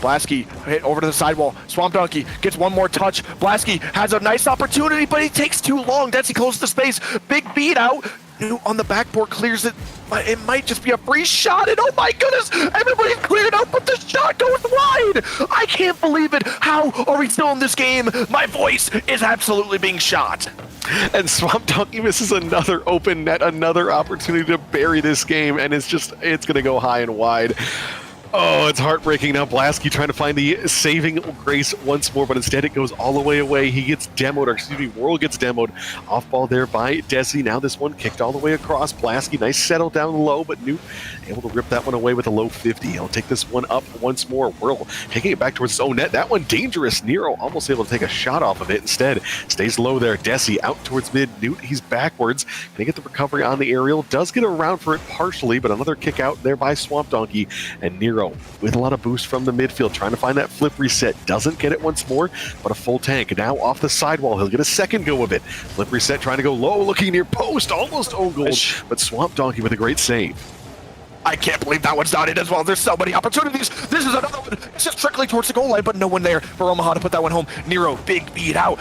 Blasky hit over to the sidewall. Swamp Donkey gets one more touch. Blasky has a nice opportunity, but he takes too long. Desi closes the space. Big beat out. Newt on the backboard clears it, but it might just be a free shot. And oh my goodness, everybody's cleared out, but the shot goes wide. I can't believe it. How are we still in this game? My voice is absolutely being shot. And Swamp Donkey misses another open net, another opportunity to bury this game, and it's going to go high and wide. Oh, it's heartbreaking now. Blasky trying to find the saving grace once more, but instead it goes all the way away. He gets demoed, or excuse me, Whirl gets demoed. Off ball there by Desi. Now this one kicked all the way across. Blasky, nice settle down low, but Newt able to rip that one away with a low 50. He'll take this one up once more. Whirl taking it back towards his own net. That one dangerous. Nero almost able to take a shot off of it. Instead, stays low there. Desi out towards mid. Newt, he's backwards. Can he get the recovery on the aerial? Does get around for it partially, but another kick out there by Swamp Donkey. And Nero with a lot of boost from the midfield, trying to find that flip reset. Doesn't get it once more, but a full tank. Now off the sidewall, he'll get a second go of it. Flip reset, trying to go low, looking near post, almost own goal, but Swamp Donkey with a great save. I can't believe that one's not in as well. There's so many opportunities. This is another one. It's just trickling towards the goal line, but no one there for Omaha to put that one home. Nero, big beat out.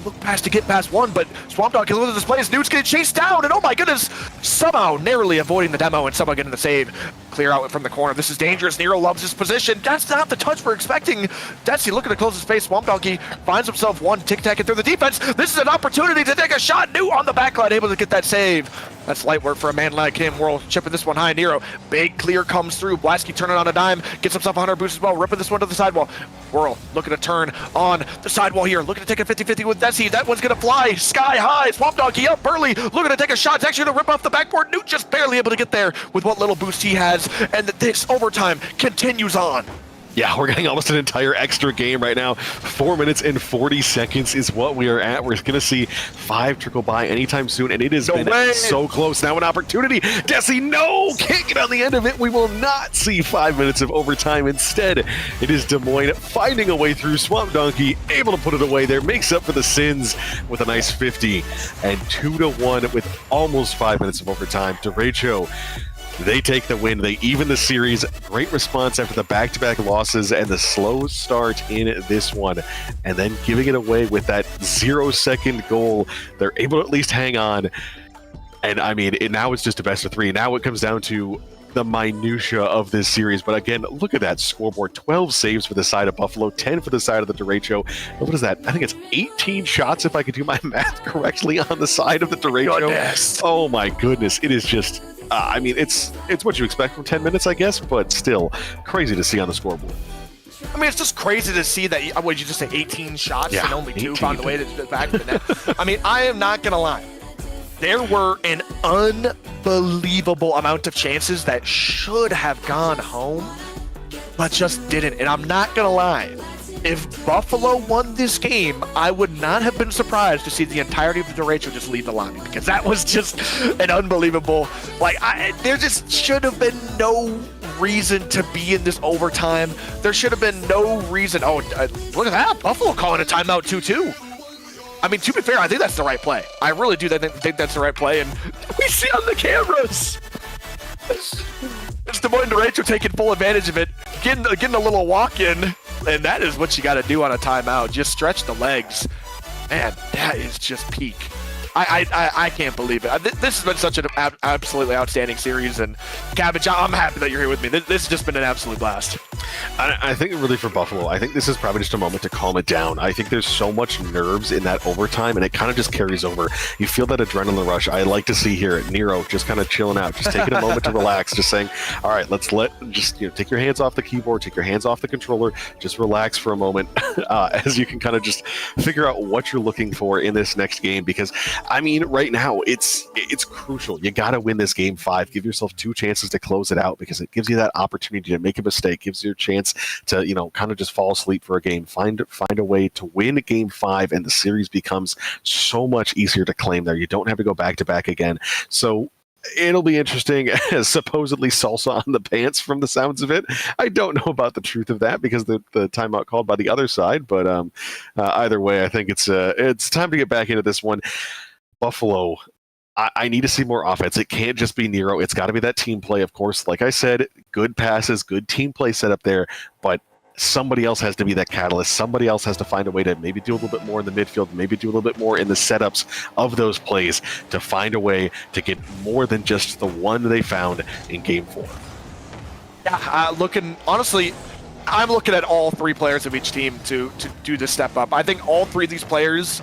Look past to get past one, but Swamp Dog can lose this place. Newt's getting chased down, and oh my goodness, somehow narrowly avoiding the demo and somehow getting the save. Clear out from the corner. This is dangerous. Nero loves his position. That's not the touch we're expecting. Desi looking to close his face. Swamp Donkey finds himself one, tic-tacking through the defense. This is an opportunity to take a shot. Newt on the backline, able to get that save. That's light work for a man like him. Whirl chipping this one high. Nero, big clear comes through. Blasky turning on a dime, gets himself a 100 boost as well, ripping this one to the sidewall. Whirl looking to turn on the sidewall here, looking to take a 50-50 with Desi. That one's gonna fly sky high. Swamp Donkey up early, looking to take a shot. It's actually gonna rip off the backboard. Newt just barely able to get there with what little boost he has, and this overtime continues on. Yeah, we're getting almost an entire extra game right now. 4 minutes and 40 seconds is what we are at. We're going to see 5 trickle by anytime soon, and it has been so close. Now an opportunity. Desi, no! Can't get on the end of it. We will not see 5 minutes of overtime. Instead, it is Des Moines finding a way through. Swamp Donkey able to put it away there. Makes up for the sins with a nice 50. And 2-1 with almost 5 minutes of overtime. Derecho, they take the win. They even the series. Great response after the back-to-back losses and the slow start in this one. And then giving it away with that 0-second goal. They're able to at least hang on. And I mean, now it's just a best of 3. Now it comes down to the minutia of this series. But again, look at that scoreboard. 12 saves for the side of Buffalo, 10 for the side of the Derecho. What is that? I think it's 18 shots, if I could do my math correctly, on the side of the Derecho. Goodness. Oh my goodness. It is just... I mean, it's what you expect from 10 minutes, I guess, but still crazy to see on the scoreboard. I mean, it's just crazy to see that. What did you just say? 18 shots and only 2 found the way to the back of the net. I mean, I am not gonna lie. There were an unbelievable amount of chances that should have gone home, but just didn't. And I'm not gonna lie. If Buffalo won this game, I would not have been surprised to see the entirety of the Derecho just leave the lobby, because that was just an unbelievable. There just should have been no reason to be in this overtime. There should have been no reason. Oh, look at that. Buffalo calling a timeout 2-2. I mean, to be fair, I think that's the right play. I really do think that's the right play, and we see on the cameras. It's Des Moines Derecho taking full advantage of it, getting a little walk in. And that is what you got to do on a timeout. Just stretch the legs. Man, that is just peak. I can't believe it. This has been such an absolutely outstanding series. And Cabbage, I'm happy that you're here with me. This has just been an absolute blast. I think really for Buffalo, I think this is probably just a moment to calm it down. I think there's so much nerves in that overtime, and it kind of just carries over. You feel that adrenaline rush. I like to see here Nero just kind of chilling out, just taking a moment to relax, just saying, all right, let's take your hands off the keyboard, take your hands off the controller, just relax for a moment as you can kind of just figure out what you're looking for in this next game. Because I mean, right now it's crucial. You got to win this game 5. Give yourself 2 chances to close it out because it gives you that opportunity to make a mistake. Gives you a chance to kind of just fall asleep for a game. Find a way to win game 5, and the series becomes so much easier to claim there. You don't have to go back to back again. So it'll be interesting. Supposedly salsa on the pants from the sounds of it. I don't know about the truth of that because the timeout called by the other side. But either way, I think it's time to get back into this one. Buffalo, I need to see more offense. It can't just be Nero. It's got to be that team play, of course. Like I said, good passes, good team play set up there. But somebody else has to be that catalyst. Somebody else has to find a way to maybe do a little bit more in the midfield, maybe do a little bit more in the setups of those plays to find a way to get more than just the one they found in Game 4. Yeah, honestly, I'm looking at all 3 players of each team to do the step up. I think all 3 of these players,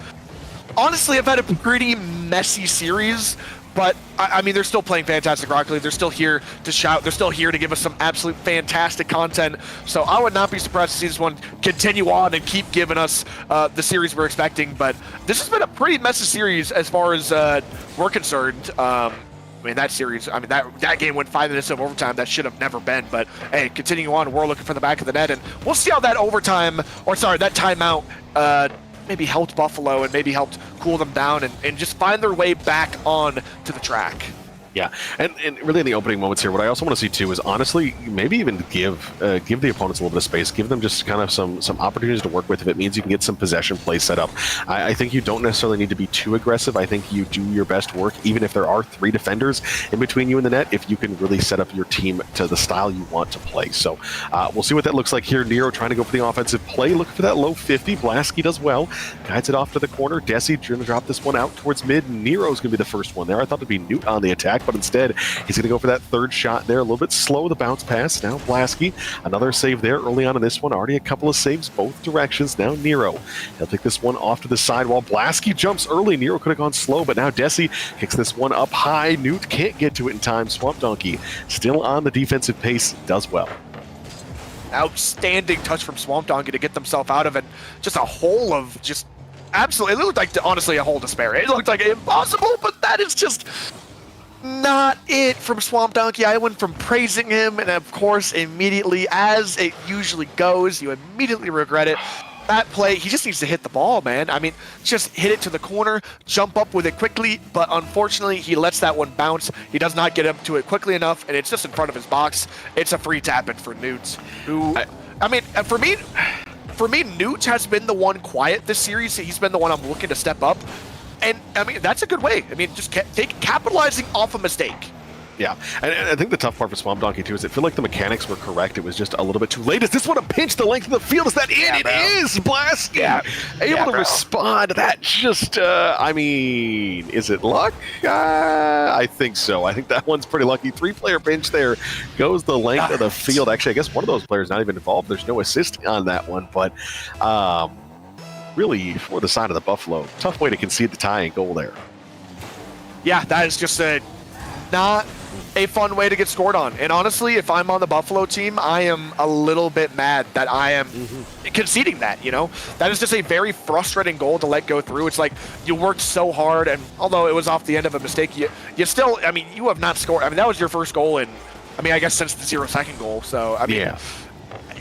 honestly, have had a pretty messy series. But, I mean, they're still playing fantastic Rocket League. They're still here to shout. They're still here to give us some absolute fantastic content. So I would not be surprised to see this one continue on and keep giving us the series we're expecting. But this has been a pretty messy series as far as we're concerned. I mean, that series, that game went 5 minutes of overtime. That should have never been. But, hey, continuing on, we're looking for the back of the net. And we'll see how that timeout maybe helped Buffalo and maybe helped cool them down and just find their way back on to the track. Yeah, and really in the opening moments here, what I also want to see too is honestly maybe even give the opponents a little bit of space, give them just kind of some opportunities to work with if it means you can get some possession play set up. I think you don't necessarily need to be too aggressive. I think you do your best work, even if there are 3 defenders in between you and the net, if you can really set up your team to the style you want to play. So we'll see what that looks like here. Nero trying to go for the offensive play, looking for that low 50. Blasky does well, guides it off to the corner. Desi going to drop this one out towards mid. Nero's going to be the first one there. I thought it'd be Newt on the attack, but instead he's going to go for that 3rd shot there. A little bit slow, the bounce pass. Now Blasky, another save there early on in this one. Already a couple of saves both directions. Now Nero, he'll take this one off to the side while Blasky jumps early. Nero could have gone slow, but now Desi kicks this one up high. Newt can't get to it in time. Swamp Donkey still on the defensive pace, does well. Outstanding touch from Swamp Donkey to get themselves out of it. Just a hole of just absolutely, it looked like honestly a hole despair. It looked like impossible, but that is just not it from Swamp Donkey. I went from praising him, and of course, immediately, as it usually goes, you immediately regret it. That play, he just needs to hit the ball, man. I mean, just hit it to the corner, jump up with it quickly, but unfortunately, he lets that one bounce. He does not get up to it quickly enough, and it's just in front of his box. It's a free tap-in for Newt, who, I mean, for me, Newt has been the one quiet this series. He's been the one I'm looking to step up. And, I mean, that's a good way. I mean, just capitalizing off a mistake. Yeah, and I think the tough part for Swamp Donkey, too, is it felt like the mechanics were correct. It was just a little bit too late. Is this one a pinch the length of the field? Is that it? Bro. It is! Blasky! Able to respond. That just, I mean, is it luck? I think so. I think that one's pretty lucky. 3-player pinch there. Goes the length of the field. Actually, I guess one of those players not even involved. There's no assist on that one, but really, for the side of the Buffalo, tough way to concede the tying goal there. Yeah, that is just not a fun way to get scored on. And honestly, if I'm on the Buffalo team, I am a little bit mad that I am conceding that, you know? That is just a very frustrating goal to let go through. It's like you worked so hard, and although it was off the end of a mistake, you still, I mean, you have not scored. I mean, that was your first goal in, I mean, I guess since the 0-second goal. So, I mean,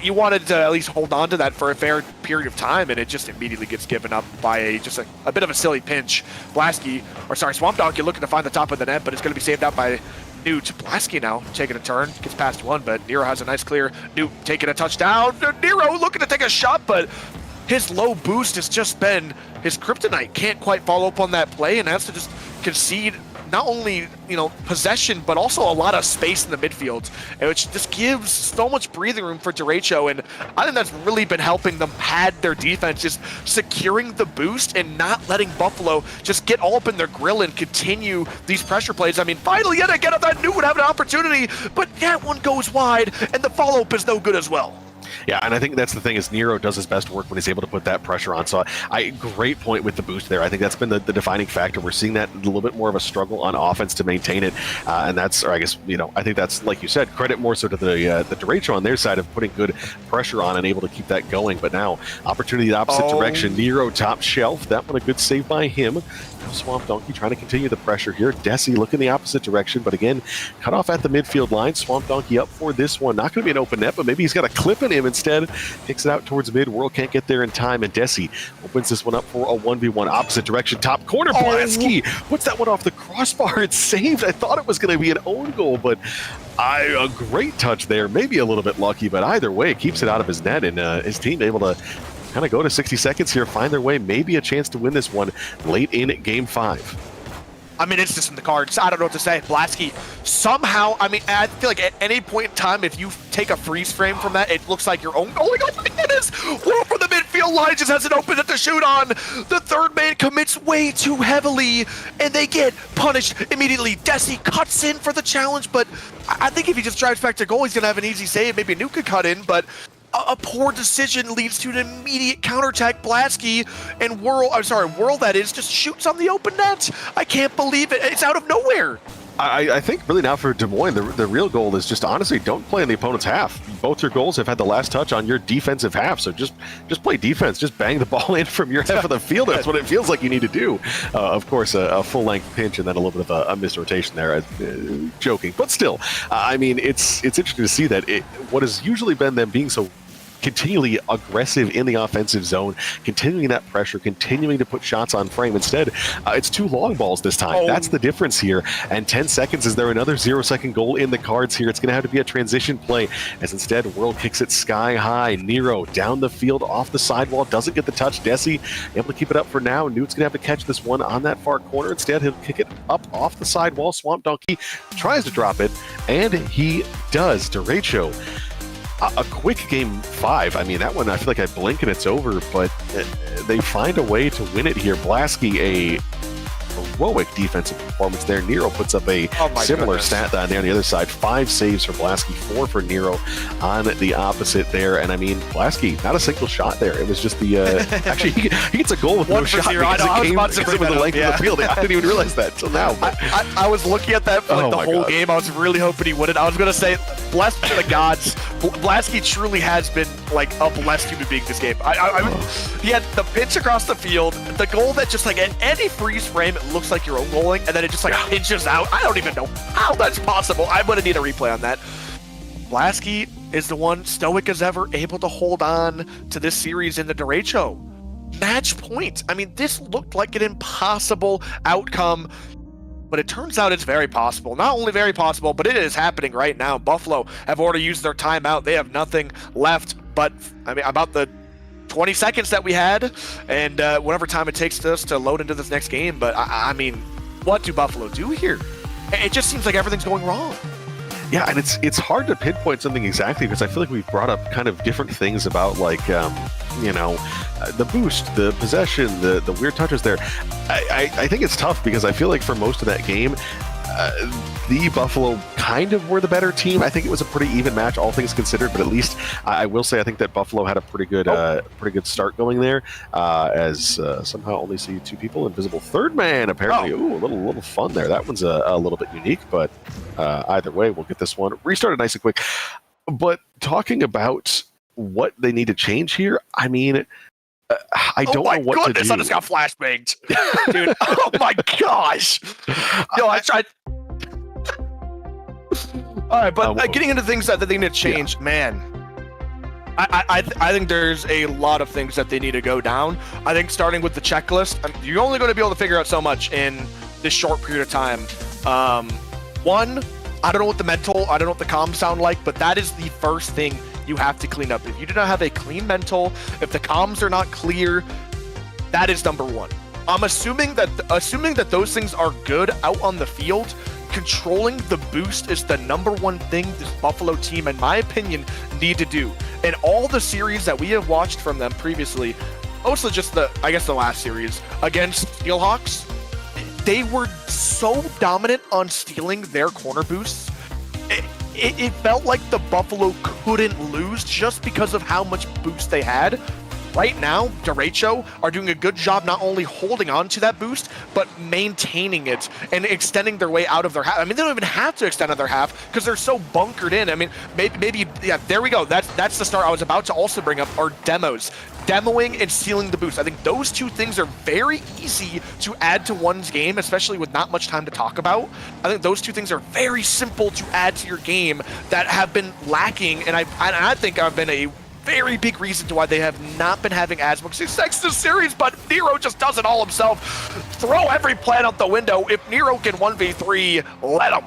you wanted to at least hold on to that for a fair period of time, and it just immediately gets given up by just a bit of a silly pinch. Swamp Donkey looking to find the top of the net, but it's going to be saved out by Newt. Blasky now taking a turn, gets past one, but Nero has a nice clear. Newt taking a touchdown. Nero looking to take a shot, but his low boost has just been his kryptonite. Can't quite follow up on that play, and has to just concede not only, you know, possession, but also a lot of space in the midfield, which just gives so much breathing room for Derecho, and I think that's really been helping them pad their defense, just securing the boost and not letting Buffalo just get all up in their grill and continue these pressure plays. I mean, finally, yet again, I thought Newt would have an opportunity, but that one goes wide, and the follow-up is no good as well. Yeah, and I think that's the thing is Nero does his best work when he's able to put that pressure on. So great point with the boost there. I think that's been the defining factor. We're seeing that a little bit more of a struggle on offense to maintain it, and that's, or I guess, I think that's, like you said, credit more so to the derecho on their side of putting good pressure on and able to keep that going. But now opportunity the opposite direction. Nero top shelf. That one a good save by him. Swamp Donkey trying to continue the pressure here. Desi looking the opposite direction, but again, cut off at the midfield line. Swamp Donkey up for this one. Not going to be an open net, but maybe he's got a clip in him instead. Kicks it out towards mid. World can't get there in time, and Desi opens this one up for a 1v1 opposite direction. Top corner, Blasky puts that one off the crossbar. It's saved. I thought it was going to be an own goal, but a great touch there. Maybe a little bit lucky, but either way, it keeps it out of his net, and his team able to kind of go to 60 seconds here, find their way, maybe a chance to win this one late in Game 5. I mean, it's just in the cards. I don't know what to say. Blasky, somehow, I mean, I feel like at any point in time, if you take a freeze frame from that, it looks like your own goal. Oh my goodness! World from the midfield line just has it open at the shoot on. The third man commits way too heavily, and they get punished immediately. Desi cuts in for the challenge, but I think if he just drives back to goal, he's going to have an easy save. Maybe a nuke could cut in, but a poor decision leads to an immediate counterattack. Blasky and World that is, just shoots on the open net. I can't believe it. It's out of nowhere. I think really now for Des Moines, the real goal is just honestly don't play in the opponent's half. Both your goals have had the last touch on your defensive half, so just play defense. Just bang the ball in from your half of the field. That's what it feels like you need to do. Of course, a full-length pinch and then a little bit of a missed rotation there. Joking, but still, I mean, it's interesting to see that what has usually been them being so continually aggressive in the offensive zone, continuing that pressure, continuing to put shots on frame. Instead, it's 2 long balls this time. That's the difference here. And 10 seconds, is there another 0-second goal in the cards here? It's going to have to be a transition play, as instead, World kicks it sky high. Nero down the field, off the sidewall, doesn't get the touch. Desi able to keep it up for now. Newt's going to have to catch this one on that far corner. Instead, he'll kick it up off the sidewall. Swamp Donkey tries to drop it, and he does. Derecho, a quick Game 5. I mean, that one, I feel like I blink and it's over, but they find a way to win it here. Blasky, a heroic defensive performance there. Nero puts up a similar stat on there on the other side. 5 saves for Blasky, 4 for Nero on the opposite there. And I mean, Blasky, not a single shot there. It was just the actually he gets a goal with no shot because it was the length of the field. I didn't even realize that till now. I was looking at that for like the whole game. I was really hoping he wouldn't. I was gonna say, blessed be the gods. Blasky truly has been like a blessed human being this game. He had the pitch across the field, the goal that just like at any freeze frame, it looks like your own goaling, and then it just like pinches out. I don't even know how that's possible. I'm gonna need a replay on that. Blasky is the one, stoic as ever, able to hold on to this series in the derecho. Match point. I mean, this looked like an impossible outcome, but it turns out it's very possible. Not only very possible, but it is happening right now. Buffalo have already used their timeout. They have nothing left but, I mean, about the 20 seconds that we had, and whatever time it takes us to load into this next game. But I mean, what do Buffalo do here? It just seems like everything's going wrong. Yeah, and it's hard to pinpoint something exactly, because I feel like we've brought up kind of different things about, like, the boost, the possession, the weird touches there. I think it's tough, because I feel like for most of that game, the Buffalo kind of were the better team. I think it was a pretty even match, all things considered. But at least I will say I think that Buffalo had a pretty good start going there. As somehow only see 2 people. Invisible third man apparently. Ooh, a little fun there. That one's a little bit unique, but either way, we'll get this one restarted nice and quick. But talking about what they need to change here, I mean, I don't know what to do. I just got flashbanged, dude. Oh my gosh! No, I tried. All right, but getting into things that they need to change, man. I think there's a lot of things that they need to go down. I think starting with the checklist, you're only going to be able to figure out so much in this short period of time. One, I don't know what the mental, I don't know what the comms sound like, but that is the first thing you have to clean up. If you do not have a clean mental, if the comms are not clear, that is number one. I'm assuming that those things are good out on the field. Controlling the boost is the number one thing this Buffalo team, in my opinion, need to do. In all the series that we have watched from them previously, mostly just the last series against Steelhawks, they were so dominant on stealing their corner boosts. it felt like the Buffalo couldn't lose just because of how much boost they had. Right now, Derecho are doing a good job not only holding on to that boost, but maintaining it and extending their way out of their half. I mean, they don't even have to extend out their half because they're so bunkered in. I mean, maybe yeah, there we go. That's the start I was about to also bring up, are demos. Demoing and stealing the boost. I think those two things are very easy to add to one's game, especially with not much time to talk about. I think those two things are very simple to add to your game that have been lacking, and I think I've been a very big reason to why they have not been having as much success this series, but Nero just does it all himself. Throw every plan out the window. If Nero can 1v3, let him.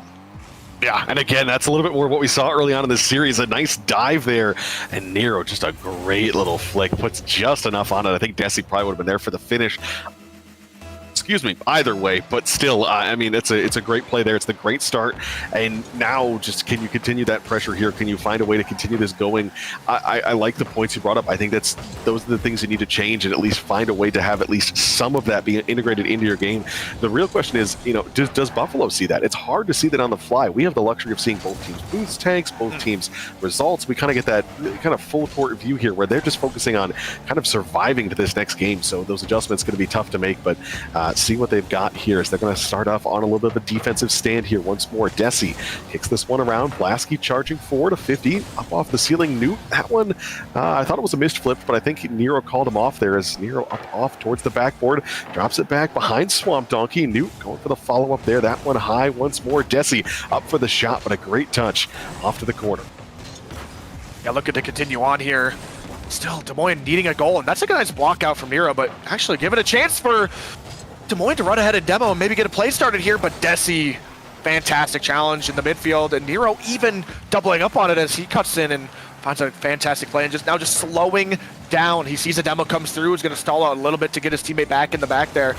Yeah, and again, that's a little bit more what we saw early on in this series. A nice dive there, and Nero, just a great little flick, puts just enough on it. I think Desi probably would have been there for the finish. Excuse me, either way, but still, I mean, it's a great play there. It's the great start, and now just can you continue that pressure here? Can you find a way to continue this going? I like the points you brought up. I think those are the things you need to change and at least find a way to have at least some of that being integrated into your game. The real question is, you know, does Buffalo see that? It's hard to see that on the fly. We have the luxury of seeing both teams' boost tanks, both teams' results. We kind of get that kind of full court view here where they're just focusing on kind of surviving to this next game. So those adjustments going to be tough to make, but see what they've got here is they're going to start off on a little bit of a defensive stand here once more. Desi kicks this one around. Blasky charging forward to 50 up off the ceiling. Newt, that one, I thought it was a missed flip, but I think Nero called him off there as Nero up off towards the backboard, drops it back behind Swamp Donkey. Newt going for the follow-up there. That one high once more. Desi up for the shot, but a great touch off to the corner. Yeah, looking to continue on here. Still, Des Moines needing a goal, and that's a nice block out from Nero, but actually give it a chance for Des Moines to run ahead and demo and maybe get a play started here, but Desi, fantastic challenge in the midfield, and Nero even doubling up on it as he cuts in and finds a fantastic play and just slowing down. He sees a demo comes through, is going to stall out a little bit to get his teammate back in the back there.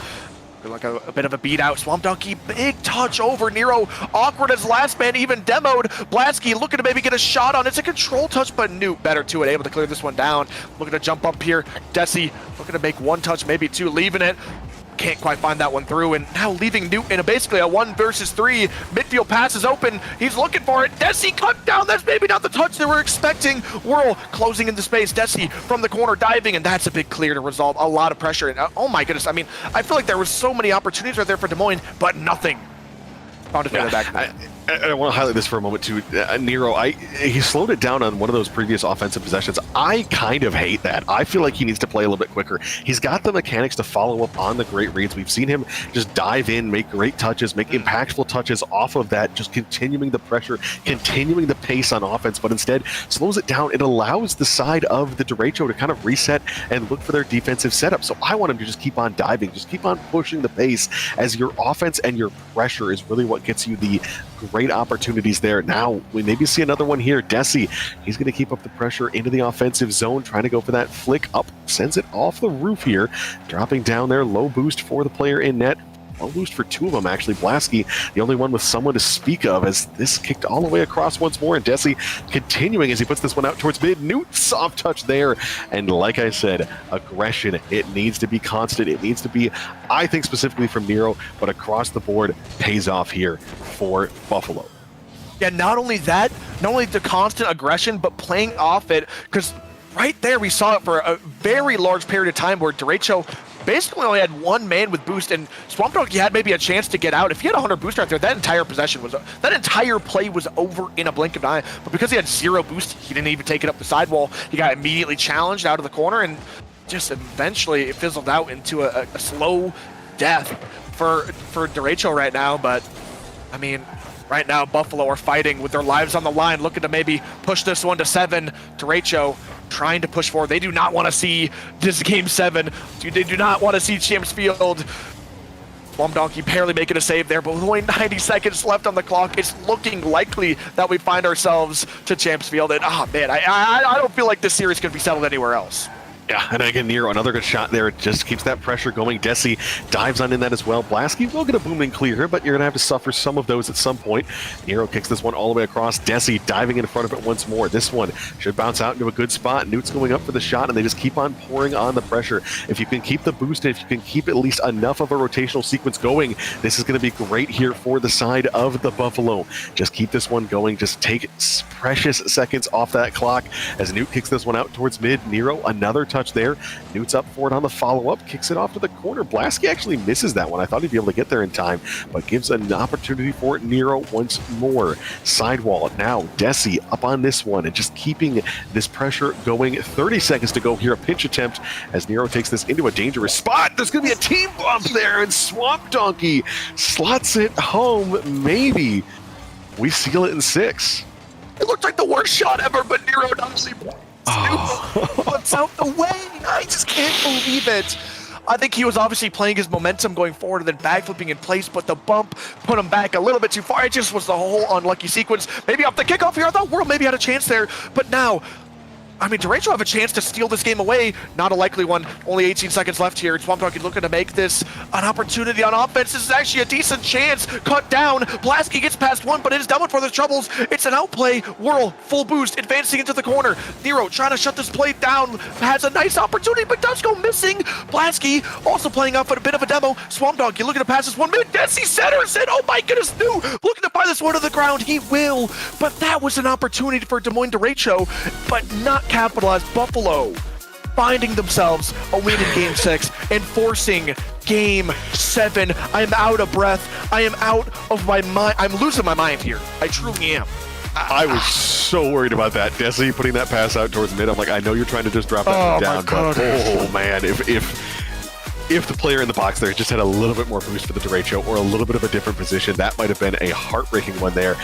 Like a bit of a beat out. Swamp Donkey, big touch over. Nero, awkward as last man, even demoed. Blasky looking to maybe get a shot on. It's a control touch, but Newt better to it, able to clear this one down. Looking to jump up here. Desi looking to make one touch, maybe two, leaving it. Can't quite find that one through, and now leaving Newt in basically a 1 versus 3. Midfield pass is open. He's looking for it. Desi cut down. That's maybe not the touch they were expecting. Whirl closing into space. Desi from the corner diving, and that's a big clear to resolve a lot of pressure. And oh my goodness, I mean, I feel like there were so many opportunities right there for Des Moines, but nothing. Found it back. I want to highlight this for a moment too. Nero, he slowed it down on one of those previous offensive possessions. I kind of hate that. I feel like he needs to play a little bit quicker. He's got the mechanics to follow up on the great reads. We've seen him just dive in, make great touches, make impactful touches off of that, just continuing the pressure, continuing the pace on offense, but instead slows it down. It allows the side of the Derecho to kind of reset and look for their defensive setup. So I want him to just keep on diving, just keep on pushing the pace, as your offense and your pressure is really what gets you the great opportunities there. Now we maybe see another one here. Desi, he's going to keep up the pressure into the offensive zone, trying to go for that flick up, sends it off the roof here, dropping down there. Low boost for the player in net. Low boost for two of them, actually. Blasky, the only one with someone to speak of, as this kicked all the way across once more, and Desi continuing as he puts this one out towards mid. Newt, soft touch there, and like I said, aggression, it needs to be constant. It needs to be, I think, specifically from Nero, but across the board pays off here for Buffalo. Yeah, not only that, not only the constant aggression, but playing off it, because right there we saw it for a very large period of time where Derecho basically only had one man with boost, and Swamp Donkey had maybe a chance to get out. If he had 100 boost right there, that entire play was over in a blink of an eye. But because he had 0 boost, he didn't even take it up the sidewall. He got immediately challenged out of the corner, and just eventually it fizzled out into a slow death for Derecho right now. But I mean, right now Buffalo are fighting with their lives on the line, looking to maybe push this one to 7. Derecho trying to push forward. They do not want to see this game 7. They do not want to see Champs Field. Swamp Donkey barely making a save there, but with only 90 seconds left on the clock, it's looking likely that we find ourselves to Champs Field. And oh man, I don't feel like this series could be settled anywhere else. Yeah, and again, Nero, another good shot there. It just keeps that pressure going. Desi dives on in that as well. Blasky will get a booming clear here, but you're going to have to suffer some of those at some point. Nero kicks this one all the way across. Desi diving in front of it once more. This one should bounce out into a good spot. Newt's going up for the shot, and they just keep on pouring on the pressure. If you can keep the boost, and if you can keep at least enough of a rotational sequence going, this is going to be great here for the side of the Buffalo. Just keep this one going. Just take precious seconds off that clock as Newt kicks this one out towards mid. Nero, another touch there. Newt's up for it on the follow-up, kicks it off to the corner. Blasky actually misses that one. I thought he'd be able to get there in time, but gives an opportunity for Nero once more. Sidewall now, Desi up on this one and just keeping this pressure going. 30 seconds to go here, a pinch attempt as Nero takes this into a dangerous spot. There's going to be a team bump there, and Swamp Donkey slots it home. Maybe we seal it in 6. It looked like the worst shot ever, but Nero honestly flips out the way. I just can't believe it. I think he was obviously playing his momentum going forward and then backflipping in place, but the bump put him back a little bit too far. It just was the whole unlucky sequence. Maybe off the kickoff here, I thought World maybe had a chance there, but now, I mean, Derecho have a chance to steal this game away. Not a likely one. Only 18 seconds left here. Swamp Donkey looking to make this an opportunity on offense. This is actually a decent chance. Cut down. Blasky gets past one, but it is done with further troubles. It's an outplay. Whirl, full boost, advancing into the corner. Nero trying to shut this play down. Has a nice opportunity, but does go missing. Blasky also playing off at a bit of a demo. Swamp Donkey looking to pass this one. Desi centers it. Oh my goodness, no. Looking to buy this one to the ground. He will. But that was an opportunity for Des Moines Derecho, but not capitalized. Buffalo finding themselves a win in Game 6 and forcing Game 7. I am out of breath. I am out of my mind. I'm losing my mind here. I truly am. I was so worried about that. Desi putting that pass out towards mid. I'm like, I know you're trying to just drop that one down, but oh man, if the player in the box there just had a little bit more boost for the derecho or a little bit of a different position, that might have been a heartbreaking one there.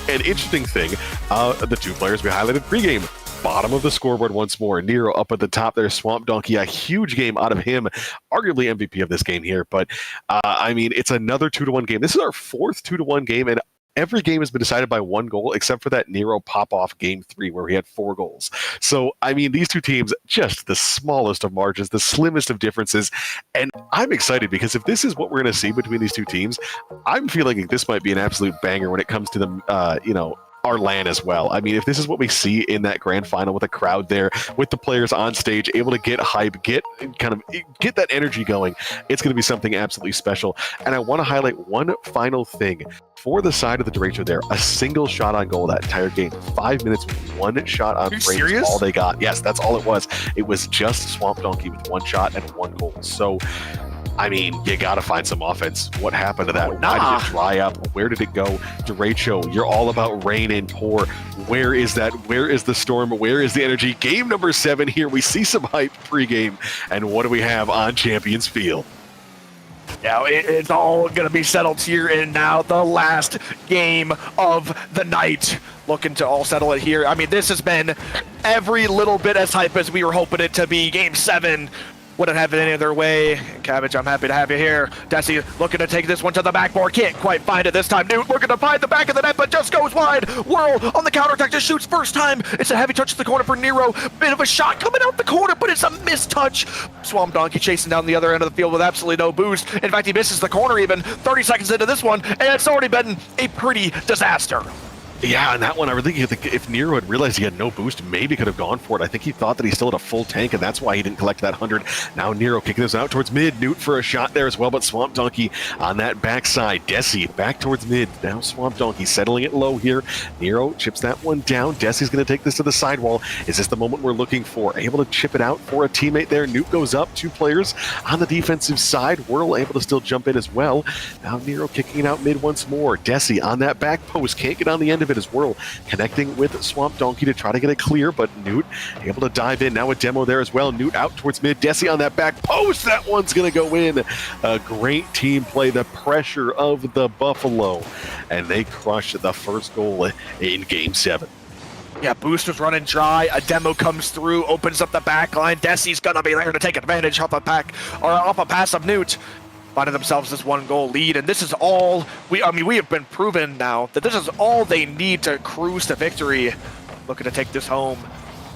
An interesting thing, the two players we highlighted pregame, bottom of the scoreboard once more. Nero up at the top there. Swamp Donkey, a huge game out of him. Arguably MVP of this game here, but I mean, it's another 2-1 game. This is our fourth 2-1 game, and every game has been decided by one goal, except for that Nero pop-off Game 3 where he had 4 goals. So, I mean, these two teams, just the smallest of margins, the slimmest of differences, and I'm excited because if this is what we're going to see between these two teams, I'm feeling like this might be an absolute banger when it comes to the, our LAN as well. I mean, if this is what we see in that grand final with a crowd there, with the players on stage, able to get hype, get that energy going, it's going to be something absolutely special. And I want to highlight one final thing. For the side of the derecho there, a single shot on goal that entire game. 5 minutes, 1 shot on frame is all they got. Yes, that's all it was. It was just Swamp Donkey with 1 shot and 1 goal. So, I mean, you got to find some offense. What happened to that? Why did it dry up? Where did it go? Derecho, you're all about rain and pour. Where is that? Where is the storm? Where is the energy? Game number 7 here. We see some hype pregame. And what do we have on Champions Field? Yeah, it's all going to be settled here and now. The last game of the night. Looking to all settle it here. I mean, this has been every little bit as hype as we were hoping it to be. Game 7. Wouldn't have it any other way. Cabbage, I'm happy to have you here. Desi looking to take this one to the backboard. Can't quite find it this time. Newt looking to find the back of the net, but just goes wide. Whirl on the counterattack, just shoots first time. It's a heavy touch to the corner for Nero. Bit of a shot coming out the corner, but it's a missed touch. Swamp Donkey chasing down the other end of the field with absolutely no boost. In fact, he misses the corner even 30 seconds into this one, and it's already been a pretty disaster. Yeah, and that one, I really think if Nero had realized he had no boost, maybe could have gone for it. I think he thought that he still had a full tank, and that's why he didn't collect that 100. Now Nero kicking this out towards mid. Newt for a shot there as well, but Swamp Donkey on that backside. Desi back towards mid. Now Swamp Donkey settling it low here. Nero chips that one down. Desi's going to take this to the sidewall. Is this the moment we're looking for? Able to chip it out for a teammate there. Newt goes up. 2 players on the defensive side. Whirl able to still jump in as well. Now Nero kicking it out mid once more. Desi on that back post. Can't get on the end of it as Whirl connecting with Swamp Donkey to try to get it clear, but Newt able to dive in. Now a demo there as well. Newt out towards mid. Desi on that back post. That one's going to go in. A great team play. The pressure of the Buffalo. And they crush the first goal in Game 7. Yeah, boost was running dry. A demo comes through, opens up the back line. Desi's going to be there to take advantage off a pass of Newt. Finding themselves this 1-goal lead, and this is all we have been proven now that this is all they need to cruise to victory. Looking to take this home.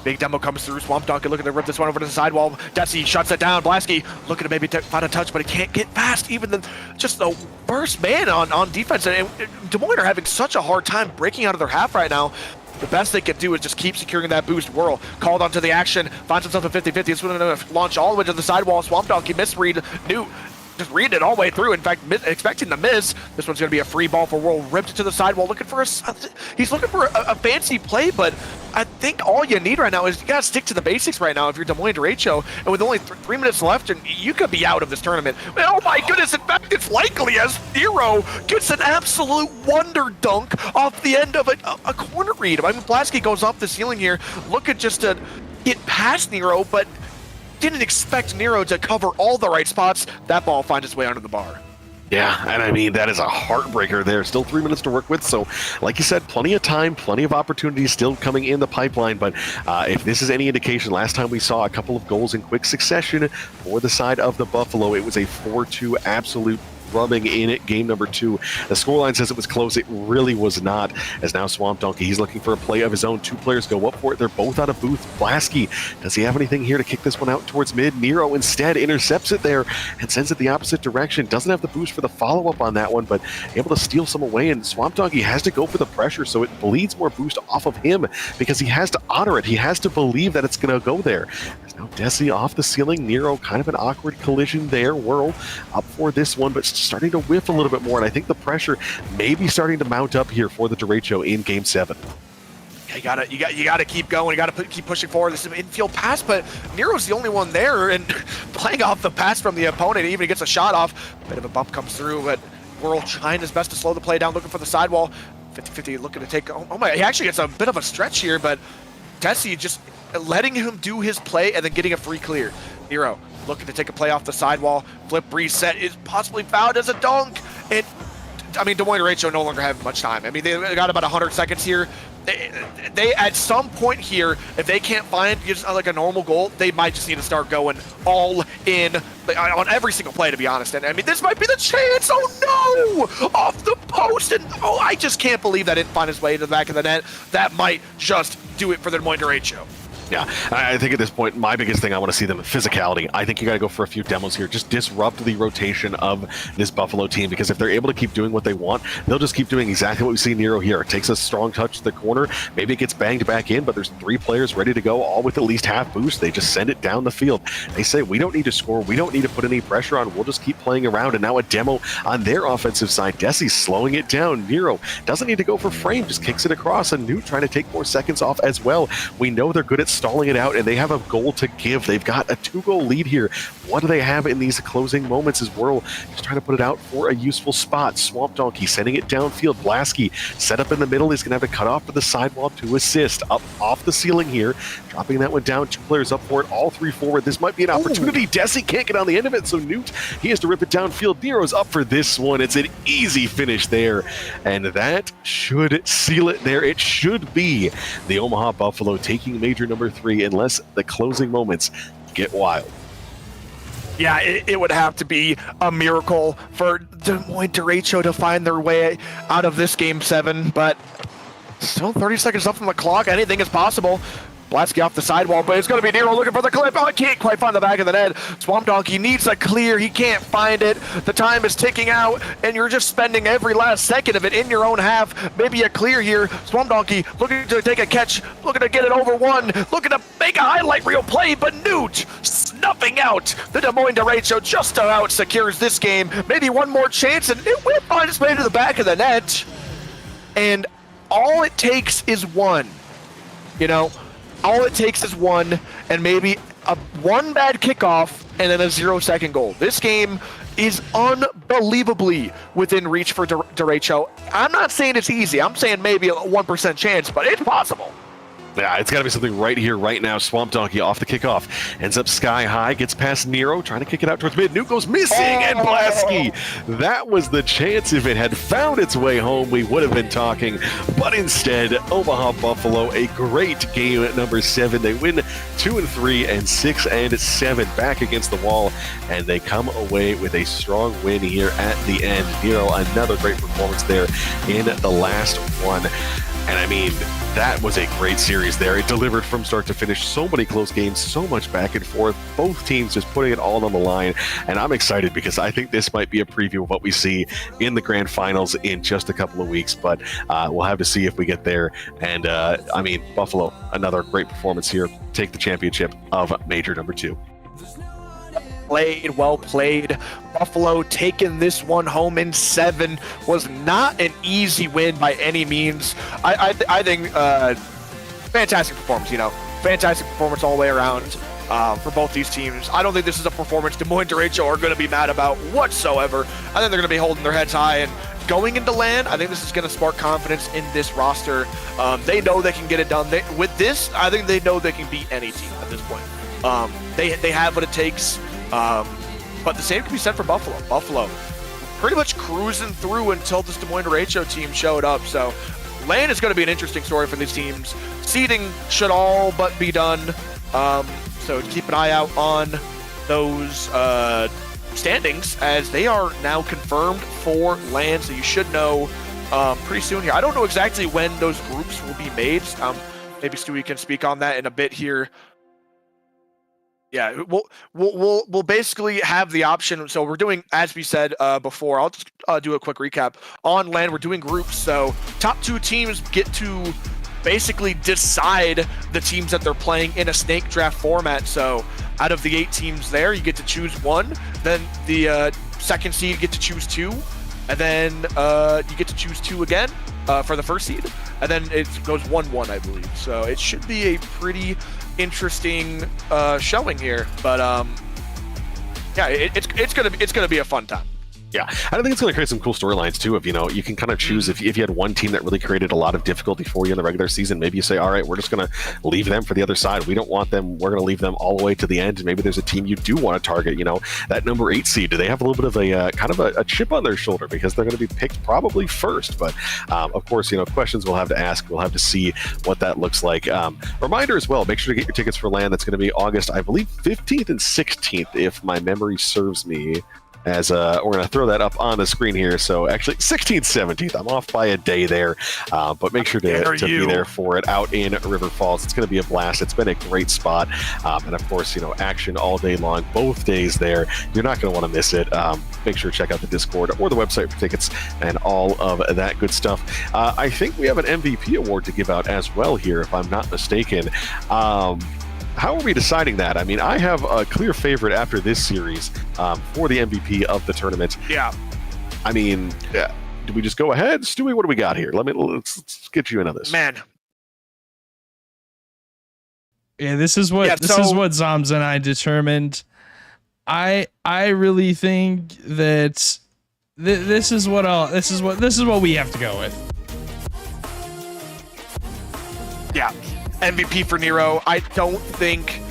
Big demo comes through. Swamp Donkey looking to rip this one over to the sidewall. Desi shuts it down. Blasky looking to maybe find a touch, but he can't get past even just the first man on defense. And Des Moines are having such a hard time breaking out of their half right now. The best they can do is just keep securing that boost. Whirl called onto the action, finds himself a 50-50. It's going to launch all the way to the sidewall. Swamp Donkey misread. Newt just reading it all the way through. In fact, expecting to miss. This one's going to be a free ball for Whirl. Ripped it to the sidewall, looking for he's looking for a fancy play, but I think all you need right now is you got to stick to the basics right now if you're Des Moines Derecho, and with only 3 minutes left, and you could be out of this tournament. Oh my goodness, in fact, it's likely as Nero gets an absolute wonder dunk off the end of a corner read. I mean, Blasky goes off the ceiling here, looking just to get past Nero, but didn't expect Nero to cover all the right spots. That ball finds its way under the bar. Yeah, and I mean, that is a heartbreaker there. Still 3 minutes to work with, so like you said, plenty of time, plenty of opportunities still coming in the pipeline, but if this is any indication, last time we saw a couple of goals in quick succession for the side of the Buffalo, it was a 4-2 absolute rubbing in it, game number 2. The scoreline says it was close. It really was not, as now Swamp Donkey, he's looking for a play of his own. 2 players go up for it. They're both out of booth. Blasky, does he have anything here to kick this one out towards mid? Nero instead intercepts it there and sends it the opposite direction. Doesn't have the boost for the follow-up on that one, but able to steal some away, and Swamp Donkey has to go for the pressure, so it bleeds more boost off of him because he has to honor it. He has to believe that it's going to go there. There's now Desi off the ceiling. Nero, kind of an awkward collision there. Whirl up for this one, but starting to whiff a little bit more, and I think the pressure may be starting to mount up here for the Derecho in Game 7. Yeah, you gotta keep going. You gotta keep pushing forward. This is an infield pass, but Nero's the only one there, and playing off the pass from the opponent, even gets a shot off. Bit of a bump comes through, but Whirl trying his best to slow the play down, looking for the sidewall. 50-50 looking to take. Oh my! He actually gets a bit of a stretch here, but Desi just letting him do his play and then getting a free clear. Nero looking to take a play off the sidewall. Flip reset is possibly fouled as a dunk. And I mean, Des Moines Derecho no longer have much time. I mean, they got about 100 seconds here. They at some point here, if they can't find just like a normal goal, they might just need to start going all in on every single play, to be honest. And I mean, this might be the chance. Oh no! Off the post, and oh, I just can't believe that didn't find his way to the back of the net. That might just do it for the Des Moines Derecho. Yeah, I think at this point, my biggest thing I want to see them in physicality. I think you got to go for a few demos here. Just disrupt the rotation of this Buffalo team, because if they're able to keep doing what they want, they'll just keep doing exactly what we see Nero here. It takes a strong touch to the corner. Maybe it gets banged back in, but there's 3 players ready to go, all with at least half boost. They just send it down the field. They say, we don't need to score. We don't need to put any pressure on. We'll just keep playing around. And now a demo on their offensive side. Desi's slowing it down. Nero doesn't need to go for frame, just kicks it across. And Newt trying to take more seconds off as well. We know they're good at stalling it out, and they have a goal to give. They've got a 2-goal lead here. What do they have in these closing moments? Is Whirl just trying to put it out for a useful spot. Swamp Donkey sending it downfield. Blasky set up in the middle. He's going to have to cut off to the sidewall to assist. Up off the ceiling here. Dropping that one down. 2 players up for it. All 3 forward. This might be an opportunity. Desi can't get on the end of it, so Newt, he has to rip it downfield. Nero's up for this one. It's an easy finish there. And that should seal it there. It should be the Omaha Buffalo taking major number 3, unless the closing moments get wild. Yeah, it would have to be a miracle for Des Moines Derecho to find their way out of this Game 7, but still 30 seconds left on the clock. Anything is possible. Blasky off the sidewall, but it's going to be Nero looking for the clip. Oh, I can't quite find the back of the net. Swamp Donkey needs a clear. He can't find it. The time is ticking out, and you're just spending every last second of it in your own half. Maybe a clear here. Swamp Donkey looking to take a catch, looking to get it over one, looking to make a highlight reel play, but Newt snuffing out the Des Moines Derecho just about secures this game. Maybe one more chance, and it will find its way to the back of the net. And all it takes is one. You know, all it takes is one, and maybe one bad kickoff, and then a 0-second goal. This game is unbelievably within reach for Derecho. I'm not saying it's easy. I'm saying maybe a 1% chance, but it's possible. Yeah, it's got to be something right here, right now. Swamp Donkey off the kickoff. Ends up sky high, gets past Nero, trying to kick it out towards mid. Newt goes missing, and Blasky. That was the chance. If it had found its way home, we would have been talking. But instead, Omaha Buffalo, a great game at number 7. They win 2-3 and 6-7 back against the wall, and they come away with a strong win here at the end. Nero, another great performance there in the last one. And I mean, that was a great series there. It delivered from start to finish. So many close games, so much back and forth. Both teams just putting it all on the line. And I'm excited because I think this might be a preview of what we see in the grand finals in just a couple of weeks. But we'll have to see if we get there. And I mean, Buffalo, another great performance here. Take the championship of Major number 2. Well played. Buffalo taking this one home in 7 was not an easy win by any means. I think fantastic performance, fantastic performance all the way around for both these teams. I don't think this is a performance Des Moines Derecho are going to be mad about whatsoever. I think they're going to be holding their heads high and going into LAN. I think this is going to spark confidence in this roster. They know they can get it done. With this, I think they know they can beat any team at this point. They have what it takes. But the same can be said for Buffalo. Buffalo pretty much cruising through until this Des Moines Derecho team showed up. So LAN is going to be an interesting story for these teams. Seeding should all but be done. So keep an eye out on those standings as they are now confirmed for LAN. So you should know pretty soon here. I don't know exactly when those groups will be made. Maybe Stewie can speak on that in a bit here. Yeah, we'll basically have the option. So we're doing, as we said before, I'll just do a quick recap. On LAN, we're doing groups. So top 2 teams get to basically decide the teams that they're playing in a snake draft format. So out of the 8 teams there, you get to choose 1. Then the second seed get to choose 2. And then you get to choose 2 again for the first seed. And then it goes 1-1, I believe. So it should be a pretty interesting showing here, but yeah, it's gonna be a fun time. Yeah, I don't think it's going to create some cool storylines too. If you can kind of choose if you had one team that really created a lot of difficulty for you in the regular season, maybe you say, all right, we're just going to leave them for the other side. We don't want them. We're going to leave them all the way to the end. And maybe there's a team you do want to target. That number 8 seed. Do they have a little bit of a kind of a chip on their shoulder because they're going to be picked probably first? But of course, questions we'll have to ask. We'll have to see what that looks like. Reminder as well. Make sure to get your tickets for LAN. That's going to be August, I believe, 15th and 16th, if my memory serves me. As we're going to throw that up on the screen here. So actually 16th, 17th. I'm off by a day there. But make sure to be there for it out in River Falls. It's going to be a blast. It's been a great spot. And of course, action all day long, both days there. You're not going to want to miss it. Make sure to check out the Discord or the website for tickets and all of that good stuff. I think we have an MVP award to give out as well here, if I'm not mistaken. How are we deciding that? I mean, I have a clear favorite after this series for the MVP of the tournament. Yeah. I mean, do we just go ahead? Stewie, what do we got here? Let's get you into this. Man. Yeah, this is what Zoms and I determined. I really think that this is what we have to go with. Yeah. MVP for Nero. I don't think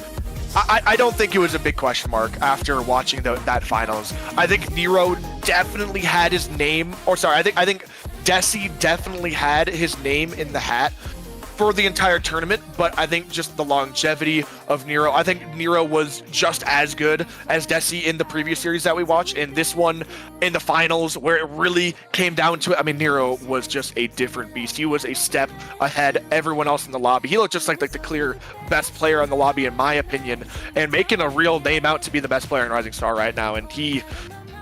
it was a big question mark after watching that finals. I think Nero definitely had his name, I think Desi definitely had his name in the hat for the entire tournament, but I think just the longevity of Nero. I think Nero was just as good as Desi in the previous series that we watched. In this one, in the finals, where it really came down to it, I mean, Nero was just a different beast. He was a step ahead everyone else in the lobby. He looked just like the clear best player in the lobby, in my opinion, and making a real name out to be the best player in Rising Star right now. And he,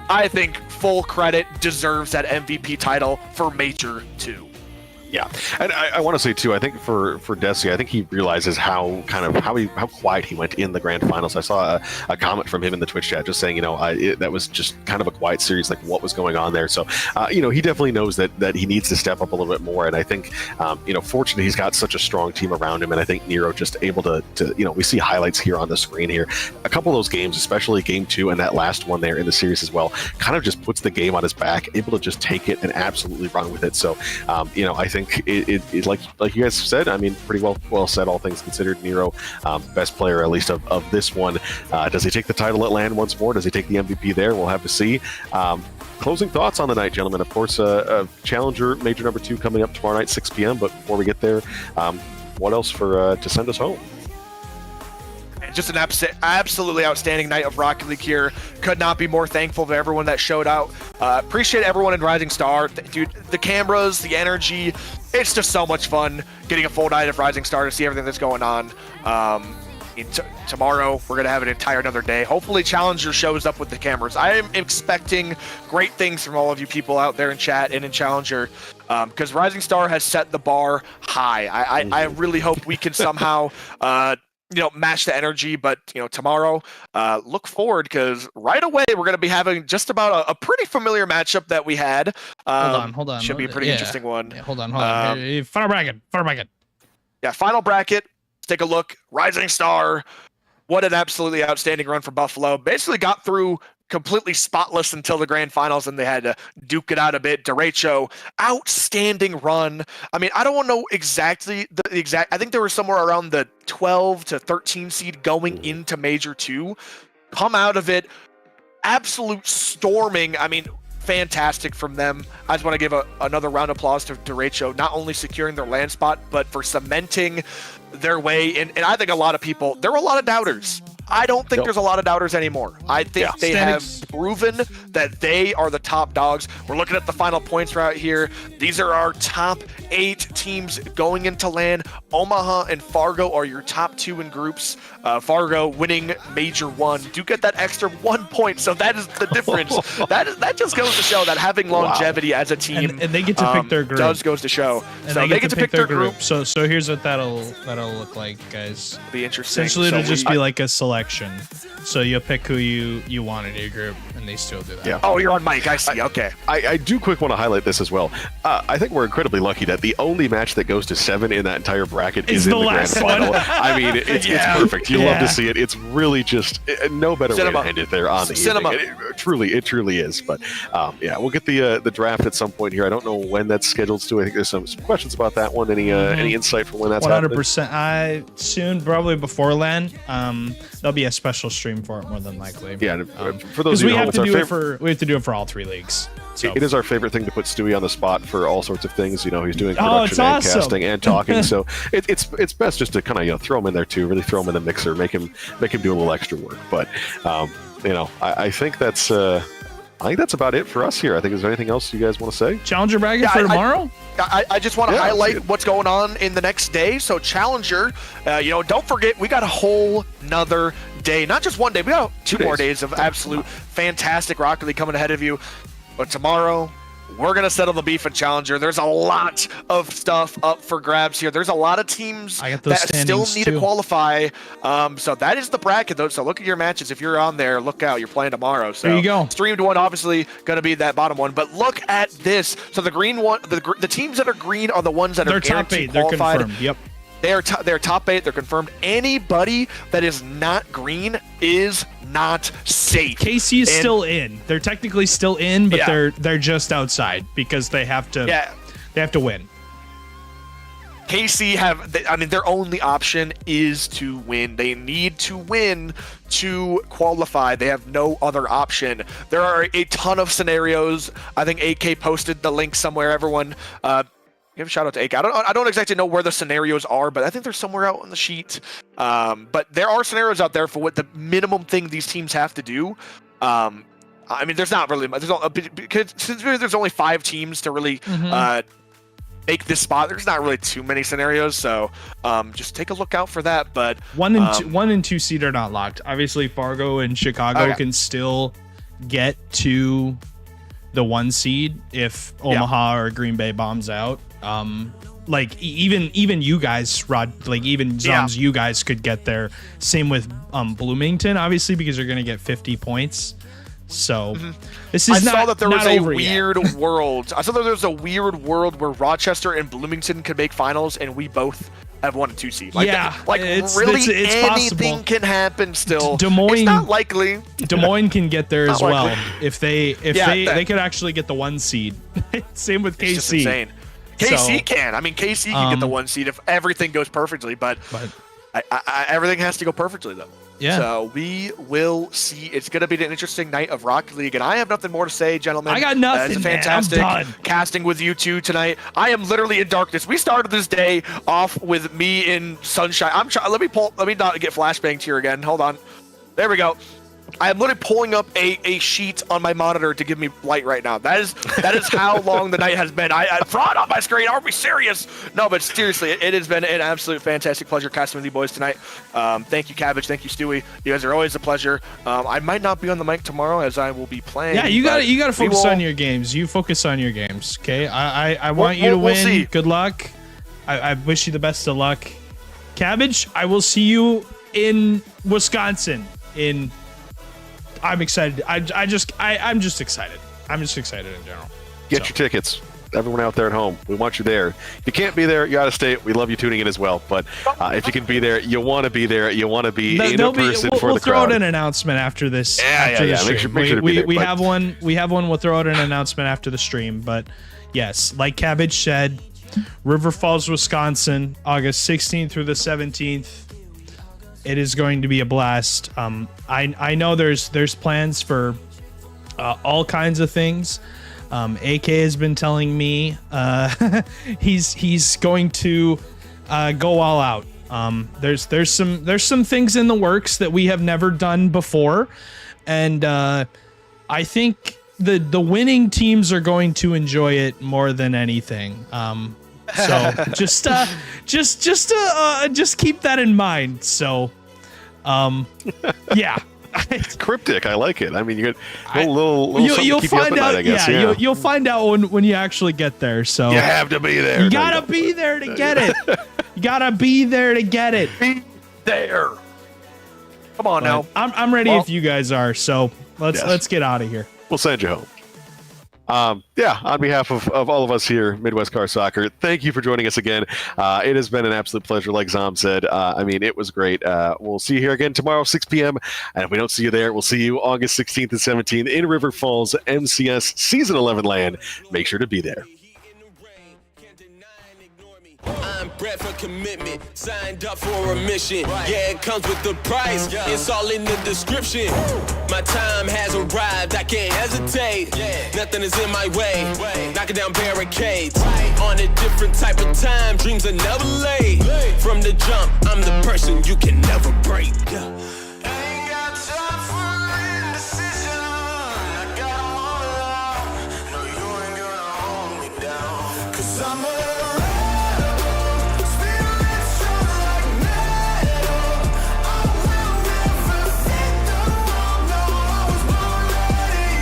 I think, full credit, deserves that MVP title for Major 2. Yeah, and I want to say too, I think for Desi, I think he realizes how quiet he went in the grand finals. I saw a comment from him in the Twitch chat just saying, that was just kind of a quiet series, like what was going on there. So, he definitely knows that he needs to step up a little bit more. And I think, fortunately, he's got such a strong team around him. And I think Nero just able to we see highlights here on the screen here. A couple of those games, especially game 2 and that last one there in the series as well, kind of just puts the game on his back, able to just take it and absolutely run with it. So, I think it like you guys said, I mean, pretty well said, all things considered. Nero, best player at least of this one. Does he take the title at LAN once more? Does he take the MVP there? We'll have to see. Closing thoughts on the night, gentlemen. Of course, Challenger Major number 2 coming up tomorrow night, 6 p.m. But before we get there, what else to send us home? just an absolutely outstanding night of Rocket League here. Could not be more thankful to everyone that showed out. Appreciate everyone in Rising Star. Dude, the cameras, the energy, it's just so much fun getting a full night of Rising Star to see everything that's going on. Tomorrow, we're going to have an entire another day. Hopefully, Challenger shows up with the cameras. I am expecting great things from all of you people out there in chat and in Challenger, because Rising Star has set the bar high. I really hope we can somehow match the energy. But tomorrow, look forward, because right away we're going to be having just about a pretty familiar matchup that we had. Hold on. Should be a pretty interesting one. Yeah, hold on. Final bracket. Yeah, final bracket. Let's take a look. Rising Star. What an absolutely outstanding run for Buffalo. Basically got through completely spotless until the grand finals, and they had to duke it out a bit. Derecho, outstanding run. I mean, I don't want to know exactly the exact. I think there was somewhere around the 12 to 13 seed going into Major 2. Come out of it, absolute storming. I mean, fantastic from them. I just want to give another round of applause to Derecho, not only securing their land spot, but for cementing their way. And I think a lot of people, there were a lot of doubters. I don't think there's a lot of doubters anymore. I think they have proven that they are the top dogs. We're looking at the final points right here. These are our top 8 teams going into LAN. Omaha and Fargo are your top 2 in groups. Fargo winning Major 1. Do get that extra 1 point, so that is the difference. that just goes to show that having longevity as a team, and they get to pick their group. Does goes to show. And so they get to pick their group. So here's what that'll look like, guys. Be interesting. Essentially, it'll just be like a selection. So you'll pick who you want in your group, and they still do that. Yeah. Oh, you're on mic. I see. Okay. I do quick want to highlight this as well. I think we're incredibly lucky that the only match that goes to 7 in that entire bracket is in the grand final. I mean, it's perfect. You love to see it. It's really just no better way to end it there on the evening. It truly is. But we'll get the draft at some point here. I don't know when that's scheduled to. I think there's some questions about that one. Any insight from when that's 100%. Soon, probably before LAN. There'll be a special stream for it, more than likely. Yeah, for those of you we have to do it for all 3 leagues. So. It is our favorite thing to put Stewie on the spot for all sorts of things. He's doing production and casting and talking. So it's best just to kind of throw him in there too. Really throw him in the mixer, make him do a little extra work. But I think that's about it for us here. I think is there anything else you guys want to say? Challenger bracket for tomorrow. I just want to highlight what's going on in the next day. So Challenger, don't forget we got a whole nother day, not just one day. We got 2 more days of absolute fantastic Rocket League coming ahead of you. But tomorrow, we're going to settle the beef in Challenger. There's a lot of stuff up for grabs here. There's a lot of teams that still need to qualify. So that is the bracket, though. So look at your matches. If you're on there, look out. You're playing tomorrow. So there you go. Streamed one, obviously, going to be that bottom one. But look at this. So the green one, the teams that are green are the ones that are guaranteed qualified. They're confirmed. Yep. They're top 8. They're confirmed. Anybody that is not green is not safe. KC is still in. They're technically still in, but they're just outside because they have to. Yeah. They have to win. KC their only option is to win. They need to win to qualify. They have no other option. There are a ton of scenarios. I think AK posted the link somewhere. Everyone. Give a shout out to AK. I don't exactly know where the scenarios are, but I think they're somewhere out on the sheet. But there are scenarios out there for what the minimum thing these teams have to do. There's not really much. Because since there's only 5 teams to really make this spot, there's not really too many scenarios. So just take a look out for that. But 1 and 2 seed are not locked. Obviously, Fargo and Chicago can still get to the 1 seed if Omaha or Green Bay bombs out. Even you guys, Rod, even Zoms, you guys could get there. Same with Bloomington, obviously, because you're going to get 50 points. So this is saw that there was a weird world. I saw that there was a weird world where Rochester and Bloomington could make finals, and we both have 1 and 2 seed. It's anything possible. Can happen still. Des Moines, it's not likely. Des Moines can get there as well if they could actually get the 1 seed. Same with KC. It's just insane. KC can. KC can get the 1 seed if everything goes perfectly, but everything has to go perfectly, though. Yeah. So we will see. It's going to be an interesting night of Rocket League, and I have nothing more to say, gentlemen. I got nothing, It's a man. I'm fantastic done. casting with you two tonight. I am literally in darkness. We started this day off with me in sunshine. I'm trying. Let me not get flashbanged here again. Hold on. There we go. I am literally pulling up a sheet on my monitor to give me light right now. That is how long the night has been. I fraud on my screen. Are we serious? No, but seriously, it has been an absolute fantastic pleasure casting with you boys tonight. Thank you, Cabbage. Thank you, Stewie. You guys are always a pleasure. I might not be on the mic tomorrow as I will be playing. Yeah, you got to focus on your games. You focus on your games, okay? I want you to win. We'll see. Good luck. I wish you the best of luck. Cabbage, I will see you in Wisconsin I'm excited. I'm just excited. I'm just excited in general. Get your tickets. Everyone out there at home, we want you there. If you can't be there, you got to stay. We love you tuning in as well. But if you can be there, you want to be there. You want to be in person for we'll the throw crowd. out an announcement after this. Yeah. Make sure to be there, we but- have one. We have one. We'll throw out an announcement after the stream. But yes, like Cabbage said, River Falls, Wisconsin, August 16th through the 17th. It is going to be a blast. I know there's plans for all kinds of things. AK has been telling me he's going to go all out. There's some things in the works that we have never done before, and I think the winning teams are going to enjoy it more than anything. So just keep that in mind. So, yeah. Cryptic, I like it. I mean, you got a little something to You'll keep you up find at out. night, I guess. Yeah, you'll find out when you actually get there. So you have to be there. you gotta be there to get it. You gotta be there to get it. Be there. Come on now. I'm ready if you guys are. So Yes. let's get out of here. We'll send you home. On behalf of all of us here, Midwest Car Soccer, thank you for joining us again. It has been an absolute pleasure, like Zom said. I mean, it was great. We'll see you here again tomorrow, 6 p.m. And if we don't see you there, we'll see you August 16th and 17th in River Falls, MCS Season 11 land. Make sure to be there. I'm bred for commitment, signed up for a mission. Yeah, it comes with the price. It's all in the description. My time has arrived, I can't hesitate. Nothing is in my way. Knocking down barricades. On a different type of time, dreams are never late. From the jump, I'm the person you can never break. Ain't got time for indecision. I got 'em all out. No, you ain't gonna hold me down. 'Cause I'm a rebel, spirit strong like metal. I will never fit the mold. No, I was born ready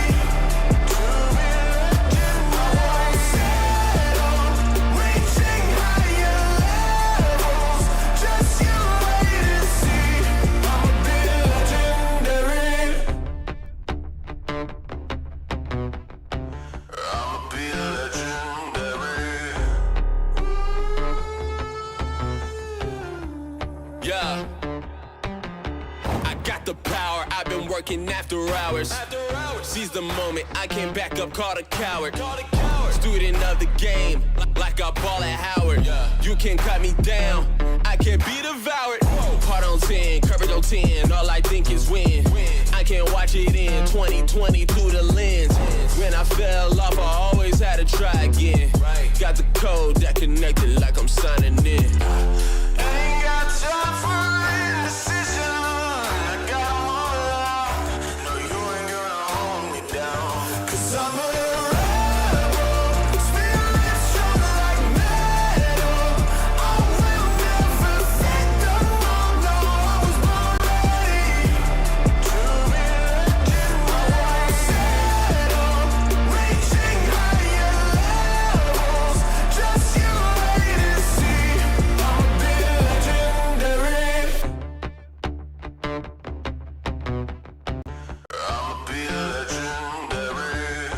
to be legend. I won't settle, reaching higher levels. Just you wait and see. I'ma be legendary. I'ma be legendary. Yeah. I got the power, I've been working after hours. Seize the moment, I can't back up, called a coward. Student of the game, like I ball at Howard. You can cut me down, I can't be devoured. Heart on 10, courage on 10, all I think is win. I can't watch it in 2020 through the lens. When I fell off, I always had to try again. Got the code that connected like I'm signing in. Ain't got time for indecision. I got 'em all out. No, you ain't gonna hold me down. 'Cause I'm a rebel, spirit strong like metal. I will never fit the mold. No, I was born ready to be legend. I won't settle, reaching higher levels. Just you wait and see. I'ma be legendary. I'ma be legendary.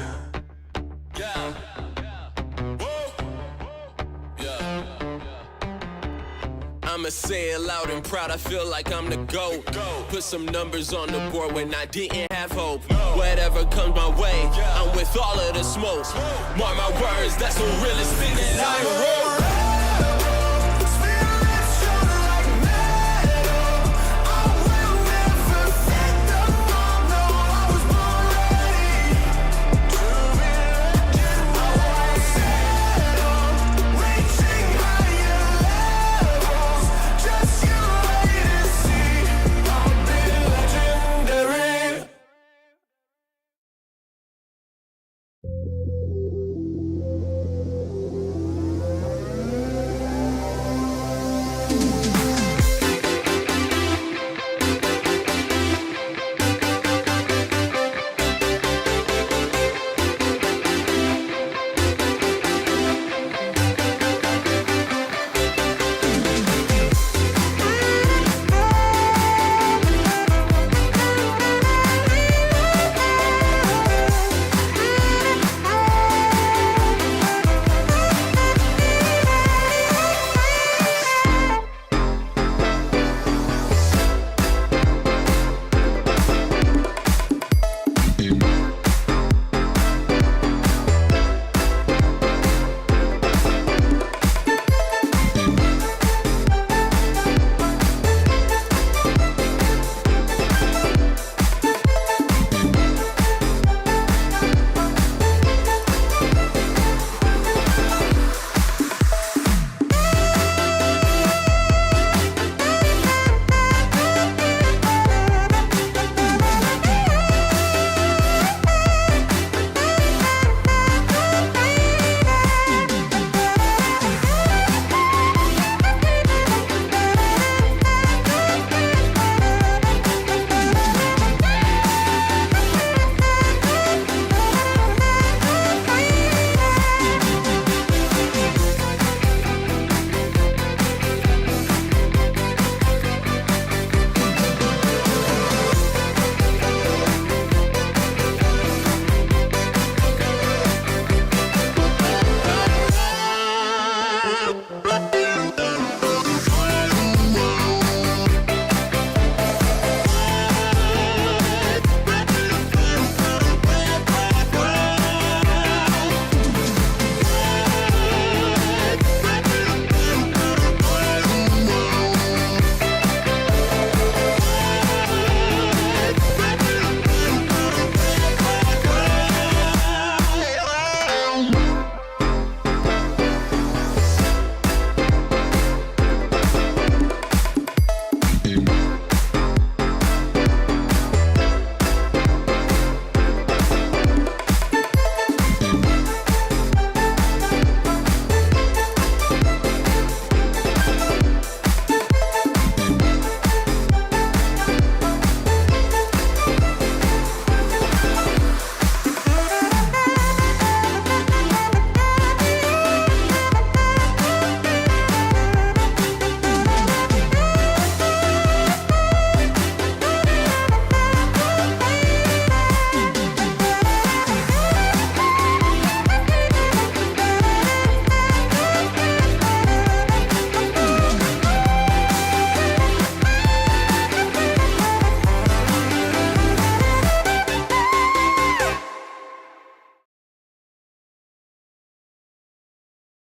Yeah. I'ma say it loud and proud, I feel like I'm the GOAT. Put some numbers on the board when I didn't have hope. Whatever comes my way, I'm with all of the smoke. Mark my words, that's the realest thing that I wrote.